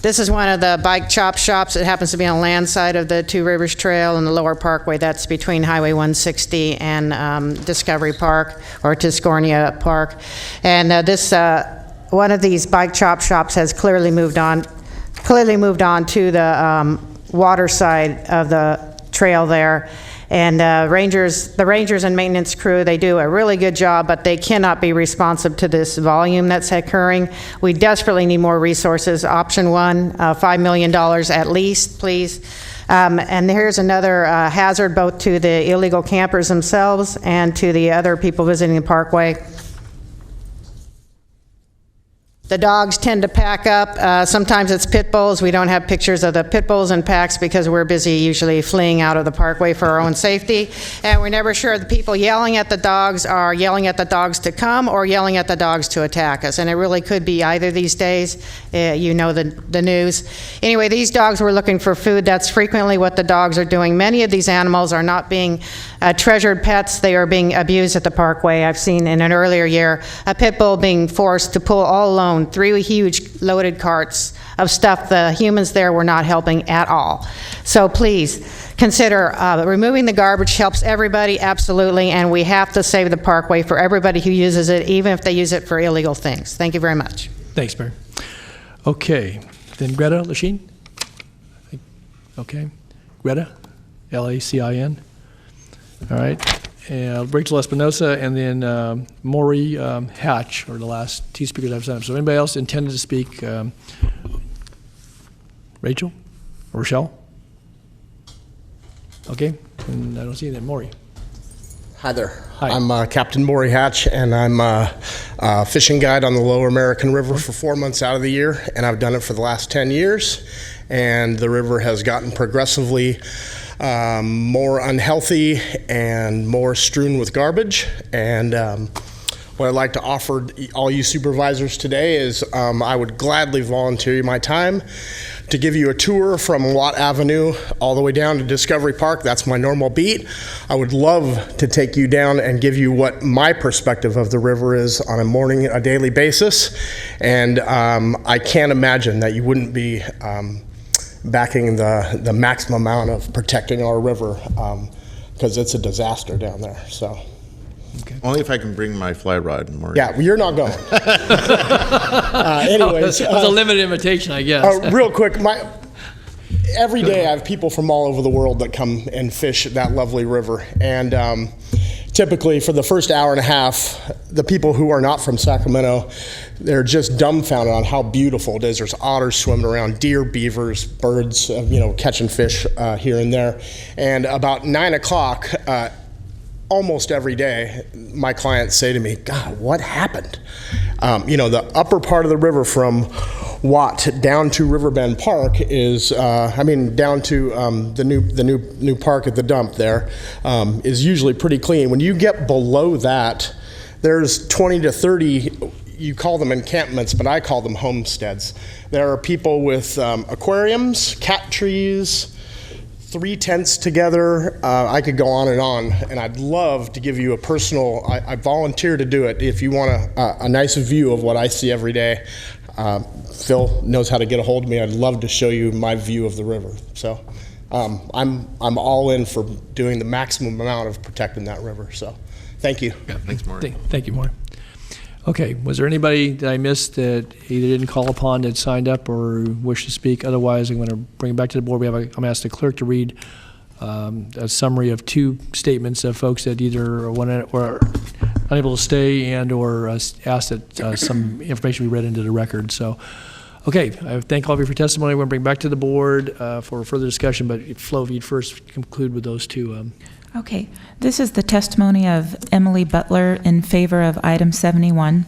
This is one of the bike chop shops. It happens to be on the land side of the Two Rivers Trail and the Lower Parkway. That's between Highway 160 and Discovery Park, or Tiscornia Park. And one of these bike chop shops has clearly moved on to the water side of the trail there. And the rangers and maintenance crew, they do a really good job, but they cannot be responsive to this volume that's occurring. We desperately need more resources. Option one, $5 million at least, please. And here's another hazard both to the illegal campers themselves and to the other people visiting the parkway. The dogs tend to pack up. Sometimes it's pit bulls. We don't have pictures of the pit bulls and packs because we're busy usually fleeing out of the parkway for our own safety. And we're never sure the people yelling at the dogs are yelling at the dogs to come or yelling at the dogs to attack us. And it really could be either these days. You know the news. Anyway, these dogs were looking for food. That's frequently what the dogs are doing. Many of these animals are not being treasured pets. They are being abused at the parkway. I've seen in an earlier year a pit bull being forced to pull all alone 3 huge loaded carts of stuff. The humans there were not helping at all. So please consider removing the garbage. Helps everybody, absolutely, and we have to save the parkway for everybody who uses it, even if they use it for illegal things. Thank you very much.
Thanks, Mary. Okay, then Greta Lachin. Okay, Greta, L-A-C-I-N. All right. Rachel Espinosa, and then Maury Hatch are the last two speakers I've signed up. So anybody else intended to speak? Rachel? Or Rochelle? Okay, and I don't see that. Maury.
Hi there.
Hi.
I'm Captain Maury Hatch, and I'm a fishing guide on the Lower American River for 4 months out of the year, and I've done it for the last 10 years. And the river has gotten progressively more unhealthy and more strewn with garbage. And what I'd like to offer all you supervisors today is I would gladly volunteer my time to give you a tour from Watt Avenue all the way down to Discovery Park. That's my normal beat. I would love to take you down and give you what my perspective of the river is on a daily basis. And I can't imagine that you wouldn't be backing the maximum amount of protecting our river, because it's a disaster down there. So,
okay. Only if I can bring my fly rod. Maury.
Yeah, well, you're not going. Anyways,
it was a limited invitation, I guess.
Real quick, every day I have people from all over the world that come and fish that lovely river, and typically for the first hour and a half, the people who are not from Sacramento, they're just dumbfounded on how beautiful it is. There's otters swimming around, deer, beavers, birds, catching fish here and there. And about 9 o'clock, almost every day, my clients say to me, God, what happened? The upper part of the river from Watt down to Riverbend Park is, down to the new park at the dump there, is usually pretty clean. When you get below that, there's 20 to 30, you call them encampments, but I call them homesteads. There are people with aquariums, cat trees, 3 tents together. I could go on, and I'd love to give you a personal, I volunteer to do it if you want a nice view of what I see every day. Phil knows how to get a hold of me. I'd love to show you my view of the river. So I'm all in for doing the maximum amount of protecting that river. So thank you.
Yeah, thanks, Maury.
Thank you, Maury. Okay, was there anybody that I missed that either didn't call upon that signed up or wished to speak? Otherwise, I'm going to bring it back to the board. I'm going to ask the clerk to read a summary of 2 statements of folks that either were unable to stay and or asked that some information be read into the record. So, okay, I thank all of you for your testimony. We're going to bring it back to the board for further discussion, but Flo, if you'd first conclude with those 2.
Okay, this is the testimony of Emily Butler in favor of item 71.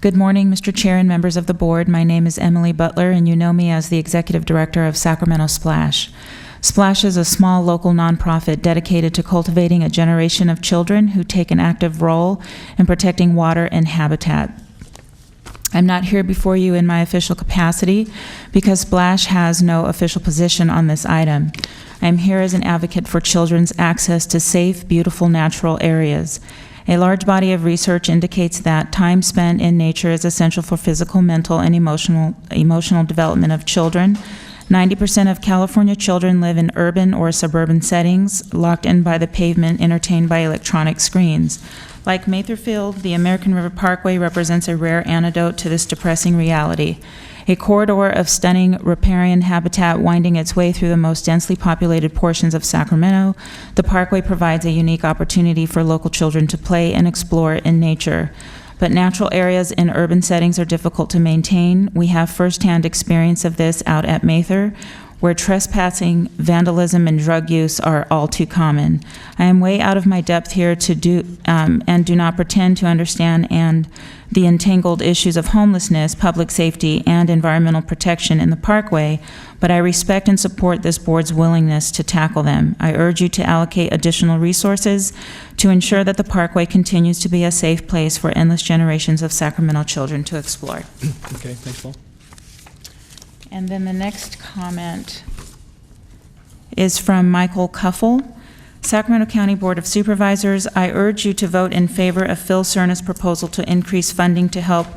Good morning, Mr. Chair and members of the board. My name is Emily Butler, and you know me as the Executive Director of Sacramento Splash. Splash is a small local nonprofit dedicated to cultivating a generation of children who take an active role in protecting water and habitat. I'm not here before you in my official capacity because Splash has no official position on this item. I'm here as an advocate for children's access to safe, beautiful natural areas. A large body of research indicates that time spent in nature is essential for physical, mental, and emotional development of children, 90% of California children live in urban or suburban settings, locked in by the pavement, entertained by electronic screens. Like Matherfield, the American River Parkway represents a rare antidote to this depressing reality. A corridor of stunning riparian habitat winding its way through the most densely populated portions of Sacramento, the parkway provides a unique opportunity for local children to play and explore in nature. But natural areas in urban settings are difficult to maintain. We have firsthand experience of this out at Mather, where trespassing, vandalism, and drug use are all too common. I am way out of my depth here and do not pretend to understand the entangled issues of homelessness, public safety, and environmental protection in the parkway, but I respect and support this board's willingness to tackle them. I urge you to allocate additional resources to ensure that the parkway continues to be a safe place for endless generations of Sacramento children to explore.
Okay, thanks, Paul.
And then the next comment is from Michael Kuffel. Sacramento County Board of Supervisors, I urge you to vote in favor of Phil Cerna's proposal to increase funding to help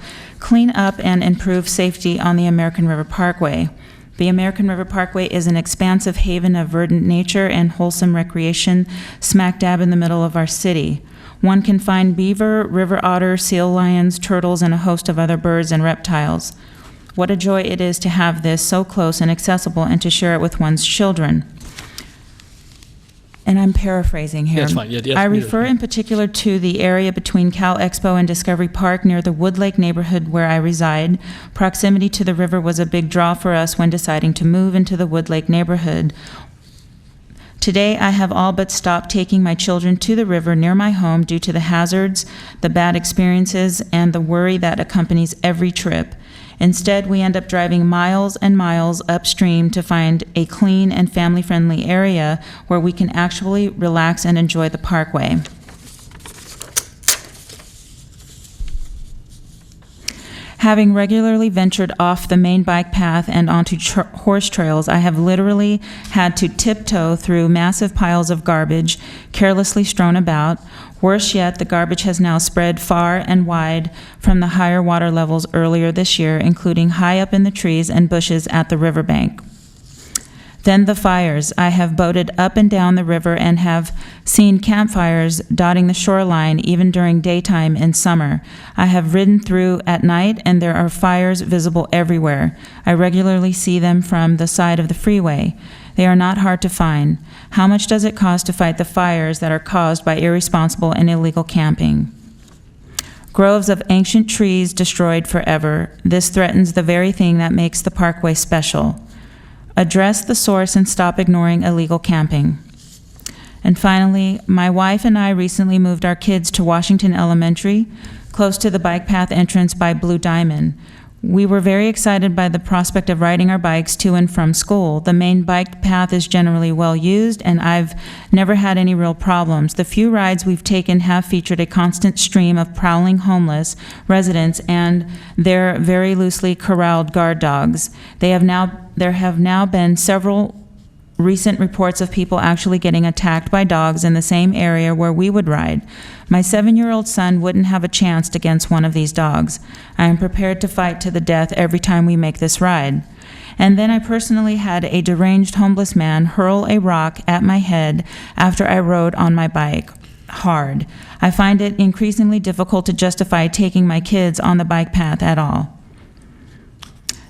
clean up and improve safety on the American River Parkway. The American River Parkway is an expansive haven of verdant nature and wholesome recreation smack dab in the middle of our city. One can find beaver, river otter, seal lions, turtles, and a host of other birds and reptiles. What a joy it is to have this so close and accessible and to share it with one's children. And I'm paraphrasing here.
That's fine. Yeah,
I refer in particular to the area between Cal Expo and Discovery Park near the Wood Lake neighborhood where I reside. Proximity to the river was a big draw for us when deciding to move into the Wood Lake neighborhood. Today, I have all but stopped taking my children to the river near my home due to the hazards, the bad experiences, and the worry that accompanies every trip. Instead, we end up driving miles and miles upstream to find a clean and family-friendly area where we can actually relax and enjoy the parkway. Having regularly ventured off the main bike path and onto horse trails, I have literally had to tiptoe through massive piles of garbage carelessly strewn about. Worse yet, the garbage has now spread far and wide from the higher water levels earlier this year, including high up in the trees and bushes at the riverbank. Then the fires. I have boated up and down the river and have seen campfires dotting the shoreline even during daytime in summer. I have ridden through at night and there are fires visible everywhere. I regularly see them from the side of the freeway. They are not hard to find. How much does it cost to fight the fires that are caused by irresponsible and illegal camping? Groves of ancient trees destroyed forever. This threatens the very thing that makes the parkway special. Address the source and stop ignoring illegal camping. And finally, my wife and I recently moved our kids to Washington Elementary, close to the bike path entrance by Blue Diamond. We were very excited by the prospect of riding our bikes to and from school. The main bike path is generally well used, and I've never had any real problems. The few rides we've taken have featured a constant stream of prowling homeless residents and their very loosely corralled guard dogs. There have now been several recent reports of people actually getting attacked by dogs in the same area where we would ride. My 7-year-old son wouldn't have a chance against one of these dogs. I am prepared to fight to the death every time we make this ride. And then I personally had a deranged homeless man hurl a rock at my head after I rode on my bike. Hard. I find it increasingly difficult to justify taking my kids on the bike path at all.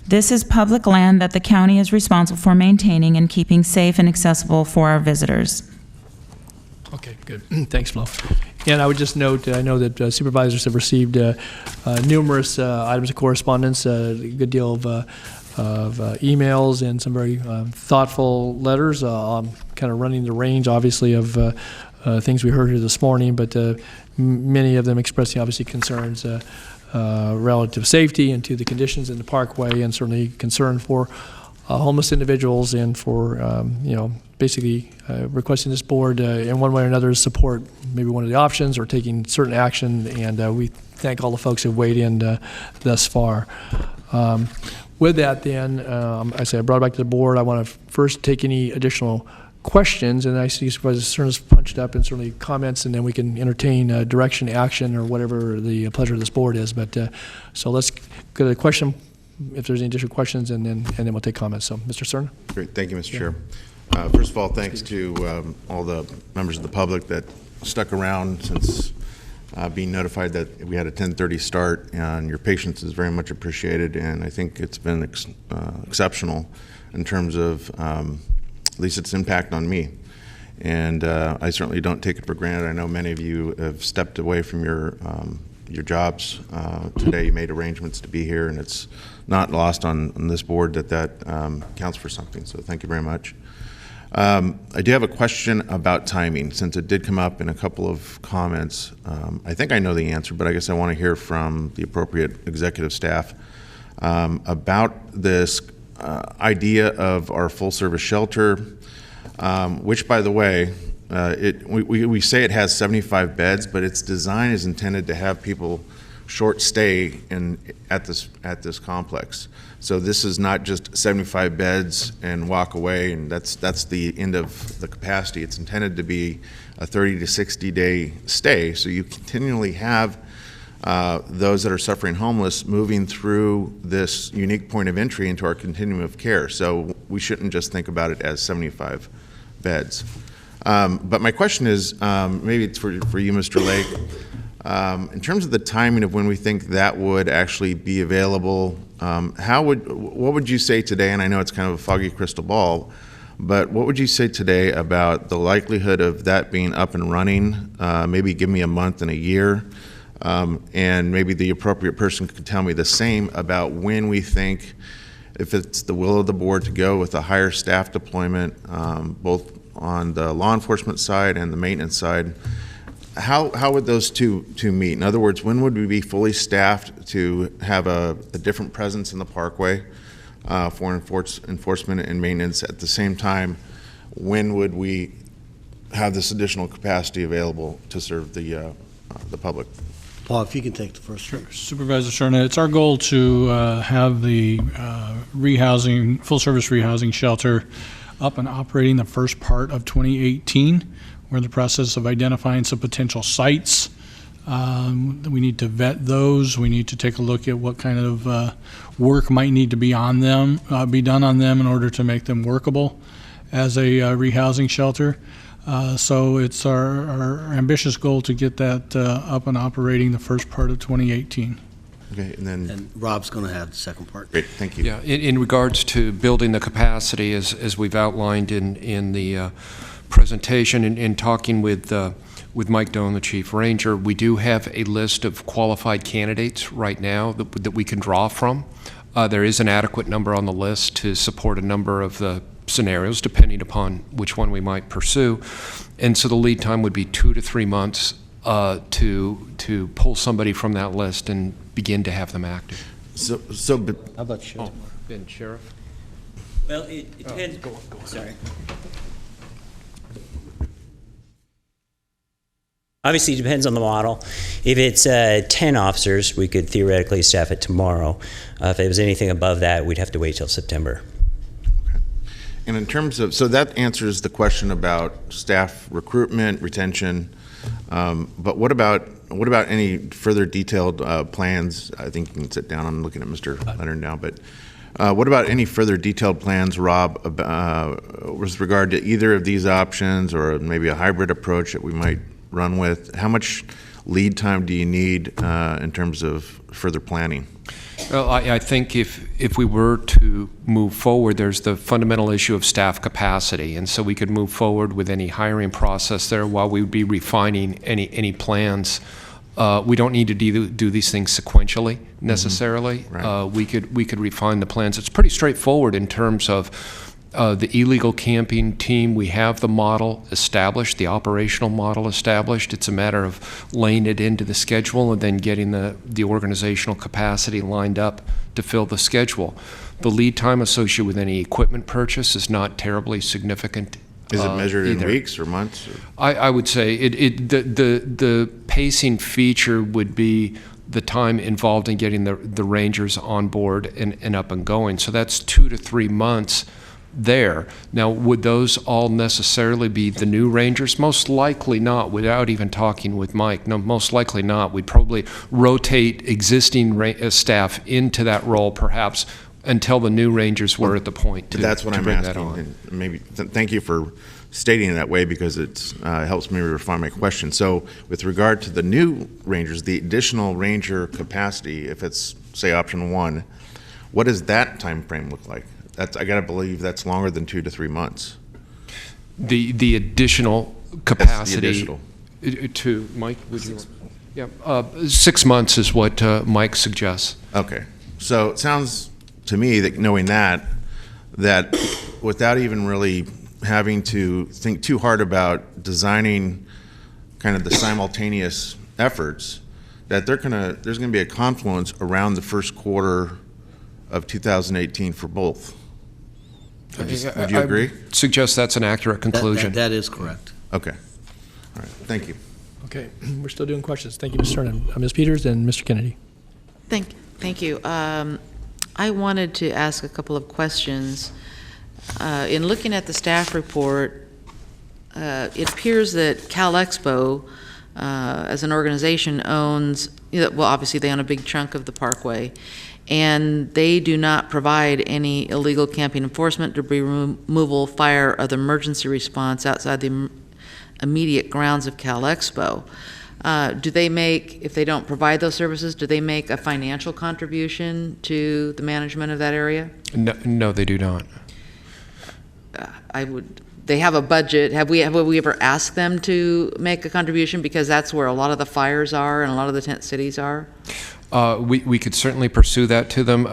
This is public land that the county is responsible for maintaining and keeping safe and accessible for our visitors.
Okay, good. Thanks, Flo. And I would just note, I know that supervisors have received numerous items of correspondence, a good deal of emails and some very thoughtful letters, kind of running the range, obviously, of things we heard here this morning, but many of them expressing, obviously, concerns relative safety and to the conditions in the parkway, and certainly concern for homeless individuals, and for basically requesting this board in one way or another to support maybe one of the options or taking certain action. And we thank all the folks who have weighed in thus far. With that, then, I brought it back to the board. I want to first take any additional questions, and I see Supervisor Cerna's punched up, and certainly comments, and then we can entertain direction, action, or whatever the pleasure of this board is. But so let's go to the question if there's any additional questions, and then we'll take comments. So, Mr. Cerna.
Great, thank you, Mr. Chair. First of all, thanks to all the members of the public that stuck around since being notified that we had a 10:30 start, and your patience is very much appreciated, and I think it's been exceptional in terms of at least its impact on me. And I certainly don't take it for granted. I know many of you have stepped away from your jobs today. You made arrangements to be here, and it's not lost on this board that counts for something. So thank you very much. I do have a question about timing, since it did come up in a couple of comments. I think I know the answer, but I guess I want to hear from the appropriate executive staff about this idea of our full-service shelter, which, by the way, we say it has 75 beds, but its design is intended to have people short stay at this complex. So this is not just 75 beds and walk away, and that's the end of the capacity. It's intended to be a 30 to 60 day stay, so you continually have those that are suffering homeless moving through this unique point of entry into our continuum of care. So we shouldn't just think about it as 75 beds. But my question is, maybe it's for you, Mr. Lake. In terms of the timing of when we think that would actually be available, what would you say today, and I know it's kind of a foggy crystal ball, but what would you say today about the likelihood of that being up and running? Maybe give me a month and a year, and maybe the appropriate person could tell me the same about when we think, if it's the will of the board to go with a higher staff deployment, both on the law enforcement side and the maintenance side. How would those two meet? In other words, when would we be fully staffed to have a different presence in the parkway for enforcement and maintenance? At the same time, when would we have this additional capacity available to serve the public?
Paul, if you can take the first.
Sure. Supervisor Cerna, it's our goal to have the rehousing, full-service rehousing shelter up and operating the first part of 2018. We're in the process of identifying some potential sites. We need to vet those. We need to take a look at what kind of work might need to be on them, be done on them in order to make them workable as a rehousing shelter. So it's our ambitious goal to get that up and operating the first part of 2018.
Okay, and
Rob's going to have the second part.
Great, thank you.
Yeah, in regards to building the capacity, as we've outlined in the presentation, and talking with Mike Doan, the Chief Ranger, we do have a list of qualified candidates right now that we can draw from. There is an adequate number on the list to support a number of the scenarios, depending upon which one we might pursue. And so the lead time would be 2 to 3 months to pull somebody from that list and begin to have them active.
So
how about Sheriff?
Ben, Sheriff?
Well, it depends.
Go on.
Sorry. Obviously, it depends on the model. If it's 10 officers, we could theoretically staff it tomorrow. If it was anything above that, we'd have to wait till September.
Okay. And in terms of, so that answers the question about staff recruitment, retention, but what about any further detailed plans? I think you can sit down. I'm looking at Mr. Leonard now, but what about any further detailed plans, Rob, with regard to either of these options, or maybe a hybrid approach that we might run with? How much lead time do you need in terms of further planning?
Well, I think if we were to move forward, there's the fundamental issue of staff capacity, and so we could move forward with any hiring process there while we would be refining any plans. We don't need to do these things sequentially necessarily.
Mm-hmm. Right.
We could refine the plans. It's pretty straightforward in terms of the illegal camping team. We have the model established, the operational model established. It's a matter of laying it into the schedule and then getting the organizational capacity lined up to fill the schedule. The lead time associated with any equipment purchase is not terribly significant.
Is it measured
either.
in weeks or months? Or?
I would say the pacing feature would be the time involved in getting the Rangers on board and up and going. So that's 2 to 3 months there. Now, would those all necessarily be the new rangers? Most likely not, without even talking with Mike. No, most likely not. We'd probably rotate existing staff into that role, perhaps, until the new rangers were at the point to,
that's what
to
I'm
bring
asking.
that on.
And maybe thank you for stating it that way, because it helps me refine my question. So with regard to the new rangers, the additional ranger capacity, if it's, say, option 1, what does that time frame look like? I got to believe that's longer than 2 to 3 months.
The additional capacity.
That's the additional.
To Mike, would you? Yeah, 6 months is what Mike suggests.
Okay, so it sounds to me that knowing that without even really having to think too hard about designing kind of the simultaneous efforts, that there's gonna be a confluence around the first quarter of 2018 for both. Would you agree?
I suggest that's an accurate conclusion.
That is correct.
Okay. All right. Thank you.
Okay, we're still doing questions. Thank you, Ms. Cernan. Ms. Peters and Mr. Kennedy.
Thank you. I wanted to ask a couple of questions. In looking at the staff report, it appears that CalExpo, as an organization, owns, well, obviously they own a big chunk of the parkway, and they do not provide any illegal camping enforcement, debris removal, fire, or other emergency response outside the immediate grounds of CalExpo. Do they make, if they don't provide those services, do they make a financial contribution to the management of that area?
No, they do not.
They have a budget. Have we ever asked them to make a contribution, because that's where a lot of the fires are and a lot of the tent cities are?
We could certainly pursue that to them,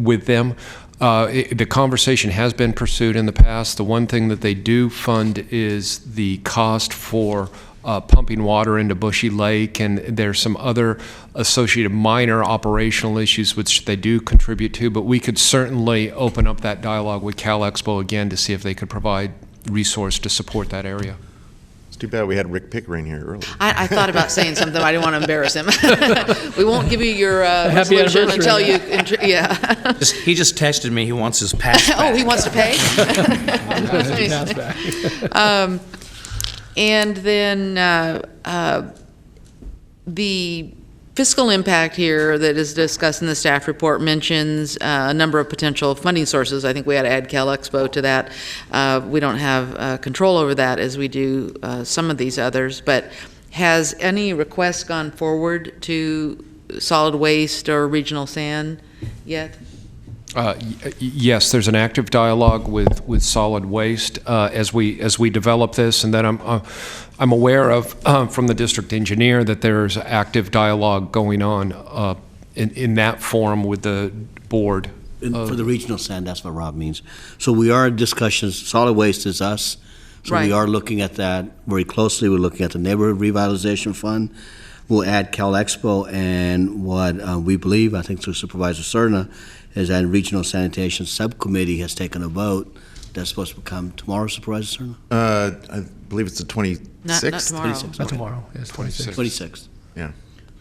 with them. The conversation has been pursued in the past. The one thing that they do fund is the cost for pumping water into Bushy Lake, and there's some other associated minor operational issues which they do contribute to, but we could certainly open up that dialogue with CalExpo again to see if they could provide resource to support that area.
It's too bad we had Rick Pickering here earlier.
I thought about saying something, but I didn't want to embarrass him. We won't give you your
Happy
resolution until
anniversary.
you, yeah.
He just texted me he wants his pass back.
Oh, he wants to pay?
Pass back.
And then the fiscal impact here that is discussed in the staff report mentions a number of potential funding sources. I think we ought to add CalExpo to that. We don't have control over that as we do some of these others, but has any request gone forward to solid waste or regional sand yet?
Yes, there's an active dialogue with solid waste as we develop this, and then I'm aware of from the district engineer that there's active dialogue going on in that forum with the board.
For the regional sand, that's what Rob means. So we are in discussions. Solid waste is us. So
Right.
we are looking at that very closely. We're looking at the neighborhood revitalization fund. We'll add CalExpo, and what we believe, I think through Supervisor Cerna, is that regional sanitation subcommittee has taken a vote that's supposed to come tomorrow, Supervisor Cerna?
I believe it's the 26th.
Not tomorrow.
26th.
Not tomorrow, it's 26.
26th.
Yeah.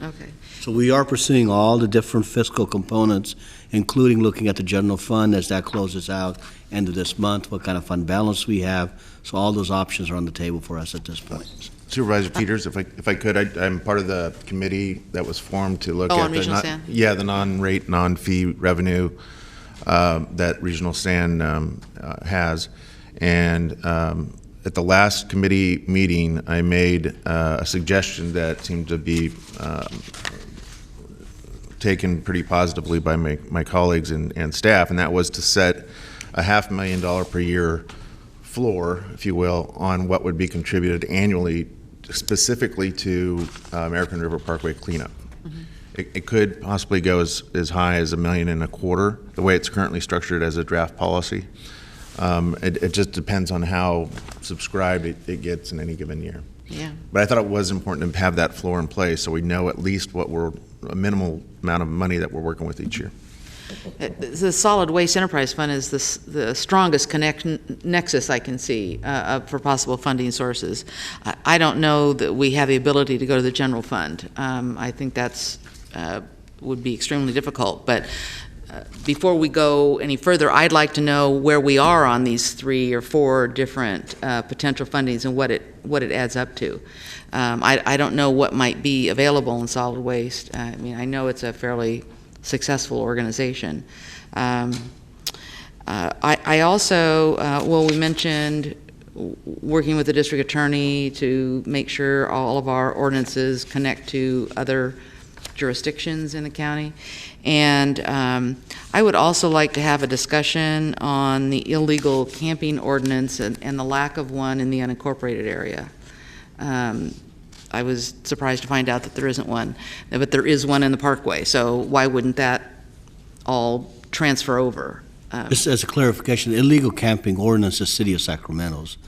Okay.
So we are pursuing all the different fiscal components, including looking at the general fund as that closes out end of this month, what kind of fund balance we have. So all those options are on the table for us at this point.
Supervisor Peters, if I could, I'm part of the committee that was formed to look
Oh,
at
on regional sand?
the non-rate, non-fee revenue that regional sand has. And at the last committee meeting, I made a suggestion that seemed to be taken pretty positively by my colleagues and staff, and that was to set a $500,000 per year floor, if you will, on what would be contributed annually specifically to American River Parkway cleanup.
Mm-hmm.
It could possibly go as high as $1.25 million, the way it's currently structured as a draft policy. It just depends on how subscribed it gets in any given year.
Yeah.
But I thought it was important to have that floor in place so we know at least what a minimal amount of money that we're working with each year.
The Solid Waste Enterprise Fund is the strongest nexus I can see for possible funding sources. I don't know that we have the ability to go to the general fund. I think that's would be extremely difficult, but before we go any further, I'd like to know where we are on these 3 or 4 different potential fundings and what it adds up to. I don't know what might be available in solid waste. I mean, I know it's a fairly successful organization. I also, well, we mentioned working with the district attorney to make sure all of our ordinances connect to other jurisdictions in the county. And I would also like to have a discussion on the illegal camping ordinance and the lack of one in the unincorporated area. I was surprised to find out that there isn't one, but there is one in the Parkway. So why wouldn't that all transfer over?
Just as a clarification, the illegal camping ordinance is City of Sacramento's.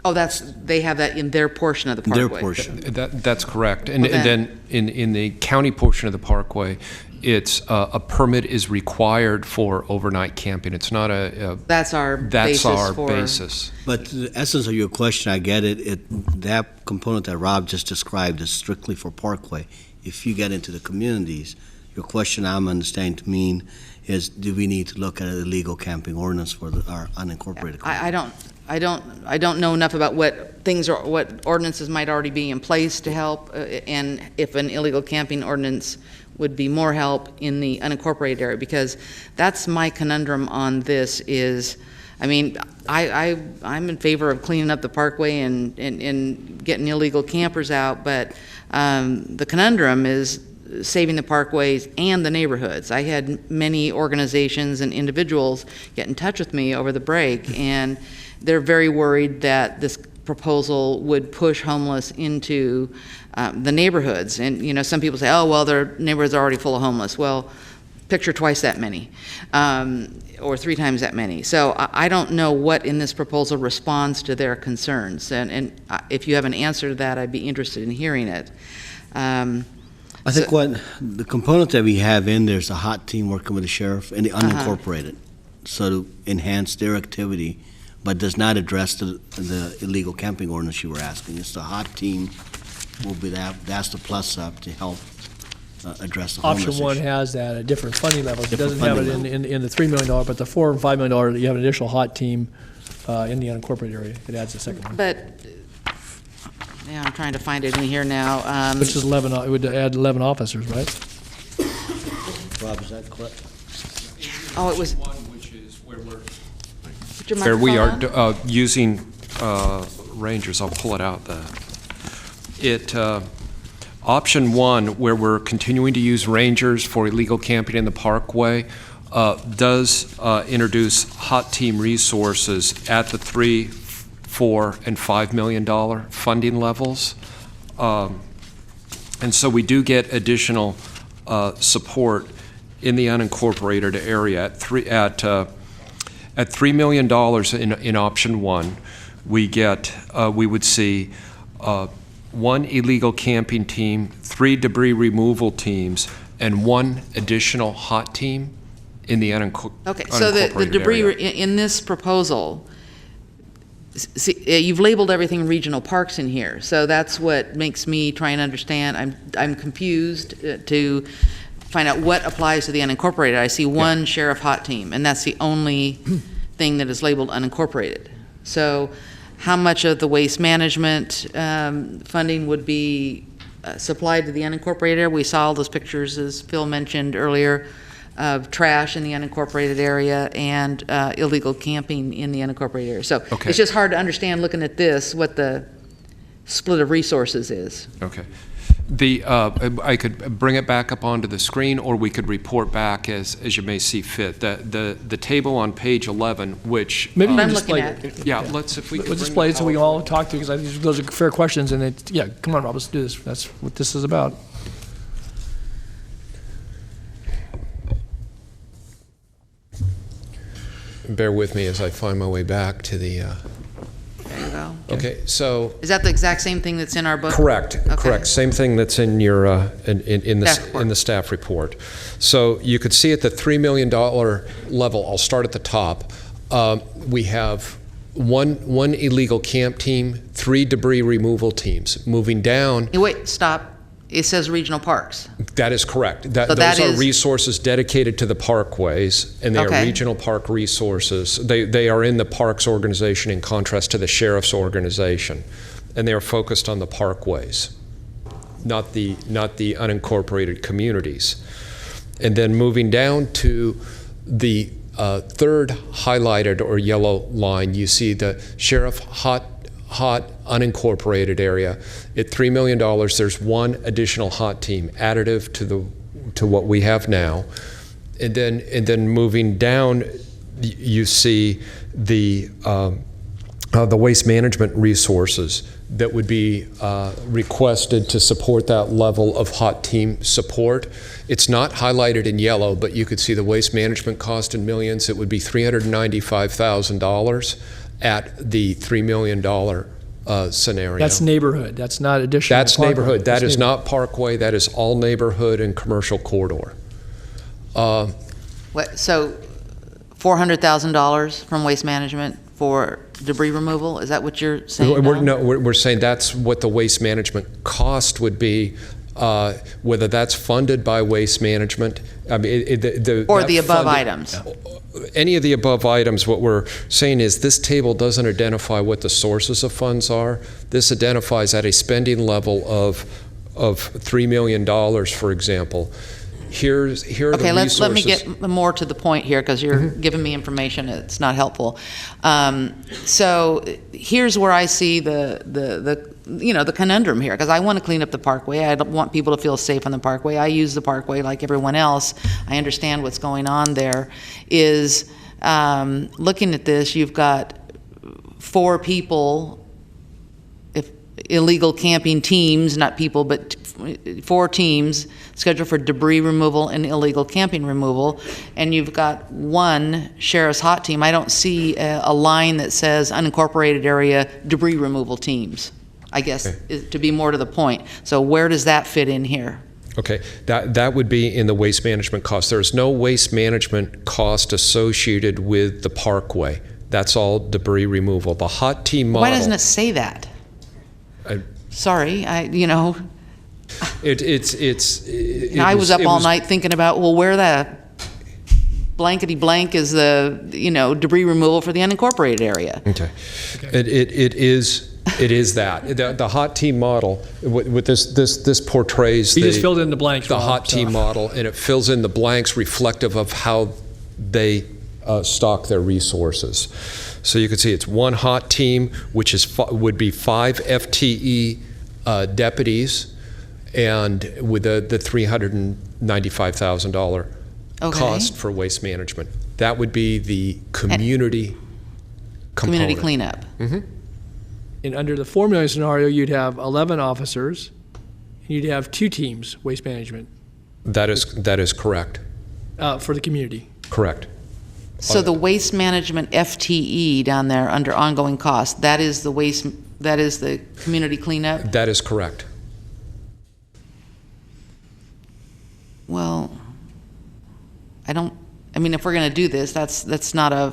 Oh, they have that in their portion of the Parkway.
Their portion.
That's correct. And then in the county portion of the Parkway, it's a permit is required for overnight camping. It's not
that's our
basis.
But the essence of your question, I get it. That component that Rob just described is strictly for Parkway. If you get into the communities, your question, I'm understanding to mean, is do we need to look at an illegal camping ordinance for our unincorporated communities?
I don't know enough about what ordinances might already be in place to help, and if an illegal camping ordinance would be more help in the unincorporated area, because that's my conundrum on this is, I mean, I'm in favor of cleaning up the Parkway and getting illegal campers out, but the conundrum is saving the parkways and the neighborhoods. I had many organizations and individuals get in touch with me over the break, and they're very worried that this proposal would push homeless into the neighborhoods. And, you know, some people say, oh, well, their neighborhoods are already full of homeless. Well, picture twice that many, or 3 times that many. So I don't know what in this proposal responds to their concerns. And if you have an answer to that, I'd be interested in hearing it.
I think what the component that we have in there is a hot team working with the sheriff and the unincorporated, so to enhance their activity, but does not address the illegal camping ordinance you were asking. It's the hot team will be that's the plus up to help address the homeless
Option 1
issue.
has that at different funding levels. It
Different
doesn't have it
funding
in the $3 million, but the $4 and $5 million, you have an additional hot team in the unincorporated area. It adds a second one.
But, yeah, I'm trying to find it in here now.
Which is 11, it would add 11 officers, right?
Rob, is that correct?
Oh, it was.
Which is where we're
Put your
where we are
microphone on?
using rangers. I'll pull it out. Option 1, where we're continuing to use rangers for illegal camping in the Parkway, does introduce hot team resources at the $3, $4, and $5 million funding levels. And so we do get additional support in the unincorporated area at $3 million in option 1. We would see 1 illegal camping team, 3 debris removal teams, and 1 additional hot team in the unincorporated
Okay, so the debris
area.
in this proposal, see, you've labeled everything regional parks in here, so that's what makes me try and understand. I'm confused to find out what applies to the unincorporated. I see 1 sheriff hot team, and that's the only thing that is labeled unincorporated. So how much of the waste management funding would be supplied to the unincorporated area? We saw all those pictures, as Phil mentioned earlier, of trash in the unincorporated area and illegal camping in the unincorporated area. So it's just hard to understand looking at this what the split of resources is.
Okay. I could bring it back up onto the screen, or we could report back as you may see fit. The table on page 11, which
Maybe we
I'm
display
looking
it.
at.
yeah, let's if we could
Let's
bring
display
the
it so we can
PowerPoint.
all talk to you, because those are fair questions, and yeah, come on, Rob, let's do this. That's what this is about.
Bear with me as I find my way back to the.
There you go.
Okay, so.
Is that the exact same thing that's in our book?
Correct.
Okay.
Correct. Same thing that's in your in
Staff report.
the staff report. So you could see at the $3 million level. I'll start at the top. We have one illegal camp team, 3 debris removal teams. Moving down.
Hey, wait, stop. it says regional parks.
That is correct.
So
Those
that
are
is-
resources dedicated to the parkways, and they
Okay.
are regional park resources. They are in the parks organization in contrast to the sheriff's organization, and they are focused on the parkways, not the unincorporated communities. And then moving down to the third highlighted or yellow line, you see the sheriff hot unincorporated area. At $3 million, there's one additional hot team additive to what we have now. And then moving down, you see the waste management resources that would be requested to support that level of hot team support. It's not highlighted in yellow, but you could see the waste management cost in millions. It would be $395,000 at the $3 million scenario.
That's neighborhood. That's not additional.
That's
parkway.
neighborhood. That
That's
is not parkway. That is all neighborhood and commercial corridor.
So $400,000 from waste management for debris removal? Is that what you're saying now?
We're saying that's what the waste management cost would be, whether that's funded by waste management. I mean,
Or the above items?
Any of the above items. What we're saying is this table doesn't identify what the sources of funds are. This identifies at a spending level of $3 million, for example. Here are the resources.
Let me get more to the point here, because you're giving me information that's not helpful. So here's where I see the conundrum here, because I want to clean up the parkway. I don't want people to feel safe on the parkway. I use the parkway like everyone else. I understand what's going on there. Is looking at this, you've got 4 people, illegal camping teams, not people, but 4 teams scheduled for debris removal and illegal camping removal, and you've got 1 sheriff's hot team. I don't see a line that says unincorporated area debris removal teams, I guess, to be more to the point. So where does that fit in here?
Okay, that would be in the waste management cost. There's no waste management cost associated with the parkway. That's all debris removal. The hot team model.
Why doesn't it say that? Sorry, I was up all night thinking about, well, where the blankety blank is the debris removal for the unincorporated area.
Okay. It is that the hot team model. With this portrays
You just filled in the blanks.
The
Rob,
hot team model, and it fills in the blanks reflective of how they stock their resources. So you can see it's 1 hot team, which would be 5 FTE deputies, and with the $395,000 cost for waste management. That would be the community component.
Community cleanup.
And under the $4 million scenario, you'd have 11 officers, and you'd have 2 teams, waste management.
That is correct.
For the community.
Correct.
So the waste management FTE down there under ongoing costs, that is the community cleanup?
That is correct.
Well, if we're going to do this, that's not a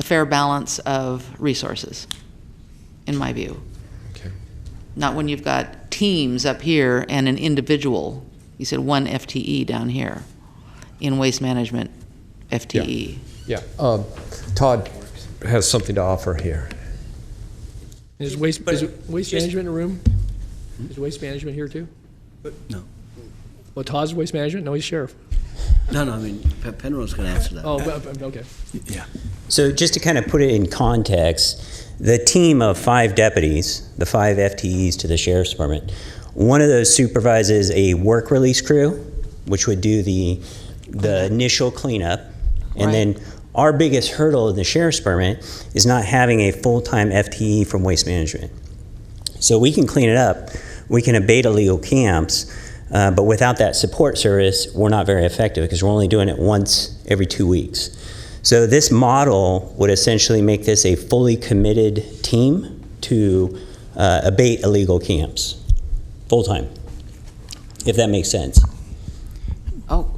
fair balance of resources, in my view.
Okay.
Not when you've got teams up here and an individual. You said 1 FTE down here in waste management FTE.
Yeah. Todd has something to offer here.
Is waste management in a room? Is waste management here too?
No.
Well, Todd's waste management? No, he's sheriff.
No, Penrose's going to answer that.
Oh, okay.
Yeah.
So just to kind of put it in context, the team of 5 deputies, the 5 FTEs to the Sheriff's Department, one of those supervises a work release crew, which would do the initial cleanup. And then our biggest hurdle in the Sheriff's Department is not having a full-time FTE from waste management. So we can clean it up, we can abate illegal camps, but without that support service, we're not very effective because we're only doing it once every 2 weeks. So this model would essentially make this a fully committed team to abate illegal camps, full-time, if that makes sense.
Oh,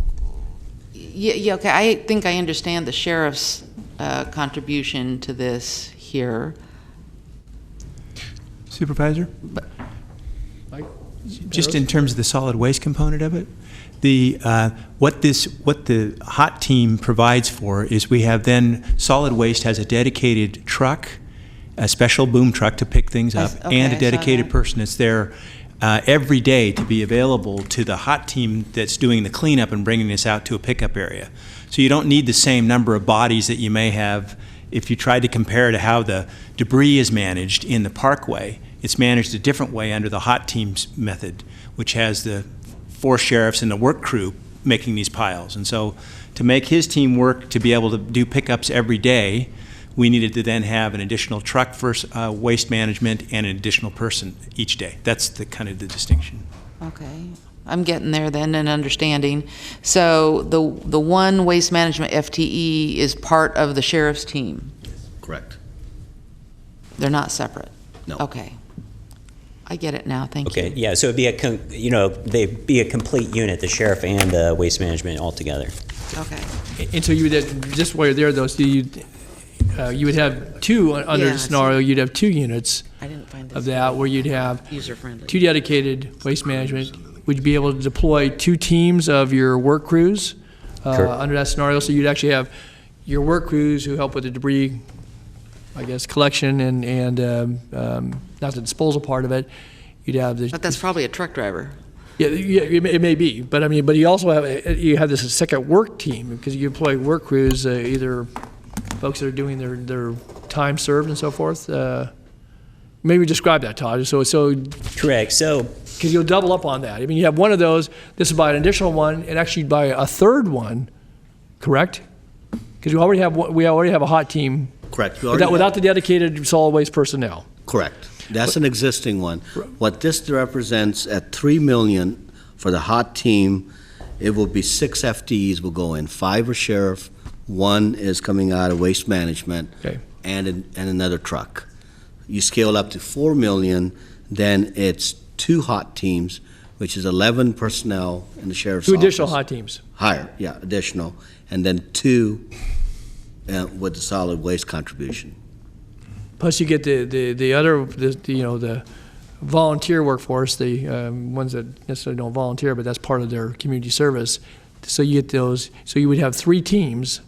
yeah, okay. I think I understand the sheriff's contribution to this here.
Supervisor?
Mike?
Just in terms of the solid waste component of it, what the hot team provides for is we have then solid waste has a dedicated truck, a special boom truck to pick things up, and a dedicated person that's there every day to be available to the hot team that's doing the cleanup and bringing this out to a pickup area. So you don't need the same number of bodies that you may have if you tried to compare to how the debris is managed in the parkway. It's managed a different way under the hot teams method, which has the 4 sheriffs and the work crew making these piles. And so to make his team work to be able to do pickups every day, we needed to then have an additional truck for waste management and an additional person each day. That's the kind of the distinction.
Okay. I'm getting there then and understanding. So the one waste management FTE is part of the sheriff's team?
Correct.
They're not separate?
No.
Okay. I get it now, thank you.
Okay, yeah, so it'd be they'd be a complete unit, the sheriff and the waste management all together.
Okay.
And so you would, just while you're there though, so you would have two, under the scenario, you'd have 2 units of that where you'd have
user-friendly.
2 dedicated waste management. Would you be able to deploy 2 teams of your work crews under that scenario? So you'd actually have your work crews who help with the debris, I guess, collection and not the disposal part of it. You'd have the.
But that's probably a truck driver.
Yeah, it may be, but I mean, but you also have this second work team because you employ work crews, either folks that are doing their time served and so forth. Maybe describe that, Todd. So
correct. So
because you'll double up on that. I mean, you have one of those. This is by an additional one, and actually by a third one, correct? Because we already have a hot team.
Correct.
Without the dedicated solid waste personnel.
Correct. That's an existing one. What this represents at $3 million for the hot team, it will be 6 FTEs will go in. 5 are sheriff, 1 is coming out of waste management, and another truck. You scale up to $4 million, then it's 2 hot teams, which is 11 personnel in the sheriff's office.
2 additional hot teams.
Higher, yeah, additional, and then 2 with the solid waste contribution.
Plus, you get the volunteer workforce, the ones that necessarily don't volunteer, but that's part of their community service. So you get those. So you would have 3 teams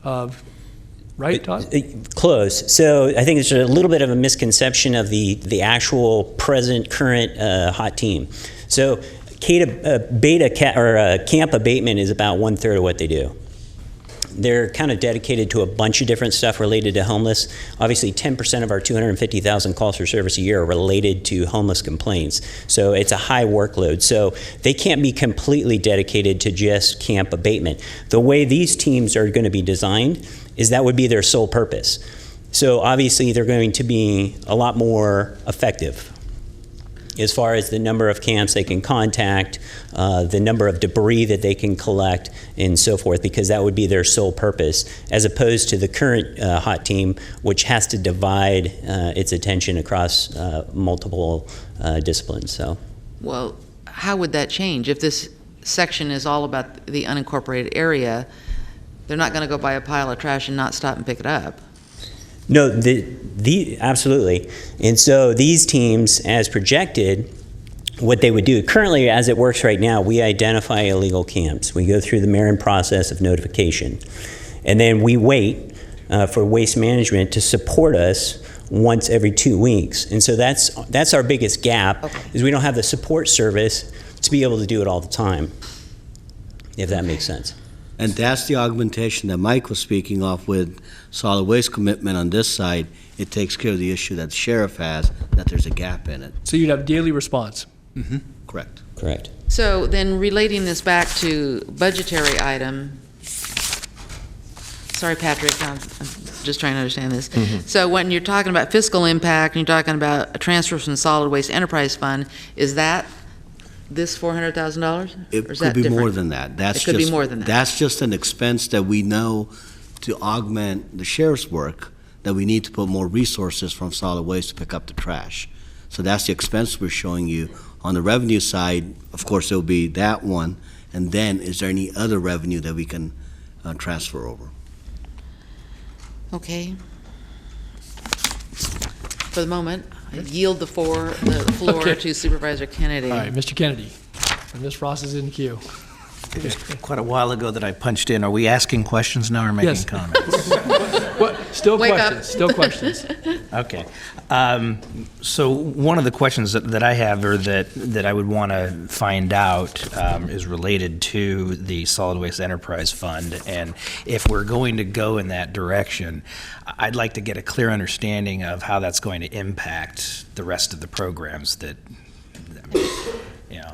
of, right, Todd?
Close. So I think it's a little bit of a misconception of the actual current hot team. So camp abatement is about 1/3 of what they do. They're kind of dedicated to a bunch of different stuff related to homeless. Obviously, 10% of our 250,000 calls for service a year are related to homeless complaints. So it's a high workload. So they can't be completely dedicated to just camp abatement. The way these teams are going to be designed is that would be their sole purpose. So obviously, they're going to be a lot more effective as far as the number of camps they can contact, the number of debris that they can collect, and so forth, because that would be their sole purpose, as opposed to the current hot team, which has to divide its attention across multiple disciplines. So,
well, how would that change? If this section is all about the unincorporated area, they're not going to go buy a pile of trash and not stop and pick it up.
No, absolutely. And so these teams, as projected, what they would do, currently as it works right now, we identify illegal camps. We go through the Marin process of notification. And then we wait for waste management to support us once every 2 weeks. And so that's our biggest gap, is we don't have the support service to be able to do it all the time, if that makes sense.
And that's the augmentation that Mike was speaking of with solid waste commitment on this side. It takes care of the issue that the sheriff has, that there's a gap in it.
So you'd have daily response.
Mm-hmm. Correct.
Correct.
So then relating this back to budgetary item, sorry, Patrick, I'm just trying to understand this.
Mm-hmm.
So when you're talking about fiscal impact and you're talking about a transfer from the solid waste enterprise fund, is that this $400,000?
It could be more than that.
It could be more than that.
That's just an expense that we know to augment the sheriff's work, that we need to put more resources from solid waste to pick up the trash. So that's the expense we're showing you. On the revenue side, of course, there'll be that one, and then is there any other revenue that we can transfer over?
Okay. For the moment, yield the floor
Okay.
to Supervisor Kennedy.
All right, Mr. Kennedy. And Ms. Ross is in the queue.
It was quite a while ago that I punched in. Are we asking questions now or making
Yes.
comments?
What? Still
Wake
questions.
up.
Still questions.
Okay. So one of the questions that I have, or that I would want to find out, is related to the Solid Waste Enterprise Fund. And if we're going to go in that direction, I'd like to get a clear understanding of how that's going to impact the rest of the programs that, you know,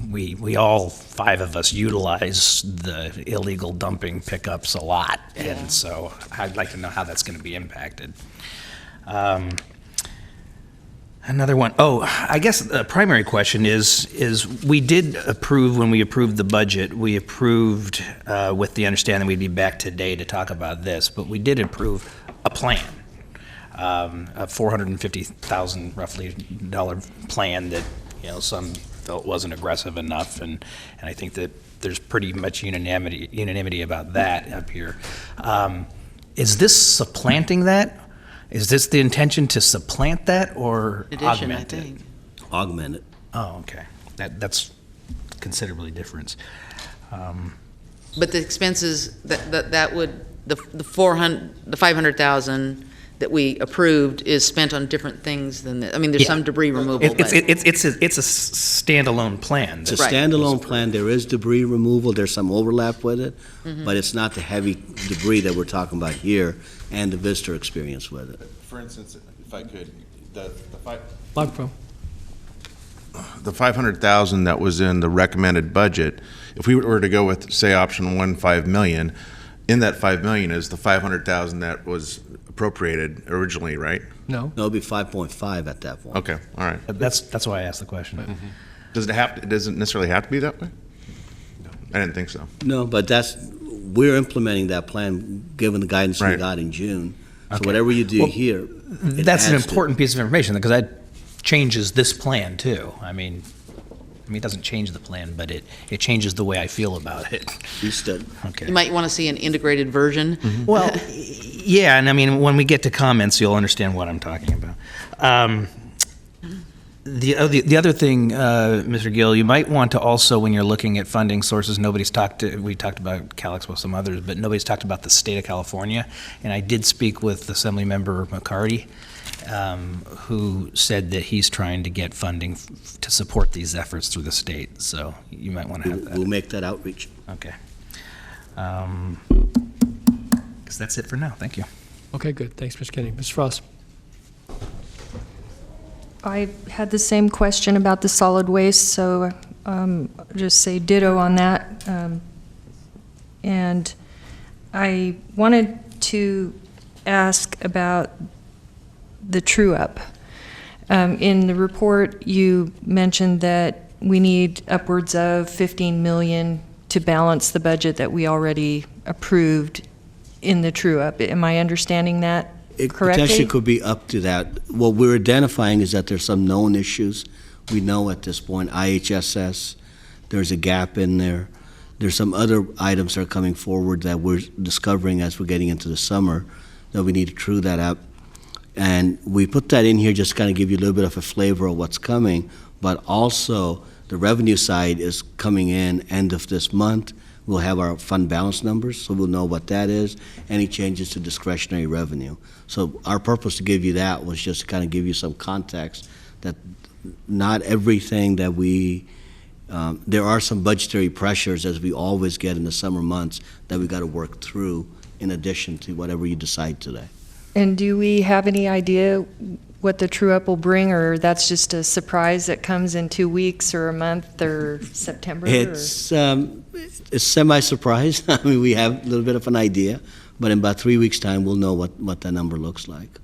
we all, 5 of us, utilize the illegal dumping pickups a lot, and so I'd like to know how that's going to be impacted. Another one, I guess the primary question is we did approve, when we approved the budget, we approved with the understanding we'd be back today to talk about this, but we did approve a plan, a $450,000 roughly plan that, you know, some felt wasn't aggressive enough, and I think that there's pretty much unanimity about that up here. Is this supplanting that? Is this the intention to supplant that or
Addition,
augment
I
it?
think.
Augment it.
Oh, okay. That's considerably different.
But the expenses, that would, the 500,000 that we approved is spent on different things than, I mean, there's some debris removal.
It's
but-
a standalone plan.
It's a standalone plan. There is debris removal. There's some overlap with it,
Mhm.
but it's not the heavy debris that we're talking about here and the visitor experience with it.
For instance, if I could,
Microphone.
the 500,000 that was in the recommended budget, if we were to go with, say, option 1, 5 million, in that 5 million is the 500,000 that was appropriated originally, right?
No.
No, it'd be 5.5 at that point.
Okay, all right.
That's why I asked the question.
Does it doesn't necessarily have to be that way? No. I didn't think so.
No, but we're implementing that plan, given the guidance we got in June. So
Okay.
whatever you do
Well,
here. it
That's an
adds to-
important piece of information, because that changes this plan too. I mean, it doesn't change the plan, but it changes the way I feel about it. Okay.
You might want to see an integrated version.
Well, yeah, and I mean, when we get to comments, you'll understand what I'm talking about. The other thing, Mr. Gill, you might want to also, when you're looking at funding sources, we talked about CalExpo, some others, but nobody's talked about the state of California. And I did speak with Assemblymember McCarty, who said that he's trying to get funding to support these efforts through the state. So you might want to have that.
We'll make that outreach.
Okay. Guess that's it for now. Thank you.
Okay, good. Thanks, Mr. Kennedy. Ms. Frost.
I had the same question about the solid waste, so just say ditto on that. And I wanted to ask about the true-up. In the report, you mentioned that we need upwards of 15 million to balance the budget that we already approved in the true-up. Am I understanding that
It
correctly?
potentially could be up to that. What we're identifying is that there's some known issues. We know at this point, IHSS, there's a gap in there. There's some other items that are coming forward that we're discovering as we're getting into the summer that we need to true that up. And we put that in here just to kind of give you a little bit of a flavor of what's coming, but also the revenue side is coming in end of this month. We'll have our fund balance numbers, so we'll know what that is, any changes to discretionary revenue. So our purpose to give you that was just to kind of give you some context that not everything that there are some budgetary pressures, as we always get in the summer months, that we got to work through in addition to whatever you decide today.
And do we have any idea what the true-up will bring, or that's just a surprise that comes in 2 weeks or a month or September?
It's semi-surprise. I mean, we have a little bit of an idea, but in about 3 weeks' time, we'll know what that number looks like.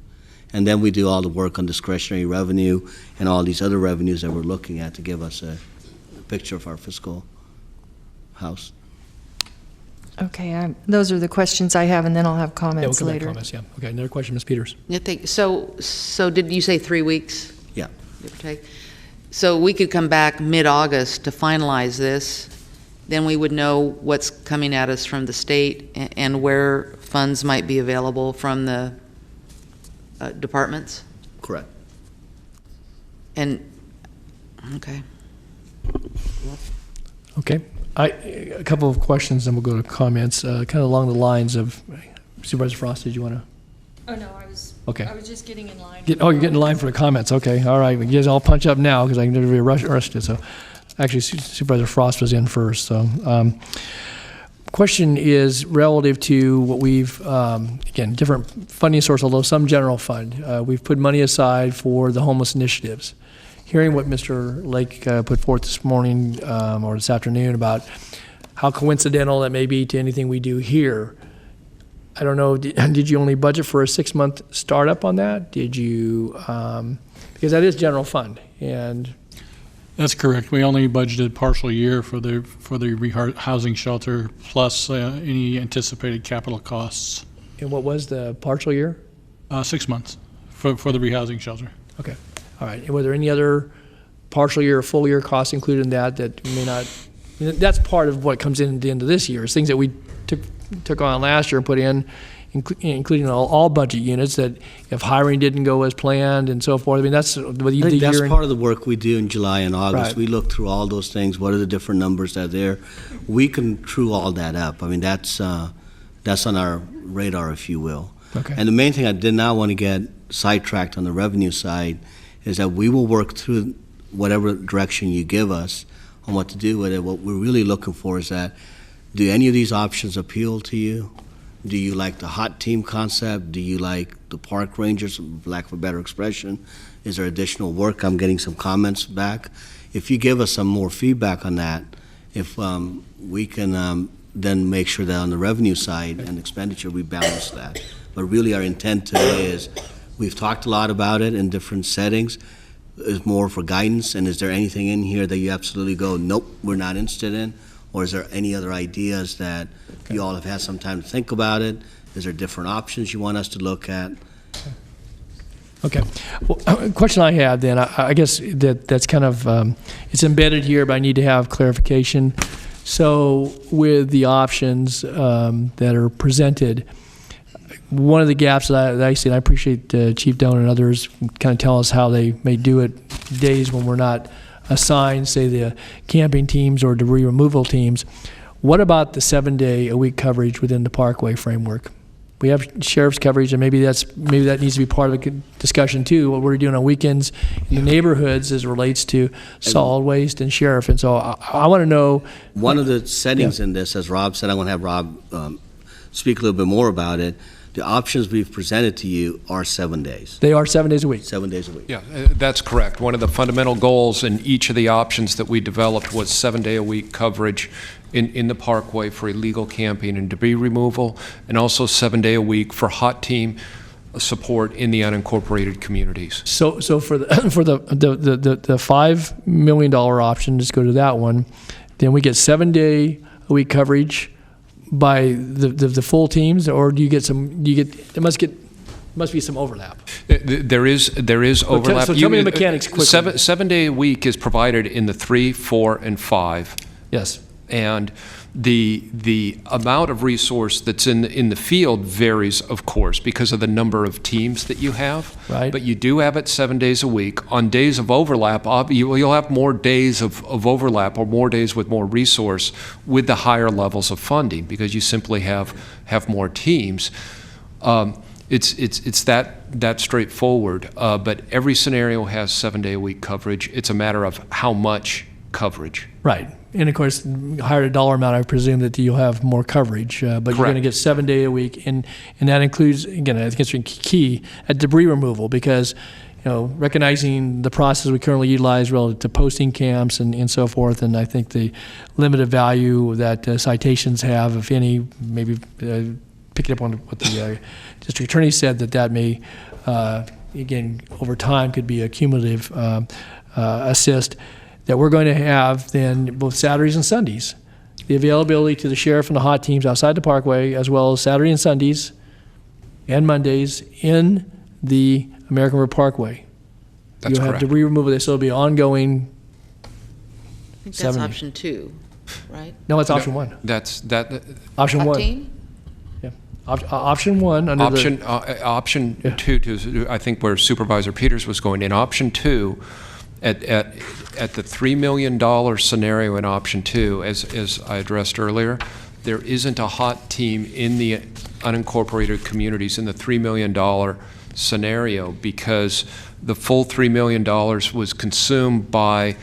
And then we do all the work on discretionary revenue and all these other revenues that we're looking at to give us a picture of our fiscal house.
Okay, those are the questions I have, and then I'll have
Yeah, we'll
comments
come back to
later.
comments, yeah. Okay, another question, Ms. Peters.
Yeah, so did you say 3 weeks?
Yeah.
Give or take? So we could come back mid-August to finalize this, then we would know what's coming at us from the state and where funds might be available from the departments? And, okay.
Okay. A couple of questions, then we'll go to comments, kind of along the lines of, Supervisor Frost, did you want to?
Oh, no, I was just getting in line.
You're getting in line for the comments. Okay, all right. You guys all punch up now because I can be rushed. So, actually, Supervisor Frost was in first. So, question is relative to what we've, again, different funding source, although some general fund. We've put money aside for the homeless initiatives. Hearing what Mr. Lake put forth this morning or this afternoon about how coincidental that may be to anything we do here, I don't know, did you only budget for a 6-month startup on that? Did you, because that is general fund, and
That's correct. We only budgeted partial year for the housing shelter plus any anticipated capital costs.
And what was the partial year?
6 months for the rehousing shelter.
Okay, all right. And were there any other partial year or full year costs included in that may not, that's part of what comes in at the end of this year, is things that we took on last year and put in, including all budget units, that if hiring didn't go as planned and so forth. I mean, that's what
I think that's part of the work we do in July and August.
Right.
We look through all those things. What are the different numbers that are there? We can true all that up. I mean, that's on our radar, if you will.
Okay.
And the main thing I did not want to get sidetracked on the revenue side is that we will work through whatever direction you give us on what to do with it. What we're really looking for is that, do any of these options appeal to you? Do you like the hot team concept? Do you like the park rangers, for lack of a better expression? Is there additional work? I'm getting some comments back. If you give us some more feedback on that, if we can then make sure that on the revenue side and expenditure, we balance that. But really our intent today is, we've talked a lot about it in different settings, is more for guidance. And is there anything in here that you absolutely go, nope, we're not interested in? Or is there any other ideas that you all have had some time to think about it? Is there different options you want us to look at?
Okay. Well, a question I had then, I guess that's kind of, it's embedded here, but I need to have clarification. So with the options that are presented, one of the gaps that I see, and I appreciate Chief Doan and others kind of tell us how they may do it days when we're not assigned, say, the camping teams or debris removal teams. What about the 7-day-a-week coverage within the Parkway framework? We have sheriff's coverage, and maybe that needs to be part of the discussion too. What we're doing on weekends in the neighborhoods as it relates to solid waste and sheriff. And so I want to know.
One of the settings in this, as Rob said, I want to have Rob speak a little bit more about it. The options we've presented to you are 7 days.
They are 7 days a week.
7 days a week.
Yeah, that's correct. One of the fundamental goals in each of the options that we developed was 7-day-a-week coverage in the Parkway for illegal camping and debris removal, and also 7-day-a-week for hot team support in the unincorporated communities.
So for the $5 million option, just go to that one. Then we get 7-day-a-week coverage by the full teams, or do you get some? There must be some overlap.
There is overlap.
So tell me the mechanics quickly.
7-day-a-week is provided in the 3, 4, and 5.
Yes.
And the amount of resource that's in the field varies, of course, because of the number of teams that you have.
Right.
But you do have it 7 days a week. On days of overlap, you'll have more days of overlap, or more days with more resource with the higher levels of funding, because you simply have more teams. It's that straightforward. But every scenario has 7-day-a-week coverage. It's a matter of how much coverage.
Right. And of course, higher the dollar amount, I presume that you'll have more coverage. But
Correct.
You're going to get 7 days a week, and that includes, again, I think it's key at debris removal, because recognizing the process we currently utilize relative to posting camps and so forth, and I think the limited value that citations have, if any, maybe picking up on what the district attorney said, that may, again, over time could be a cumulative assist, that we're going to have then both Saturdays and Sundays, the availability to the sheriff and the hot teams outside the Parkway, as well as Saturday and Sundays and Mondays in the American River Parkway.
That's
You'll have
correct.
debris removal there, so it'll be ongoing.
I think that's
7 days.
option 2, right?
No, it's option 1.
That's that.
Option
Hot
1.
team?
Yeah. Option 1 under
Option 2, I think where Supervisor Peters was going in, option 2 At the $3 million scenario in option 2, as I addressed earlier, there isn't a hot team in the unincorporated communities in the $3 million scenario because the full $3 million was consumed by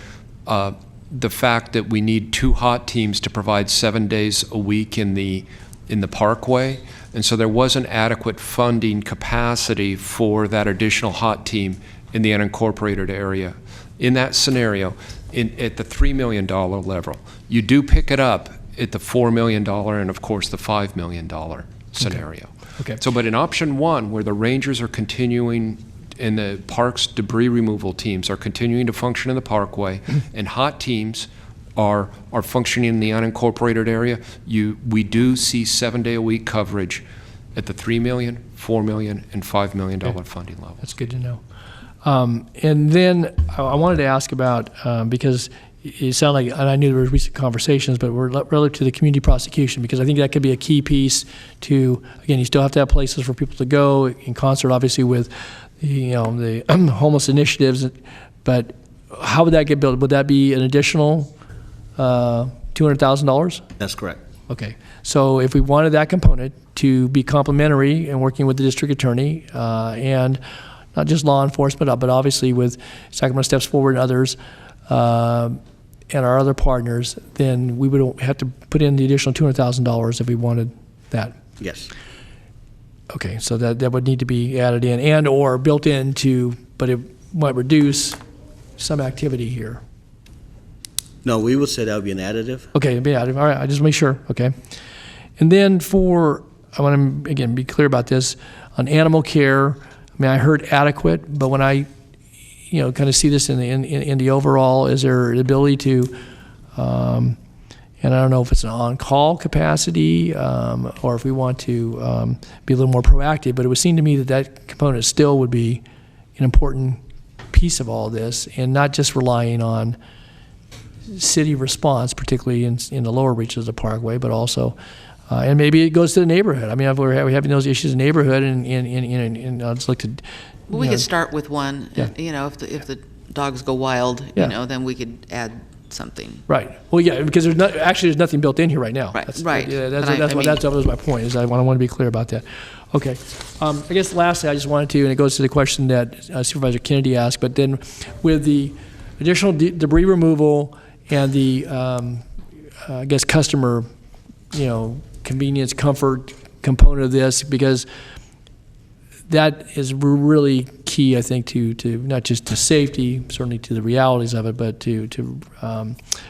the fact that we need 2 hot teams to provide 7 days a week in the parkway. And so there wasn't adequate funding capacity for that additional hot team in the unincorporated area. In that scenario, at the $3 million level, you do pick it up at the $4 million and, of course, the $5 million scenario.
Okay.
So, but in option 1, where the rangers are continuing and the parks debris removal teams are continuing to function in the parkway, and hot teams are functioning in the unincorporated area, we do see 7-day-a-week coverage at the $3 million, $4 million, and $5 million funding level.
That's good to know. And then I wanted to ask about, because it sounded like, and I knew there were recent conversations, but we're relative to the community prosecution, because I think that could be a key piece to, again, you still have to have places for people to go in concert, obviously, with the homeless initiatives, but how would that get built? Would that be an additional $200,000?
That's correct.
Okay, so if we wanted that component to be complementary and working with the district attorney and not just law enforcement, but obviously with Sacramento Steps Forward and others and our other partners, then we would have to put in the additional $200,000 if we wanted that.
Yes.
Okay, so that would need to be added in and or built into, but it might reduce some activity here.
No, we would say that would be an additive.
Okay, it'd be additive. All right, I just make sure. Okay. And then I want to, again, be clear about this. On animal care, I mean, I heard adequate, but when I, kind of see this in the overall, is there the ability to, and I don't know if it's an on-call capacity or if we want to be a little more proactive, but it would seem to me that component still would be an important piece of all this, and not just relying on city response, particularly in the lower reaches of the parkway, but also, and maybe it goes to the neighborhood. I mean, we're having those issues in the neighborhood, and I'd just like to.
Well, we could start with one.
Yeah.
If the dogs go wild,
Yeah.
then we could add something.
Right. Well, yeah, because there's nothing built in here right now.
Right.
That's,
right.
Yeah,
But
that was my point. Is I want to be clear about that. Okay. I guess lastly, I just wanted to, and it goes to the question that Supervisor Kennedy asked, but then with the additional debris removal and the, I guess, customer, convenience, comfort component of this, because that is really key, I think, to not just to safety, certainly to the realities of it, but to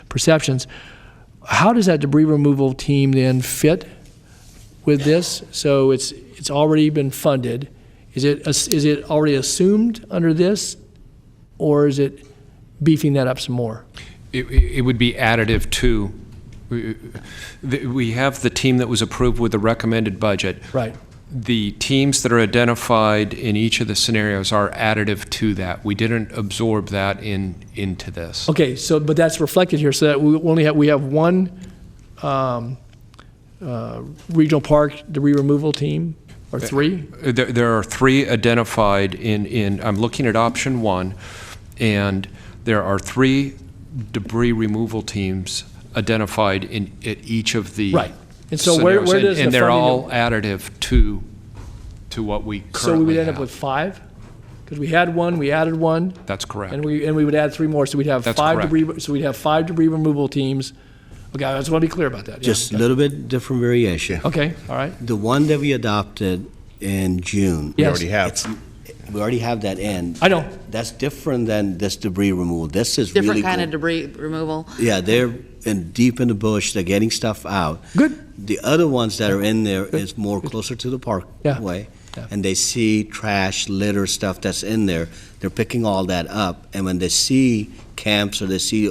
perceptions. How does that debris removal team then fit with this? So it's already been funded. Is it already assumed under this, or is it beefing that up some more?
It would be additive to. We have the team that was approved with the recommended budget.
Right.
The teams that are identified in each of the scenarios are additive to that. We didn't absorb that into this.
Okay, but that's reflected here. So that we have one regional park debris removal team, or 3?
There are 3 identified in. I'm looking at option 1, and there are 3 debris removal teams identified at each of the.
Right. And so where does
and
the
they're
funding
all
go?
additive to what we currently have.
So we would end up with 5? Because we had one, we added one.
That's correct.
And we would add 3 more, so we'd have
That's
5
correct.
debris. So we'd have 5 debris removal teams. Okay, I just want to be clear about that.
Just a little bit different variation.
Okay, all right.
The one that we adopted in June.
Yes. We already
have.
We already have that in.
I know.
That's different than this debris removal. This is
Different
really
kind
cool.
of debris removal.
Yeah, they're deep in the bush. They're getting stuff out.
Good.
The other ones that are in there is more closer to the parkway.
Yeah.
And they see trash, litter, stuff that's in there. They're picking all that up. And when they see camps or they see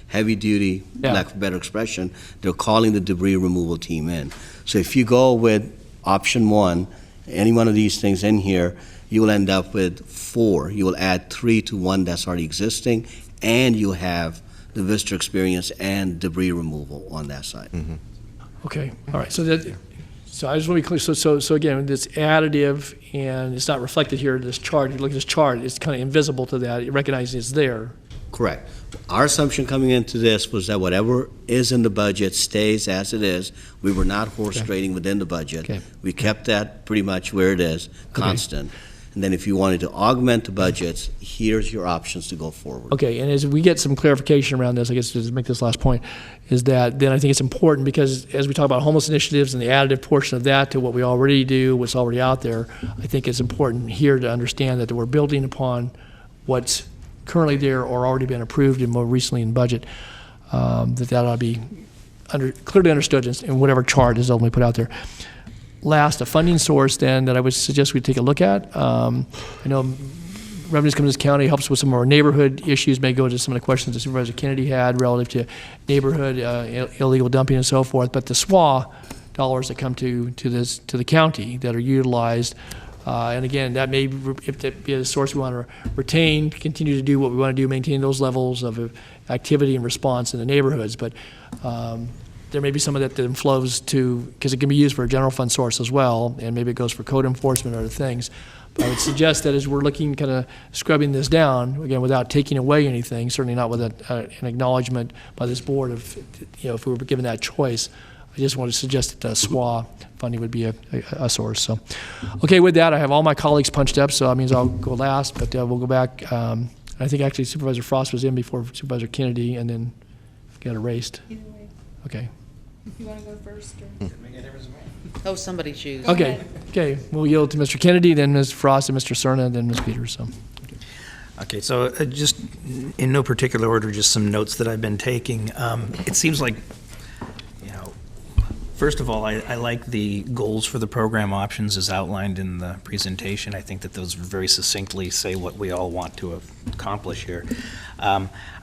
heavy duty, lack of a better expression, they're calling the debris removal team in. So if you go with option 1, any one of these things in here, you will end up with 4. You will add 3 to one that's already existing, and you'll have the visitor experience and debris removal on that side.
Mm-hmm.
Okay, all right. So I just want to be clear. So again, it's additive, and it's not reflected here in this chart. You look at this chart, it's kind of invisible to that. It recognizes it's there.
Correct. Our assumption coming into this was that whatever is in the budget stays as it is. We were not horse trading within the budget.
Okay.
We kept that pretty much where it is, constant. And then if you wanted to augment the budgets, here's your options to go forward.
Okay, and as we get some clarification around this, I guess to make this last point, is that then I think it's important because as we talk about homeless initiatives and the additive portion of that to what we already do, what's already out there, I think it's important here to understand that we're building upon what's currently there or already been approved and more recently in budget, that ought to be clearly understood in whatever chart is ultimately put out there. Last, a funding source then that I would suggest we take a look at. I know revenues come to this county, helps with some of our neighborhood issues, may go to some of the questions that Supervisor Kennedy had relative to neighborhood, illegal dumping and so forth, but the SWA dollars that come to the county that are utilized, and again, that may if that be a source we want to retain, continue to do what we want to do, maintain those levels of activity and response in the neighborhoods, but there may be some of that that flows to, because it can be used for a general fund source as well, and maybe it goes for code enforcement or other things. But I would suggest that as we're looking, kind of scrubbing this down, again, without taking away anything, certainly not with an acknowledgement by this board of, if we were given that choice, I just want to suggest that SWA funding would be a source. So, okay, with that, I have all my colleagues punched up, so that means I'll go last, but we'll go back. I think actually Supervisor Frost was in before Supervisor Kennedy, and then got erased.
Either way.
Okay.
If you want to go first, or?
Oh, somebody choose.
Okay, we'll yield to Mr. Kennedy, then Ms. Frost, and Mr. Cerna, then Ms. Peters. So.
Okay, so just in no particular order, just some notes that I've been taking. It seems like, first of all, I like the goals for the program options as outlined in the presentation. I think that those very succinctly say what we all want to accomplish here.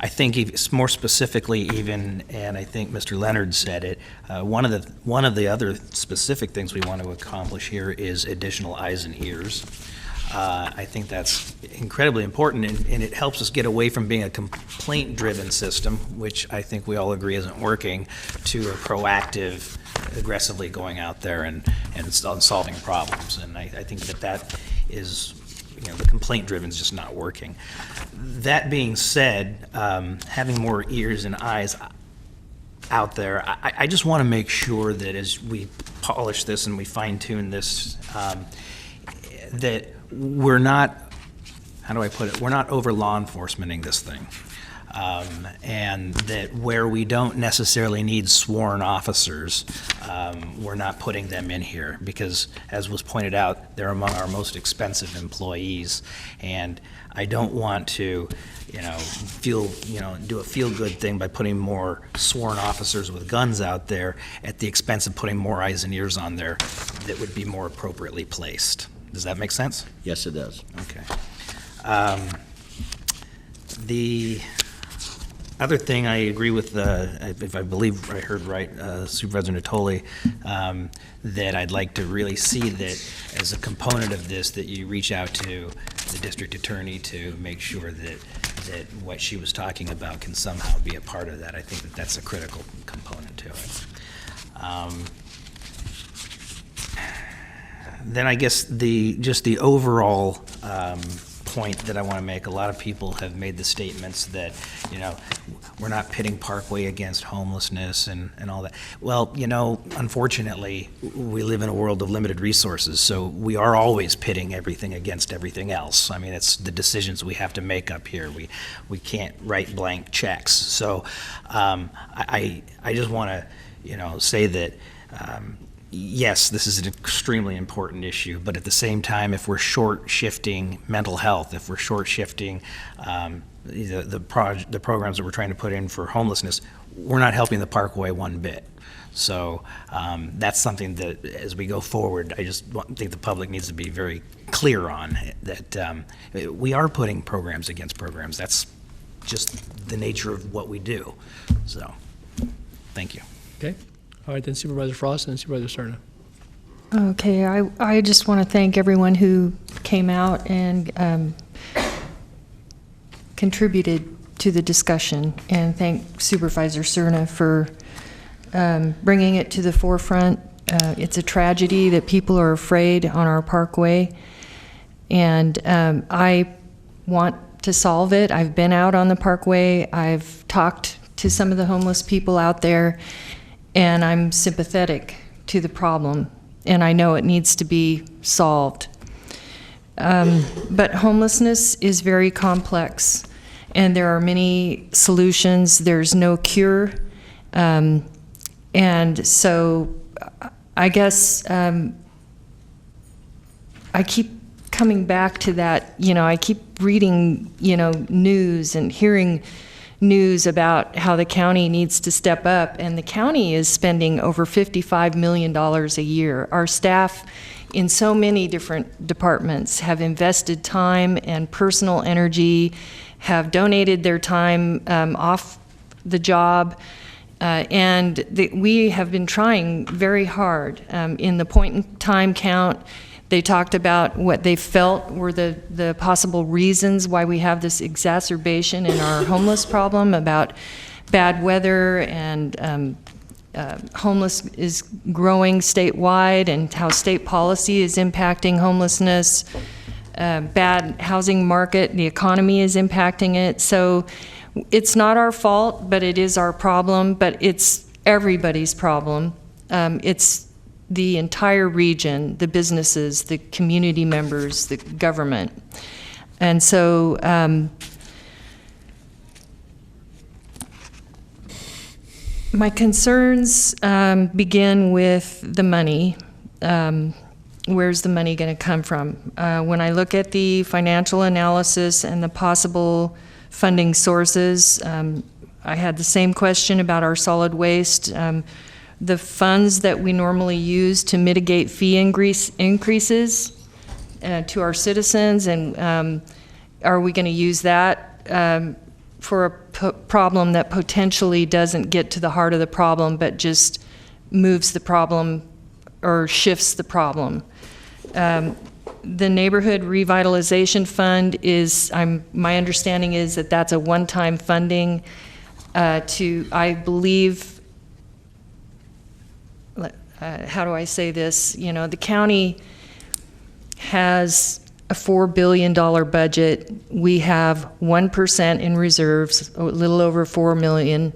I think more specifically even, and I think Mr. Leonard said it, one of the other specific things we want to accomplish here is additional eyes and ears. I think that's incredibly important, and it helps us get away from being a complaint-driven system, which I think we all agree isn't working, to a proactive, aggressively going out there and solving problems. And I think that is, the complaint-driven is just not working. That being said, having more ears and eyes out there, I just want to make sure that as we polish this and we fine-tune this, that we're not, how do I put it, we're not over law enforcementing this thing. And that where we don't necessarily need sworn officers, we're not putting them in here because, as was pointed out, they're among our most expensive employees, and I don't want to, do a feel-good thing by putting more sworn officers with guns out there at the expense of putting more eyes and ears on there that would be more appropriately placed. Does that make sense?
Yes, it does.
Okay. The other thing I agree with, if I believe I heard right, Supervisor Natoli, that I'd like to really see that as a component of this, that you reach out to the district attorney to make sure that what she was talking about can somehow be a part of that. I think that that's a critical component to it. Then I guess just the overall point that I want to make, a lot of people have made the statements that, we're not pitting Parkway against homelessness and all that. Well, unfortunately, we live in a world of limited resources, so we are always pitting everything against everything else. I mean, it's the decisions we have to make up here. We can't write blank checks. So I just want to, say that yes, this is an extremely important issue, but at the same time, if we're short-shifting mental health, if we're short-shifting the programs that we're trying to put in for homelessness, we're not helping the Parkway one bit. So that's something that, as we go forward, I just think the public needs to be very clear on, that we are putting programs against programs. That's just the nature of what we do. So, thank you.
Okay. All right, then Supervisor Frost and Supervisor Cerna.
Okay, I just want to thank everyone who came out and contributed to the discussion, and thank Supervisor Cerna for bringing it to the forefront. It's a tragedy that people are afraid on our Parkway, and I want to solve it. I've been out on the Parkway. I've talked to some of the homeless people out there, and I'm sympathetic to the problem, and I know it needs to be solved. But homelessness is very complex, and there are many solutions. There's no cure. And so I guess I keep coming back to that. I keep reading, news and hearing news about how the county needs to step up, and the county is spending over $55 million a year. Our staff in so many different departments have invested time and personal energy, have donated their time off the job, and we have been trying very hard. In the point-in-time count, they talked about what they felt were the possible reasons why we have this exacerbation in our homeless problem, about bad weather, and homeless is growing statewide, and how state policy is impacting homelessness. Bad housing market, the economy is impacting it. So it's not our fault, but it is our problem, but it's everybody's problem. It's the entire region, the businesses, the community members, the government. And so my concerns begin with the money. Where's the money going to come from? When I look at the financial analysis and the possible funding sources, I had the same question about our solid waste. The funds that we normally use to mitigate fee increases to our citizens, and are we going to use that for a problem that potentially doesn't get to the heart of the problem, but just moves the problem or shifts the problem? The Neighborhood Revitalization Fund is, my understanding is that that's a one-time funding to, I believe, how do I say this? The county has a $4 billion budget. We have 1% in reserves, a little over $4 million.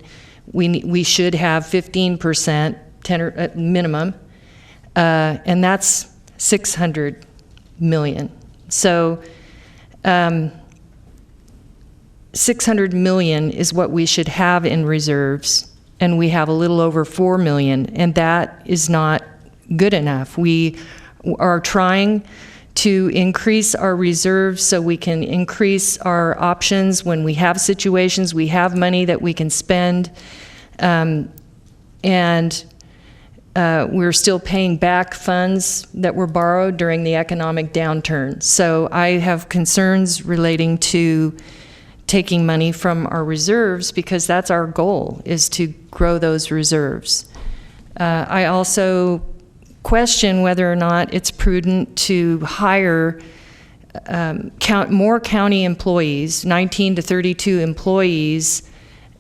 We should have 15%, 10 or minimum, and that's $600 million. So $600 million is what we should have in reserves, and we have a little over $4 million, and that is not good enough. We are trying to increase our reserves so we can increase our options when we have situations, we have money that we can spend, and we're still paying back funds that were borrowed during the economic downturn. So I have concerns relating to taking money from our reserves, because that's our goal, is to grow those reserves. I also question whether or not it's prudent to hire more county employees, 19 to 32 employees,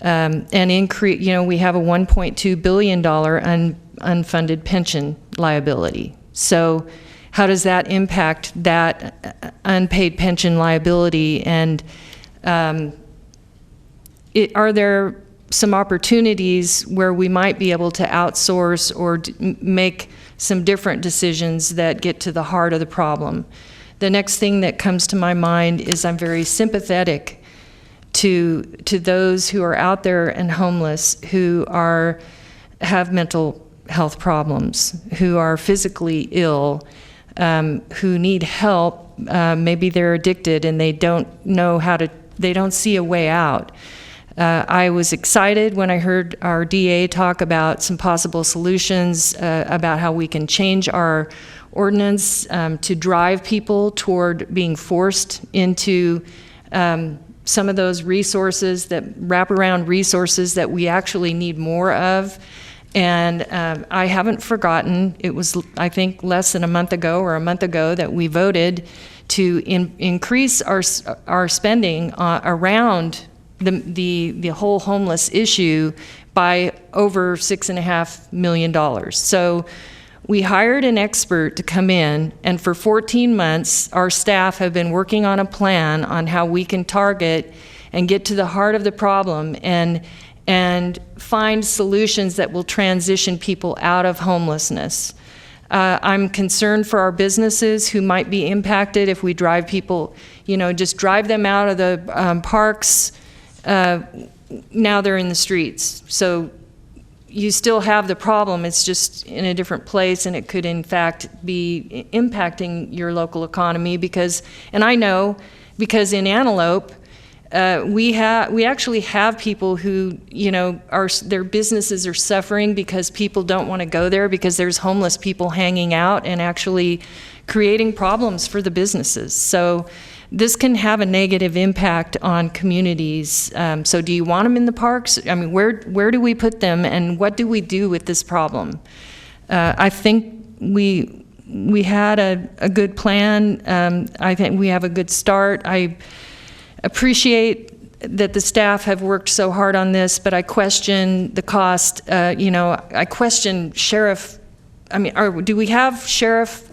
and increase, we have a $1.2 billion unfunded pension liability. So how does that impact that unpaid pension liability? And are there some opportunities where we might be able to outsource or make some different decisions that get to the heart of the problem? The next thing that comes to my mind is I'm very sympathetic to those who are out there and homeless, who have mental health problems, who are physically ill, who need help. Maybe they're addicted and they don't see a way out. I was excited when I heard our DA talk about some possible solutions, about how we can change our ordinance to drive people toward being forced into some of those resources, that wraparound resources that we actually need more of. And I haven't forgotten, it was, I think, less than a month ago that we voted to increase our spending around the whole homeless issue by over $6.5 million. So We hired an expert to come in, and for 14 months, our staff have been working on a plan on how we can target and get to the heart of the problem and find solutions that will transition people out of homelessness. I'm concerned for our businesses who might be impacted if we drive people, just drive them out of the parks. Now they're in the streets. So you still have the problem, it's just in a different place, and it could in fact be impacting your local economy and I know because in Antelope, we actually have people who, their businesses are suffering because people don't want to go there because there's homeless people hanging out and actually creating problems for the businesses. So this can have a negative impact on communities. So do you want them in the parks? I mean, where do we put them, and what do we do with this problem? I think we had a good plan. I think we have a good start. I appreciate that the staff have worked so hard on this, but I question the cost. I question sheriff. Do we have sheriff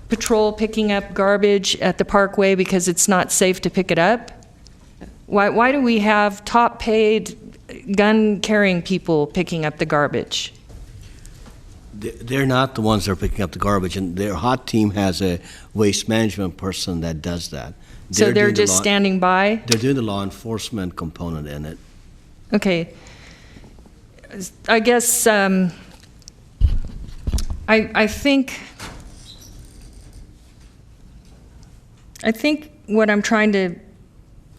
patrol picking up garbage at the Parkway because it's not safe to pick it up? Why do we have top paid gun carrying people picking up the garbage?
They're not the ones that are picking up the garbage, and their hot team has a waste management person that does that.
So they're just standing by?
They're doing the law enforcement component in it.
Okay. I guess I think what I'm trying to,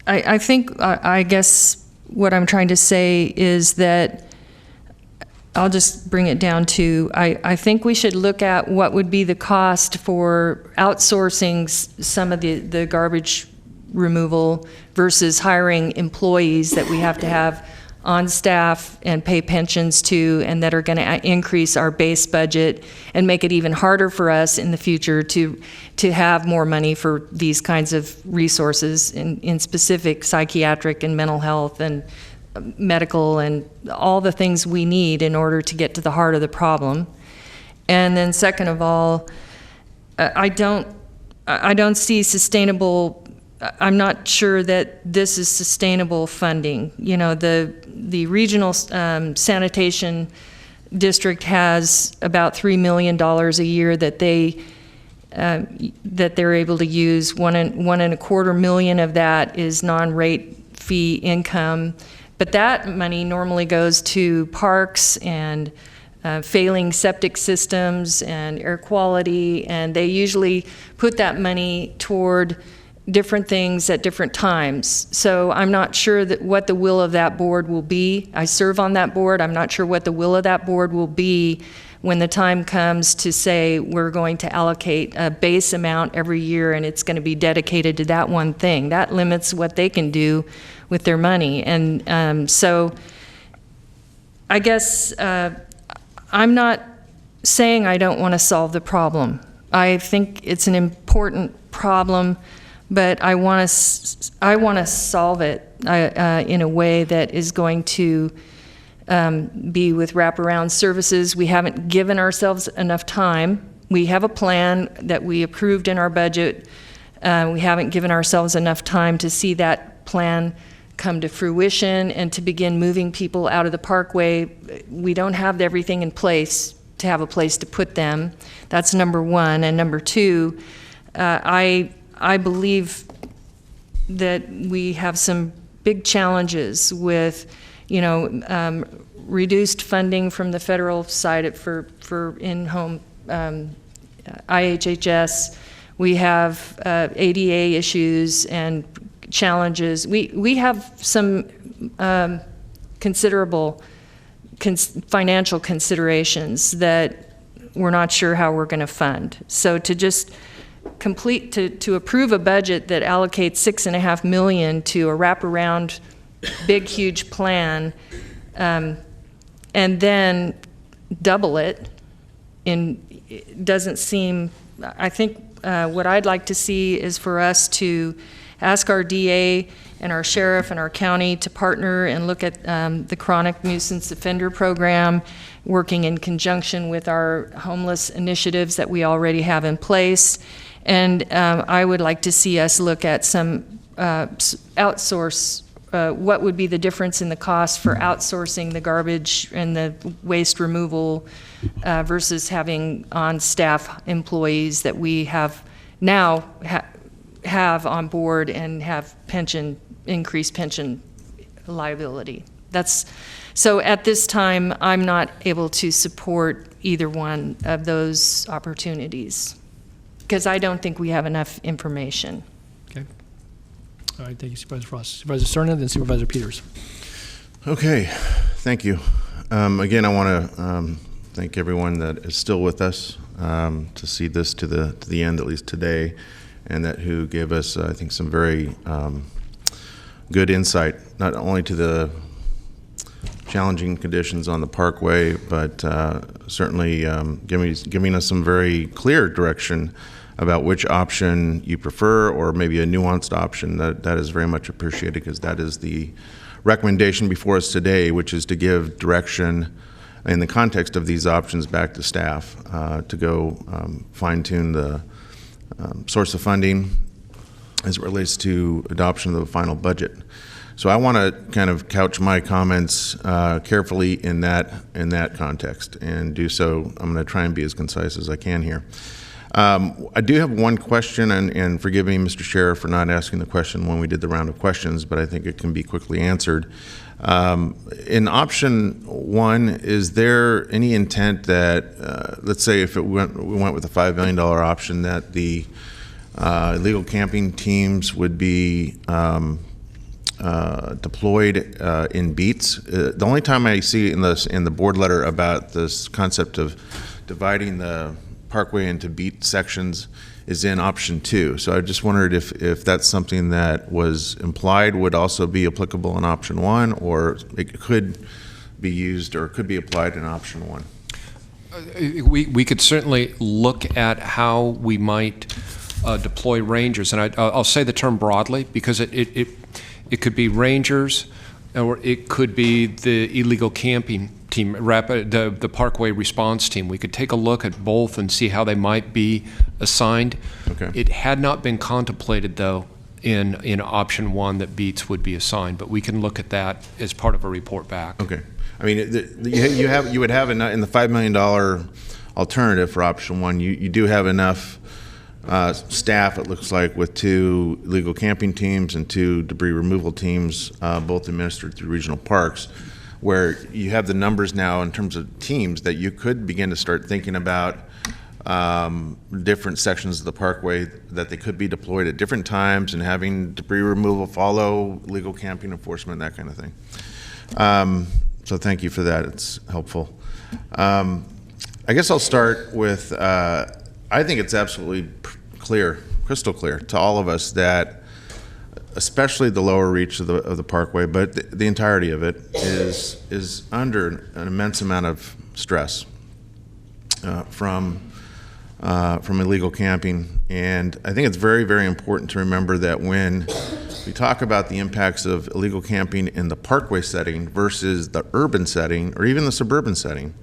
I guess what I'm trying to say is that, I'll just bring it down to, I think we should look at what would be the cost for outsourcing some of the garbage removal versus hiring employees that we have to have on staff and pay pensions to, and that are going to increase our base budget and make it even harder for us in the future to have more money for these kinds of resources in specific psychiatric and mental health and medical and all the things we need in order to get to the heart of the problem. And then second of all, I don't see sustainable. I'm not sure that this is sustainable funding. The regional sanitation district has about $3 million a year that they're able to use. $1.25 million of that is non-rate fee income, but that money normally goes to parks and failing septic systems and air quality, and they usually put that money toward different things at different times. So I'm not sure what the will of that board will be. I serve on that board. I'm not sure what the will of that board will be when the time comes to say we're going to allocate a base amount every year and it's going to be dedicated to that one thing. That limits what they can do with their money. And so I guess I'm not saying I don't want to solve the problem. I think it's an important problem, but I want to solve it in a way that is going to be with wraparound services. We haven't given ourselves enough time. We have a plan that we approved in our budget. We haven't given ourselves enough time to see that plan come to fruition and to begin moving people out of the Parkway. We don't have everything in place to have a place to put them. That's number one. And number two, I believe that we have some big challenges with, reduced funding from the federal side for in-home IHHS. We have ADA issues and challenges. We have some considerable financial considerations that we're not sure how we're going to fund. So to just to approve a budget that allocates $6.5 million to a wraparound, big, huge plan, and then double it, doesn't seem. I think what I'd like to see is for us to ask our DA and our sheriff and our county to partner and look at the chronic nuisance offender program, working in conjunction with our homeless initiatives that we already have in place. And I would like to see us look at some outsource, what would be the difference in the cost for outsourcing the garbage and the waste removal versus having on-staff employees that we have now have on board and have increased pension liability. So at this time, I'm not able to support either one of those opportunities because I don't think we have enough information.
Okay. All right, thank you, Supervisor Frost. Supervisor Serna, then Supervisor Peters.
Okay, thank you. Again, I want to thank everyone that is still with us to see this to the end, at least today, and that who gave us, I think, some very good insight, not only to the challenging conditions on the Parkway, but certainly giving us some very clear direction about which option you prefer, or maybe a nuanced option. That is very much appreciated, because that is the recommendation before us today, which is to give direction in the context of these options back to staff to go fine-tune the source of funding as it relates to adoption of the final budget. So I want to kind of couch my comments carefully in that context, and do so. I'm going to try and be as concise as I can here. I do have one question, and forgive me, Mr. Sheriff, for not asking the question when we did the round of questions, but I think it can be quickly answered. In option 1, is there any intent that, let's say if we went with a $5 million option, that the illegal camping teams would be deployed in beats? The only time I see in the board letter about this concept of dividing the Parkway into beat sections is in option 2. So I just wondered if that's something that was implied would also be applicable in option 1, or it could be used or could be applied in option 1.
We could certainly look at how we might deploy rangers, and I'll say the term broadly, because it could be rangers, or it could be the illegal camping team, the Parkway response team. We could take a look at both and see how they might be assigned.
Okay.
It had not been contemplated, though, in option 1 that beats would be assigned, but we can look at that as part of a report back.
Okay. I mean, you would have enough in the $5 million alternative for option 1. You do have enough staff, it looks like, with 2 illegal camping teams and 2 debris removal teams, both administered through regional parks, where you have the numbers now in terms of teams that you could begin to start thinking about different sections of the Parkway that they could be deployed at different times, and having debris removal follow illegal camping enforcement, that kind of thing. So thank you for that. It's helpful. I guess I'll start with, I think it's absolutely clear, crystal clear to all of us that especially the lower reach of the Parkway, but the entirety of it is under an immense amount of stress from illegal camping. And I think it's very, very important to remember that when we talk about the impacts of illegal camping in the Parkway setting versus the urban setting or even the suburban setting,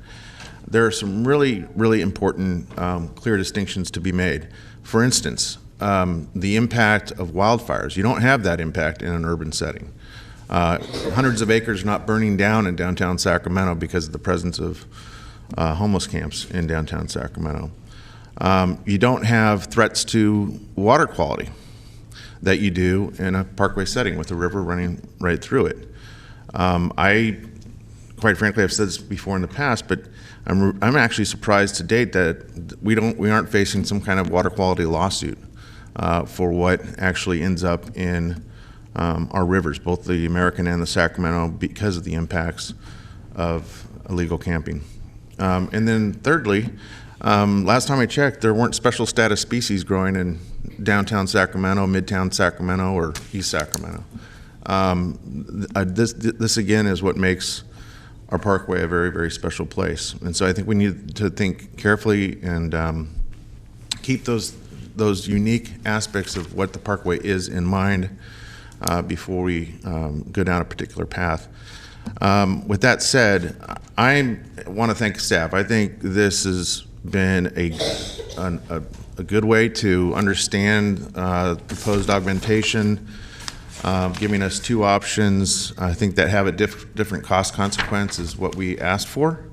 there are some really, really important clear distinctions to be made. For instance, the impact of wildfires. You don't have that impact in an urban setting. Hundreds of acres not burning down in downtown Sacramento because of the presence of homeless camps in downtown Sacramento. You don't have threats to water quality that you do in a Parkway setting with the river running right through it. I, quite frankly, I've said this before in the past, but I'm actually surprised to date that we aren't facing some kind of water quality lawsuit for what actually ends up in our rivers, both the American and the Sacramento, because of the impacts of illegal camping. And then thirdly, last time I checked, there weren't special status species growing in downtown Sacramento, midtown Sacramento, or East Sacramento. This again is what makes our Parkway a very, very special place. And so I think we need to think carefully and keep those those unique aspects of what the Parkway is in mind before we go down a particular path. With that said, I want to thank staff. I think this has been a good way to understand proposed augmentation, giving us two options. I think that have a different cost consequence is what we asked for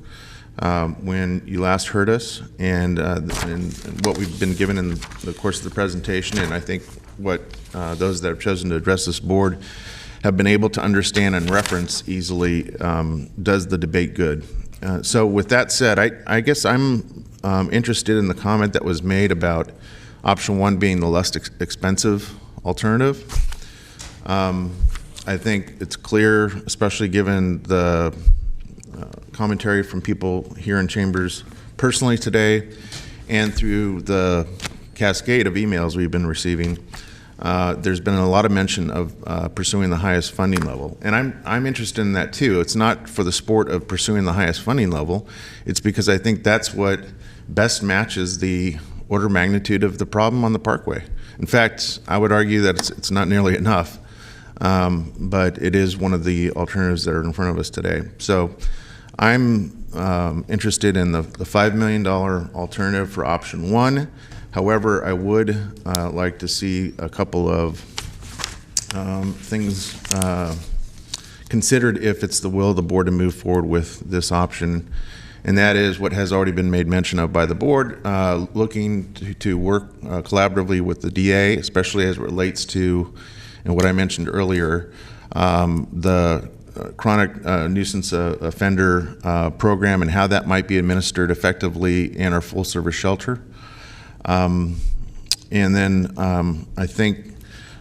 when you last heard us, and what we've been given in the course of the presentation, and I think what those that have chosen to address this board have been able to understand and reference easily does the debate good. So with that said, I guess I'm interested in the comment that was made about option one being the less expensive alternative. I think it's clear, especially given the commentary from people here in chambers personally today and through the cascade of emails we've been receiving, there's been a lot of mention of pursuing the highest funding level. And I'm interested in that too. It's not for the sport of pursuing the highest funding level. It's because I think that's what best matches the order of magnitude of the problem on the Parkway. In fact, I would argue that it's not nearly enough, but it is one of the alternatives that are in front of us today. So I'm interested in the $5 million alternative for option one. However, I would like to see a couple of things considered if it's the will of the board to move forward with this option. And that is what has already been made mention of by the board, looking to work collaboratively with the DA, especially as it relates to, and what I mentioned earlier, the chronic nuisance offender program and how that might be administered effectively in our full service shelter. And then I think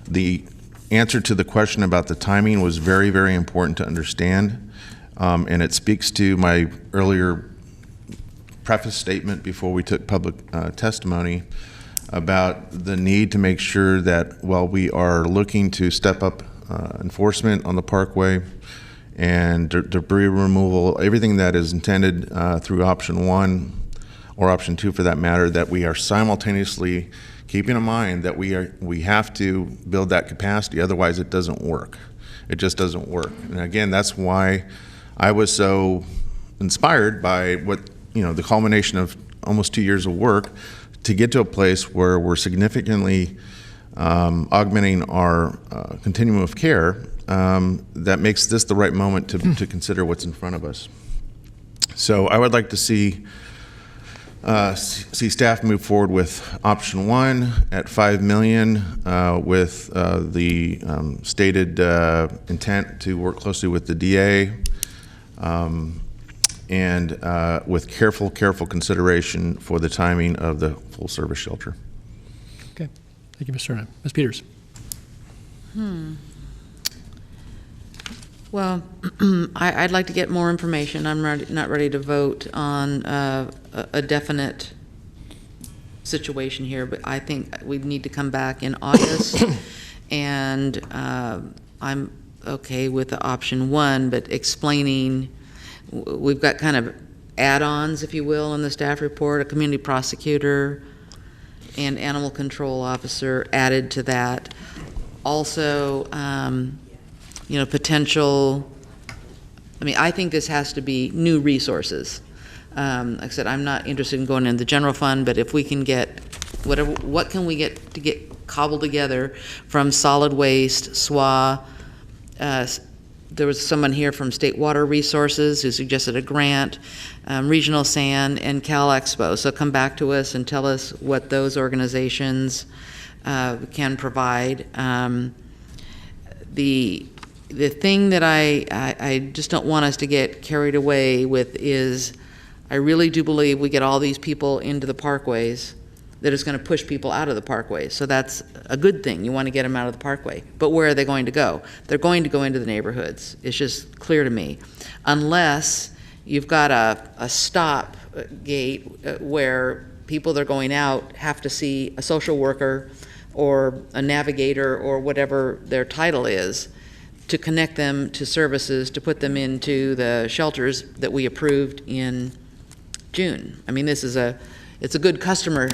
the answer to the question about the timing was very, very important to understand. And it speaks to my earlier preface statement before we took public testimony about the need to make sure that while we are looking to step up enforcement on the Parkway and debris removal, everything that is intended through option one or option two for that matter, that we are simultaneously keeping in mind that we have to build that capacity, otherwise it doesn't work. It just doesn't work. And again, that's why I was so inspired by what, the culmination of almost 2 years of work to get to a place where we're significantly augmenting our continuum of care that makes this the right moment to consider what's in front of us. So I would like to see staff move forward with option one at $5 million with the stated intent to work closely with the DA and with careful consideration for the timing of the full service shelter.
Okay, thank you, Mr. Turner. Ms. Peters.
Well, I'd like to get more information. I'm not ready to vote on a definite situation here, but I think we need to come back in August, and I'm okay with the option one, but explaining, we've got kind of add-ons, if you will, in the staff report, a community prosecutor and animal control officer added to that. Also, potential, I think this has to be new resources. Like I said, I'm not interested in going in the general fund, but if we can get what can we get to get cobbled together from solid waste, SWA. There was someone here from State Water Resources who suggested a grant, Regional Sand, and Cal Expo. So come back to us and tell us what those organizations can provide. The thing that I just don't want us to get carried away with is I really do believe we get all these people into the parkways that is going to push people out of the parkways. So that's a good thing. You want to get them out of the parkway. But where are they going to go? They're going to go into the neighborhoods. It's just clear to me. Unless you've got a stop gate where people that are going out have to see a social worker or a navigator or whatever their title is to connect them to services, to put them into the shelters that we approved in June. This is it's a good customer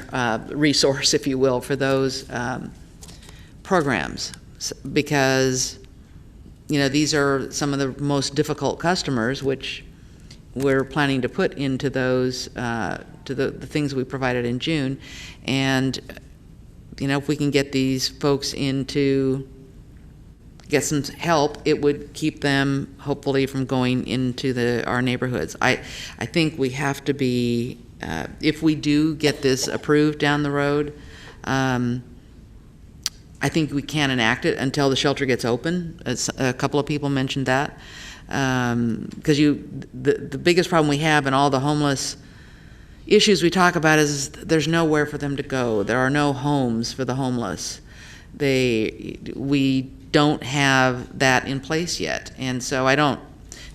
resource, if you will, for those programs, because these are some of the most difficult customers, which we're planning to put into those to the things we provided in June. And if we can get these folks get some help, it would keep them hopefully from going into our neighborhoods. I think we have to be, if we do get this approved down the road, I think we can't enact it until the shelter gets open. A couple of people mentioned that. Because the biggest problem we have in all the homeless issues we talk about is there's nowhere for them to go. There are no homes for the homeless. We don't have that in place yet. And so I don't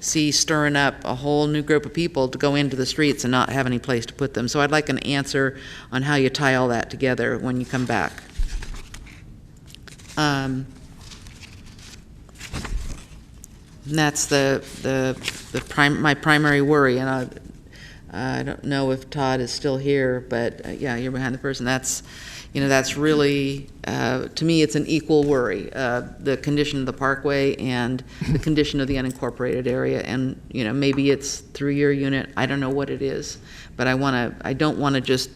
see stirring up a whole new group of people to go into the streets and not have any place to put them. So I'd like an answer on how you tie all that together when you come back. And that's my primary worry, and I don't know if Todd is still here, but yeah, you're behind the person. That's really, to me, it's an equal worry, the condition of the parkway and the condition of the unincorporated area. And maybe it's through your unit. I don't know what it is, but I don't want to just.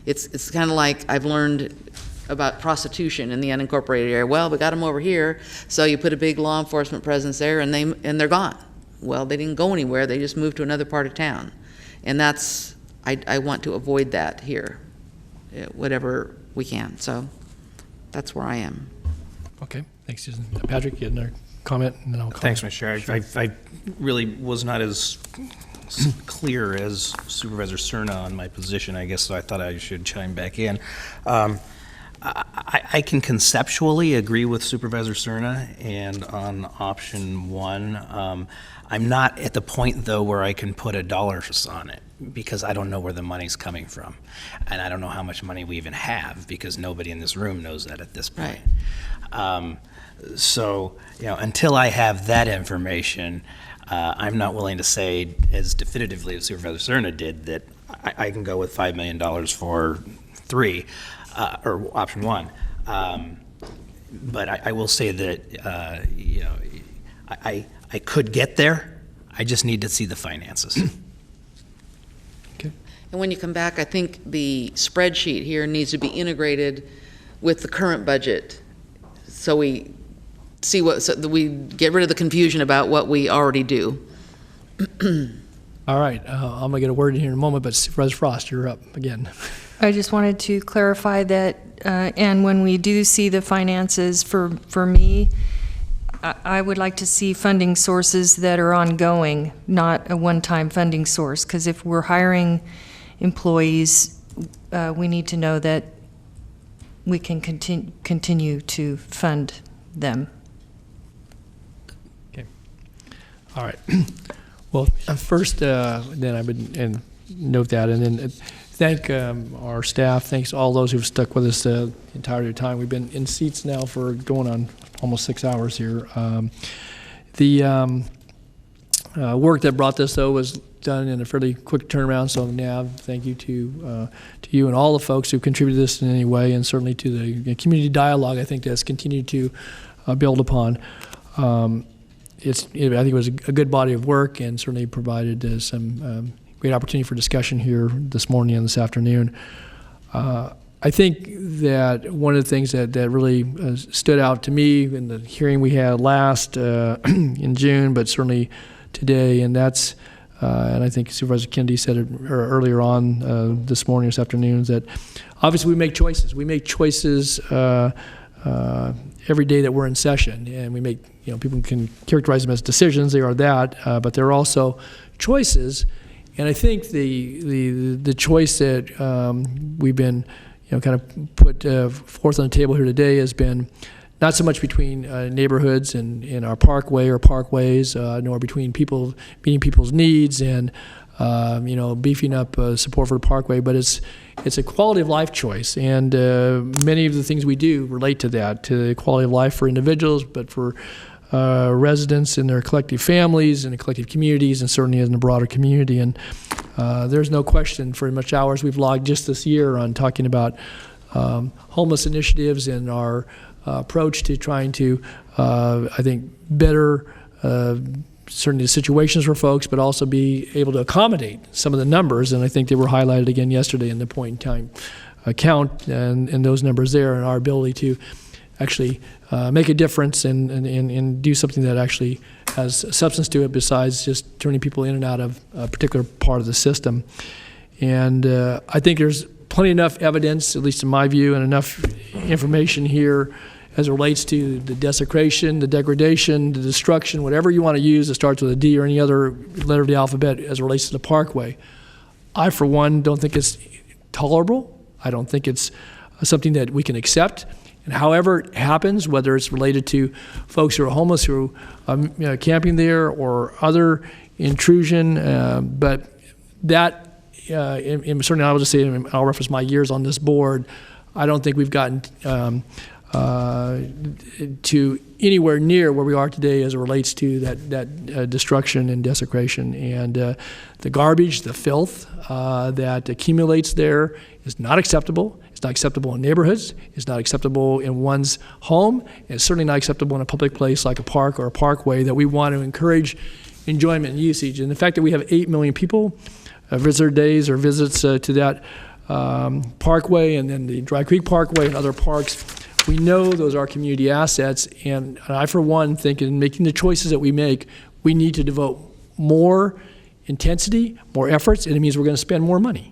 It's kind of like I've learned about prostitution in the unincorporated area. Well, we got them over here, so you put a big law enforcement presence there, and they're gone. Well, they didn't go anywhere. They just moved to another part of town, and I want to avoid that here, whatever we can. So that's where I am.
Okay, thanks, Susan. Patrick, you had another comment, and then I'll comment.
Thanks, Mr. Chair. I really was not as clear as Supervisor Cerna on my position, I guess, so I thought I should chime back in. I can conceptually agree with Supervisor Cerna, and on option one, I'm not at the point, though, where I can put a dollar on it, because I don't know where the money's coming from. And I don't know how much money we even have, because nobody in this room knows that at this point. Right. So, until I have that information, I'm not willing to say as definitively as Supervisor Cerna did that I can go with $5 million for 3. Or option one, but I will say that I could get there. I just need to see the finances.
Okay. And when you come back, I think the spreadsheet here needs to be integrated with the current budget, so we see we get rid of the confusion about what we already do.
All right, I'm gonna get a word in here in a moment, but Supervisor Frost, you're up again.
I just wanted to clarify that, and when we do see the finances for me, I would like to see funding sources that are ongoing, not a one-time funding source, because if we're hiring employees, we need to know that we can continue to fund them.
Okay. All right. Well, first, then I would note that, and then thank our staff. Thanks to all those who've stuck with us the entire time. We've been in seats now for going on almost 6 hours here. The work that brought this, though, was done in a fairly quick turnaround. So, Nav, thank you to you and all the folks who contributed this in any way, and certainly to the community dialogue, I think, that's continued to build upon. I think it was a good body of work, and certainly provided some great opportunity for discussion here this morning and this afternoon. I think that one of the things that really stood out to me in the hearing we had last in June, but certainly today, and that's, and I think Supervisor Kennedy said it earlier on this morning, this afternoon, is that obviously we make choices. We make choices every day that we're in session, and we make, people can characterize them as decisions. They are that, but they're also choices. And I think the choice that we've been, kind of put forth on the table here today has been not so much between neighborhoods and our parkway or parkways, nor between people meeting people's needs and beefing up support for the parkway, but it's a quality of life choice, and many of the things we do relate to that, to the quality of life for individuals, but for residents and their collective families and the collective communities, and certainly in the broader community. And there's no question for how much hours we've logged just this year on talking about homeless initiatives and our approach to trying to, I think, better certainly the situations for folks, but also be able to accommodate some of the numbers. And I think they were highlighted again yesterday in the point in time count and those numbers there, and our ability to actually make a difference and do something that actually has substance to it besides just turning people in and out of a particular part of the system. And I think there's plenty enough evidence, at least in my view, and enough information here as it relates to the desecration, the degradation, the destruction, whatever you want to use that starts with a D or any other letter of the alphabet as it relates to the Parkway. I, for one, don't think it's tolerable. I don't think it's something that we can accept. And however it happens, whether it's related to folks who are homeless who are camping there or other intrusion, but that, and certainly I will just say, I'll reference my years on this board, I don't think we've gotten to anywhere near where we are today as it relates to that destruction and desecration. And the garbage, the filth that accumulates there is not acceptable. It's not acceptable in neighborhoods. It's not acceptable in one's home. And it's certainly not acceptable in a public place like a park or a parkway that we want to encourage enjoyment and usage. And the fact that we have 8 million people visitor days or visits to that parkway and then the Dry Creek Parkway and other parks, we know those are community assets. And I, for one, think in making the choices that we make, we need to devote more intensity, more efforts, and it means we're going to spend more money.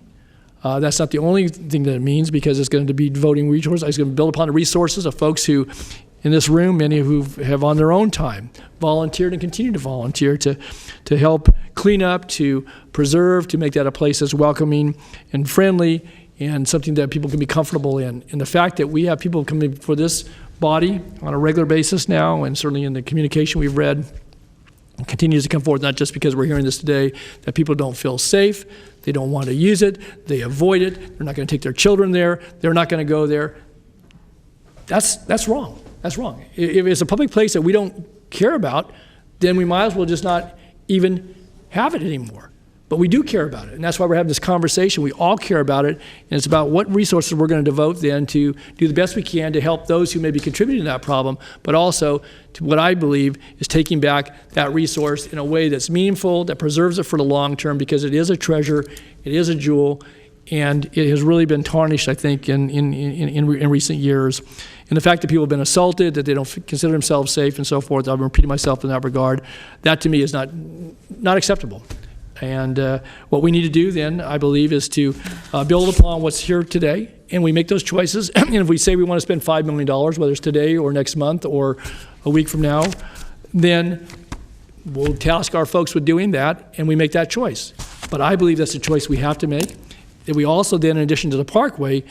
That's not the only thing that it means, because it's going to be devoting resources. It's going to build upon the resources of folks who, in this room, many who have on their own time volunteered and continue to volunteer to help clean up, to preserve, to make that a place that's welcoming and friendly and something that people can be comfortable in. And the fact that we have people coming before this body on a regular basis now, and certainly in the communication we've read, continues to come forward, not just because we're hearing this today, that people don't feel safe, they don't want to use it, they avoid it, they're not going to take their children there, they're not going to go there. That's wrong. That's wrong. If it's a public place that we don't care about, then we might as well just not even have it anymore. But we do care about it, and that's why we're having this conversation. We all care about it, and it's about what resources we're going to devote then to do the best we can to help those who may be contributing to that problem, but also to what I believe is taking back that resource in a way that's meaningful, that preserves it for the long term, because it is a treasure, it is a jewel, and it has really been tarnished, I think, in recent years. And the fact that people have been assaulted, that they don't consider themselves safe and so forth, I've been repeating myself in that regard, that to me is not acceptable. And what we need to do then, I believe, is to build upon what's here today, and we make those choices. And if we say we want to spend $5 million, whether it's today or next month or a week from now, then we'll task our folks with doing that, and we make that choice. But I believe that's a choice we have to make. That we also then, in addition to the Parkway,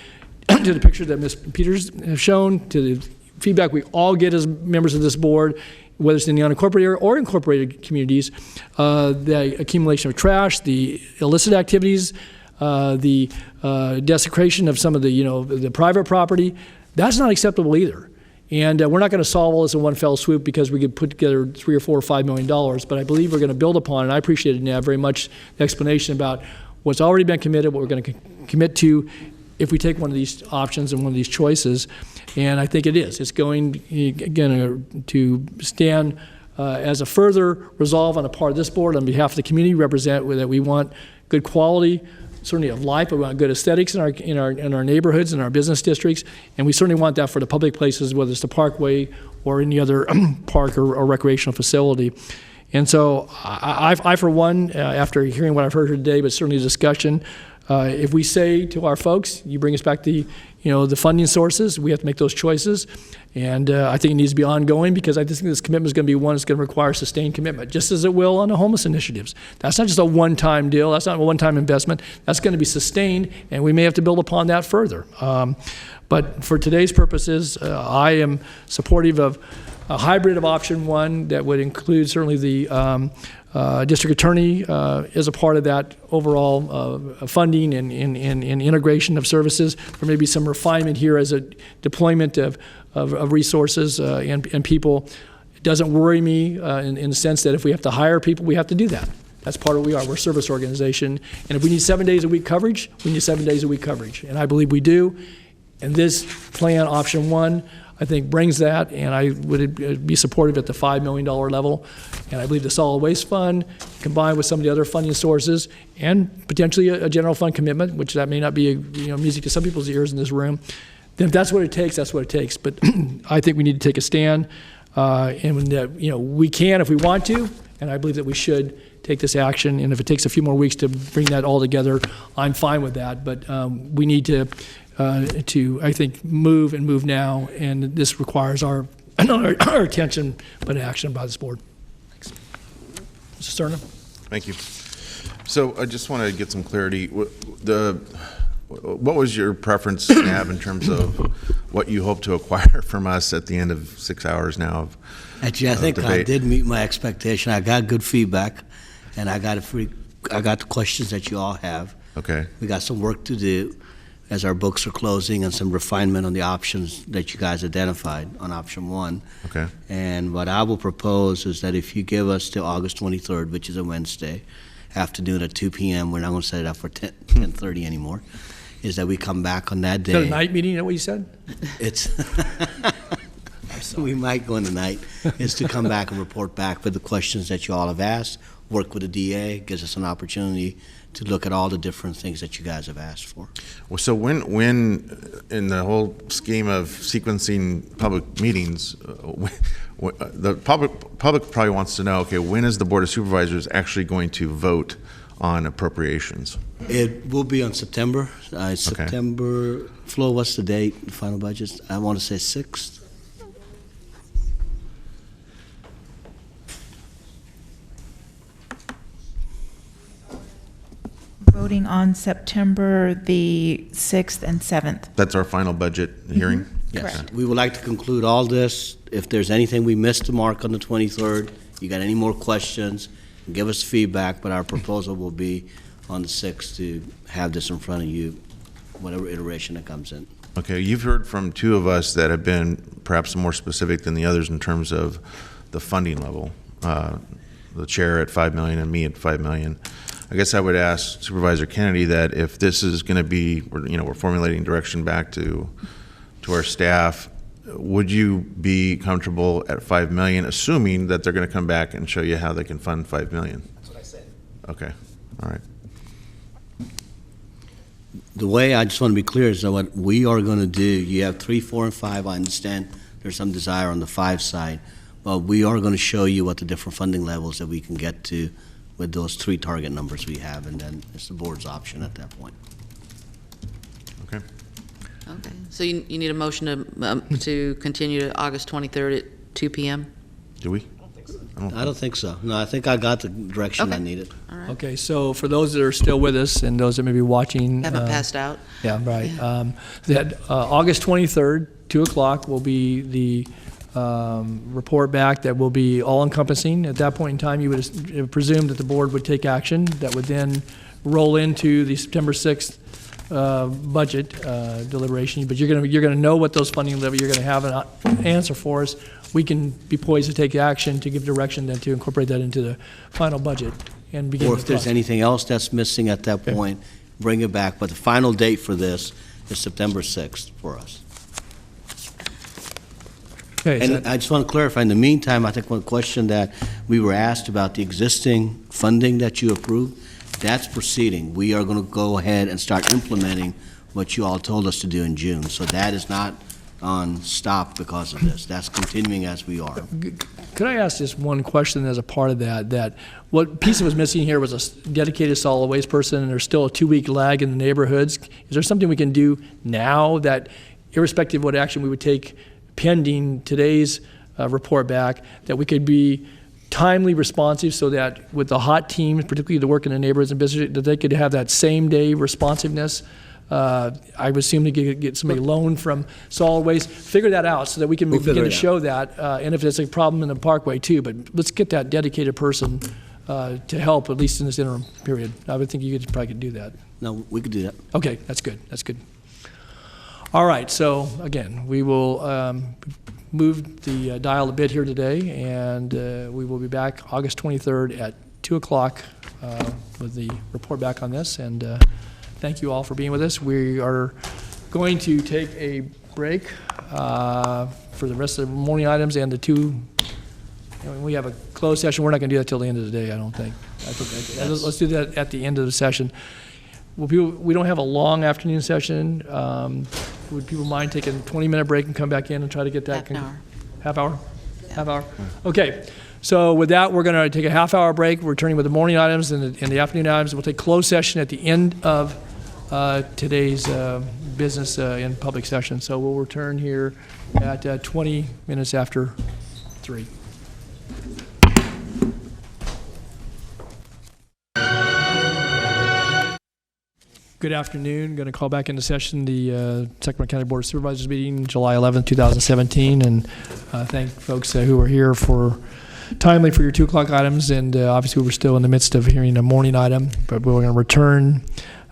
to the picture that Ms. Peters has shown, to the feedback we all get as members of this board, whether it's in the unincorporated area or incorporated communities, the accumulation of trash, the illicit activities, the desecration of some of the private property, that's not acceptable either. And we're not going to solve all this in one fell swoop because we could put together $3 or $4 or $5 million, but I believe we're going to build upon, and I appreciated now very much the explanation about what's already been committed, what we're going to commit to if we take one of these options and one of these choices. And I think it is. It's going, again, to stand as a further resolve on the part of this board on behalf of the community represent that we want good quality, certainly of life, but we want good aesthetics in our neighborhoods and our business districts, and we certainly want that for the public places, whether it's the Parkway or any other park or recreational facility. And so I for one, after hearing what I've heard here today, but certainly the discussion, if we say to our folks, you bring us back the funding sources, we have to make those choices. And I think it needs to be ongoing, because I just think this commitment is going to be one that's going to require sustained commitment, just as it will on the homeless initiatives. That's not just a one-time deal. That's not a one-time investment. That's going to be sustained, and we may have to build upon that further. But for today's purposes, I am supportive of a hybrid of option one that would include certainly the district attorney as a part of that overall funding and integration of services. There may be some refinement here as a deployment of resources and people doesn't worry me in the sense that if we have to hire people, we have to do that. That's part of what we are. We're a service organization. And if we need 7 days a week coverage, we need 7 days a week coverage. And I believe we do. And this plan, option one, I think brings that, and I would be supportive at the $5 million level. And I believe the solid waste fund, combined with some of the other funding sources, and potentially a general fund commitment, which that may not be music to some people's ears in this room, then if that's what it takes, that's what it takes. But I think we need to take a stand, and we can if we want to, and I believe that we should take this action. And if it takes a few more weeks to bring that all together, I'm fine with that. But we need to I think, move and move now, and this requires our attention, but action by this board. Thanks. Mr. Cerna.
Thank you. So I just want to get some clarity. What was your preference, Nav, in terms of what you hope to acquire from us at the end of 6 hours now of
Actually, I think
debate?
I did meet my expectation. I got good feedback, and I got the questions that you all have.
Okay.
We got some work to do as our books are closing, and some refinement on the options that you guys identified on option one.
Okay.
And what I will propose is that if you give us till August 23rd, which is a Wednesday, afternoon at 2 p.m., we're not going to set it up for 10:30 anymore, is that we come back on that day.
Is that a night meeting, is that what you said?
It's we might go in the night, is to come back and report back with the questions that you all have asked, work with the DA, gives us an opportunity to look at all the different things that you guys have asked for.
Well, so when in the whole scheme of sequencing public meetings, the public probably wants to know, okay, when is the Board of Supervisors actually going to vote on appropriations?
It will be on September. September, Flo, what's the date, the final budget? I want to say 6th.
Voting on September the 6th and 7th.
That's our final budget hearing?
Yes.
Correct.
We would like to conclude all this. If there's anything we missed the mark on the 23rd, you got any more questions, give us feedback, but our proposal will be on the 6th to have this in front of you, whatever iteration it comes in.
Okay, you've heard from two of us that have been perhaps more specific than the others in terms of the funding level. The chair at $5 million and me at $5 million. I guess I would ask Supervisor Kennedy that if this is going to be, we're formulating direction back to our staff, would you be comfortable at $5 million, assuming that they're going to come back and show you how they can fund $5 million?
That's what I said.
Okay, all right.
The way I just want to be clear is that what we are going to do, you have 3, 4, and 5. I understand there's some desire on the 5 side, but we are going to show you what the different funding levels that we can get to with those 3 target numbers we have, and then it's the board's option at that point.
Okay.
Okay, so you need a motion to continue to August 23rd at 2 p.m.?
Do we?
I don't think so. No, I think I got the direction I needed.
All right.
Okay, so for those that are still with us and those that may be watching.
Haven't passed out?
Yeah, right. That August 23rd, 2 o'clock will be the report back that will be all-encompassing. At that point in time, you would presume that the board would take action that would then roll into the September 6th budget deliberation. But you're going to know what those funding levels. You're going to have an answer for us. We can be poised to take action to give direction, then to incorporate that into the final budget and begin.
Or if there's anything else that's missing at that point, bring it back. But the final date for this is September 6th for us.
Okay,
and I just want to clarify, in the meantime, I think one question that we were asked about the existing funding that you approved, that's proceeding. We are going to go ahead and start implementing what you all told us to do in June. So that is not on stop because of this. That's continuing as we are.
Could I ask just one question as a part of that? That what piece that was missing here was a dedicated solid waste person, and there's still a 2-week lag in the neighborhoods. Is there something we can do now that, irrespective of what action we would take pending today's report back, that we could be timely responsive so that with the hot teams, particularly to work in the neighborhoods and businesses, that they could have that same day responsiveness? I would assume to get somebody loan from solid waste. Figure that out so that we can begin to show that. And if there's a problem in the parkway too, but let's get that dedicated person to help, at least in this interim period. I would think you probably could do that.
No, we could do that.
Okay, that's good. That's good. All right, so again, we will move the dial a bit here today, and we will be back August 23rd at 2 o'clock with the report back on this. And thank you all for being with us. We are going to take a break for the rest of the morning items and the two. We have a closed session. We're not going to do that till the end of the day, I don't think. Let's do that at the end of the session. We don't have a long afternoon session. Would people mind taking a 20-minute break and come back in and try to get that? Half hour? Yeah. Half hour? Okay. So with that, we're going to take a half-hour break. We're returning with the morning items and the afternoon items. We'll take closed session at the end of today's business in public session. So we'll return here at 20 minutes after 3. Good afternoon. Going to call back into session the Sacramento County Board of Supervisors meeting, July 11th, 2017, and thank folks who are here for your 2 o'clock items. And obviously, we're still in the midst of hearing a morning item, but we're going to return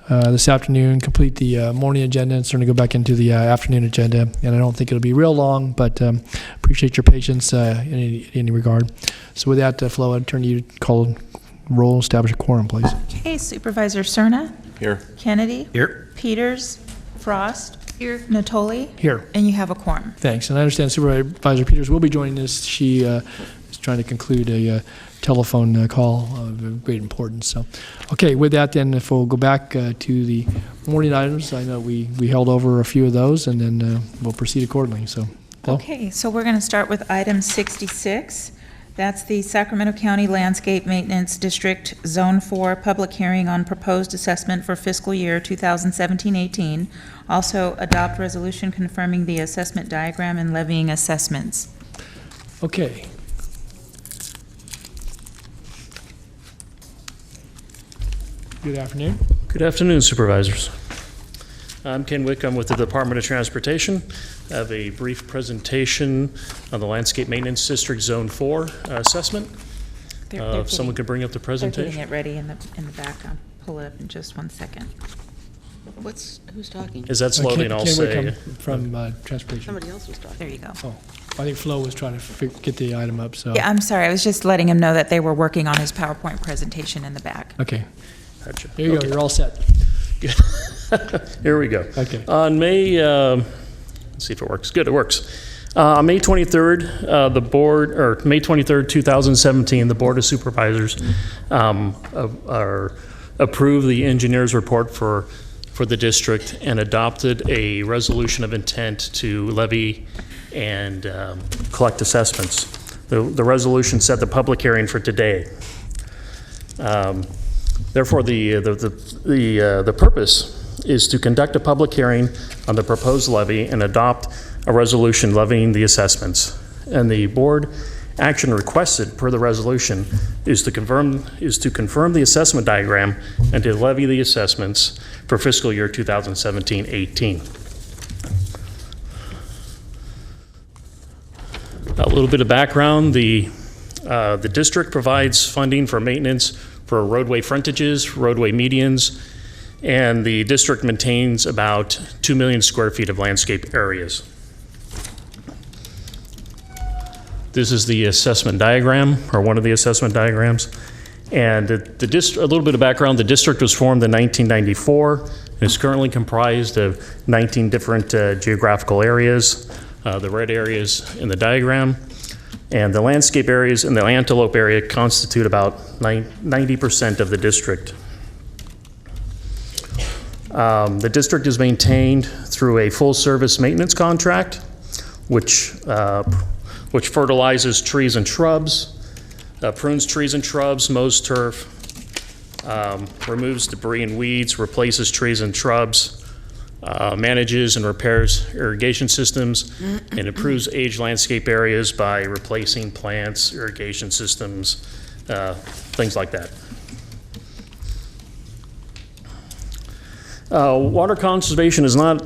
this afternoon, complete the morning agenda, and certainly go back into the afternoon agenda. And I don't think it'll be real long, but appreciate your patience in any regard. So with that, Flo, I'd turn to you to call roll, establish a quorum, please.
Okay, Supervisor Cerna.
Here.
Kennedy.
Here.
Peters. Frost. Here. Natoli.
Here.
And you have a quorum.
Thanks. And I understand Supervisor Peters will be joining us. She is trying to conclude a telephone call of great importance. So, okay, with that then, if we'll go back to the morning items, I know we held over a few of those, and then we'll proceed accordingly. So, Flo?
Okay, so we're going to start with item 66. That's the Sacramento County Landscape Maintenance District Zone 4 public hearing on proposed assessment for fiscal year 2017-18. Also, adopt resolution confirming the assessment diagram and levying assessments.
Okay. Good afternoon.
Good afternoon, Supervisors. I'm Ken Wick. I'm with the Department of Transportation. I have a brief presentation on the Landscape Maintenance District Zone 4 assessment. If someone could bring up the presentation.
They're getting it ready in the back. I'll pull it up in just 1 second.
Who's talking?
As that's loading, I'll say.
From Transportation.
Somebody else was talking.
There you go.
Oh, I think Flo was trying to get the item up. So.
Yeah, I'm sorry. I was just letting him know that they were working on his PowerPoint presentation in the back.
Okay.
Gotcha.
There you go. You're all set.
Good. Here we go.
Okay.
On May, let's see if it works. Good, it works. On May 23rd, May 23rd, 2017, the Board of Supervisors approved the engineer's report for the district and adopted a resolution of intent to levy and collect assessments. The resolution set the public hearing for today. Therefore, the purpose is to conduct a public hearing on the proposed levy and adopt a resolution levying the assessments. And the board action requested per the resolution is to confirm the assessment diagram and to levy the assessments for fiscal year 2017-18. A little bit of background: the district provides funding for maintenance for roadway frontages, roadway medians, and the district maintains about 2 million square feet of landscape areas. This is the assessment diagram, or one of the assessment diagrams. And a little bit of background: the district was formed in 1994 and is currently comprised of 19 different geographical areas. The red areas in the diagram. And the landscape areas in the Antelope area constitute about 90% of the district. The district is maintained through a full-service maintenance contract, which fertilizes trees and shrubs, prunes trees and shrubs, mows turf, removes debris and weeds, replaces trees and shrubs, manages and repairs irrigation systems, and improves aged landscape areas by replacing plants, irrigation systems, things like that. Water conservation is not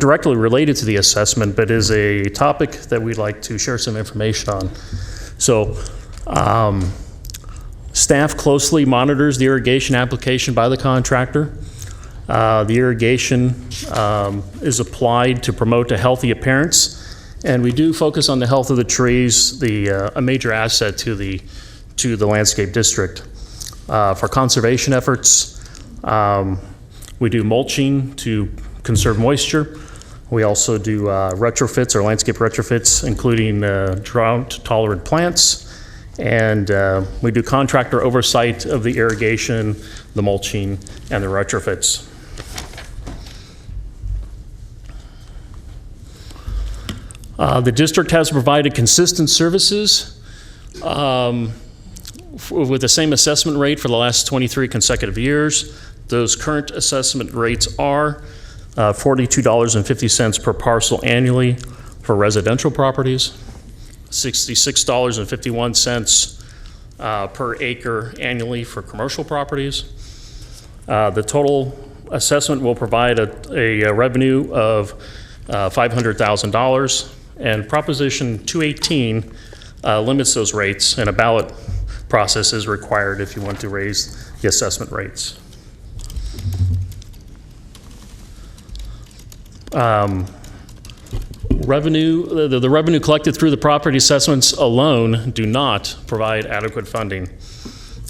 directly related to the assessment, but is a topic that we'd like to share some information on. So, staff closely monitors the irrigation application by the contractor. The irrigation is applied to promote a healthy appearance, and we do focus on the health of the trees, a major asset to the landscape district. For conservation efforts, we do mulching to conserve moisture. We also do retrofits or landscape retrofits, including drought-tolerant plants. And we do contractor oversight of the irrigation, the mulching, and the retrofits. The district has provided consistent services with the same assessment rate for the last 23 consecutive years. Those current assessment rates are $42.50 per parcel annually for residential properties, $66.51 per acre annually for commercial properties. The total assessment will provide a revenue of $500,000, and Proposition 218 limits those rates, and a ballot process is required if you want to raise the assessment rates. The revenue collected through the property assessments alone do not provide adequate funding.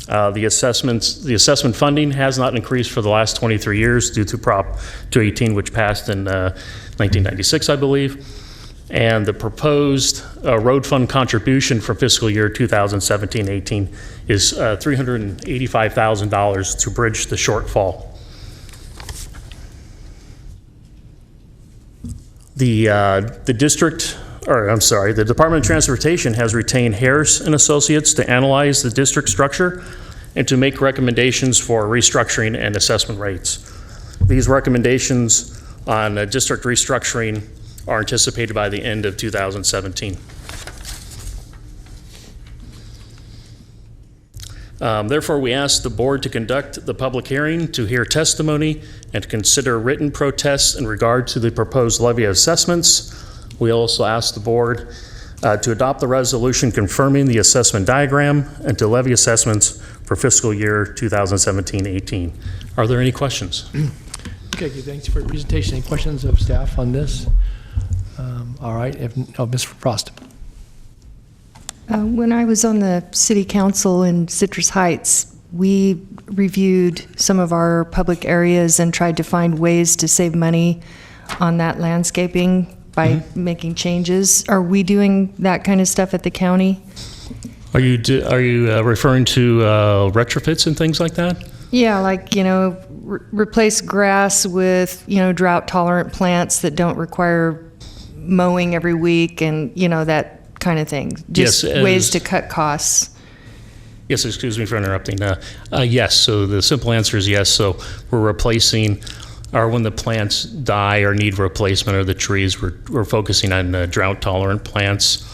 The assessment funding has not increased for the last 23 years due to Prop 218, which passed in 1996, I believe. And the proposed road fund contribution for fiscal year 2017-18 is $385,000 to bridge the shortfall. The Department of Transportation has retained Harris and Associates to analyze the district structure and to make recommendations for restructuring and assessment rates. These recommendations on district restructuring are anticipated by the end of 2017. Therefore, we ask the board to conduct the public hearing to hear testimony and to consider written protests in regard to the proposed levy assessments. We also ask the board to adopt the resolution confirming the assessment diagram and to levy assessments for fiscal year 2017-18. Are there any questions?
Okay, thanks for your presentation. Any questions of staff on this? All right, Ms. Frost.
When I was on the city council in Citrus Heights, we reviewed some of our public areas and tried to find ways to save money on that landscaping by making changes. Are we doing that kind of stuff at the county?
Are you referring to retrofits and things like that?
Yeah, like, replace grass with, drought-tolerant plants that don't require mowing every week and, that kind of thing. Just ways to cut costs.
Yes, excuse me for interrupting. Yes, so the simple answer is yes. So we're replacing, or when the plants die or need replacement, or the trees, we're focusing on drought-tolerant plants.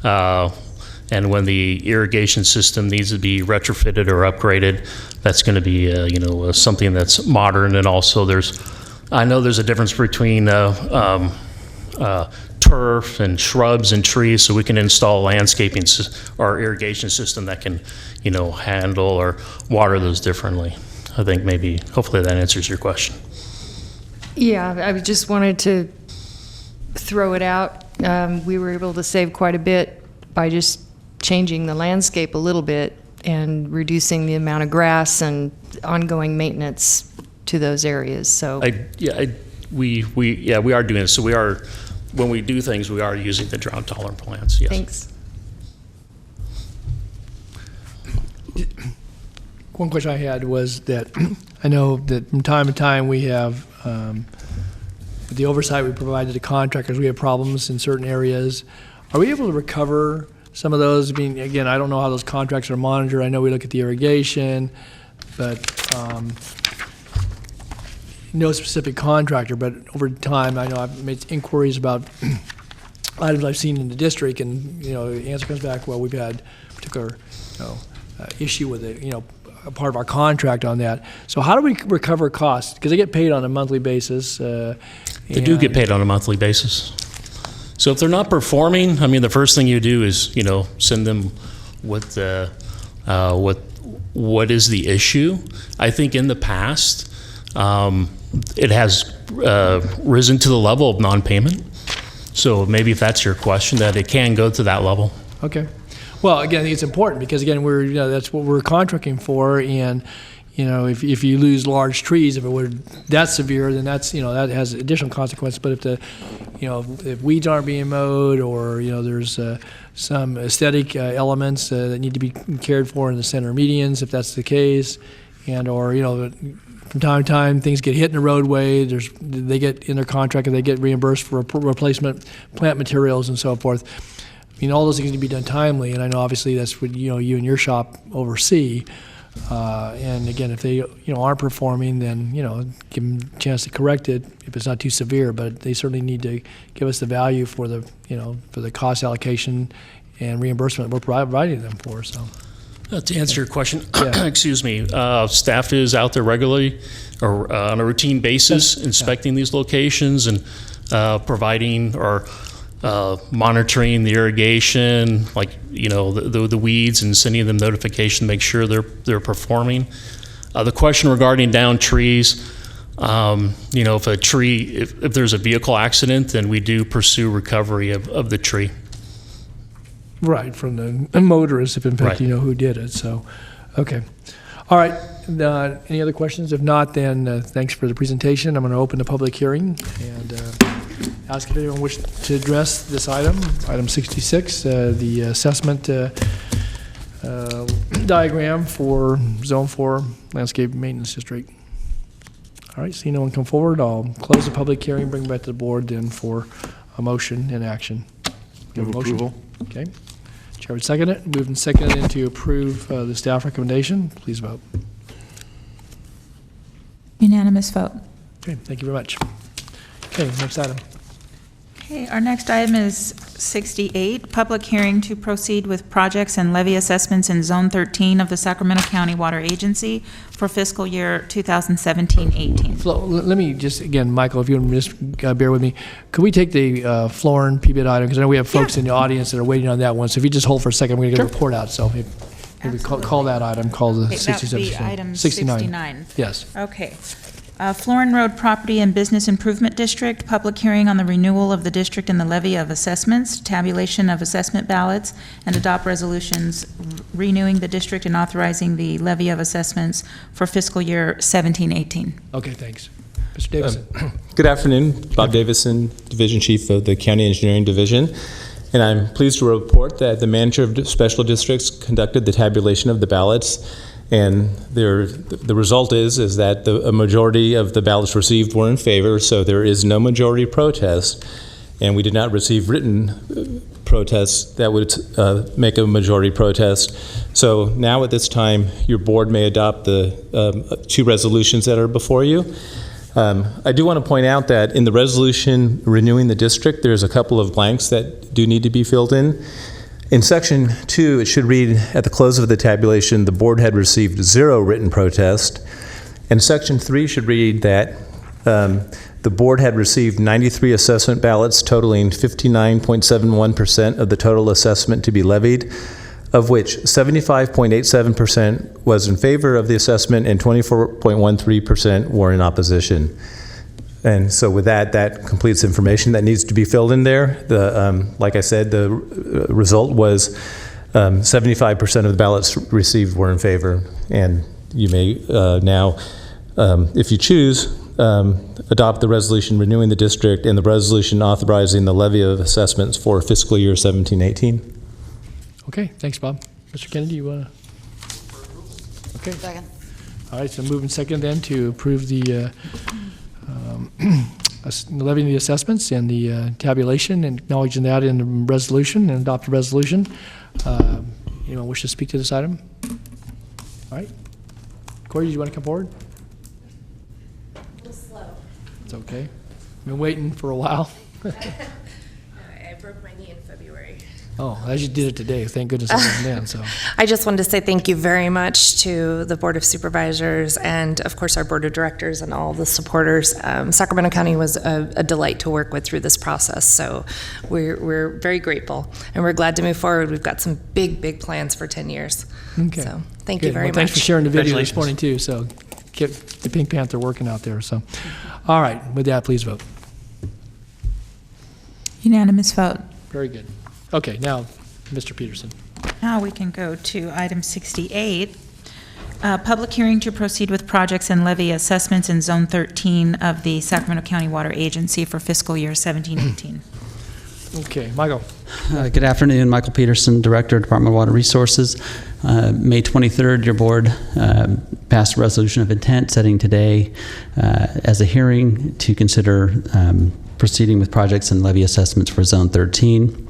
And when the irrigation system needs to be retrofitted or upgraded, that's going to be, something that's modern. And also I know there's a difference between turf and shrubs and trees, so we can install landscaping or irrigation system that can, handle or water those differently. I think hopefully that answers your question.
Yeah, I just wanted to throw it out. We were able to save quite a bit by just changing the landscape a little bit and reducing the amount of grass and ongoing maintenance to those areas. So
we are doing it. So when we do things, we are using the drought-tolerant plants. Yes.
Thanks.
One question I had was that I know that from time to time we have the oversight we provide to the contractors. We have problems in certain areas. Are we able to recover some of those? I mean, again, I don't know how those contracts are monitored. I know we look at the irrigation, but no specific contractor. But over time, I know I've made inquiries about items I've seen in the district, and the answer comes back, well, we've had a particular issue with it, a part of our contract on that. So how do we recover costs? Because they get paid on a monthly basis. They
do get paid on a monthly basis. So if they're not performing, the first thing you do is, send them what is the issue. I think in the past, it has risen to the level of non-payment. So maybe if that's your question, that it can go to that level.
Okay. Well, again, I think it's important because, again, that's what we're contracting for, and if you lose large trees, if it were that severe, then that has additional consequences. But if weeds aren't being mowed, or there's some aesthetic elements that need to be cared for in the center medians, if that's the case, or from time to time things get hit in the roadway, they get in their contract and they get reimbursed for replacement plant materials and so forth. All those things need to be done timely, and I know obviously that's what you and your shop oversee. And again, if they aren't performing, then give them a chance to correct it if it's not too severe. But they certainly need to give us the value for the for the cost allocation and reimbursement we're providing them for. So
to answer your question, excuse me, staff is out there regularly or on a routine basis inspecting these locations and providing or monitoring the irrigation, like the weeds, and sending them notification to make sure they're performing. The question regarding down trees, if there's a vehicle accident, then we do pursue recovery of the tree.
Right, from the motorist, if in fact you know who did it. So, okay. All right. Any other questions? If not, then thanks for the presentation. I'm going to open the public hearing and ask if anyone wishes to address this item 66, the assessment diagram for Zone 4 Landscape Maintenance District. All right, seeing no one come forward, I'll close the public hearing, bring it back to the board then for a motion and action.
Move approval.
Okay. Chair would second it. Moved and seconded to approve the staff recommendation. Please vote.
Unanimous vote.
Okay, thank you very much. Okay, next item.
Okay, our next item is 68, public hearing to proceed with projects and levy assessments in Zone 13 of the Sacramento County Water Agency for fiscal year 2017-18.
Flo, let me just, again, Michael, if you would just bear with me, could we take the Florin P-bid item? Because I know we have folks in the audience that are waiting on that one. So if you just hold for a second, we're going to get a report out. So if we call that item, call the 67.
That would be item 69.
Yes.
Okay. Florin Road Property and Business Improvement District, public hearing on the renewal of the district and the levy of assessments, tabulation of assessment ballots, and adopt resolutions renewing the district and authorizing the levy of assessments for fiscal year 17-18.
Okay, thanks. Mr. Davison.
Good afternoon. Bob Davison, Division Chief of the County Engineering Division. And I'm pleased to report that the manager of special districts conducted the tabulation of the ballots. And the result is that a majority of the ballots received were in favor, so there is no majority protest, and we did not receive written protests that would make a majority protest. So now at this time, your board may adopt the two resolutions that are before you. I do want to point out that in the resolution renewing the district, there's a couple of blanks that do need to be filled in. In Section 2, it should read, at the close of the tabulation, the board had received 0 written protest. And Section 3 should read that the board had received 93 assessment ballots totaling 59.71% of the total assessment to be levied, of which 75.87% was in favor of the assessment and 24.13% were in opposition. And so with that completes information that needs to be filled in there. Like I said, the result was 75% of the ballots received were in favor. And you may now, if you choose, adopt the resolution renewing the district and the resolution authorizing the levy of assessments for fiscal year 17-18.
Okay, thanks, Bob. Mr. Kennedy, you want to? Okay.
Second.
All right, so moving second then to approve the levying the assessments and the tabulation, and acknowledging that in the resolution and adopt a resolution. Anyone wish to speak to this item? All right. Corey, do you want to come forward?
A little slow.
It's okay. Been waiting for a while.
I broke my knee in February.
Oh, as you did it today. Thank goodness I wasn't in. So
I just wanted to say thank you very much to the Board of Supervisors and, of course, our Board of Directors and all the supporters. Sacramento County was a delight to work with through this process, so we're very grateful, and we're glad to move forward. We've got some big plans for 10 years.
okay.
So thank you
Good.
very
Well, thanks
much.
for sharing the video this morning too. So get the Pink Panther working out there. So, all right, with that, please vote.
Unanimous vote.
Very good. Okay, now, Mr. Peterson.
Now we can go to item 68, public hearing to proceed with projects and levy assessments in Zone 13 of the Sacramento County Water Agency for fiscal year 17-18.
Okay, Michael.
Good afternoon, Michael Peterson, Director, Department of Water Resources. May 23rd, your board passed a resolution of intent setting today as a hearing to consider proceeding with projects and levy assessments for Zone 13.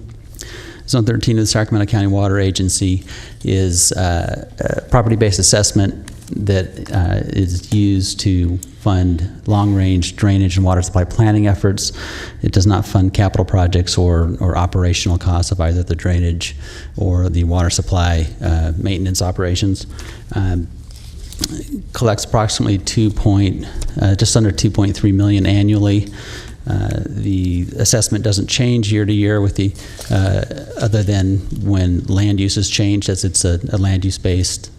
Zone 13 of the Sacramento County Water Agency is a property-based assessment that is used to fund long-range drainage and water supply planning efforts. It does not fund capital projects or operational costs of either the drainage or the water supply maintenance operations. Collects approximately just under 2.3 million annually. The assessment doesn't change year to year with the other than when land use has changed, as it's a land use based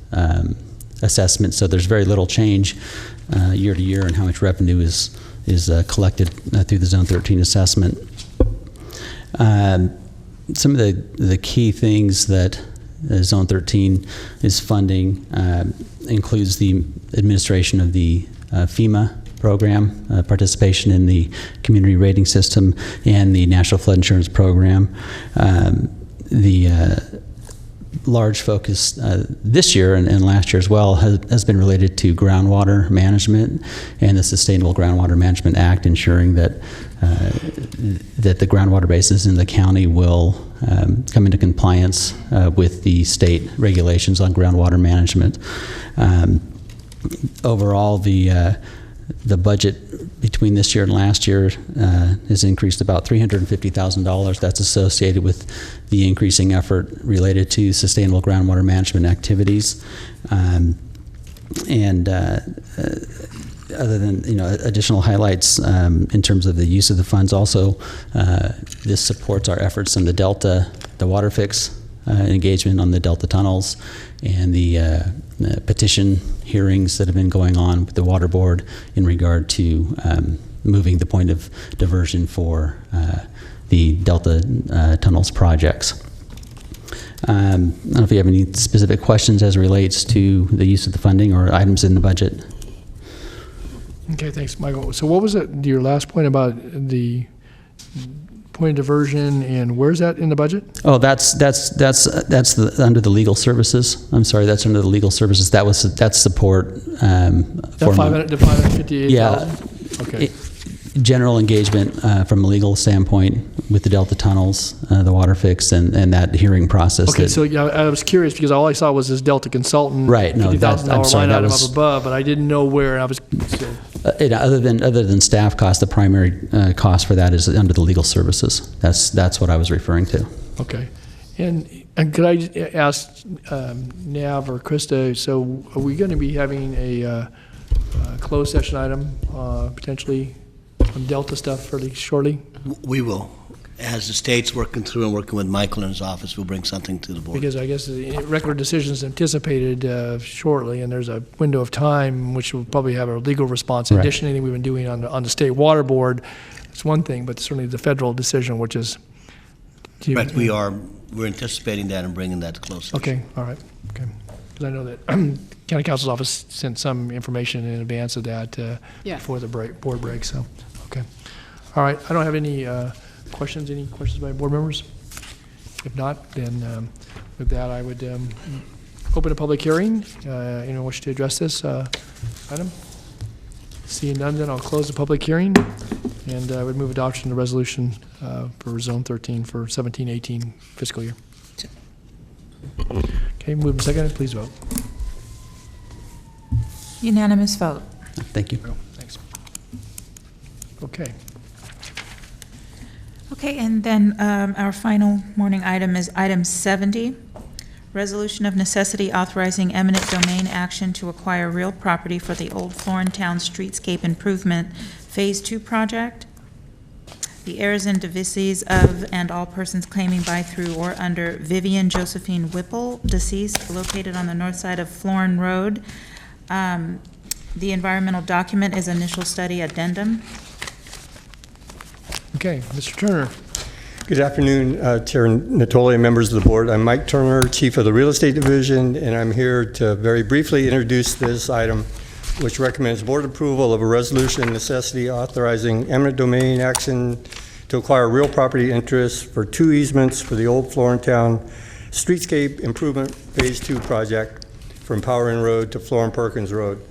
assessment. So there's very little change year to year in how much revenue is collected through the Zone 13 assessment. Some of the key things that Zone 13 is funding includes the administration of the FEMA program, participation in the community rating system, and the National Flood Insurance Program. The large focus this year and last year as well has been related to groundwater management and the Sustainable Groundwater Management Act, ensuring that that the groundwater basins in the county will come into compliance with the state regulations on groundwater management. Overall, the budget between this year and last year has increased about $350,000. That's associated with the increasing effort related to sustainable groundwater management activities. Other than additional highlights in terms of the use of the funds, also this supports our efforts in the Delta, the water fix engagement on the Delta tunnels, and the petition hearings that have been going on with the Water Board in regard to moving the point of diversion for the Delta tunnels projects. I don't know if you have any specific questions as it relates to the use of the funding or items in the budget.
Okay, thanks, Michael. So what was your last point about the point of diversion, and where's that in the budget?
Oh, that's under the legal services. I'm sorry, that's under the legal services. That's support.
That 558,000?
Yeah.
Okay.
General engagement from a legal standpoint with the Delta tunnels, the water fix, and that hearing process.
Okay, so yeah, I was curious because all I saw was this Delta consultant,
right? No,
$50,000 line item up above, but I didn't know where. And I was.
Other than staff cost, the primary cost for that is under the legal services. That's what I was referring to.
Okay, and could I ask Nav or Krista? So, are we going to be having a closed session item potentially on Delta stuff fairly shortly?
We will. As the state's working through and working with Michael in his office, we'll bring something to the board.
Because I guess the record decision is anticipated shortly, and there's a window of time in which we'll probably have a legal response. In addition to anything we've been doing on the state water board, it's one thing, but certainly the federal decision, which is.
Right, we're anticipating that and bringing that to close session.
Okay, all right, okay. Because I know that County Counsel's office sent some information in advance of that before the board break. So, okay, all right. I don't have any. Questions? Any questions by board members? If not, then with that, I would open a public hearing. Anyone wish to address this item? Seeing none, then I'll close the public hearing, and I would move adoption of the resolution for Zone 13 for 17-18 fiscal year. Okay, move and second. Please vote.
Unanimous vote.
Thank you.
Thanks. Okay.
Okay, and then our final morning item is item 70, resolution of necessity authorizing eminent domain action to acquire real property for the Old Florintown Streetscape Improvement Phase 2 project. The heirs and devisees of and all persons claiming by, through, or under Vivian Josephine Whipple, deceased, located on the north side of Florin Road. The environmental document is initial study addendum.
Okay, Mr. Turner.
Good afternoon, Chair Natoli and members of the board. I'm Mike Turner, Chief of the Real Estate Division, and I'm here to very briefly introduce this item, which recommends board approval of a resolution necessity authorizing eminent domain action to acquire real property interests for 2 easements for the old Florentown Streetscape Improvement Phase 2 project from Power Inn Road to Florin Perkins Road.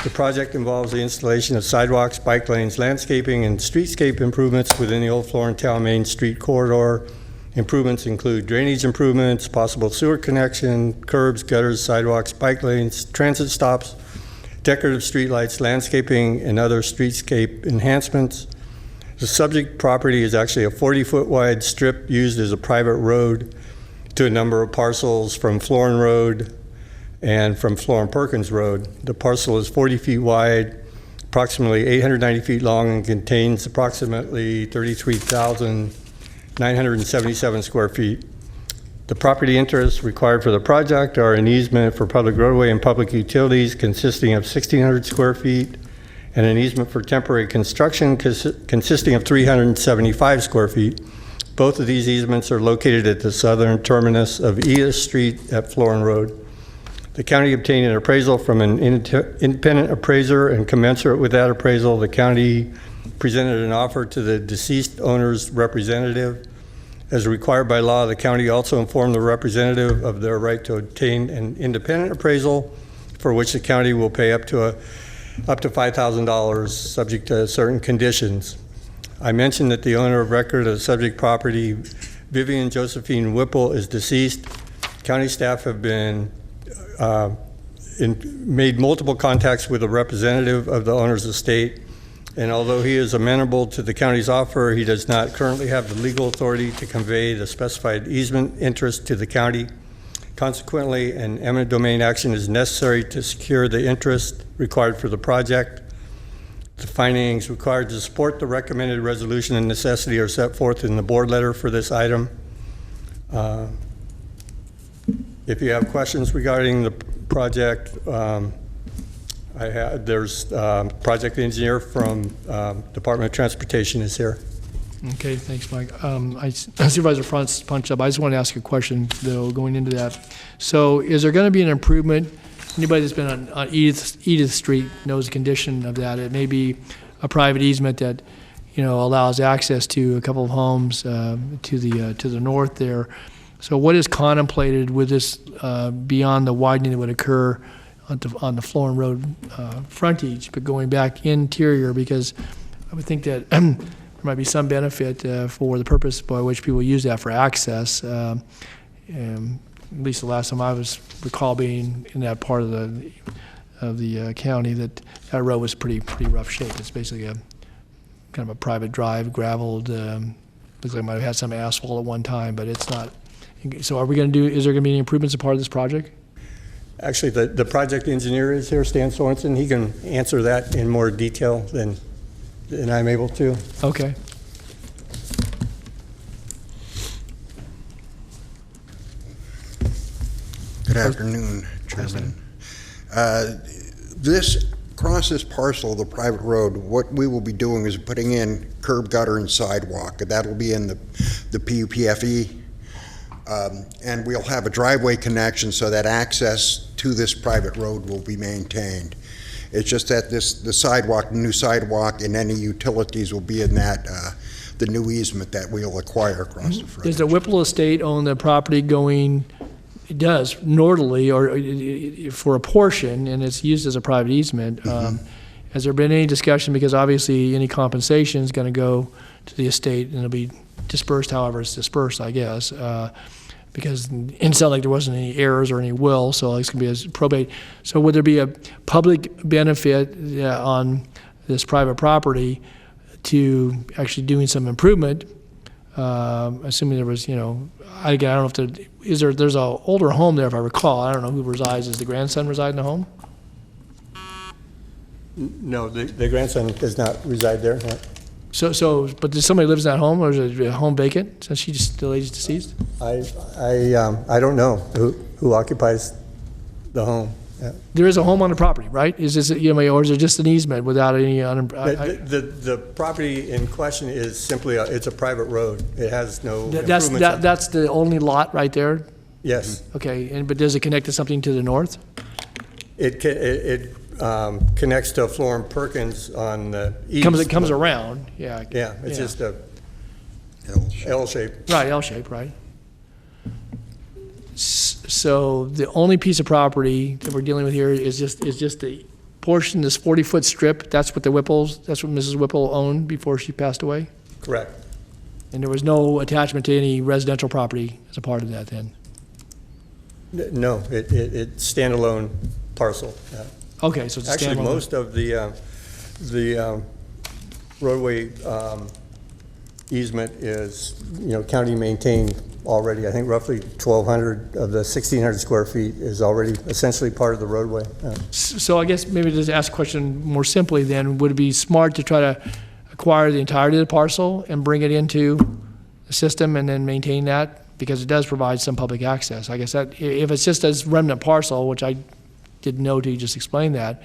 The project involves the installation of sidewalks, bike lanes, landscaping, and streetscape improvements within the old Florentown Main Street corridor. Improvements include drainage improvements, possible sewer connection, curbs, gutters, sidewalks, bike lanes, transit stops, decorative streetlights, landscaping, and other streetscape enhancements. The subject property is actually a 40-foot wide strip used as a private road to a number of parcels from Florin Road and from Florin Perkins Road. The parcel is 40 feet wide, approximately 890 feet long, and contains approximately 33,977 square feet. The property interests required for the project are an easement for public roadway and public utilities consisting of 1,600 square feet, and an easement for temporary construction consisting of 375 square feet. Both of these easements are located at the southern terminus of Edith Street at Florin Road. The county obtained an appraisal from an independent appraiser, and commensurate with that appraisal, the county presented an offer to the deceased owner's representative. As required by law, the county also informed the representative of their right to obtain an independent appraisal, for which the county will pay up to $5,000, subject to certain conditions. I mentioned that the owner of record of the subject property, Vivian Josephine Whipple, is deceased. County staff have been made multiple contacts with a representative of the owner's estate, and although he is amenable to the county's offer, he does not currently have the legal authority to convey the specified easement interest to the county. Consequently, an eminent domain action is necessary to secure the interest required for the project. The findings required to support the recommended resolution and necessity are set forth in the board letter for this item. If you have questions regarding the project, there's project engineer from Department of Transportation is here.
Okay, thanks, Mike. Supervisor Punch Up. I just want to ask a question, though, going into that. So is there going to be an improvement? Anybody that's been on Edith Street knows the condition of that. It may be a private easement that, allows access to a couple of homes to the north there. So what is contemplated with this beyond the widening that would occur on the Florin Road frontage, but going back interior? Because I would think that there might be some benefit for the purpose by which people use that for access. At least the last time I recall being in that part of the county, that road was pretty rough shape. It's basically a kind of a private drive, graveled. Looks like it might have had some asphalt at one time, but it's not. So is there going to be any improvements as part of this project?
Actually, the project engineer is here, Stan Sorensen. He can answer that in more detail than I'm able to.
Okay.
Good afternoon, Chairman. Across this parcel of the private road, what we will be doing is putting in curb, gutter, and sidewalk. That'll be in the PUPFE. And we'll have a driveway connection so that access to this private road will be maintained. It's just that the new sidewalk, and any utilities will be in that the new easement that we'll acquire across the front.
Does the Whipple estate own the property going? It does northerly, or for a portion, and it's used as a private easement. Has there been any discussion? Because obviously, any compensation is going to go to the estate, and it'll be dispersed however it's dispersed, I guess, because it sounded like there wasn't any errors or any will, so it's going to be as probate. So would there be a public benefit on this private property to actually doing some improvement, assuming there was, again, I don't know if there's an older home there, if I recall. I don't know who resides. Does the grandson reside in the home?
No, the grandson does not reside there. No.
But does somebody lives in that home, or is it a home vacant since the lady's deceased?
I don't know who occupies the home,
There is a home on the property, right? Is this, or is it just an easement without any?
The property in question is simply, it's a private road. It has no improvements.
That's the only lot right there?
Yes.
Okay, but does it connect to something to the north?
It connects to Florham Perkins on the east.
It comes around, yeah.
Yeah, it's just a L shape.
Right, L shape, right. So the only piece of property that we're dealing with here is just the portion, this 40-foot strip. That's what Mrs. Whipple owned before she passed away?
Correct.
And there was no attachment to any residential property as a part of that then?
No, it's standalone parcel.
Okay, so it's
actually
standalone.
Most of the roadway easement is county maintained already. I think roughly 1,200 of the 1,600 square feet is already essentially part of the roadway.
So I guess maybe just ask a question more simply then, would it be smart to try to acquire the entirety of the parcel and bring it into the system and then maintain that? Because it does provide some public access. I guess that if it's just a remnant parcel, which I didn't know till you just explained that,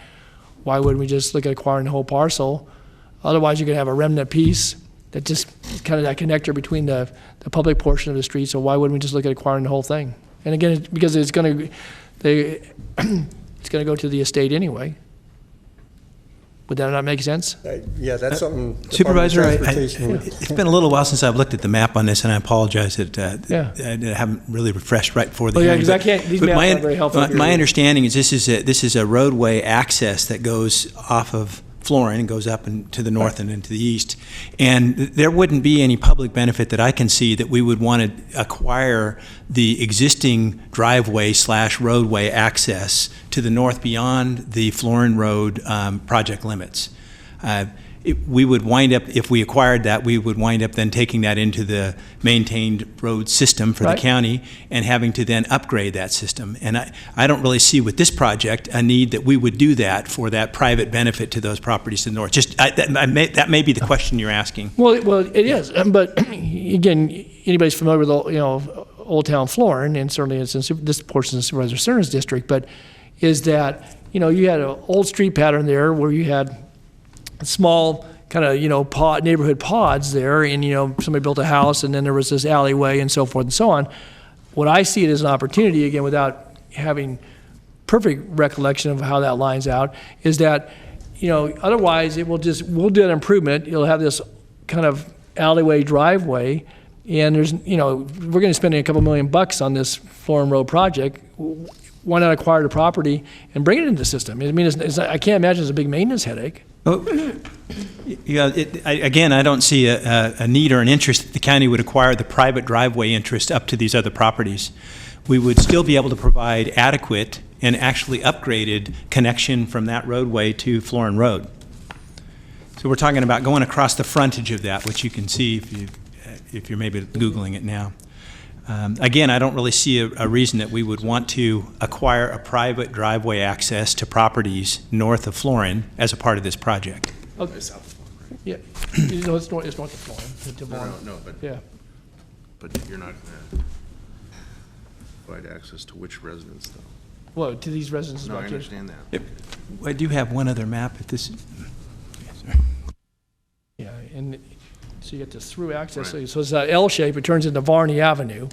why wouldn't we just look at acquiring the whole parcel? Otherwise, you're going to have a remnant piece that just kind of that connector between the public portion of the street. So why wouldn't we just look at acquiring the whole thing? And again, because it's going to go to the estate anyway. Would that not make sense?
Yeah, that's something.
Supervisor, it's been a little while since I've looked at the map on this, and I apologize that I haven't really refreshed right before the hearing.
Exactly. These maps aren't very helpful.
My understanding is this is a roadway access that goes off of Florin and goes up and to the north and into the east. And there wouldn't be any public benefit that I can see that we would want to acquire the existing driveway / roadway access to the north beyond the Florin Road project limits. We would wind up, if we acquired that, we would wind up then taking that into the maintained road system for the county and having to then upgrade that system. And I don't really see with this project a need that we would do that for that private benefit to those properties to the north. That may be the question you're asking.
Well, it is. But again, anybody's familiar with Old Town Florin, and certainly it's in this portion of Supervisor Cerna's district, but is that you had an old street pattern there where you had small kind of neighborhood pods there, and somebody built a house and then there was this alleyway and so forth and so on. What I see it as an opportunity, again, without having perfect recollection of how that lines out, is that otherwise we'll do an improvement. You'll have this kind of alleyway driveway, and there's we're going to spend a couple $1 million on this Florin Road project. Why not acquire the property and bring it into the system? I mean, I can't imagine it's a big maintenance headache.
Again, I don't see a need or an interest that the county would acquire the private driveway interest up to these other properties. We would still be able to provide adequate and actually upgraded connection from that roadway to Florin Road. So we're talking about going across the frontage of that, which you can see if you're maybe Googling it now. Again, I don't really see a reason that we would want to acquire a private driveway access to properties north of Florin as a part of this project.
Okay. South of Florin, right? Yeah. It's north of Florin.
No, but
yeah.
But you're not going to provide access to which residents, though?
Well, to these residents.
No, I understand that.
Yep. I do have one other map.
Yeah, and so you get this through access. Right. So it's that L shape. It turns into Varney Avenue.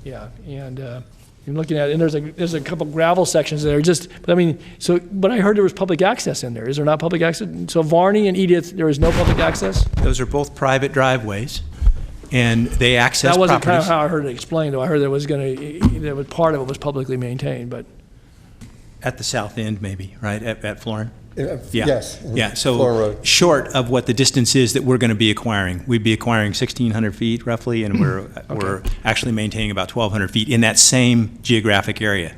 Yeah, and you're looking at it, and there's a couple gravel sections there. But I heard there was public access in there. Is there not public access? So Varney and Edith, there is no public access?
Those are both private driveways, and they access
that wasn't
properties.
Kind of how I heard it explained, though. I heard that part of it was publicly maintained, but
at the south end, maybe, right, at Florin?
Yeah. Yes.
Yeah, so short of what the distance is that we're going to be acquiring. We'd be acquiring 1,600 feet roughly, and we're actually maintaining about 1,200 feet in that same geographic area.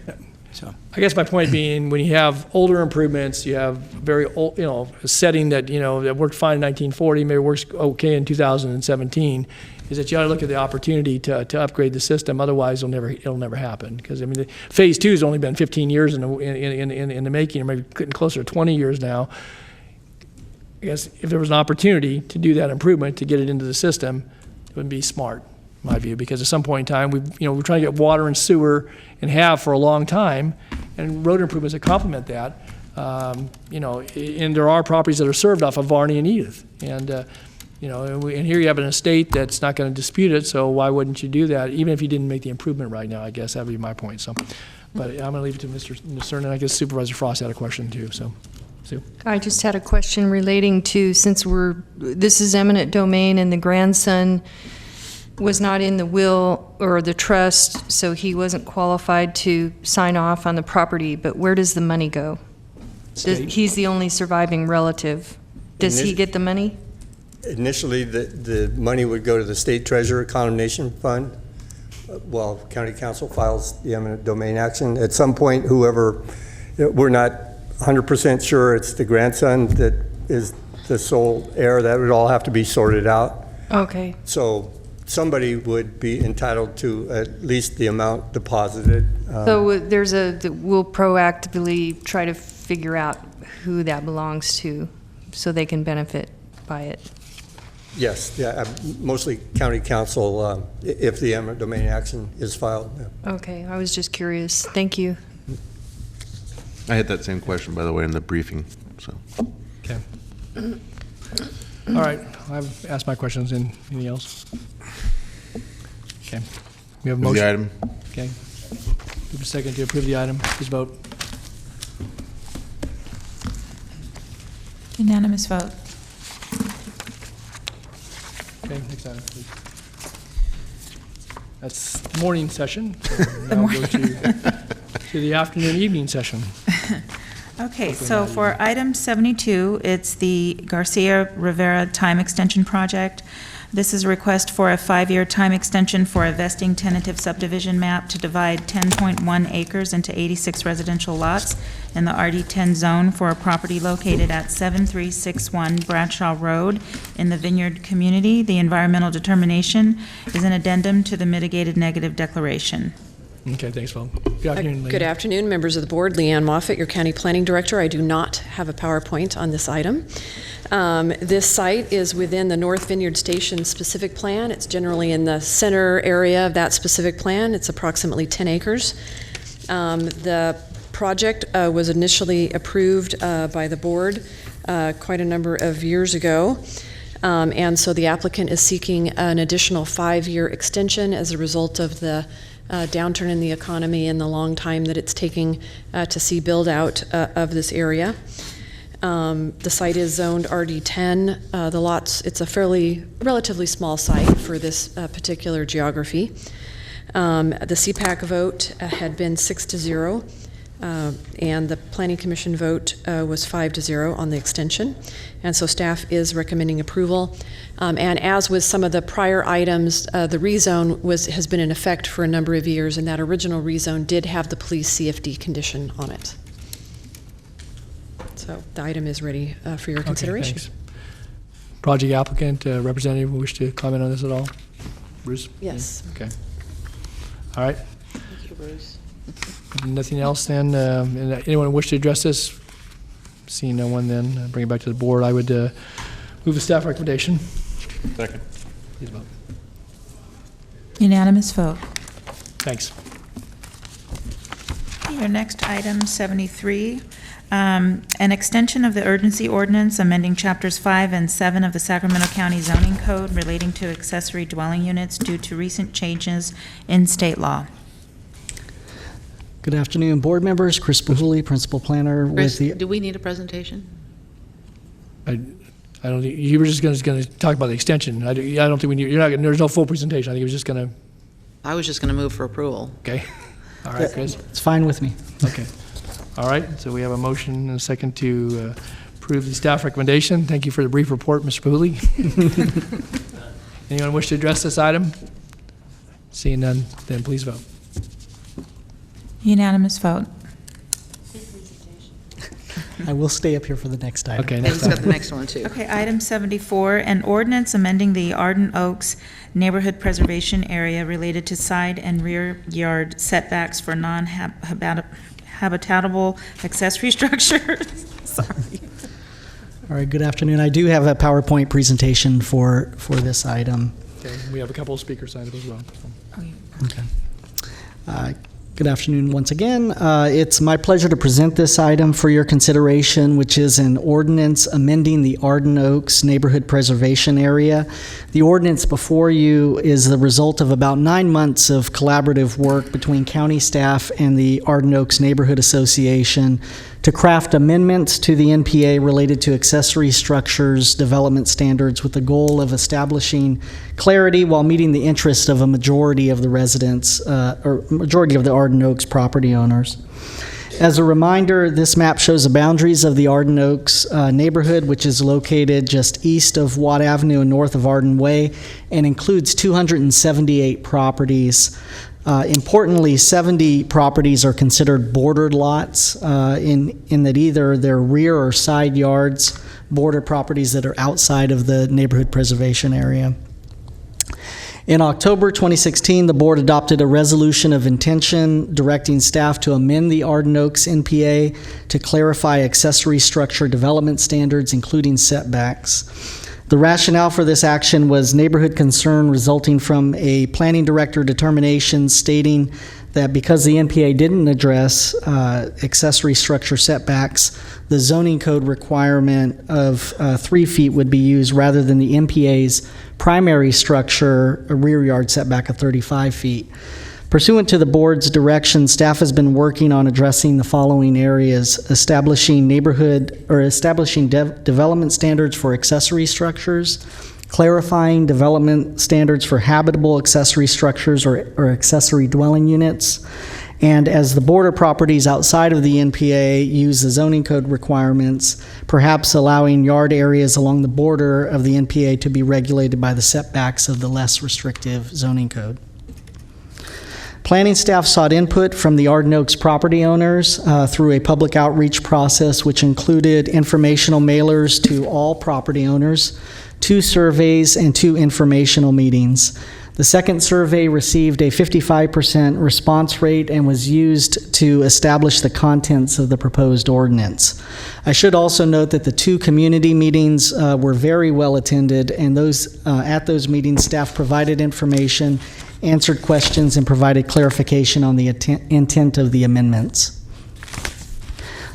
So
I guess my point being, when you have older improvements, you have very old, a setting that, that worked fine in 1940, maybe works okay in 2017, is that you ought to look at the opportunity to upgrade the system. Otherwise, it'll never happen. Because phase 2 has only been 15 years in the making, or maybe getting closer to 20 years now. I guess if there was an opportunity to do that improvement to get it into the system, it would be smart, in my view. Because at some point in time, we're trying to get water and sewer and have for a long time, and road improvements that complement that. You know, and there are properties that are served off of Varney and Edith. And, you know, and here you have an estate that's not going to dispute it, so why wouldn't you do that, even if you didn't make the improvement right now, I guess that would be my point. So, but I'm going to leave it to Mr. Cernan, and I guess Supervisor Frost had a question too, so. Sue?
I just had a question relating to, since this is eminent domain and the grandson was not in the will or the trust, so he wasn't qualified to sign off on the property, but where does the money go? He's the only surviving relative. Does he get the money?
Initially, the money would go to the state treasurer condemnation fund while county council files the eminent domain action. At some point, whoever, we're not 100% sure it's the grandson that is the sole heir. That would all have to be sorted out.
Okay.
So somebody would be entitled to at least the amount deposited.
So we'll proactively try to figure out who that belongs to so they can benefit by it.
Yes, yeah, mostly county council if the eminent domain action is filed. Yeah.
Okay, I was just curious. Thank you.
I had that same question, by the way, in the briefing, so.
Okay. All right, I've asked my questions. Anything else? Okay. We have a motion.
The item.
Okay. Give a second to approve the item. Please vote.
Unanimous vote.
Okay, next item, please. That's the morning session. So now we'll go to the afternoon, evening session.
Okay, so for item 72, it's the Garcia Rivera Time Extension Project. This is a request for a 5-year time extension for a vesting tentative subdivision map to divide 10.1 acres into 86 residential lots in the RD10 zone for a property located at 7361 Bradshaw Road in the Vineyard community. The environmental determination is an addendum to the mitigated negative declaration.
Okay, thanks, Phil. Good afternoon,
Good afternoon, members of the board. Leanne Moffett, your county planning director. I do not have a PowerPoint on this item. This site is within the North Vineyard Station specific plan. It's generally in the center area of that specific plan. It's approximately 10 acres. The project was initially approved by the board quite a number of years ago. And so the applicant is seeking an additional 5-year extension as a result of the downturn in the economy and the long time that it's taking to see build out of this area. The site is zoned RD10. The lots, it's a relatively small site for this particular geography. The CPAC vote had been 6-0, and the Planning Commission vote was 5-0 on the extension. And so staff is recommending approval. And as with some of the prior items, the rezone has been in effect for a number of years, and that original rezone did have the police CFD condition on it. So the item is ready for your consideration.
Okay, project applicant, representative, wish to comment on this at all? Bruce?
Yes.
Okay. All right.
Thank you, Bruce.
Nothing else then? Anyone wish to address this? Seeing no one, then bring it back to the board. I would move the staff recommendation.
Second.
Please vote.
Unanimous vote.
Thanks.
Your next item, 73, an extension of the urgency ordinance amending chapters 5 and 7 of the Sacramento County Zoning Code relating to accessory dwelling units due to recent changes in state law.
Good afternoon, board members. Chris Bahuli, principal planner
Chris,
with the.
do we need a presentation?
I don't think, you were just going to talk about the extension. I don't think we need, there's no full presentation. I think it was just going to.
I was just going to move for approval.
Okay. All right, Chris.
It's fine with me.
Okay. All right, so we have a motion and a second to approve the staff recommendation. Thank you for the brief report, Mr. Bahuli. Anyone wish to address this item? Seeing none, then please vote.
Unanimous vote.
I will stay up here for the next item.
Okay,
Next got the next one, too.
Okay, item 74, an ordinance amending the Arden Oaks neighborhood preservation area related to side and rear yard setbacks for non-habitable accessory structures. Sorry.
All right, good afternoon. I do have a PowerPoint presentation for this item.
Okay, we have a couple of speakers signed up as well.
Okay. Good afternoon once again. It's my pleasure to present this item for your consideration, which is an ordinance amending the Arden Oaks Neighborhood Preservation Area. The ordinance before you is the result of about 9 months of collaborative work between county staff and the Arden Oaks Neighborhood Association to craft amendments to the NPA related to accessory structures development standards with the goal of establishing clarity while meeting the interest of a majority of the residents, or majority of the Arden Oaks property owners. As a reminder, this map shows the boundaries of the Arden Oaks neighborhood, which is located just east of Watt Avenue and north of Arden Way, and includes 278 properties. Importantly, 70 properties are considered bordered lots in that either they're rear or side yards, border properties that are outside of the neighborhood preservation area. In October 2016, the board adopted a resolution of intention directing staff to amend the Arden Oaks NPA to clarify accessory structure development standards, including setbacks. The rationale for this action was neighborhood concern resulting from a planning director determination stating that because the NPA didn't address accessory structure setbacks, the zoning code requirement of 3 feet would be used rather than the NPA's primary structure, a rear yard setback of 35 feet. Pursuant to the board's direction, staff has been working on addressing the following areas: establishing development standards for accessory structures, clarifying development standards for habitable accessory structures or accessory dwelling units, and as the border properties outside of the NPA use the zoning code requirements, perhaps allowing yard areas along the border of the NPA to be regulated by the setbacks of the less restrictive zoning code. Planning staff sought input from the Arden Oaks property owners through a public outreach process, which included informational mailers to all property owners, 2 surveys, and 2 informational meetings. The second survey received a 55% response rate and was used to establish the contents of the proposed ordinance. I should also note that the 2 community meetings were very well attended, and at those meetings, staff provided information, answered questions, and provided clarification on the intent of the amendments.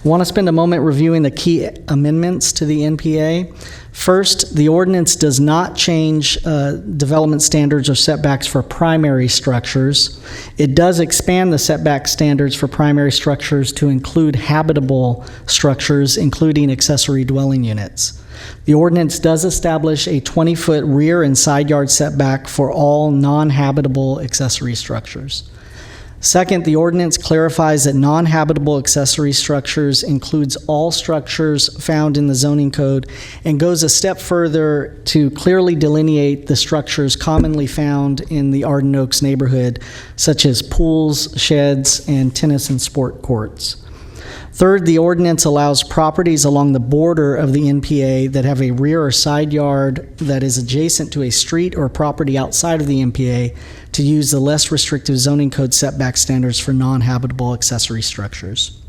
I want to spend a moment reviewing the key amendments to the NPA. First, the ordinance does not change development standards or setbacks for primary structures. It does expand the setback standards for primary structures to include habitable structures, including accessory dwelling units. The ordinance does establish a 20-foot rear and side yard setback for all non-habitable accessory structures. Second, the ordinance clarifies that non-habitable accessory structures includes all structures found in the zoning code and goes a step further to clearly delineate the structures commonly found in the Arden Oaks neighborhood, such as pools, sheds, and tennis and sport courts. Third, the ordinance allows properties along the border of the NPA that have a rear or side yard that is adjacent to a street or property outside of the NPA to use the less restrictive zoning code setback standards for non-habitable accessory structures.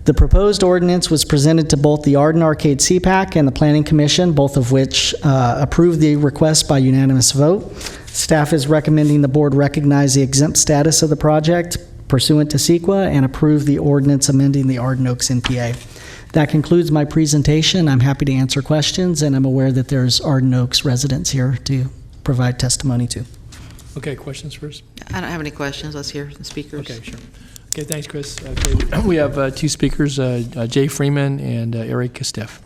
The proposed ordinance was presented to both the Arden Arcade CPAC and the Planning Commission, both of which approved the request by unanimous vote. Staff is recommending the board recognize the exempt status of the project pursuant to CEQA and approve the ordinance amending the Arden Oaks NPA. That concludes my presentation. I'm happy to answer questions, and I'm aware that there's Arden Oaks residents here to provide testimony to.
Okay, questions first?
I don't have any questions. Let's hear the speakers.
Okay, sure. Okay, thanks, Chris. Okay, we have 2 speakers, Jay Freeman and Eric Kesteff.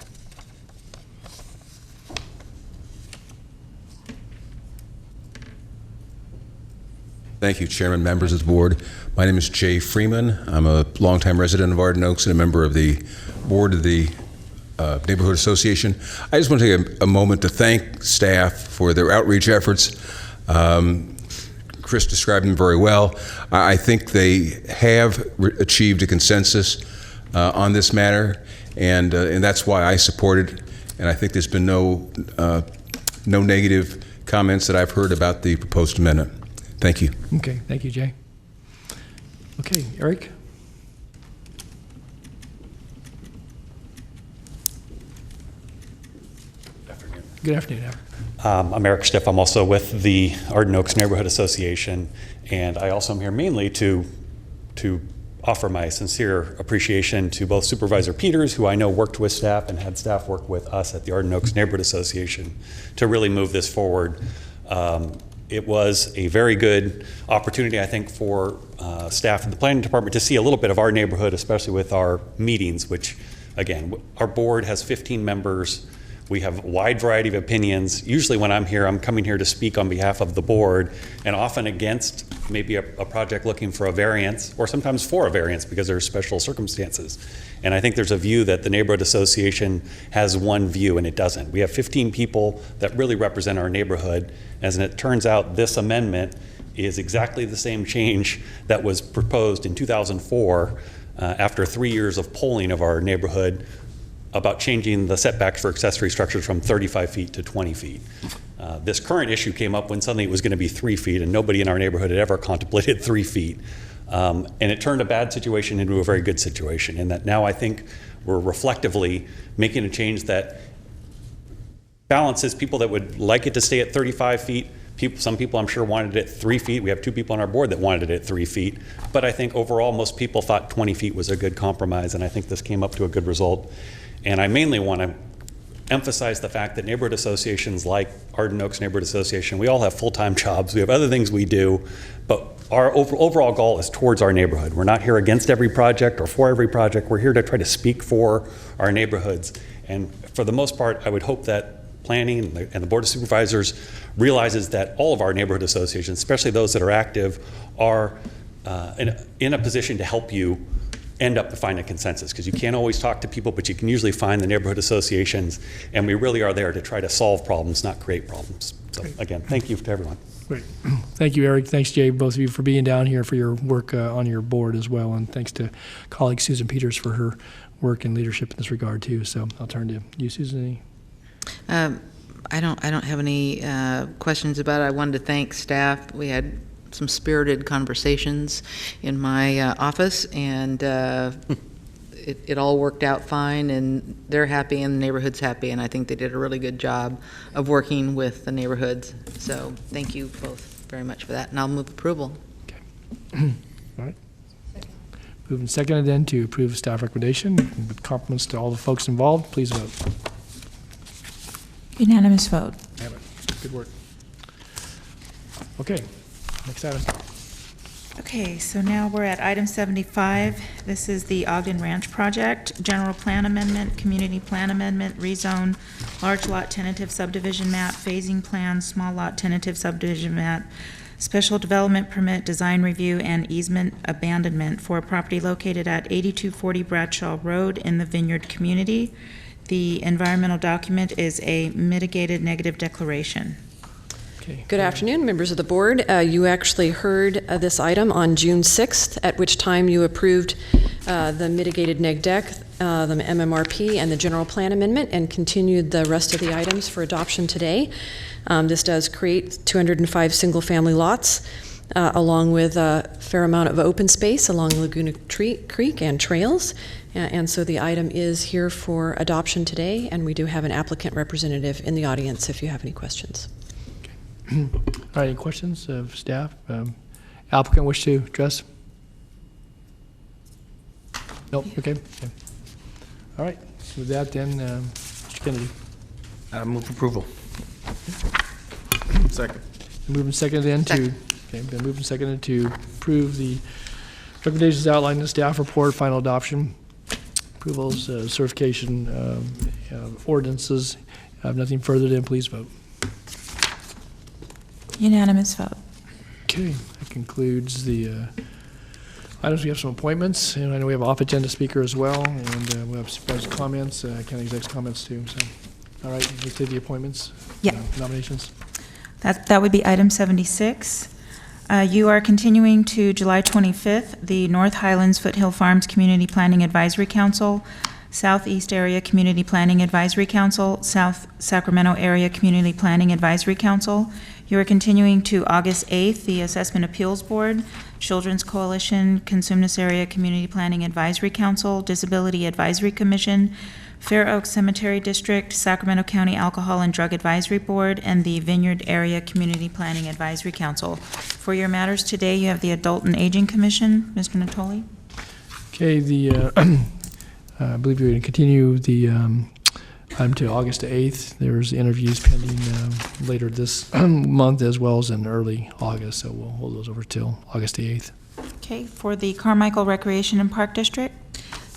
Thank you, Chairman, members of the board. My name is Jay Freeman. I'm a longtime resident of Arden Oaks and a member of the board of the Neighborhood Association. I just want to take a moment to thank staff for their outreach efforts. Chris described them very well. I think they have achieved a consensus on this matter, and that's why I support it. And I think there's been no negative comments that I've heard about the proposed amendment. Thank you.
Okay, thank you, Jay. Okay, Eric? Good afternoon.
I'm Eric Stiff. I'm also with the Arden Oaks Neighborhood Association, and I also am here mainly to offer my sincere appreciation to both Supervisor Peters, who I know worked with staff and had staff work with us at the Arden Oaks Neighborhood Association to really move this forward. It was a very good opportunity, I think, for staff in the planning department to see a little bit of our neighborhood, especially with our meetings, which, again, our board has 15 members. We have a wide variety of opinions. Usually when I'm here, I'm coming here to speak on behalf of the board, and often against maybe a project looking for a variance, or sometimes for a variance because there are special circumstances. And I think there's a view that the neighborhood association has one view, and it doesn't. We have 15 people that really represent our neighborhood, as it turns out this amendment is exactly the same change that was proposed in 2004 after 3 years of polling of our neighborhood about changing the setbacks for accessory structures from 35 feet to 20 feet. This current issue came up when suddenly it was going to be 3 feet, and nobody in our neighborhood had ever contemplated 3 feet. And it turned a bad situation into a very good situation, in that now I think we're reflectively making a change that balances people that would like it to stay at 35 feet. Some people I'm sure wanted it at 3 feet. We have 2 people on our board that wanted it at 3 feet. But I think overall most people thought 20 feet was a good compromise, and I think this came up to a good result. And I mainly want to emphasize the fact that neighborhood associations like Arden Oaks Neighborhood Association, we all have full-time jobs. We have other things we do, but our overall goal is towards our neighborhood. We're not here against every project or for every project. We're here to try to speak for our neighborhoods. And for the most part, I would hope that planning and the Board of Supervisors realizes that all of our neighborhood associations, especially those that are active, are in a position to help you end up to find a consensus, because you can't always talk to people, but you can usually find the neighborhood associations, and we really are there to try to solve problems, not create problems. So again, thank you to everyone.
Great. Thank you, Eric. Thanks, Jay, both of you, for being down here, for your work on your board as well, and thanks to colleague Susan Peters for her work and leadership in this regard too. So I'll turn to you, Susan.
I don't have any questions about it. I wanted to thank staff. We had some spirited conversations in my office, and it all worked out fine, and they're happy and the neighborhood's happy, and I think they did a really good job of working with the neighborhoods. So thank you both very much for that, and I'll move approval.
Okay. All right. Moving seconded then to approve staff recommendation with compliments to all the folks involved. Please vote.
Unanimous vote.
Have it. Good work. Okay. Next item.
Okay, so now we're at item 75. This is the Ogden Ranch project, general plan amendment, community plan amendment, rezone, large lot tentative subdivision map, phasing plan, small lot tentative subdivision map, special development permit, design review, and easement abandonment for a property located at 8240 Bradshaw Road in the Vineyard community. The environmental document is a mitigated negative declaration.
Good afternoon, members of the board. You actually heard this item on June 6th, at which time you approved the mitigated neg dec, the MMRP, and the general plan amendment, and continued the rest of the items for adoption today. This does create 205 single-family lots, along with a fair amount of open space along Laguna Creek and trails. And so the item is here for adoption today, and we do have an applicant representative in the audience if you have any questions.
All right, any questions of staff? Applicant wish to address? Nope, okay. All right, with that then, Mr. Kennedy.
Move approval.
Second.
Moving second then to, okay, been moving seconded to approve the recommendations outlined in the staff report, final adoption, approvals, certification, ordinances. I have nothing further then, please vote.
Unanimous vote.
Okay, that concludes the items. We have some appointments, and I know we have an off-agenda speaker as well, and we have supervisor comments, county exec's comments too. So, all right, let's take the appointments.
Yeah.
Nominations.
That would be item 76. You are continuing to July 25th, the North Highlands Foothill Farms Community Planning Advisory Council. Southeast Area Community Planning Advisory Council, South Sacramento Area Community Planning Advisory Council. You are continuing to August 8th, the Assessment Appeals Board, Children's Coalition, Consumnes Area Community Planning Advisory Council, Disability Advisory Commission, Fair Oaks Cemetery District, Sacramento County Alcohol and Drug Advisory Board, and the Vineyard Area Community Planning Advisory Council. For your matters today, you have the Adult and Aging Commission. Mr. Natoli?
Okay, I believe you're going to continue the item to August 8th. There's interviews pending later this month as well as in early August, so we'll hold those over till August the 8th.
Okay, for the Carmichael Recreation and Park District?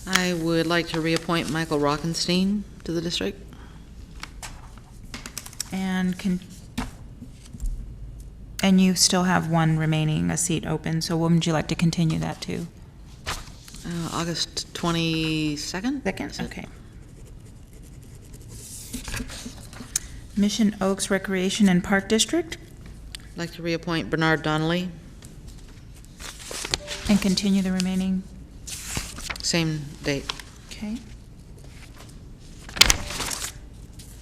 I would like to reappoint Michael Rockenstein to the district.
And you still have one remaining, a seat open, so when would you like to continue that to?
August 22nd?
Second, okay. Mission Oaks Recreation and Park District?
I'd like to reappoint Bernard Donnelly.
And continue the remaining?
Same date.
Okay.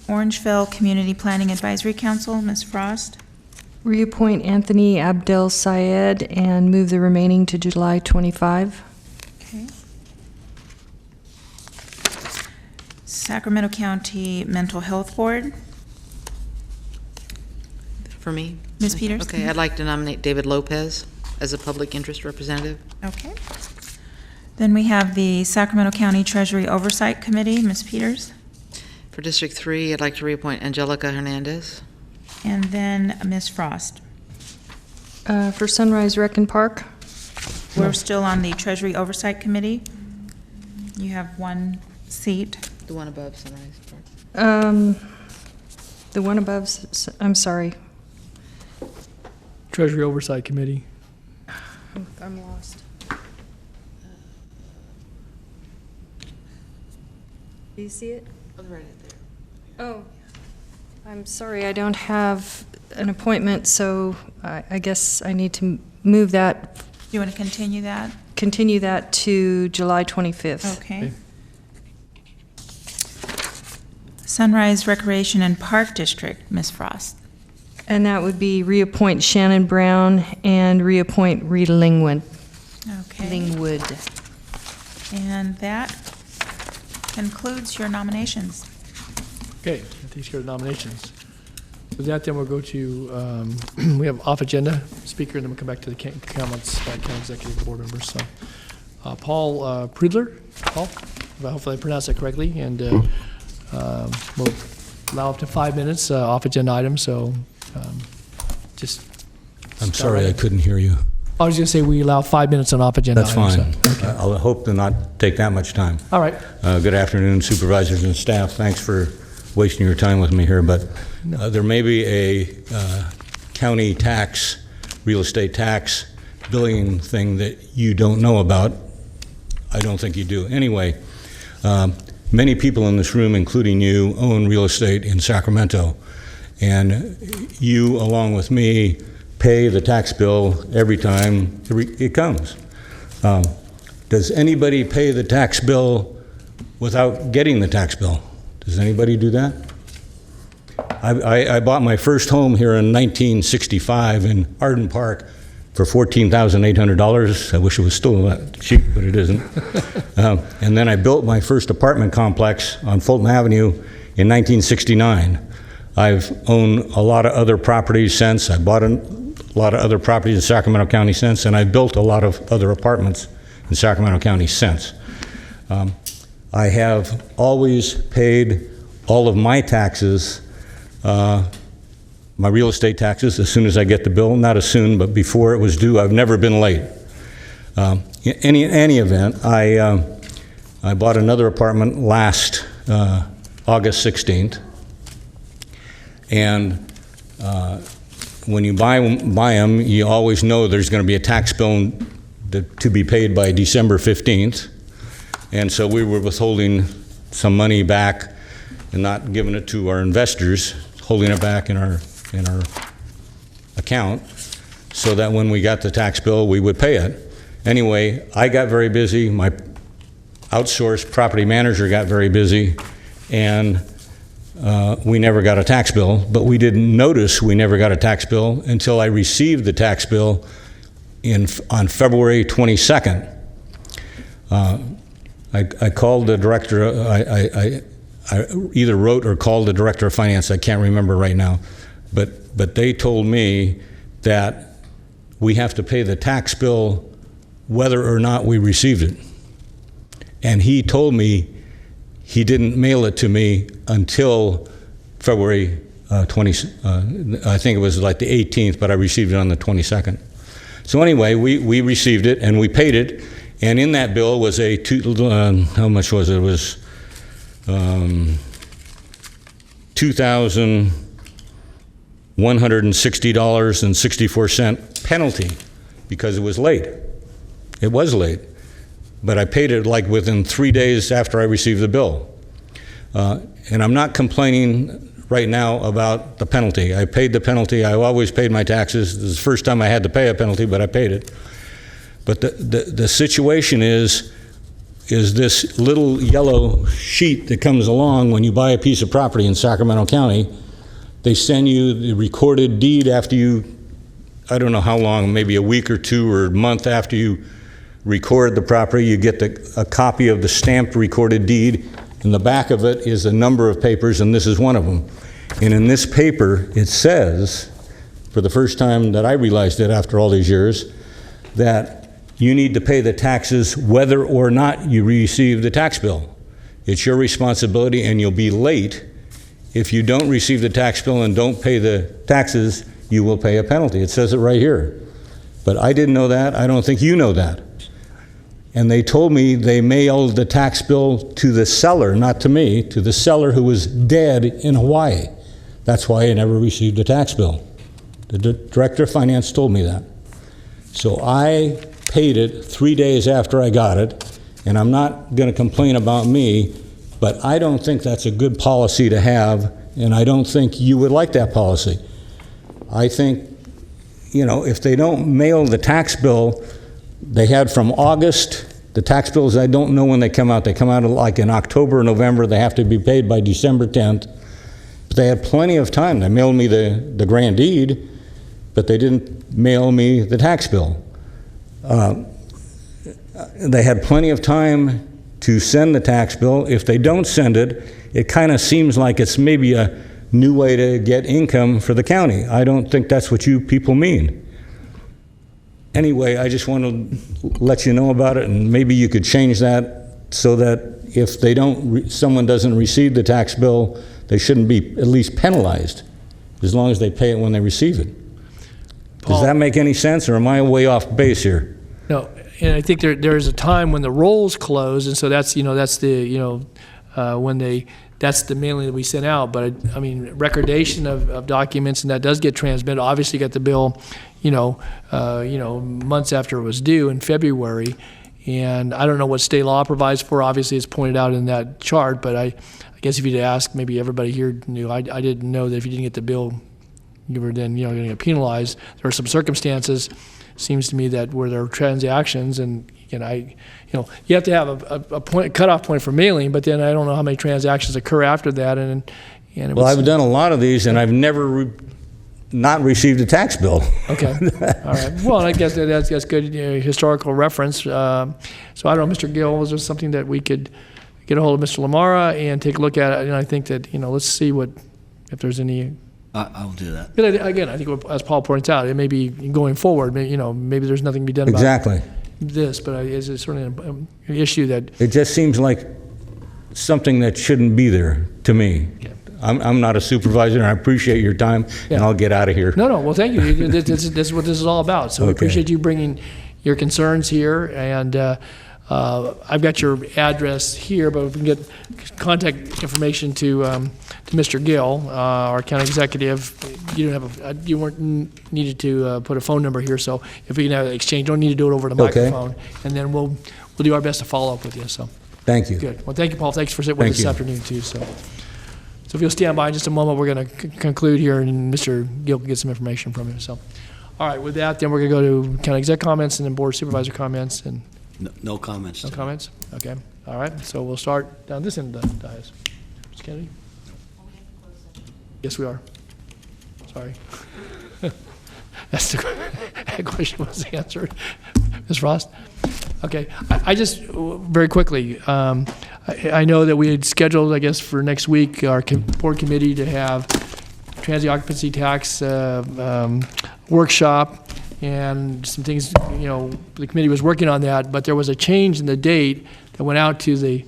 Orangeville Community Planning Advisory Council, Ms. Frost?
Reappoint Anthony Abdel Syed and move the remaining to July 25.
Okay. Sacramento County Mental Health Board?
For me?
Ms. Peters?
Okay, I'd like to nominate David Lopez as a public interest representative.
Okay. Then we have the Sacramento County Treasury Oversight Committee, Ms. Peters.
For District 3, I'd like to reappoint Angelica Hernandez.
And then Ms. Frost.
For Sunrise Rec and Park?
We're still on the Treasury Oversight Committee. You have one seat.
The one above Sunrise Park.
The one above, I'm sorry.
Treasury Oversight Committee.
I'm lost. Do you see it?
Oh, right there.
Oh, I'm sorry, I don't have an appointment, so I guess I need to move that.
You want to continue that?
Continue that to July 25th.
Okay. Sunrise Recreation and Park District, Ms. Frost.
And that would be reappoint Shannon Brown and reappoint Rita Lingwood.
Okay.
Lingwood.
And that concludes your nominations.
Okay, that takes care of nominations. With that, then we'll go to, we have off-agenda speaker, and then we'll come back to the comments by county executive board members. So, Paul Priedler, Paul, hopefully I pronounced that correctly, and we'll allow up to 5 minutes off-agenda items, so just.
I'm sorry, I couldn't hear you.
I was going to say we allow 5 minutes on off-agenda
That's
items.
fine.
So, okay.
I'll hope to not take that much time.
All right.
Good afternoon, supervisors and staff. Thanks for wasting your time with me here, but there may be a county tax, real estate tax billing thing that you don't know about. I don't think you do. Anyway, many people in this room, including you, own real estate in Sacramento, and you, along with me, pay the tax bill every time it comes. Does anybody pay the tax bill without getting the tax bill? Does anybody do that? I bought my first home here in 1965 in Arden Park for $14,800. I wish it was still that cheap, but it isn't. And then I built my first apartment complex on Fulton Avenue in 1969. I've owned a lot of other properties since. I bought a lot of other properties in Sacramento County since, and I've built a lot of other apartments in Sacramento County since. I have always paid all of my taxes, my real estate taxes, as soon as I get the bill. Not as soon, but before it was due. I've never been late. In any event, I bought another apartment last August 16th. And when you buy them, you always know there's going to be a tax bill to be paid by December 15th. And so we were withholding some money back and not giving it to our investors, holding it back in our account so that when we got the tax bill, we would pay it. Anyway, I got very busy. outsourced property manager got very busy, and we never got a tax bill, but we didn't notice we never got a tax bill until I received the tax bill on February 22nd. I called the director, I either wrote or called the director of finance, I can't remember right now, but they told me that we have to pay the tax bill whether or not we received it. And he told me he didn't mail it to me until February 20, I think it was like the 18th, but I received it on the 22nd. So anyway, we received it and we paid it, and in that bill was a, how much was it? It was $2,160.64 penalty because it was late. It was late, but I paid it like within 3 days after I received the bill. And I'm not complaining right now about the penalty. I paid the penalty. I always paid my taxes. This is the first time I had to pay a penalty, but I paid it. But the situation is this little yellow sheet that comes along when you buy a piece of property in Sacramento County. They send you the recorded deed after you, I don't know how long, maybe a week or two or a month after you record the property, you get a copy of the stamped recorded deed. In the back of it is a number of papers, and this is one of them. And in this paper, it says, for the first time that I realized it after all these years, that you need to pay the taxes whether or not you receive the tax bill. It's your responsibility, and you'll be late. If you don't receive the tax bill and don't pay the taxes, you will pay a penalty. It says it right here. But I didn't know that. I don't think you know that. And they told me they mailed the tax bill to the seller, not to me, to the seller who was dead in Hawaii. That's why I never received a tax bill. The director of finance told me that. So I paid it 3 days after I got it, and I'm not going to complain about me, but I don't think that's a good policy to have, and I don't think you would like that policy. I think, you know, if they don't mail the tax bill they had from August, the tax bills, I don't know when they come out. They come out like in October or November. They have to be paid by December 10th. But they had plenty of time. They mailed me the grand deed, but they didn't mail me the tax bill. They had plenty of time to send the tax bill. If they don't send it, it kind of seems like it's maybe a new way to get income for the county. I don't think that's what you people mean. Anyway, I just want to let you know about it, and maybe you could change that so that if they don't, someone doesn't receive the tax bill, they shouldn't be at least penalized, as long as they pay it when they receive it. Does that make any sense, or am I way off base here?
No, and I think there is a time when the rolls close, and so that's when that's the mailing that we sent out. But I mean, recordation of documents, and that does get transmitted. Obviously, you got the bill, months after it was due in February, and I don't know what state law provides for. Obviously, it's pointed out in that chart, but I guess if you'd ask, maybe everybody here knew. I didn't know that if you didn't get the bill, you were then going to get penalized. There are some circumstances, seems to me, that where there are transactions, and you have to have a cutoff point for mailing, but then I don't know how many transactions occur after that.
Well, I've done a lot of these, and I've never not received a tax bill.
Okay. All right. Well, I guess that's good historical reference. So I don't know, Mr. Gill, was there something that we could get a hold of Mr. Lamara and take a look at it? And I think that, let's see if there's any.
I'll do that.
But again, I think as Paul points out, it may be going forward, maybe there's nothing to be done about
Exactly.
this, but it's certainly an issue that.
It just seems like something that shouldn't be there to me.
Yeah.
I'm not a supervisor, and I appreciate your time, and I'll get out of here.
No, well, thank you. This is what this is all about. So I appreciate you bringing your concerns here, and I've got your address here, but if we can get contact information to Mr. Gill, our county executive. You weren't needed to put a phone number here, so if we can have an exchange, don't need to do it over the microphone, and then we'll do our best to follow up with you. So
thank you.
Good. Well, thank you, Paul. Thanks for sitting with us this afternoon too. So if you'll stand by in just a moment, we're going to conclude here, and Mr. Gill can get some information from you. So, all right, with that, then we're going to go to county exec comments and then board supervisor comments, and
No comments.
No comments? Okay, all right, so we'll start down this end of the dais. Ms. Kennedy? Yes, we are. Sorry. That's that question was answered. Ms. Frost? Okay, I just, very quickly, I know that we had scheduled, I guess, for next week, our board committee to have transient occupancy tax workshop, and some things, you know, the committee was working on that, but there was a change in the date that went out to the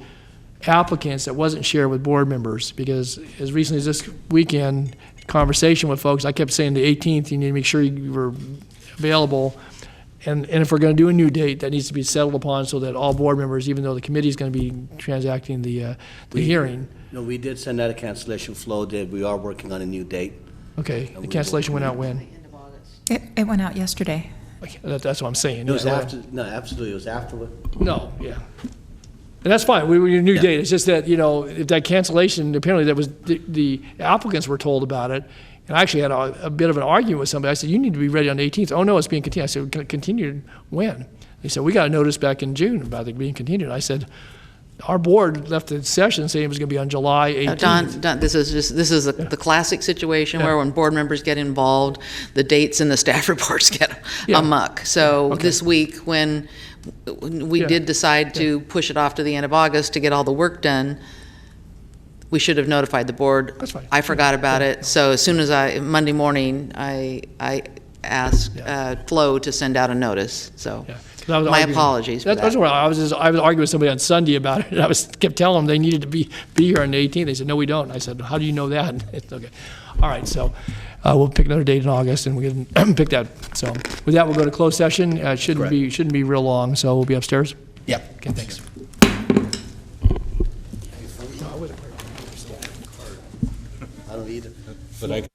applicants that wasn't shared with board members, because as recently as this weekend, conversation with folks, I kept saying the 18th, you need to make sure you were available, and if we're going to do a new date, that needs to be settled upon so that all board members, even though the committee is going to be transacting the hearing.
No, we did send out a cancellation flow, we are working on a new date.
Okay, the cancellation went out when?
It went out yesterday.
Okay, that's what I'm saying.
It was
Yeah,
after, no, absolutely, it was afterward.
No, yeah. And that's fine, we were in a new date, it's just that, you know, if that cancellation, apparently that was, the applicants were told about it, and I actually had a bit of an argument with somebody. I said, you need to be ready on the 18th. Oh, no, it's being continued. I said, continued when? They said, we got a notice back in June about it being continued. I said, our board left the session saying it was going to be on July 18th.
Don, this is the classic situation where when board members get involved, the dates in the staff reports get amok. So this week, when we did decide to push it off to the end of August to get all the work done, we should have notified the board.
That's fine.
I forgot about it. So as soon as Monday morning, I asked Flo to send out a notice. So. My apologies for that.
That's why I was arguing with somebody on Sunday about it, and I kept telling them they needed to be here on the 18th. They said, no, we don't. I said, how do you know that? It's okay. All right, so we'll pick another date in August, and we can pick that. So with that, we'll go to closed session. It shouldn't be real long, so we'll be upstairs.
Yeah.
Okay, thanks.
I don't either.
But I